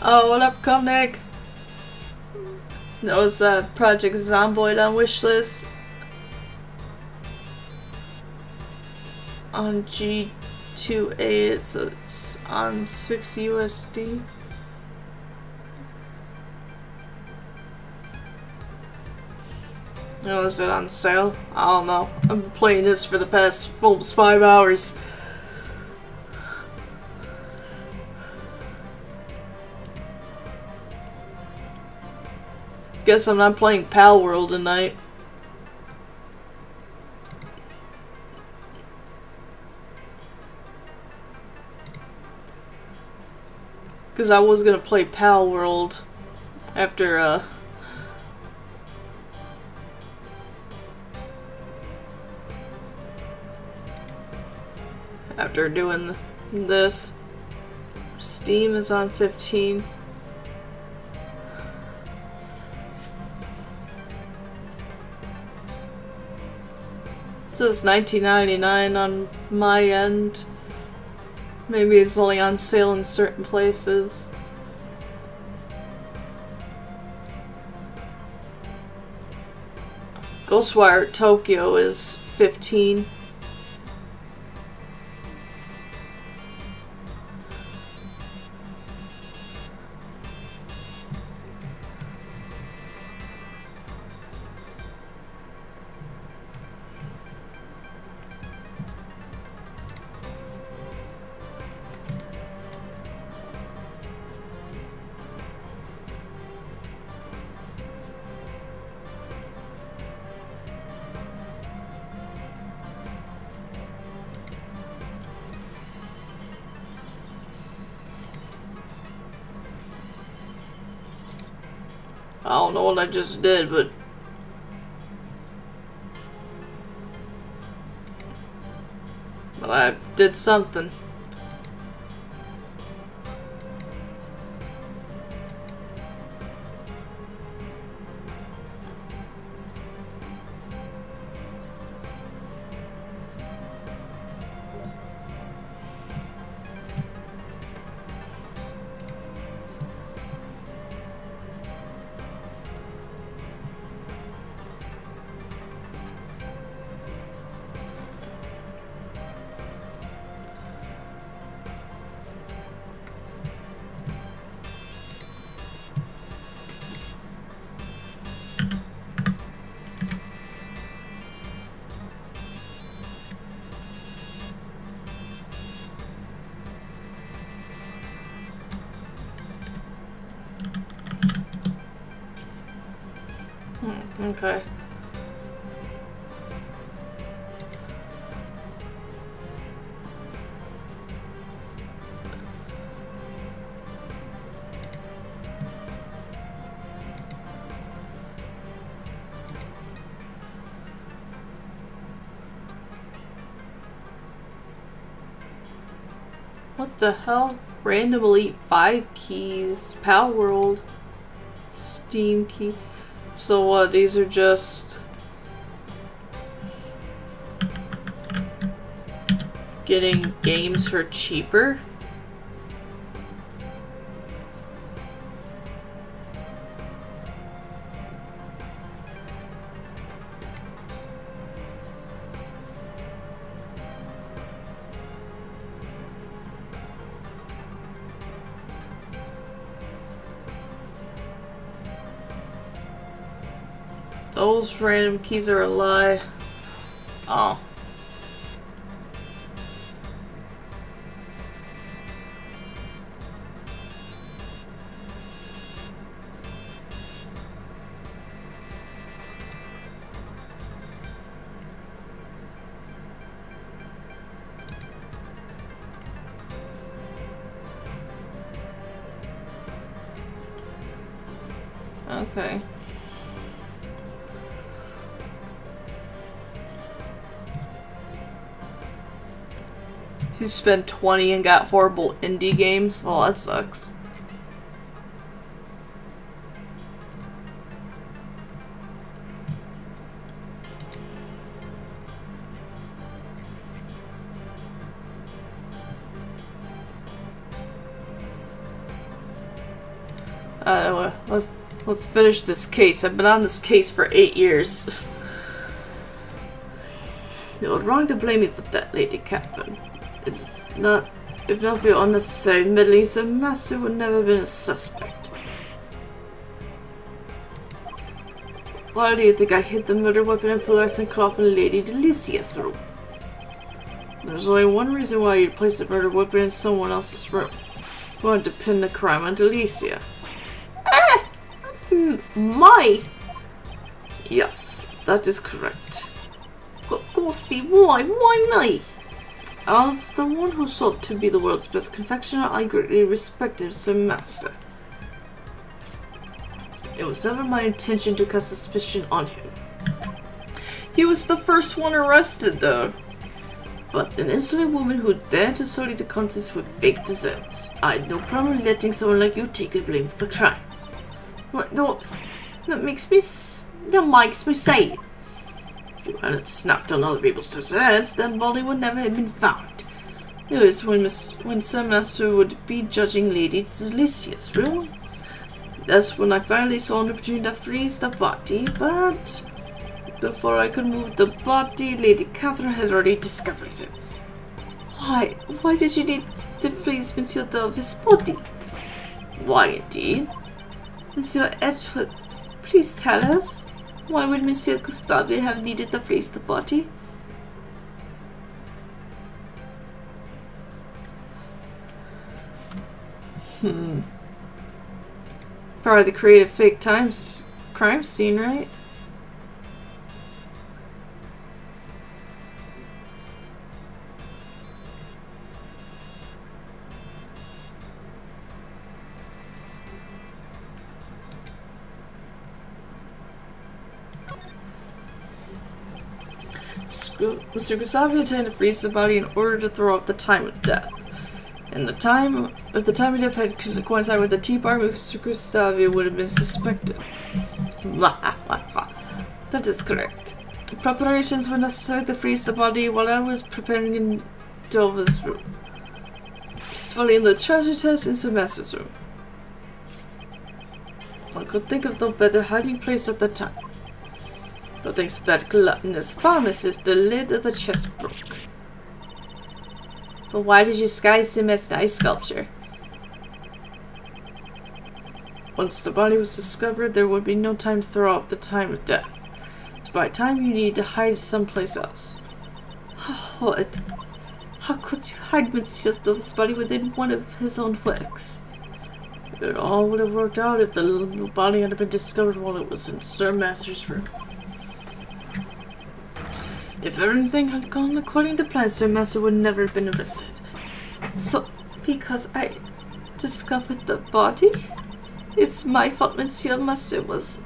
Oh, what up, Comnic? That was Project Zomboid on wishlist. On G2A, it's on 6 USD. Oh, is it on sale? I don't know. I've been playing this for the past almost 5 hours. Guess I'm not playing Pal World tonight. Because I was gonna play Pal World after, after doing this. Steam is on 15. It says $19.99 on my end. Maybe it's only on sale in certain places. Ghostwire Tokyo is 15. I don't know what I just did, but I did something. Okay. What the hell? Random Elite 5 keys. Pal World. Steam key. So what, these are just getting games for cheaper? Those random keys are a lie. Oh. Okay. You spent 20 and got horrible indie games? Well, that sucks. Let's finish this case. I've been on this case for 8 years. You're wrong to blame me for that, Lady Catherine. It's not... If not for your unnecessary meddling, Sir Master would never have been a suspect. Why do you think I hid the murder weapon and fluorescent cloth in Lady Delicia's room? There's only one reason why you'd place the murder weapon in someone else's room. You wanted to pin the crime on Delicia. My! Yes, that is correct. Ghosty, why? Why me? As the one who sought to be the world's best confectioner, I greatly respected Sir Master. It was never my intention to cast suspicion on him. He was the first one arrested, though. But an insolent woman who dared to sully the contents with fake desserts. I had no problem letting someone like you take the blame for the crime. That makes me say it. If you hadn't snapped on other people's desserts, then body would never have been found. It was when Sir Master would be judging Lady Delicia's room. That's when I finally saw an opportunity to freeze the body, but before I could move the body, Lady Catherine had already discovered it. Why? Why did you need to freeze Monsieur Dove's body? Why indeed? Monsieur Edgewood, please tell us. Why would Monsieur Gustave have needed to freeze the body? Probably to create a fake crime scene, right? Mr. Gustavi intended to freeze the body in order to throw out the time of death. And if the time of death had coincided with the tea bar, Mr. Gustavi would have been suspected. That is correct. Preparations were necessary to freeze the body while I was preparing in Dova's room. Swelling the treasure chest into Master's room. I could think of no better hiding place at the time. But thanks to that gluttonous pharmacist, the lid of the chest broke. But why did you disguise him as an ice sculpture? Once the body was discovered, there would be no time to throw out the time of death. By time you needed to hide someplace else. What? How could you hide Monsieur Dove's body within one of his own works? It all would have worked out if the body had been discovered while it was in Sir Master's room. If everything had gone according to plan, Sir Master would never have been arrested. So, because I discovered the body? It's my fault Monsieur Master was...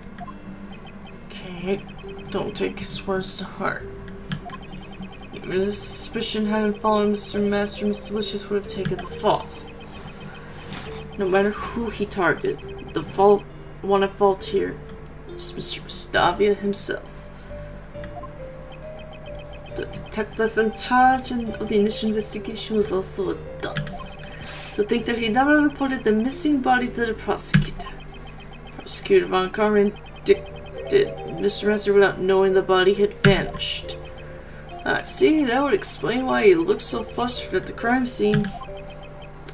Okay, don't take his words to heart. Even if suspicion hadn't fallen, Mr. Master and Miss Delicious would have taken the fall. No matter who he targeted, one at fault here was Mr. Gustavia himself. The detective in charge of the initial investigation was also a dunce. To think that he never reported the missing body to the prosecutor. Prosecutor Von Karman indicted Mr. Master without knowing the body had vanished. See, that would explain why he looked so flustered at the crime scene.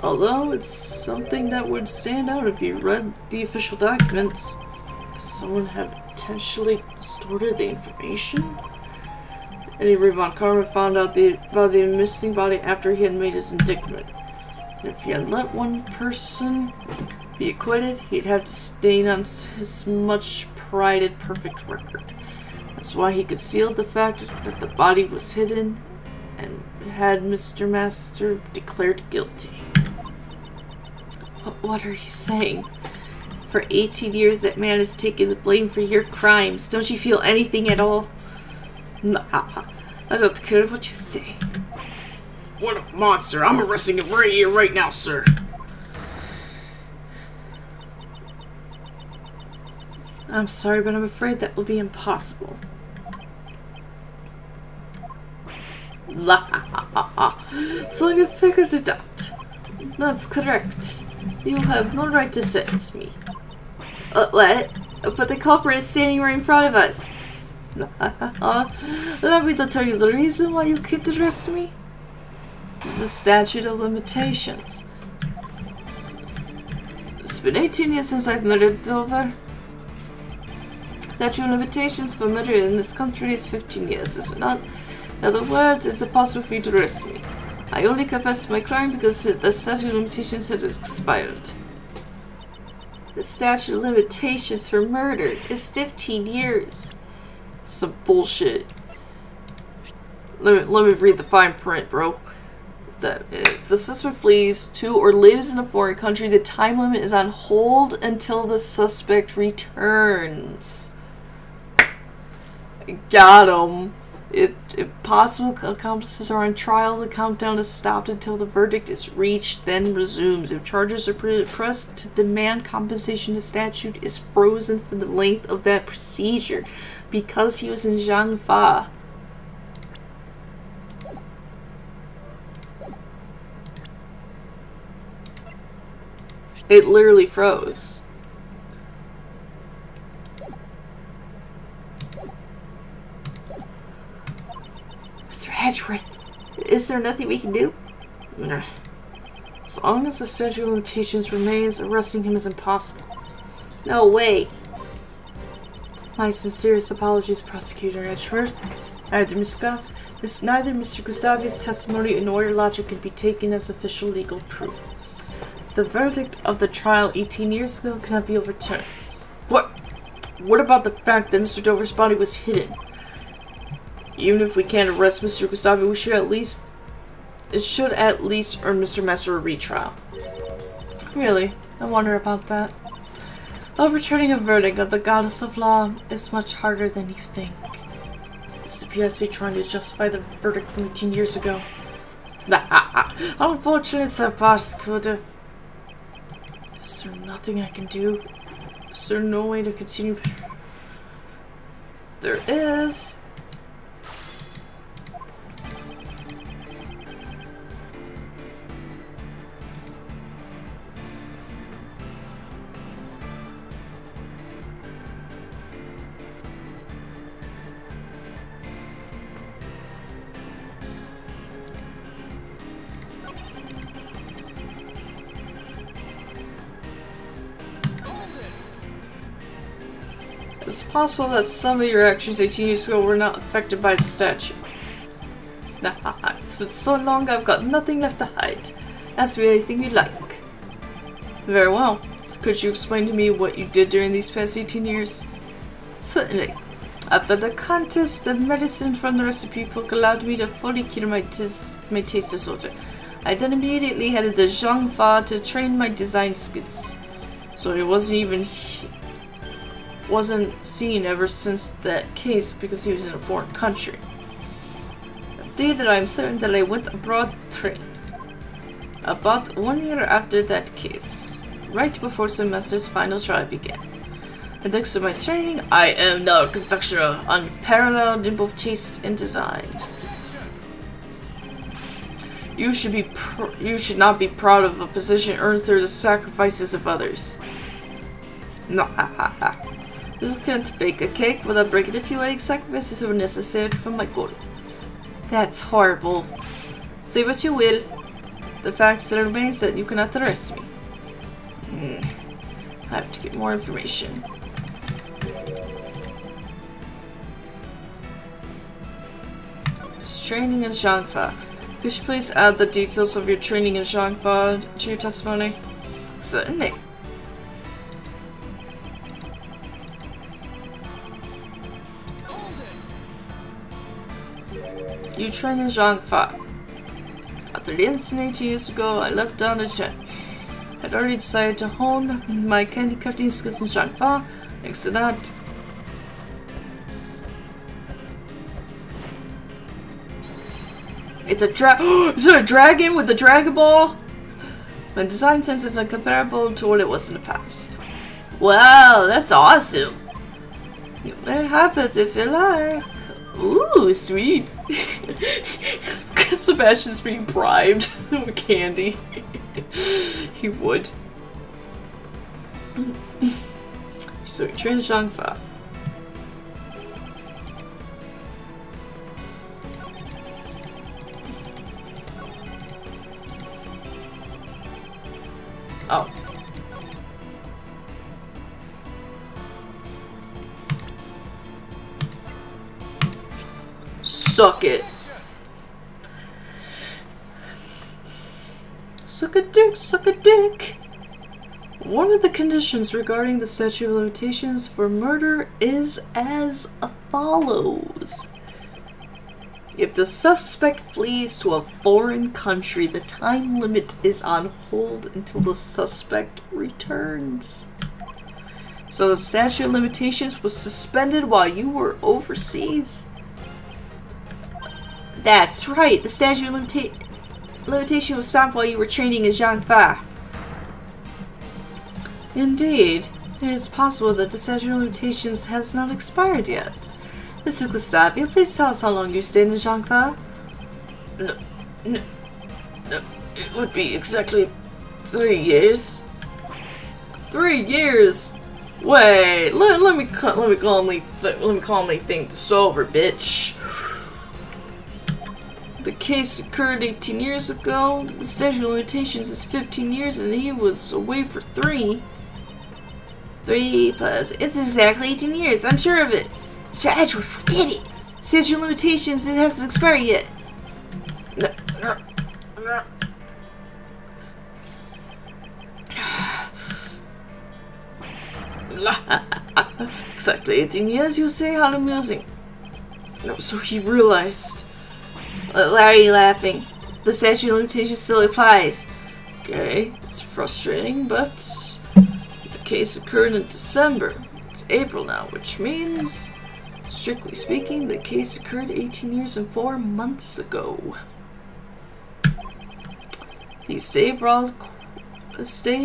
Although it's something that would stand out if you read the official documents. Could someone have intentionally distorted the information? Anyway, Von Karman found out about the missing body after he had made his indictment. And if he had let one person be acquitted, he'd have to stain on his much prided perfect record. That's why he concealed the fact that the body was hidden and had Mr. Master declared guilty. What are you saying? For 18 years that man has taken the blame for your crimes. Don't you feel anything at all? Nah, I don't care what you say. What a monster! I'm arresting him right here, right now, sir. I'm sorry, but I'm afraid that will be impossible. So you figured it out. That's correct. You have no right to sentence me. What? But the culprit is standing right in front of us. Allow me to tell you the reason why you can't arrest me. The statute of limitations. It's been 18 years since I've murdered over. Statute of limitations for murder in this country is 15 years, is it not? In other words, it's impossible for you to arrest me. I only confessed my crime because the statute of limitations had expired. The statute of limitations for murder is 15 years. Some bullshit. Let me read the fine print, bro. That if the suspect flees to or lives in a foreign country, the time limit is on hold until the suspect returns. Got him. If possible accomplices are on trial, the countdown is stopped until the verdict is reached, then resumes. If charges are pressed to demand compensation, the statute is frozen for the length of that procedure. Because he was in Zhangfa. It literally froze. Mr. Hedgeworth, is there nothing we can do? As long as the statute of limitations remains, arresting him is impossible. No way. My sincerest apologies, Prosecutor Edgeworth. Neither Mr. Gustavi's testimony nor your logic can be taken as official legal proof. The verdict of the trial 18 years ago cannot be overturned. What about the fact that Mr. Dover's body was hidden? Even if we can't arrest Mr. Gustavi, it should at least earn Mr. Messer a retrial. Really? I wonder about that. Overturning a verdict of the goddess of law is much harder than you think. Is the PSA trying to justify the verdict from 18 years ago? Unfortunately, Sir Prosecutor. Is there nothing I can do? Is there no way to continue? There is. It's possible that some of your actions 18 years ago were not affected by the statute. It's been so long I've got nothing left to hide. Ask me anything you like. Very well. Could you explain to me what you did during these past 18 years? Certainly. After the contest, the medicine from the recipe book allowed me to fully cure my taste disorder. I then immediately headed to Zhangfa to train my design skills. So it wasn't seen ever since that case because he was in a foreign country. The day that I'm certain that I went abroad to train. About 1 year after that case, right before semester's final trial began. And thanks to my training, I am now a confectioner, unparalleled in both taste and design. You should not be proud of a position earned through the sacrifices of others. You can't bake a cake without breaking a few eggs. Sacrifices were necessary for my goal. That's horrible. Say what you will. The fact still remains that you cannot arrest me. I have to get more information. It's training in Zhangfa. Could you please add the details of your training in Zhangfa to your testimony? Certainly. You train in Zhangfa. After the incident 2 years ago, I left down to Chen. I'd already decided to hone my candy cutting skills in Zhangfa. Thanks to that, it's a is it a dragon with a Dragon Ball? My design sense is incomparable to what it was in the past. Wow, that's awesome. You may have it if you like. Ooh, sweet. Sebastian's being bribed with candy. He would. So he trains Zhangfa. Suck it. Suck a dick, suck a dick. One of the conditions regarding the statute of limitations for murder is as follows. If the suspect flees to a foreign country, the time limit is on hold until the suspect returns. So the statute of limitations was suspended while you were overseas? That's right. The statute of limitation was stopped while you were training as Zhang Fa. Indeed. It is possible that the statute of limitations has not expired yet. Mr. Gustavia, please tell us how long you stayed in Zhangfa? No, it would be exactly 3 years. 3 years? Wait, let me calmly think this over, bitch. The case occurred 18 years ago. The statute of limitations is 15 years, and he was away for 3. 3 plus... It's exactly 18 years. I'm sure of it. Mr. Edgeworth, we did it! Statute of limitations, it hasn't expired yet. Exactly 18 years, you say? How amusing. No, so he realized. Why are you laughing? The statute of limitations still applies. Okay, it's frustrating, but the case occurred in December. It's April now, which means, strictly speaking, the case occurred 18 years and 4 months ago. The stay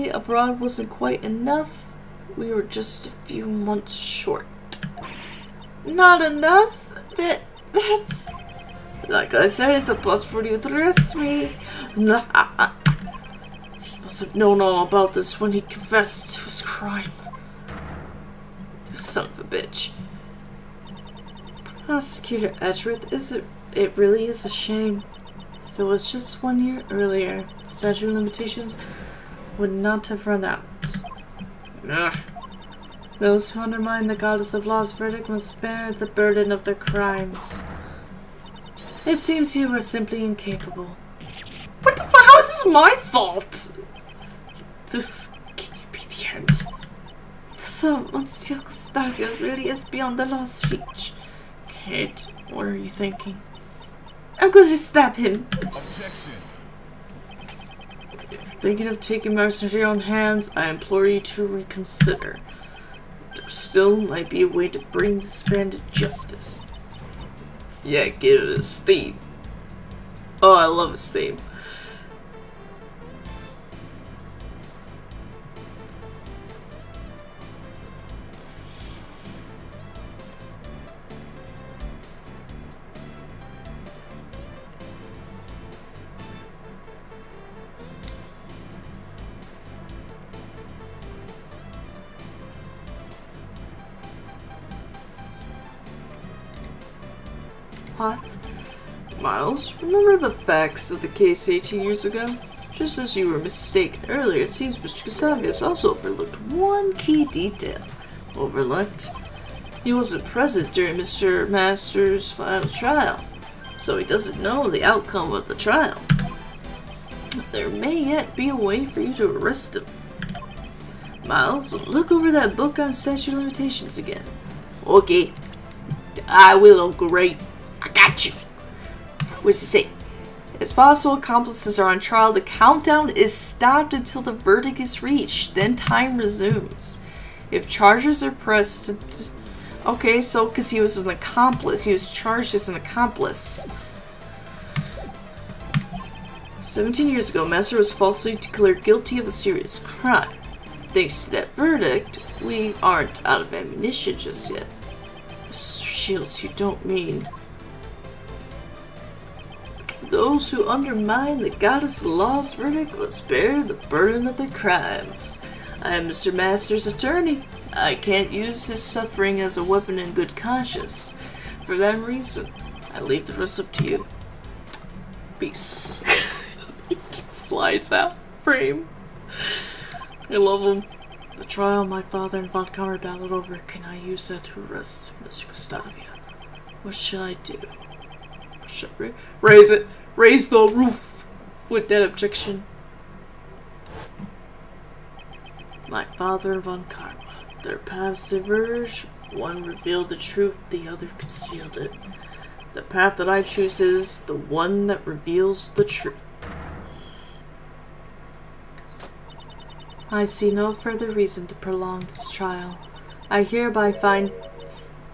abroad wasn't quite enough. We were just a few months short. Not enough? That's... Like I said, it's a plus for you to arrest me. He must have known all about this when he confessed to his crime. This son of a bitch. Prosecutor Edgeworth, it really is a shame. If it was just 1 year earlier, the statute of limitations would not have run out. Ugh. Those who undermine the goddess of law's verdict must bear the burden of their crimes. It seems you were simply incapable. What the fuck? How is this my fault? This can't be the end. So, Monsieur Gustavio really is beyond the law's reach. Kate, what are you thinking? I'm going to stab him. Objection. If you're thinking of taking matters into your own hands, I implore you to reconsider. There still might be a way to bring this man to justice. Yeah, get it his theme. Oh, I love his theme. What? Miles, remember the facts of the case 18 years ago? Just as you were mistaken earlier, it seems Mr. Gustavus also overlooked one key detail. Overlooked? He wasn't present during Mr. Masters' final trial, so he doesn't know the outcome of the trial. There may yet be a way for you to arrest him. Miles, look over that book on statute of limitations again. Okay. I will, Uncle Ray. I got you. What's it say? It's possible accomplices are on trial. The countdown is stopped until the verdict is reached. Then time resumes. If charges are pressed... Okay, so because he was an accomplice. He was charged as an accomplice. 17 years ago, Master was falsely declared guilty of a serious crime. Thanks to that verdict, we aren't out of ammunition just yet. Mr. Shields, you don't mean... Those who undermine the goddess of law's verdict must bear the burden of their crimes. I am Mr. Master's attorney. I can't use his suffering as a weapon in good conscience. For that reason, I leave the rest up to you. Peace. He just slides out frame. I love him. The trial my father and Vodka battled over, can I use that to arrest Mr. Gustavia? What shall I do? shit. Raise it. Raise the roof. With that objection. My father and Von Karma. Their paths diverge. One revealed the truth, the other concealed it. The path that I choose is the one that reveals the truth. I see no further reason to prolong this trial. I hereby find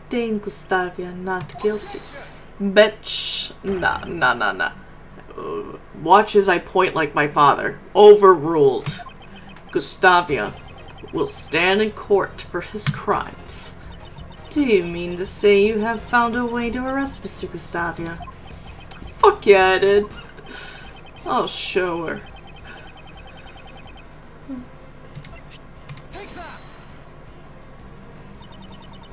Dane Gustavia not guilty. Bitch. Nah. Watch as I point like my father. Overruled. Gustavia will stand in court for his crimes. Do you mean to say you have found a way to arrest Mr. Gustavia? Fuck yeah, I did. I'll show her.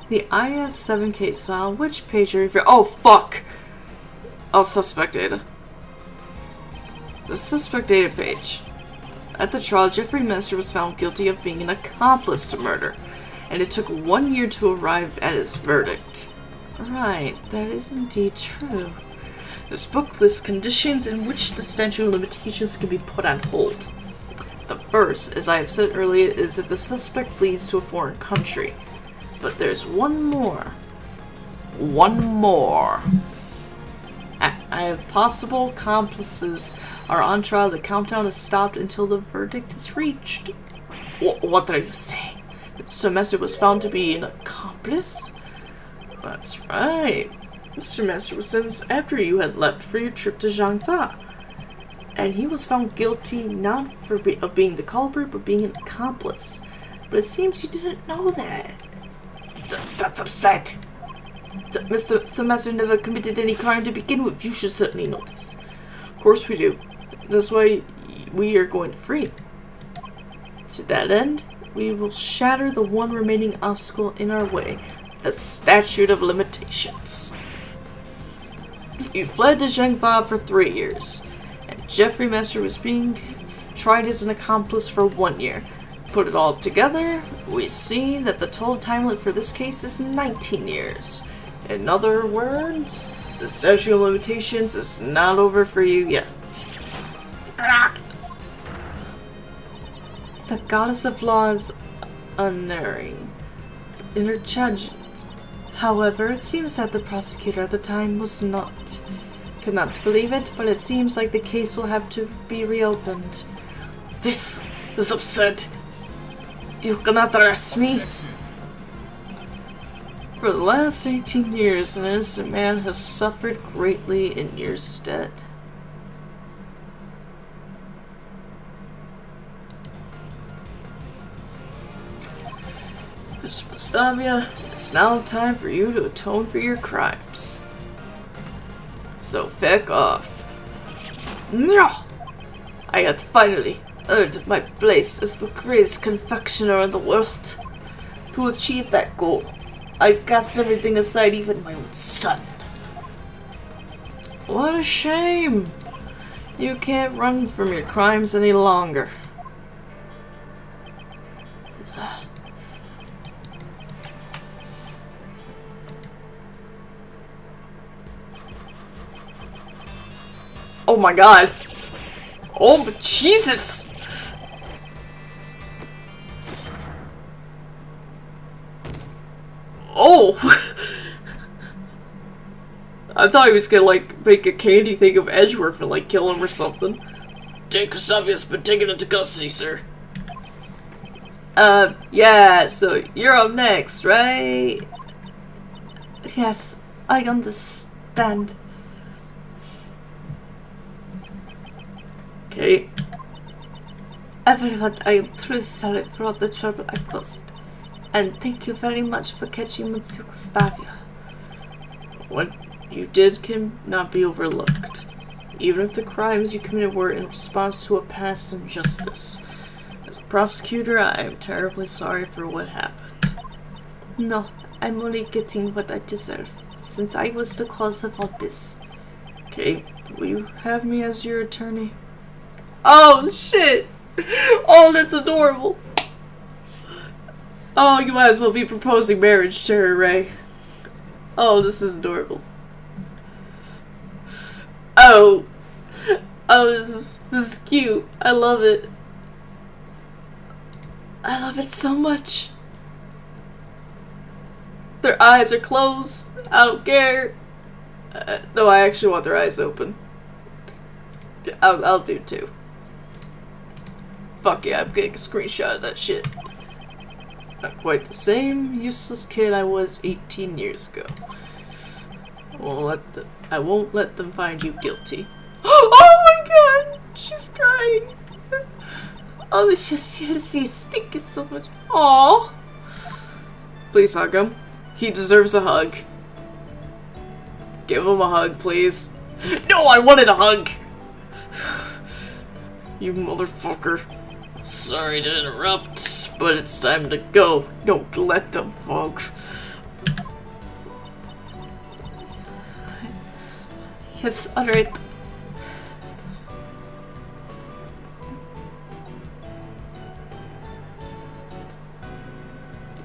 The IS-7 case file. Which page are you referring? Oh, fuck! Oh, suspect data. The suspect data page. At the trial, Jeffrey Minister was found guilty of being an accomplice to murder, and it took 1 year to arrive at his verdict. Right, that is indeed true. This book lists conditions in which the statute of limitations can be put on hold. The first, as I have said earlier, is if the suspect flees to a foreign country. But there's one more. One more. I have possible accomplices are on trial. The countdown is stopped until the verdict is reached. What are you saying? Mr. Messer was found to be an accomplice? That's right. Mr. Messer was sentenced after you had left for your trip to Zhangfa. And he was found guilty not of being the culprit, but being an accomplice. But it seems you didn't know that. That's upset. Mr. Messer never committed any crime to begin with. You should certainly know this. Of course we do. That's why we are going to free him. To that end, we will shatter the one remaining obstacle in our way, the statute of limitations. You fled to Zhangfa for 3 years, and Jeffrey Messer was being tried as an accomplice for 1 year. Put it all together, we see that the total time limit for this case is 19 years. In other words, the statute of limitations is not over for you yet. The goddess of law is unerring in her judgment. However, it seems that the prosecutor at the time could not believe it, but it seems like the case will have to be reopened. This is absurd. You cannot arrest me. For the last 18 years, an innocent man has suffered greatly in your stead. Mr. Gustavia, it's now time for you to atone for your crimes. So feck off. No! I had finally earned my place as the greatest confectioner in the world. To achieve that goal, I cast everything aside, even my own son. What a shame. You can't run from your crimes any longer. Oh my god. Oh, Jesus! Oh! I thought he was gonna, like, make a candy thing of Edgeworth and, like, kill him or something. Jake Gustavia's been taken into custody, sir. Yeah, so you're up next, right? Yes, I understand. Okay. Everyone, I am truly sorry for all the trouble I've caused. And thank you very much for catching Monsieur Gustavia. What you did cannot be overlooked, even if the crimes you committed were in response to a past injustice. As a prosecutor, I am terribly sorry for what happened. No, I'm only getting what I deserve, since I was the cause of all this. Okay, will you have me as your attorney? Oh, shit! Oh, that's adorable! Oh, you might as well be proposing marriage to her, Ray. Oh, this is adorable. Oh. Oh, this is cute. I love it. I love it so much. Their eyes are closed. I don't care. No, I actually want their eyes open. I'll do too. Fuck yeah, I'm getting a screenshot of that shit. Not quite the same useless kid I was 18 years ago. I won't let them find you guilty. Oh my god! She's crying. Oh, it's just you to see stinking so much. Aww. Please hug him. He deserves a hug. Give him a hug, please. No, I wanted a hug! You motherfucker. Sorry to interrupt, but it's time to go. Don't let them hug. Yes, alright.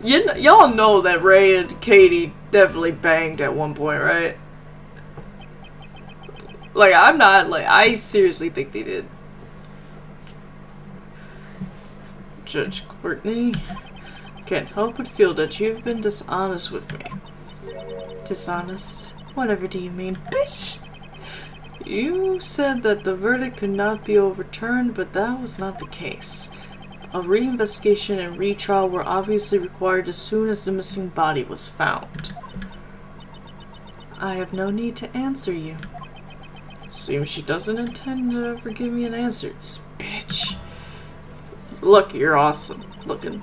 Y'all know that Ray and Katie definitely banged at one point, right? Like, I'm not, like, I seriously think they did. Judge Courtney, can't help but feel that you've been dishonest with me. Dishonest? Whatever do you mean, bitch? You said that the verdict could not be overturned, but that was not the case. A reinvestigation and retrial were obviously required as soon as the missing body was found. I have no need to answer you. Seems she doesn't intend to ever give me an answer, this bitch. Look, you're awesome looking.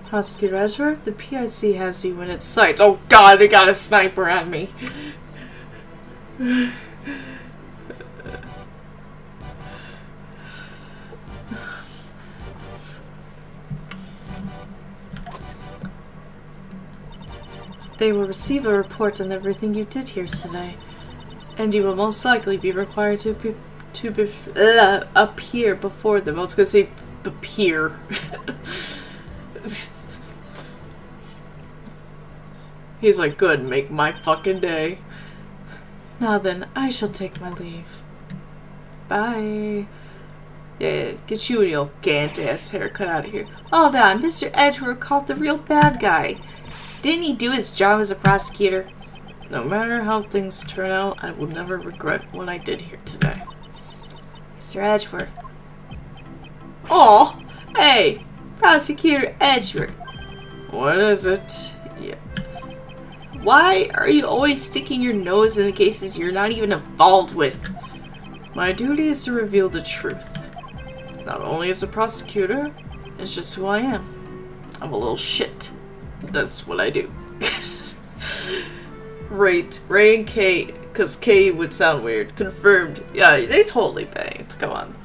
Prosecutor Edgeworth, the PIC has you in its sights. Oh god, they got a sniper at me. They will receive a report on everything you did here today, and you will most likely be required to appear before them. I was gonna say appear. He's like, good, make my fucking day. Now then, I shall take my leave. Bye. Yeah, get you and your gant-ass haircut out of here. Hold on, Mr. Edgeworth caught the real bad guy. Didn't he do his job as a prosecutor? No matter how things turn out, I will never regret what I did here today. Mr. Edgeworth. Oh, hey, Prosecutor Edgeworth. What is it? Yeah. Why are you always sticking your nose in the cases you're not even involved with? My duty is to reveal the truth. Not only as a prosecutor, it's just who I am. I'm a little shit. That's what I do. Right, Ray and Kate, because Kate would sound weird. Confirmed. Yeah, they totally banged. Come on.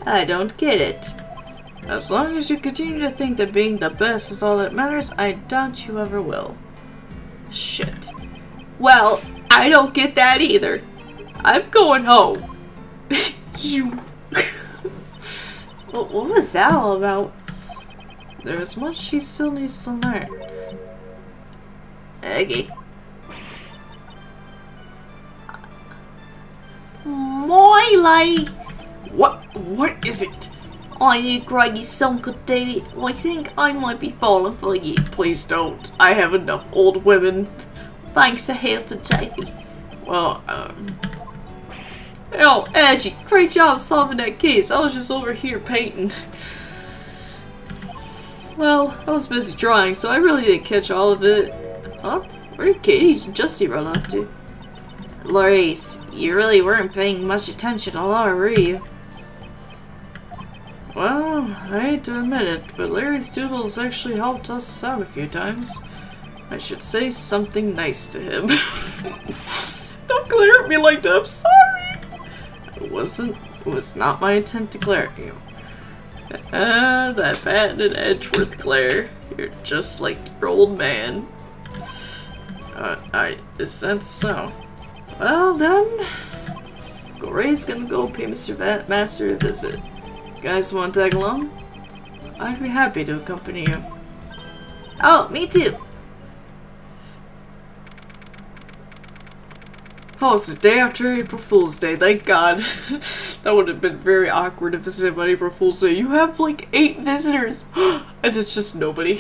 I don't get it. As long as you continue to think that being the best is all that matters, I doubt you ever will. Shit. Well, I don't get that either. I'm going home. You... What was that all about? There's much she still needs to learn. Okay. Miley! What is it? I knew Greggy's son could do it. I think I might be falling for you. Please don't. I have enough old women. Thanks for helping, Jeffy. Well, Oh, Edgy, great job solving that case. I was just over here painting. Well, I was busy drawing, so I really didn't catch all of it. Huh? Where did Katie and Justy run off to? Laurice, you really weren't paying much attention all hour, were you? Well, I hate to admit it, but Larry's doodles actually helped us out a few times. I should say something nice to him. Don't glare at me like that, I'm sorry! It was not my intent to glare at you. That Patton and Edgeworth glare. You're just like your old man. Is that so? Well then, Ray's gonna go pay Mr. Master a visit. You guys want to tag along? I'd be happy to accompany you. Oh, me too. Oh, it's the day after April Fool's Day, thank God. That would have been very awkward if it's on April Fool's Day. You have like 8 visitors, and it's just nobody.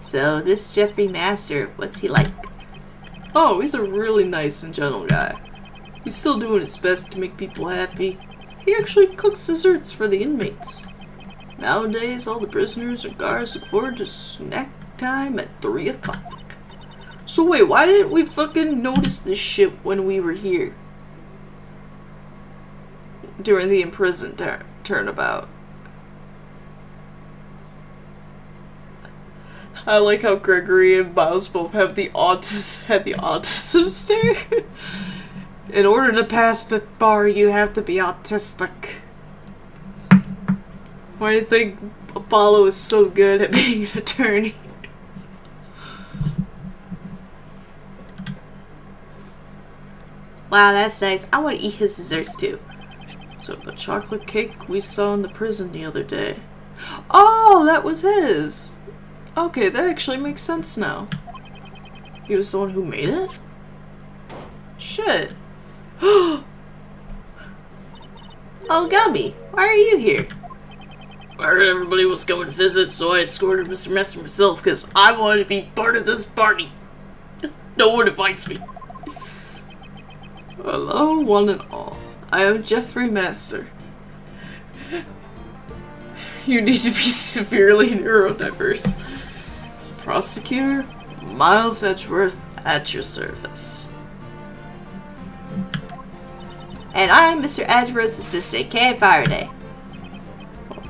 So, this Jeffrey Master, what's he like? Oh, he's a really nice and gentle guy. He's still doing his best to make people happy. He actually cooks desserts for the inmates. Nowadays, all the prisoners and guards look forward to snack time at 3 o'clock. So wait, why didn't we fucking notice this shit when we were here? During the imprisoned turnabout. I like how Gregory and Miles both have the autism stare. In order to pass the bar, you have to be autistic. Why do you think Apollo is so good at being an attorney? Wow, that's nice. I want to eat his desserts too. So the chocolate cake we saw in the prison the other day. Oh, that was his. Okay, that actually makes sense now. He was the one who made it? Shit. Oh, Gumby, why are you here? I heard everybody was coming to visit, so I escorted Mr. Master myself because I wanted to be part of this party. No one invites me. Hello, one and all. I am Jeffrey Master. You need to be severely neurodiverse. Prosecutor Miles Edgeworth at your service. And I'm Mr. Edgeworth's assistant, Kay Faraday.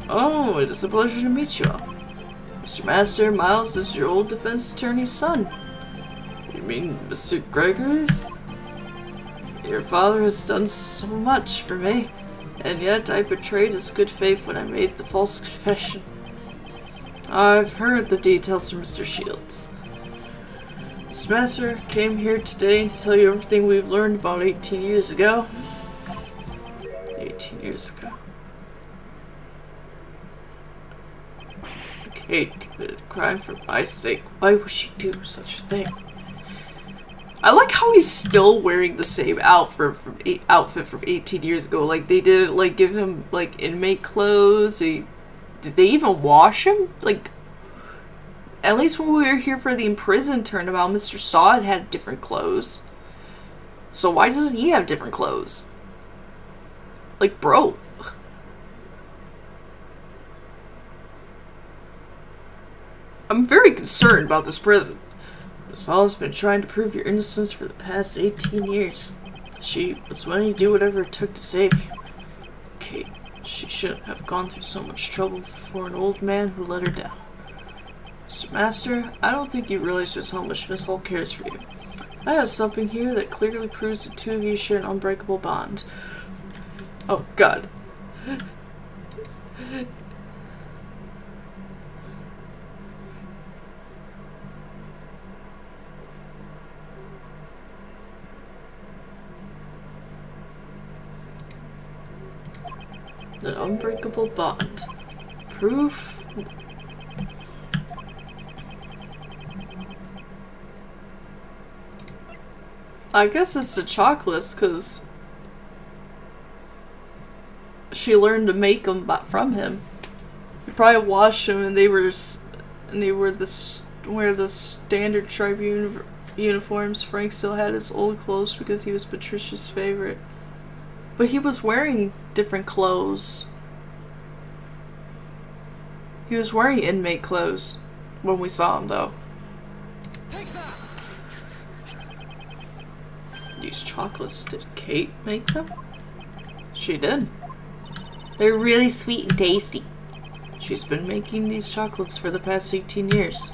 Oh, it is a pleasure to meet you all. Mr. Master, Miles is your old defense attorney's son. You mean Mr. Gregory's? Your father has done so much for me, and yet I betrayed his good faith when I made the false confession. I've heard the details from Mr. Shields. Mr. Master came here today to tell you everything we've learned about 18 years ago. 18 years ago. Kate committed a crime for my sake. Why would she do such a thing? I like how he's still wearing the same outfit from 18 years ago. Like, they didn't, like, give him, like, inmate clothes. Did they even wash him? Like, at least when we were here for the imprisoned turnabout, Mr. Sod had different clothes. So why doesn't he have different clothes? Like, bro. I'm very concerned about this prison. Miss Hall has been trying to prove your innocence for the past 18 years. She was willing to do whatever it took to save you. Kate, she shouldn't have gone through so much trouble for an old man who let her down. Mr. Master, I don't think you realize just how much Miss Hall cares for you. I have something here that clearly proves the two of you share an unbreakable bond. Oh, God. An unbreakable bond. Proof. I guess it's the chocolates, because she learned to make them from him. He probably washed them, and they were wear the standard Tribune uniforms. Frank still had his old clothes because he was Patricia's favorite. But he was wearing different clothes. He was wearing inmate clothes when we saw him, though. These chocolates, did Kate make them? She did. They're really sweet and tasty. She's been making these chocolates for the past 18 years,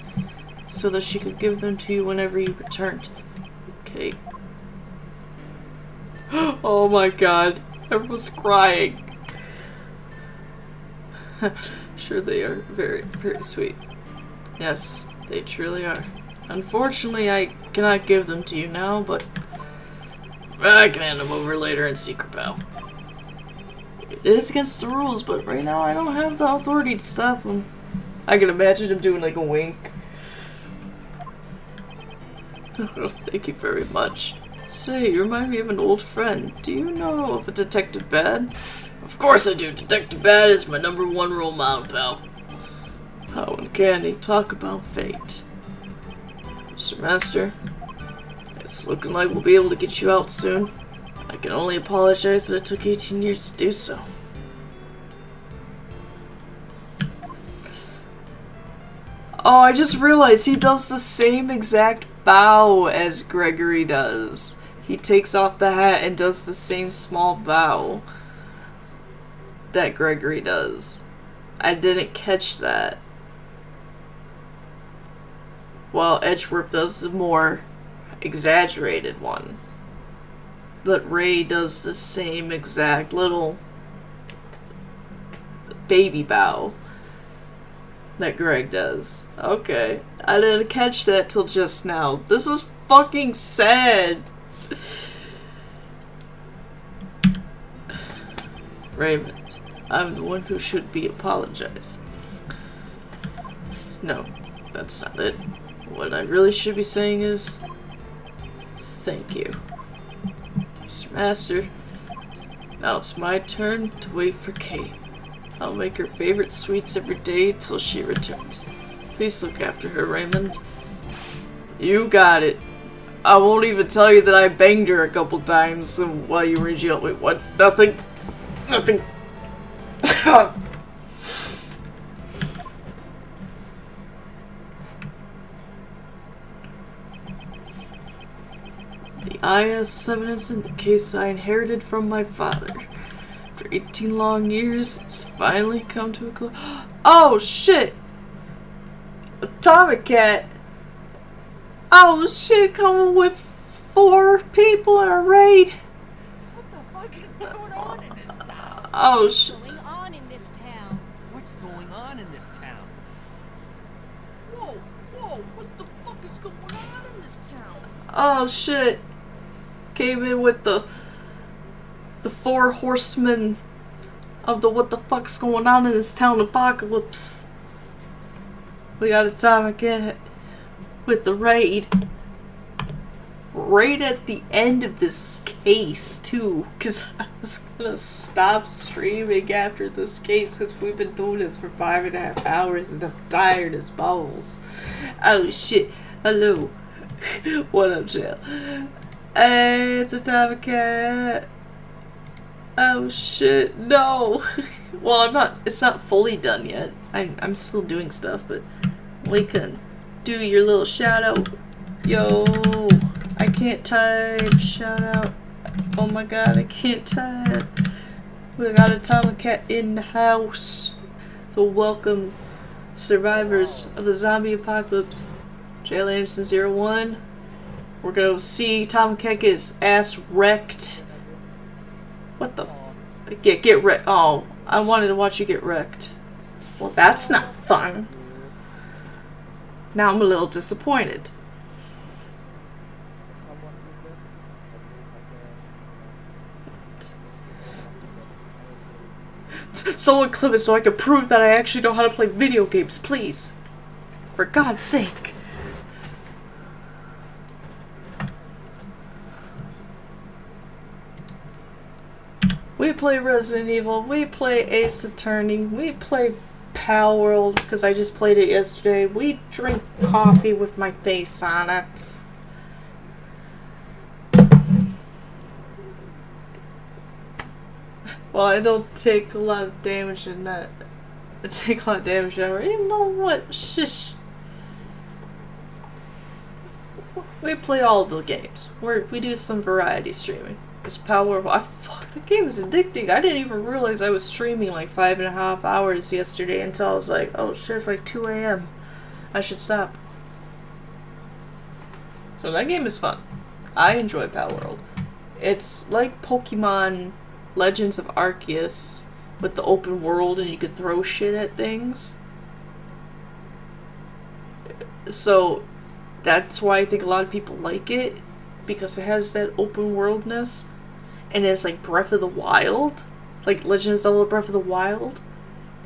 so that she could give them to you whenever you returned. Kate. Oh my God, everyone's crying. Sure, they are very, very sweet. Yes, they truly are. Unfortunately, I cannot give them to you now, but I can hand them over later in secret, pal. it is against the rules, but right now I don't have the authority to stop him. I can imagine him doing like a wink. Thank you very much. Say, you remind me of an old friend. Do you know of a Detective Bad? Of course I do. Detective Bad is my #1 role model, pal. How uncanny. Talk about fate. Mr. Master, it's looking like we'll be able to get you out soon. I can only apologize that it took 18 years to do so. Oh, I just realized he does the same exact bow as Gregory does. He takes off the hat and does the same small bow that Gregory does. I didn't catch that. While Edgeworth does the more exaggerated one. But Ray does the same exact little baby bow that Greg does. Okay. I didn't catch that till just now. This is fucking sad. Raymond, I'm the one who should be apologized. No, that's not it. What I really should be saying is thank you. Mr. Master, now it's my turn to wait for Kate. I'll make her favorite sweets every day till she returns. Please look after her, Raymond. You got it. I won't even tell you that I banged her a couple times while you were in jail. Wait, what? Nothing. Nothing. I has evidence in the case I inherited from my father. After 18 long years, it's finally come to a close. Oh shit! Atomic Cat! Oh shit, coming with 4 people in a raid! What the fuck is going on in this town? Oh shit. What's going on in this town? What's going on in this town? Whoa, what the fuck is going on in this town? Oh shit. Came in with the 4 horsemen of the what the fuck's going on in this town apocalypse. We got Atomic Cat with the raid. Right at the end of this case too, because I was gonna stop streaming after this case because we've been doing this for 5.5 hours and I'm tired as balls. Oh shit. Hello. What up, Jill? Hey, it's Atomic Cat. Oh shit, no. Well, it's not fully done yet. I'm still doing stuff, but we can do your little shout out. Yo, I can't type. Shout out. Oh my god, I can't type. We got Atomic Cat in the house. So welcome survivors of the zombie apocalypse. Jail Anderson 01. We're gonna see Atomic Cat get his ass wrecked. What the get wrecked. Oh, I wanted to watch you get wrecked. Well, that's not fun. Now I'm a little disappointed. Someone clip it so I can prove that I actually know how to play video games, please. For God's sake. We play Resident Evil, we play Ace Attorney, we play Pal World, because I just played it yesterday. We drink coffee with my face on it. Well, I don't take a lot of damage in that. I take a lot of damage ever. You know what? Shush. We play all the games. We do some variety streaming. It's powerful. Fuck, the game is addicting. I didn't even realize I was streaming like 5.5 hours yesterday until I was like, oh shit, it's like 2 a.m. I should stop. So that game is fun. I enjoy Pal World. It's like Pokemon Legends of Arceus with the open world and you could throw shit at things. So that's why I think a lot of people like it, because it has that open worldness and it's like Breath of the Wild, like Legend of Zelda Breath of the Wild,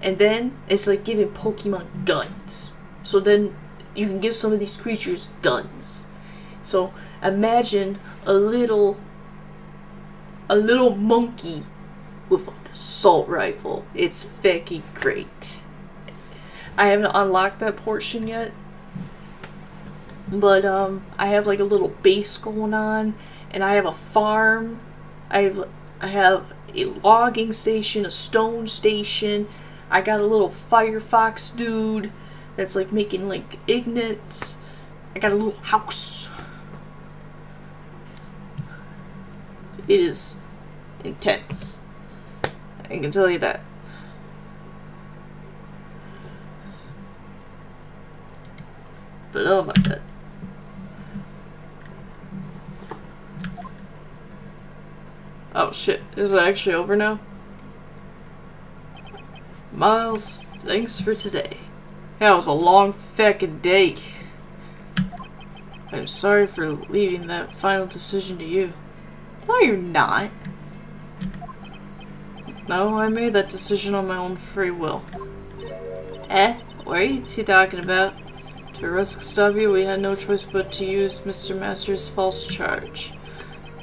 and then it's like giving Pokemon guns. So then you can give some of these creatures guns So imagine a little monkey with an assault rifle. It's fucking great. I haven't unlocked that portion yet, but I have like a little base going on, and I have a farm. I have a logging station, a stone station. I got a little Firefox dude that's like making like ignits. I got a little house. It is intense. I can tell you that. But oh my god. Oh shit, is it actually over now? Miles, thanks for today. Yeah, it was a long fucking day. I'm sorry for leaving that final decision to you. No, you're not. No, I made that decision on my own free will. What are you two talking about? To arrest Gustavio, we had no choice but to use Mr. Master's false charge.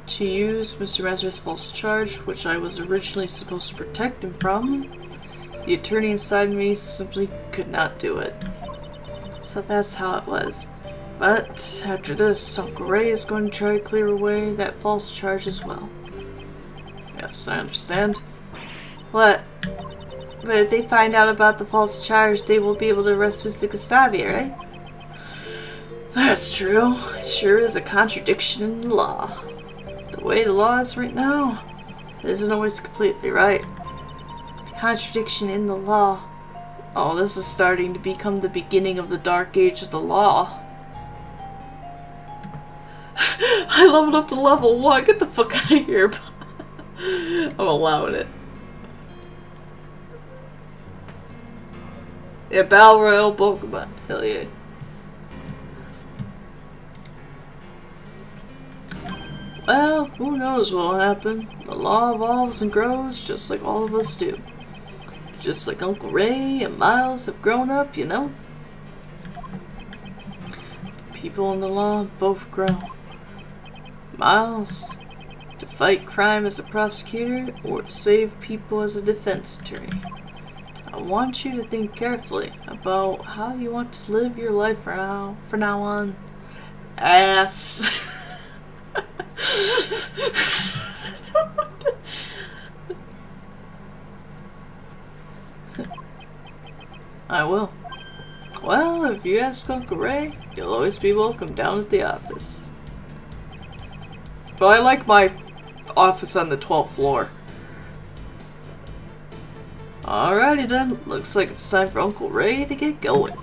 To use Mr. Master's false charge, which I was originally supposed to protect him from, the attorney inside me simply could not do it. So that's how it was. But after this, Uncle Ray is going to try to clear away that false charge as well. Yes, I understand. What? But if they find out about the false charge, they will be able to arrest Mr. Gustavio, right? That's true. It sure is a contradiction in the law. The way the law is right now, it isn't always completely right. A contradiction in the law. Oh, this is starting to become the beginning of the dark age of the law. I leveled up to level 1. Get the fuck out of here. I'm allowing it. Yeah, Battle Royale Pokemon. Hell yeah. Well, who knows what'll happen. The law evolves and grows just like all of us do. Just like Uncle Ray and Miles have grown up, you know? People in the law both grow. Miles, to fight crime as a prosecutor or to save people as a defense attorney. I want you to think carefully about how you want to live your life from now on. Ass. I will. Well, if you ask Uncle Ray, you'll always be welcome down at the office. But I like my office on the 12th floor. Alrighty then, looks like it's time for Uncle Ray to get going.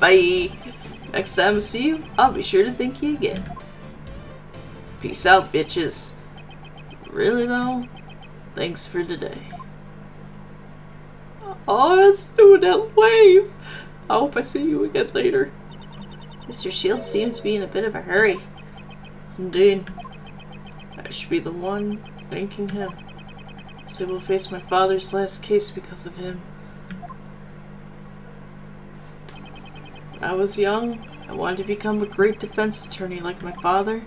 Bye! Next time I see you, I'll be sure to thank you again. Peace out, bitches. Really though? Thanks for today. Oh, let's do that wave! I hope I see you again later. Mr. Shields seems to be in a bit of a hurry. Indeed. I should be the one thanking him. I was able to face my father's last case because of him. When I was young, I wanted to become a great defense attorney like my father.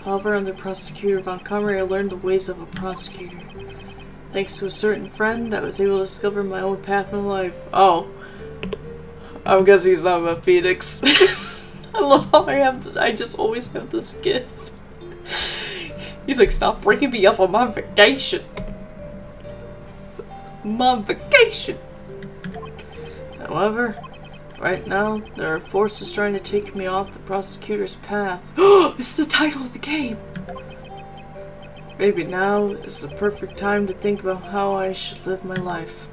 However, under Prosecutor Von Kummer, I learned the ways of a prosecutor. Thanks to a certain friend, I was able to discover my own path in life. Oh. I guess he's not a phoenix. I love how I just always have this gif. He's like, stop breaking me up, I'm on vacation. I'm on vacation. However, right now, there are forces trying to take me off the prosecutor's path. It's the title of the game! Maybe now is the perfect time to think about how I should live my life.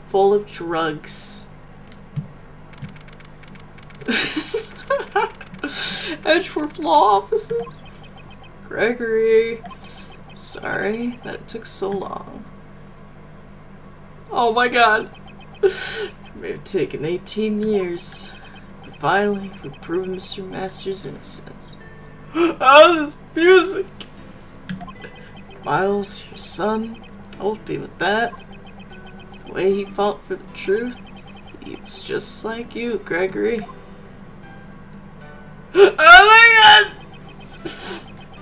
Full of drugs. Edgeworth Law Offices. Gregory. Sorry that it took so long. Oh my god. It may have taken 18 years. But finally, we proved Mr. Master's innocence. Oh, this music! Miles, your son, I will be with that. The way he fought for the truth, he was just like you, Gregory. Oh my god!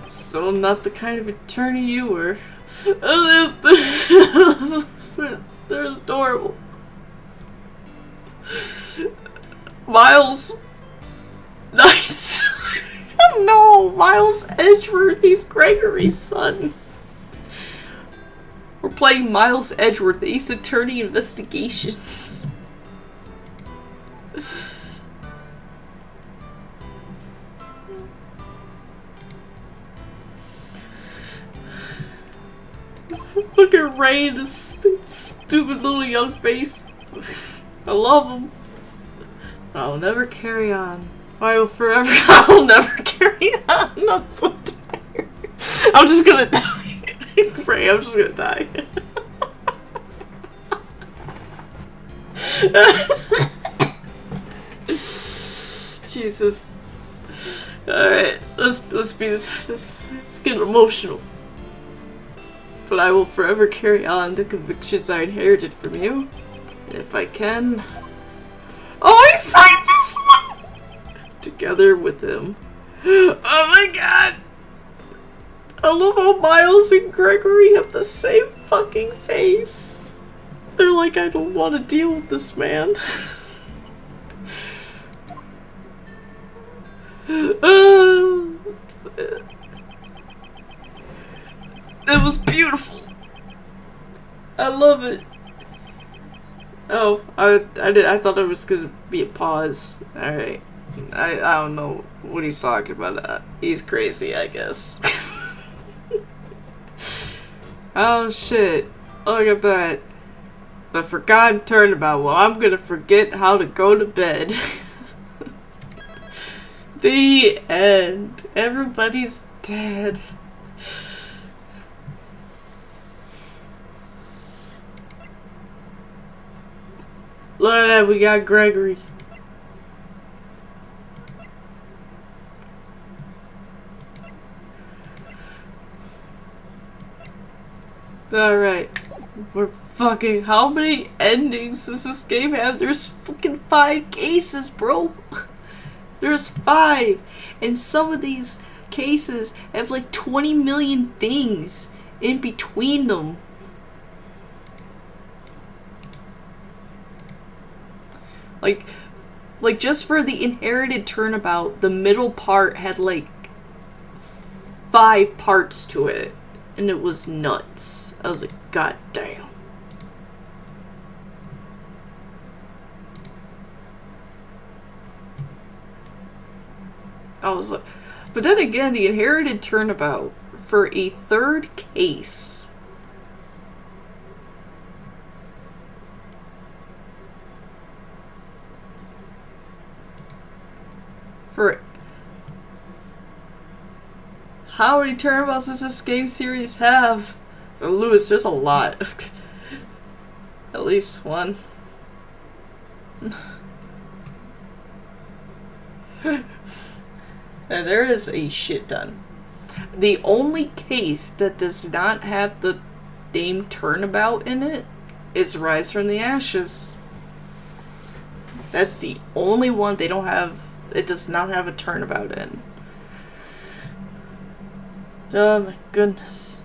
So not the kind of attorney you were. They're adorable. Miles. Nice. No, Miles Edgeworth. He's Gregory's son. We're playing Miles Edgeworth, Ace Attorney Investigations. Look at Ray and his stupid little young face. I love him. I'll never carry on. I will forever. I'll never carry on. I'm so tired. I'm just gonna die. Ray, I'm just gonna die. Jesus. Alright, let's get emotional. But I will forever carry on the convictions I inherited from you. And if I can... Oh, I fight this one! Together with him. Oh my god! I love how Miles and Gregory have the same fucking face. They're like, I don't want to deal with this man. It was beautiful. I love it. Oh, I thought it was gonna be a pause. Alright. I don't know what he's talking about. He's crazy, I guess. Oh shit. Look at that. The forgotten turnabout. Well, I'm gonna forget how to go to bed. The end. Everybody's dead. Look at that, we got Gregory. Alright. We're fucking... How many endings does this game have? There's fucking 5 cases, bro. There's 5. And some of these cases have like 20 million things in between them. Like just for the inherited turnabout, the middle part had like 5 parts to it. And it was nuts. I was like, god damn. I was like, but then again, the inherited turnabout for a 3rd case. For how many turnabouts does this game series have? So Lewis, there's a lot. At least one. And there is a shit ton. The only case that does not have the name Turnabout in it is Rise from the Ashes. That's the only one they don't have. It does not have a Turnabout in. Oh my goodness.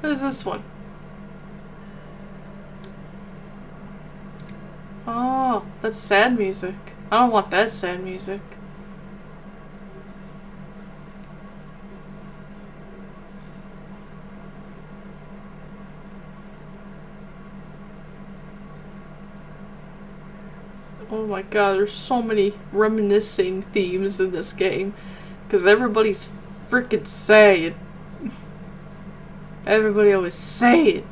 What is this one? Oh, that's sad music. I don't want that sad music. Oh my god, there's so many reminiscing themes in this game. Because everybody's freaking saying. Everybody always say it.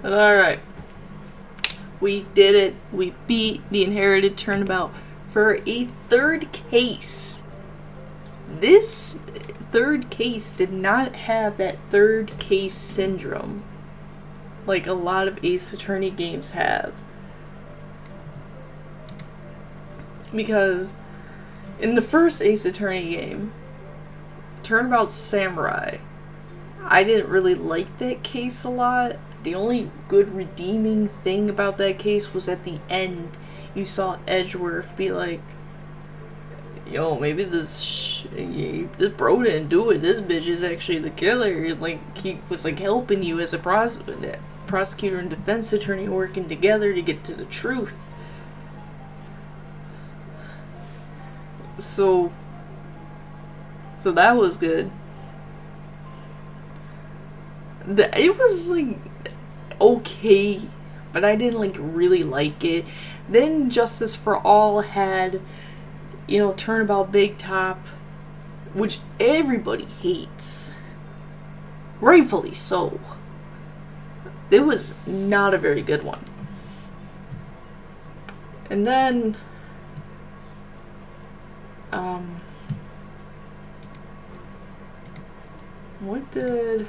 Alright. We did it. We beat the inherited turnabout for a 3rd case. This third case did not have that third case syndrome like a lot of Ace Attorney games have. Because in the first Ace Attorney game, Turnabout Samurai, I didn't really like that case a lot. The only good redeeming thing about that case was at the end, you saw Edgeworth be like, yo, maybe this bro didn't do it. This bitch is actually the killer. Like, he was like helping you as a prosecutor and defense attorney working together to get to the truth. So that was good. It was like okay, but I didn't like really like it. Then Justice for All had, you know, Turnabout Big Top, which everybody hates. Rightfully so. It was not a very good one. And then what did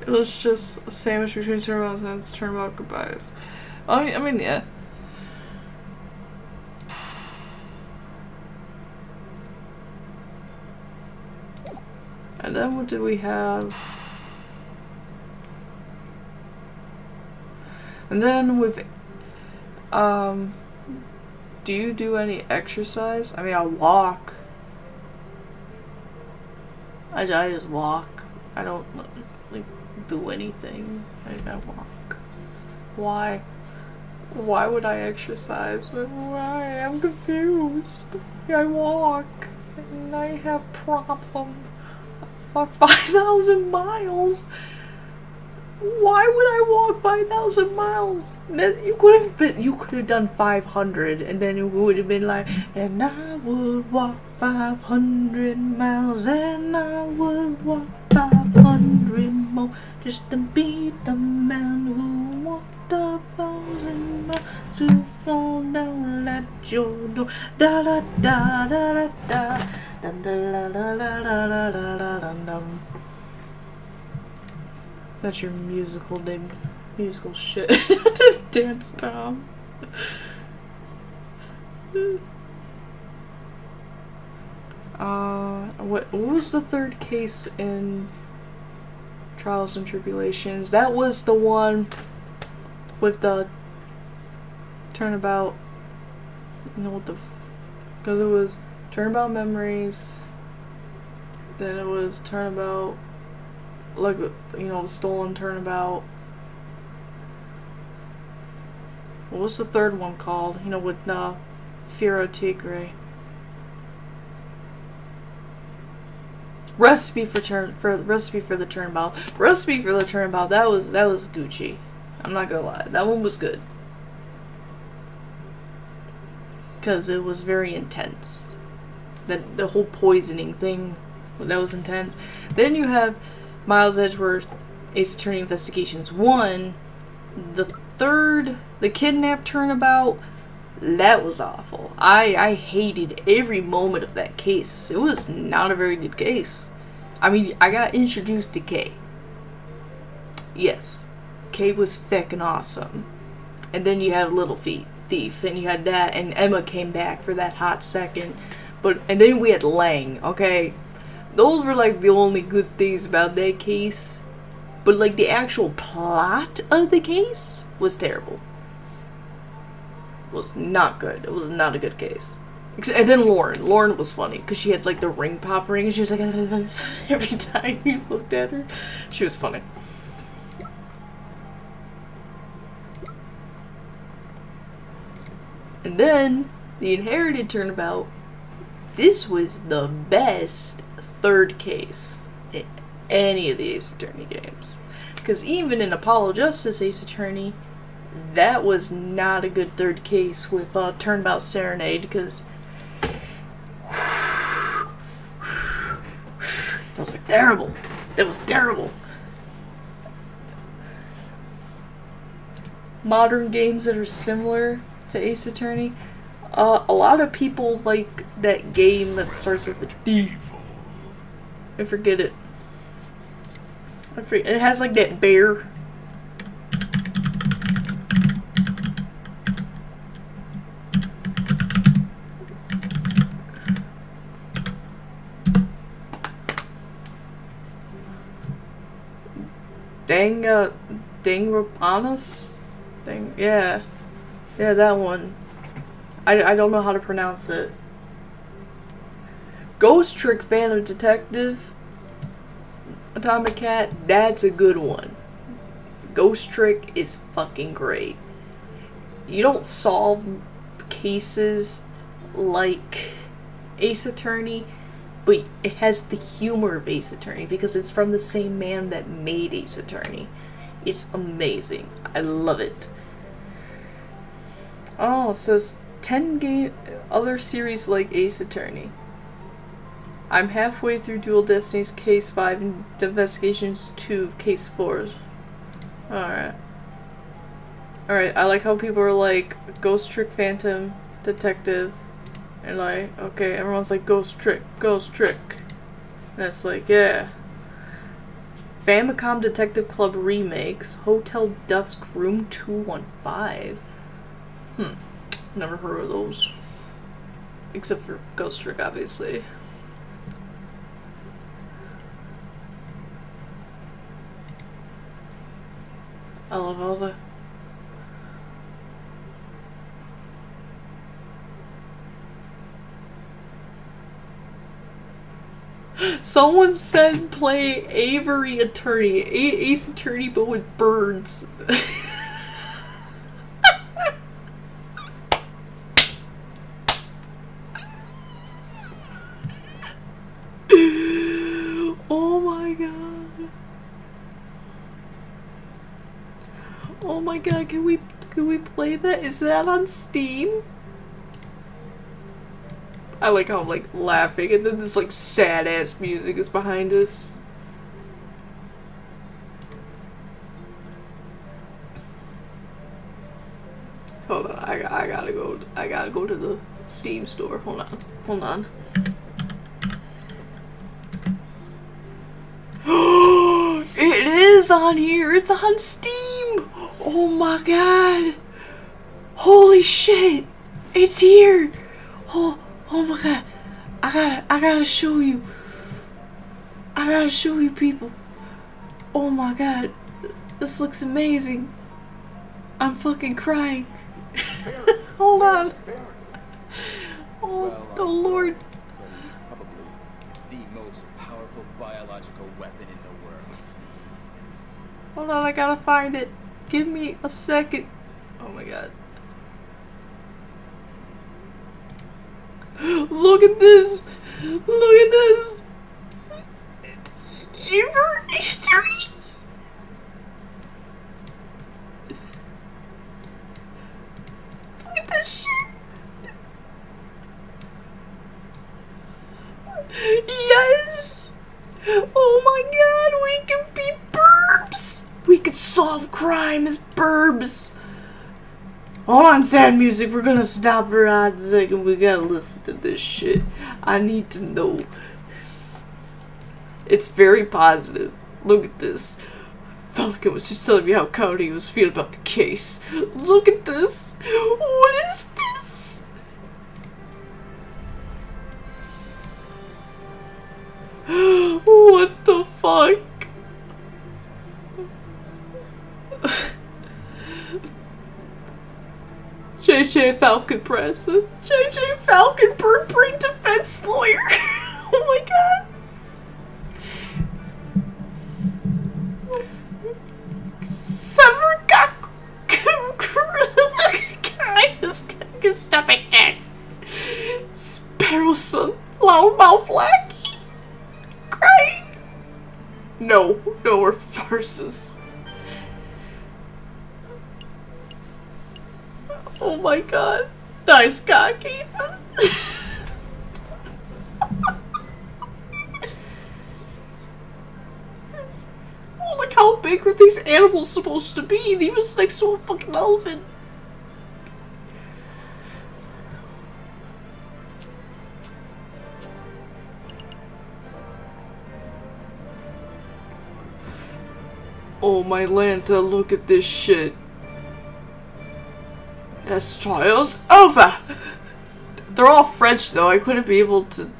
it was just a sandwich between Turnabout and Turnabout Goodbyes. I mean, yeah. And then what did we have? And then with do you do any exercise? I mean, I walk. I just walk. I don't like do anything. I walk. Why? Why would I exercise? Why? I'm confused. I walk and I have problem for 5,000 miles. Why would I walk 5,000 miles? You could have done 500, and then it would have been like, and I would walk 500 miles, and I would walk 500 more, just to be the man who walked 1,000 miles to fall down at your door. Da da da da da da da da da da da da da da. That's your musical shit. Dance Tom. What was the third case in Trials and Tribulations? That was the one with the Turnabout. You know what the? Because it was Turnabout Memories. Then it was Turnabout. Like, you know, the stolen Turnabout. What was the third one called? You know, with Firo Tigre. Recipe for the Turnabout. Recipe for the Turnabout. That was Gucci. I'm not gonna lie. That one was good. Because it was very intense. The whole poisoning thing, that was intense. Then you have Miles Edgeworth, Ace Attorney Investigations 1. The third, the Kidnap Turnabout, that was awful. I hated every moment of that case. It was not a very good case. I mean, I got introduced to Kay. Yes. Kay was feckin' awesome. And then you had Little Thief, and you had that, and Emma came back for that hot second. And then we had Lang, okay? Those were like the only good things about that case. But like the actual plot of the case was terrible. It was not good. It was not a good case. And then Lauren was funny because she had like the ring pop ring and she was like every time you looked at her. She was funny. And then the Inherited Turnabout. This was the best third case in any of the Ace Attorney games. Because even in Apollo Justice Ace Attorney, that was not a good third case with Turnabout Serenade, because those are terrible. That was terrible. Modern games that are similar to Ace Attorney. A lot of people like that game that starts with a D. I forget it. It has like that bear. Dangrapanos? Yeah, that one. I don't know how to pronounce it. Ghost Trick Phantom Detective, Atomic Cat, that's a good one. Ghost Trick is fucking great. You don't solve cases like Ace Attorney, but it has the humor of Ace Attorney because it's from the same man that made Ace Attorney. It's amazing. I love it. Oh, it says 10 other series like Ace Attorney. I'm halfway through Dual Destinies Case 5 and Investigations 2 of Case 4. Alright. Alright, I like how people are like, Ghost Trick Phantom Detective. And like, okay, everyone's like, Ghost Trick. And it's like, yeah. Famicom Detective Club remakes. Hotel Dusk Room 215. Never heard of those. Except for Ghost Trick, obviously. I love Elsa. Someone said play Avery Attorney. Ace Attorney, but with birds. Oh my god. Oh my god, can we play that? Is that on Steam? I like how I'm like laughing and then this like sad ass music is behind us. Hold on, I gotta go to the Steam store. Hold on. It is on here. It's on Steam. Oh my god. Holy shit. It's here. Oh my god. I gotta show you. I gotta show you people. Oh my god. This looks amazing. I'm fucking crying. Hold on. Oh lord. Probably the most powerful biological weapon in the world. Hold on, I gotta find it. Give me a second. Oh my god. Look at this! Look at this! Look at this shit! Yes! Oh my god, we can be burbs! We could solve crime as burbs! Hold on, sad music. We're gonna stop for a hot second. We gotta listen to this shit. I need to know. It's very positive. Look at this. Falcon was just telling me how Cody was feeling about the case. Look at this. What is this? What the fuck? JJ Falcon Press. JJ Falcon Bird Brain Defense Lawyer. Oh my god. Sever got I just can't stop it again. Sparrow Son, Loudmouth Lackey. Crying. No more farces. Oh my god. Nice cock, Ethan. Oh, like how big are these animals supposed to be? He was like so fucking elephant. Oh my Lanta, look at this shit. This trial's over! They're all French though, I couldn't be able to...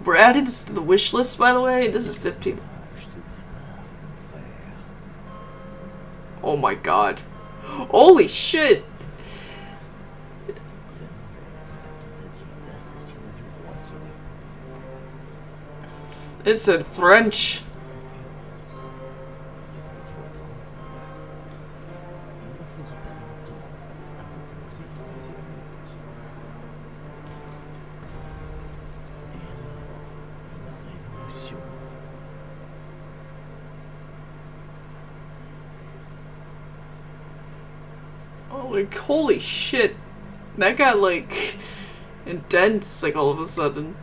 We're adding this to the wish list, by the way. This is 15. Oh my god. Holy shit! It's in French. Oh, like, holy shit. That got, like, intense, like, all of a sudden.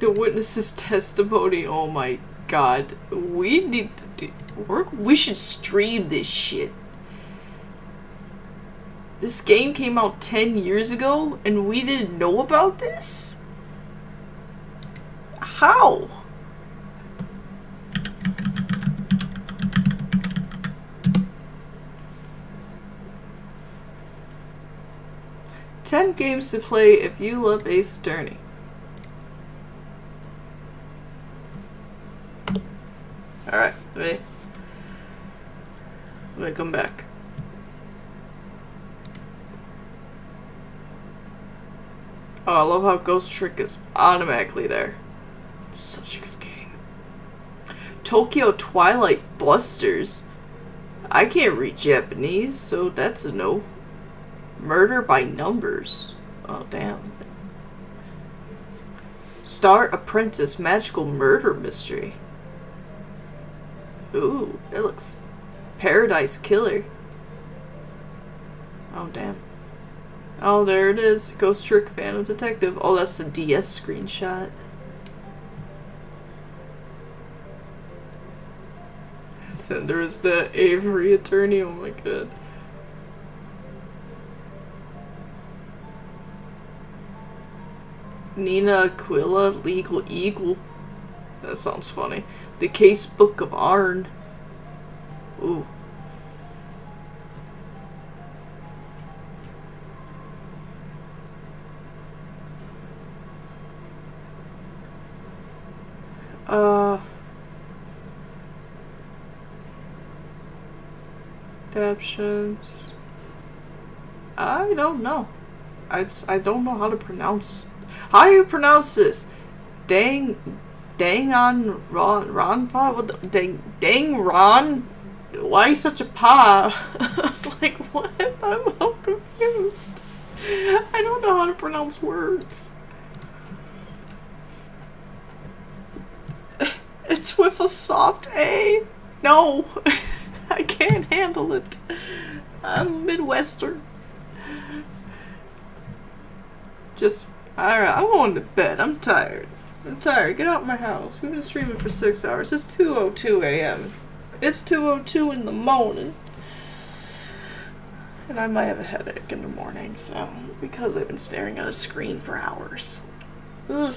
The witness's testimony, oh my god. We need to do work. We should stream this shit. This game came out 10 years ago, and we didn't know about this? How? "10 games to play if you love Ace Attorney." Alright, let me come back. Oh, I love how Ghost Trick is automatically there. It's such a good game. Tokyo Twilight Blusters. I can't read Japanese, so that's a no. Murder by Numbers. Oh, damn. Star Apprentice Magical Murder Mystery. Ooh, it looks... Paradise Killer. Oh, damn. Oh, there it is. Ghost Trick Phantom Detective. Oh, that's the DS screenshot. And there's the Avery Attorney. Oh my god. Nina Aquila, Legal Eagle. That sounds funny. The Case Book of Arn. Ooh. Adaptions. I don't know. I don't know how to pronounce. How do you pronounce this? Dang on Ron. What the, dang Ron? Why are you such a pa? Like what? I'm so confused. I don't know how to pronounce words. It's with a soft A. No, I can't handle it. I'm Midwestern. Alright, I'm going to bed. I'm tired. Get out of my house. We've been streaming for 6 hours. It's 2:02 a.m. It's 2:02 in the morning. And I might have a headache in the morning, so... Because I've been staring at a screen for hours. Ugh.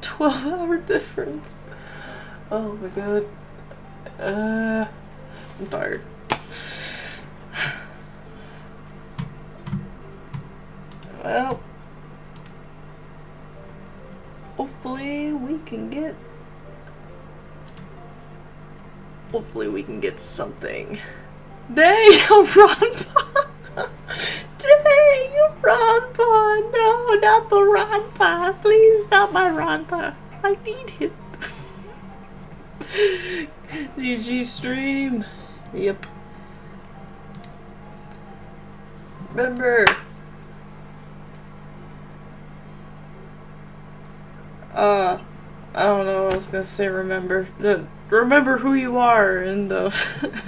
12-hour difference. Oh my god. I'm tired. Well, hopefully we can get something. Dang, Ronpa! Dang, Ronpa! No, not the Ronpa! Please, not my Ronpa. I need him. GG stream. Yep. Remember. I don't know what I was gonna say, remember. Remember who you are in the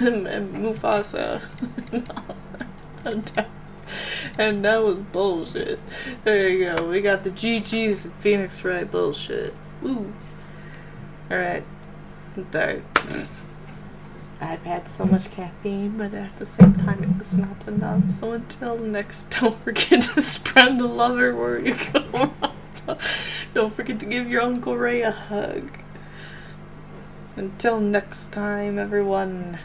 and Mufasa. And that was bullshit. There you go. We got the GG's and Phoenix Wright bullshit. Woo. Alright. I'm tired. I've had so much caffeine, but at the same time, it was not enough. So until next, don't forget to spread the love where you go. Don't forget to give your Uncle Ray a hug. Until next time, everyone,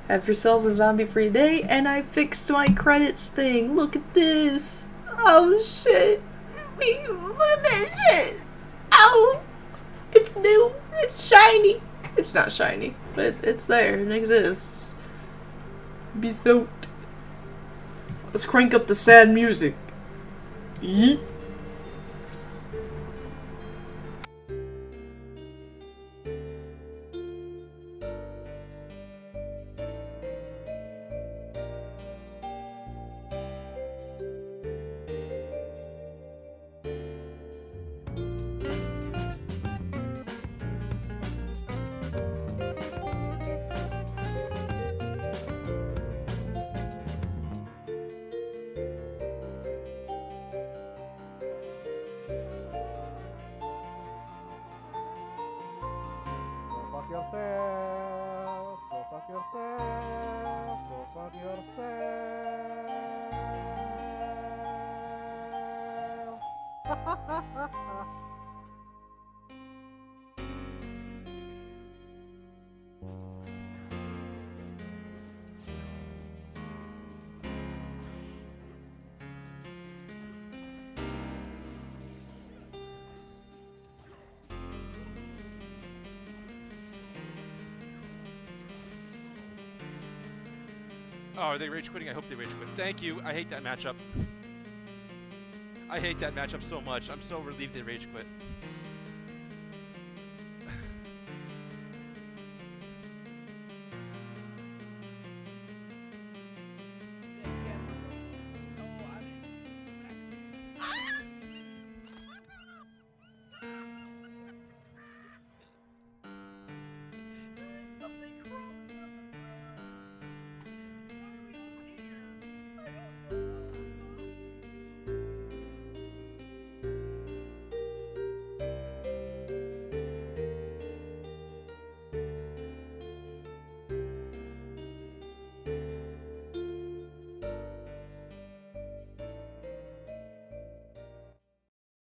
have yourselves a zombie-free day, and I fixed my credits thing. Look at this. Oh, shit. Look at that shit. Oh, it's new. It's shiny. It's not shiny, but it's there. It exists. Be soaked. Let's crank up the sad music. Yeet. Fuck yourself. Go fuck yourself. Go fuck yourself. Oh, are they rage quitting? I hope they rage quit. Thank you. I hate that matchup. I hate that matchup so much. I'm so relieved they rage quit.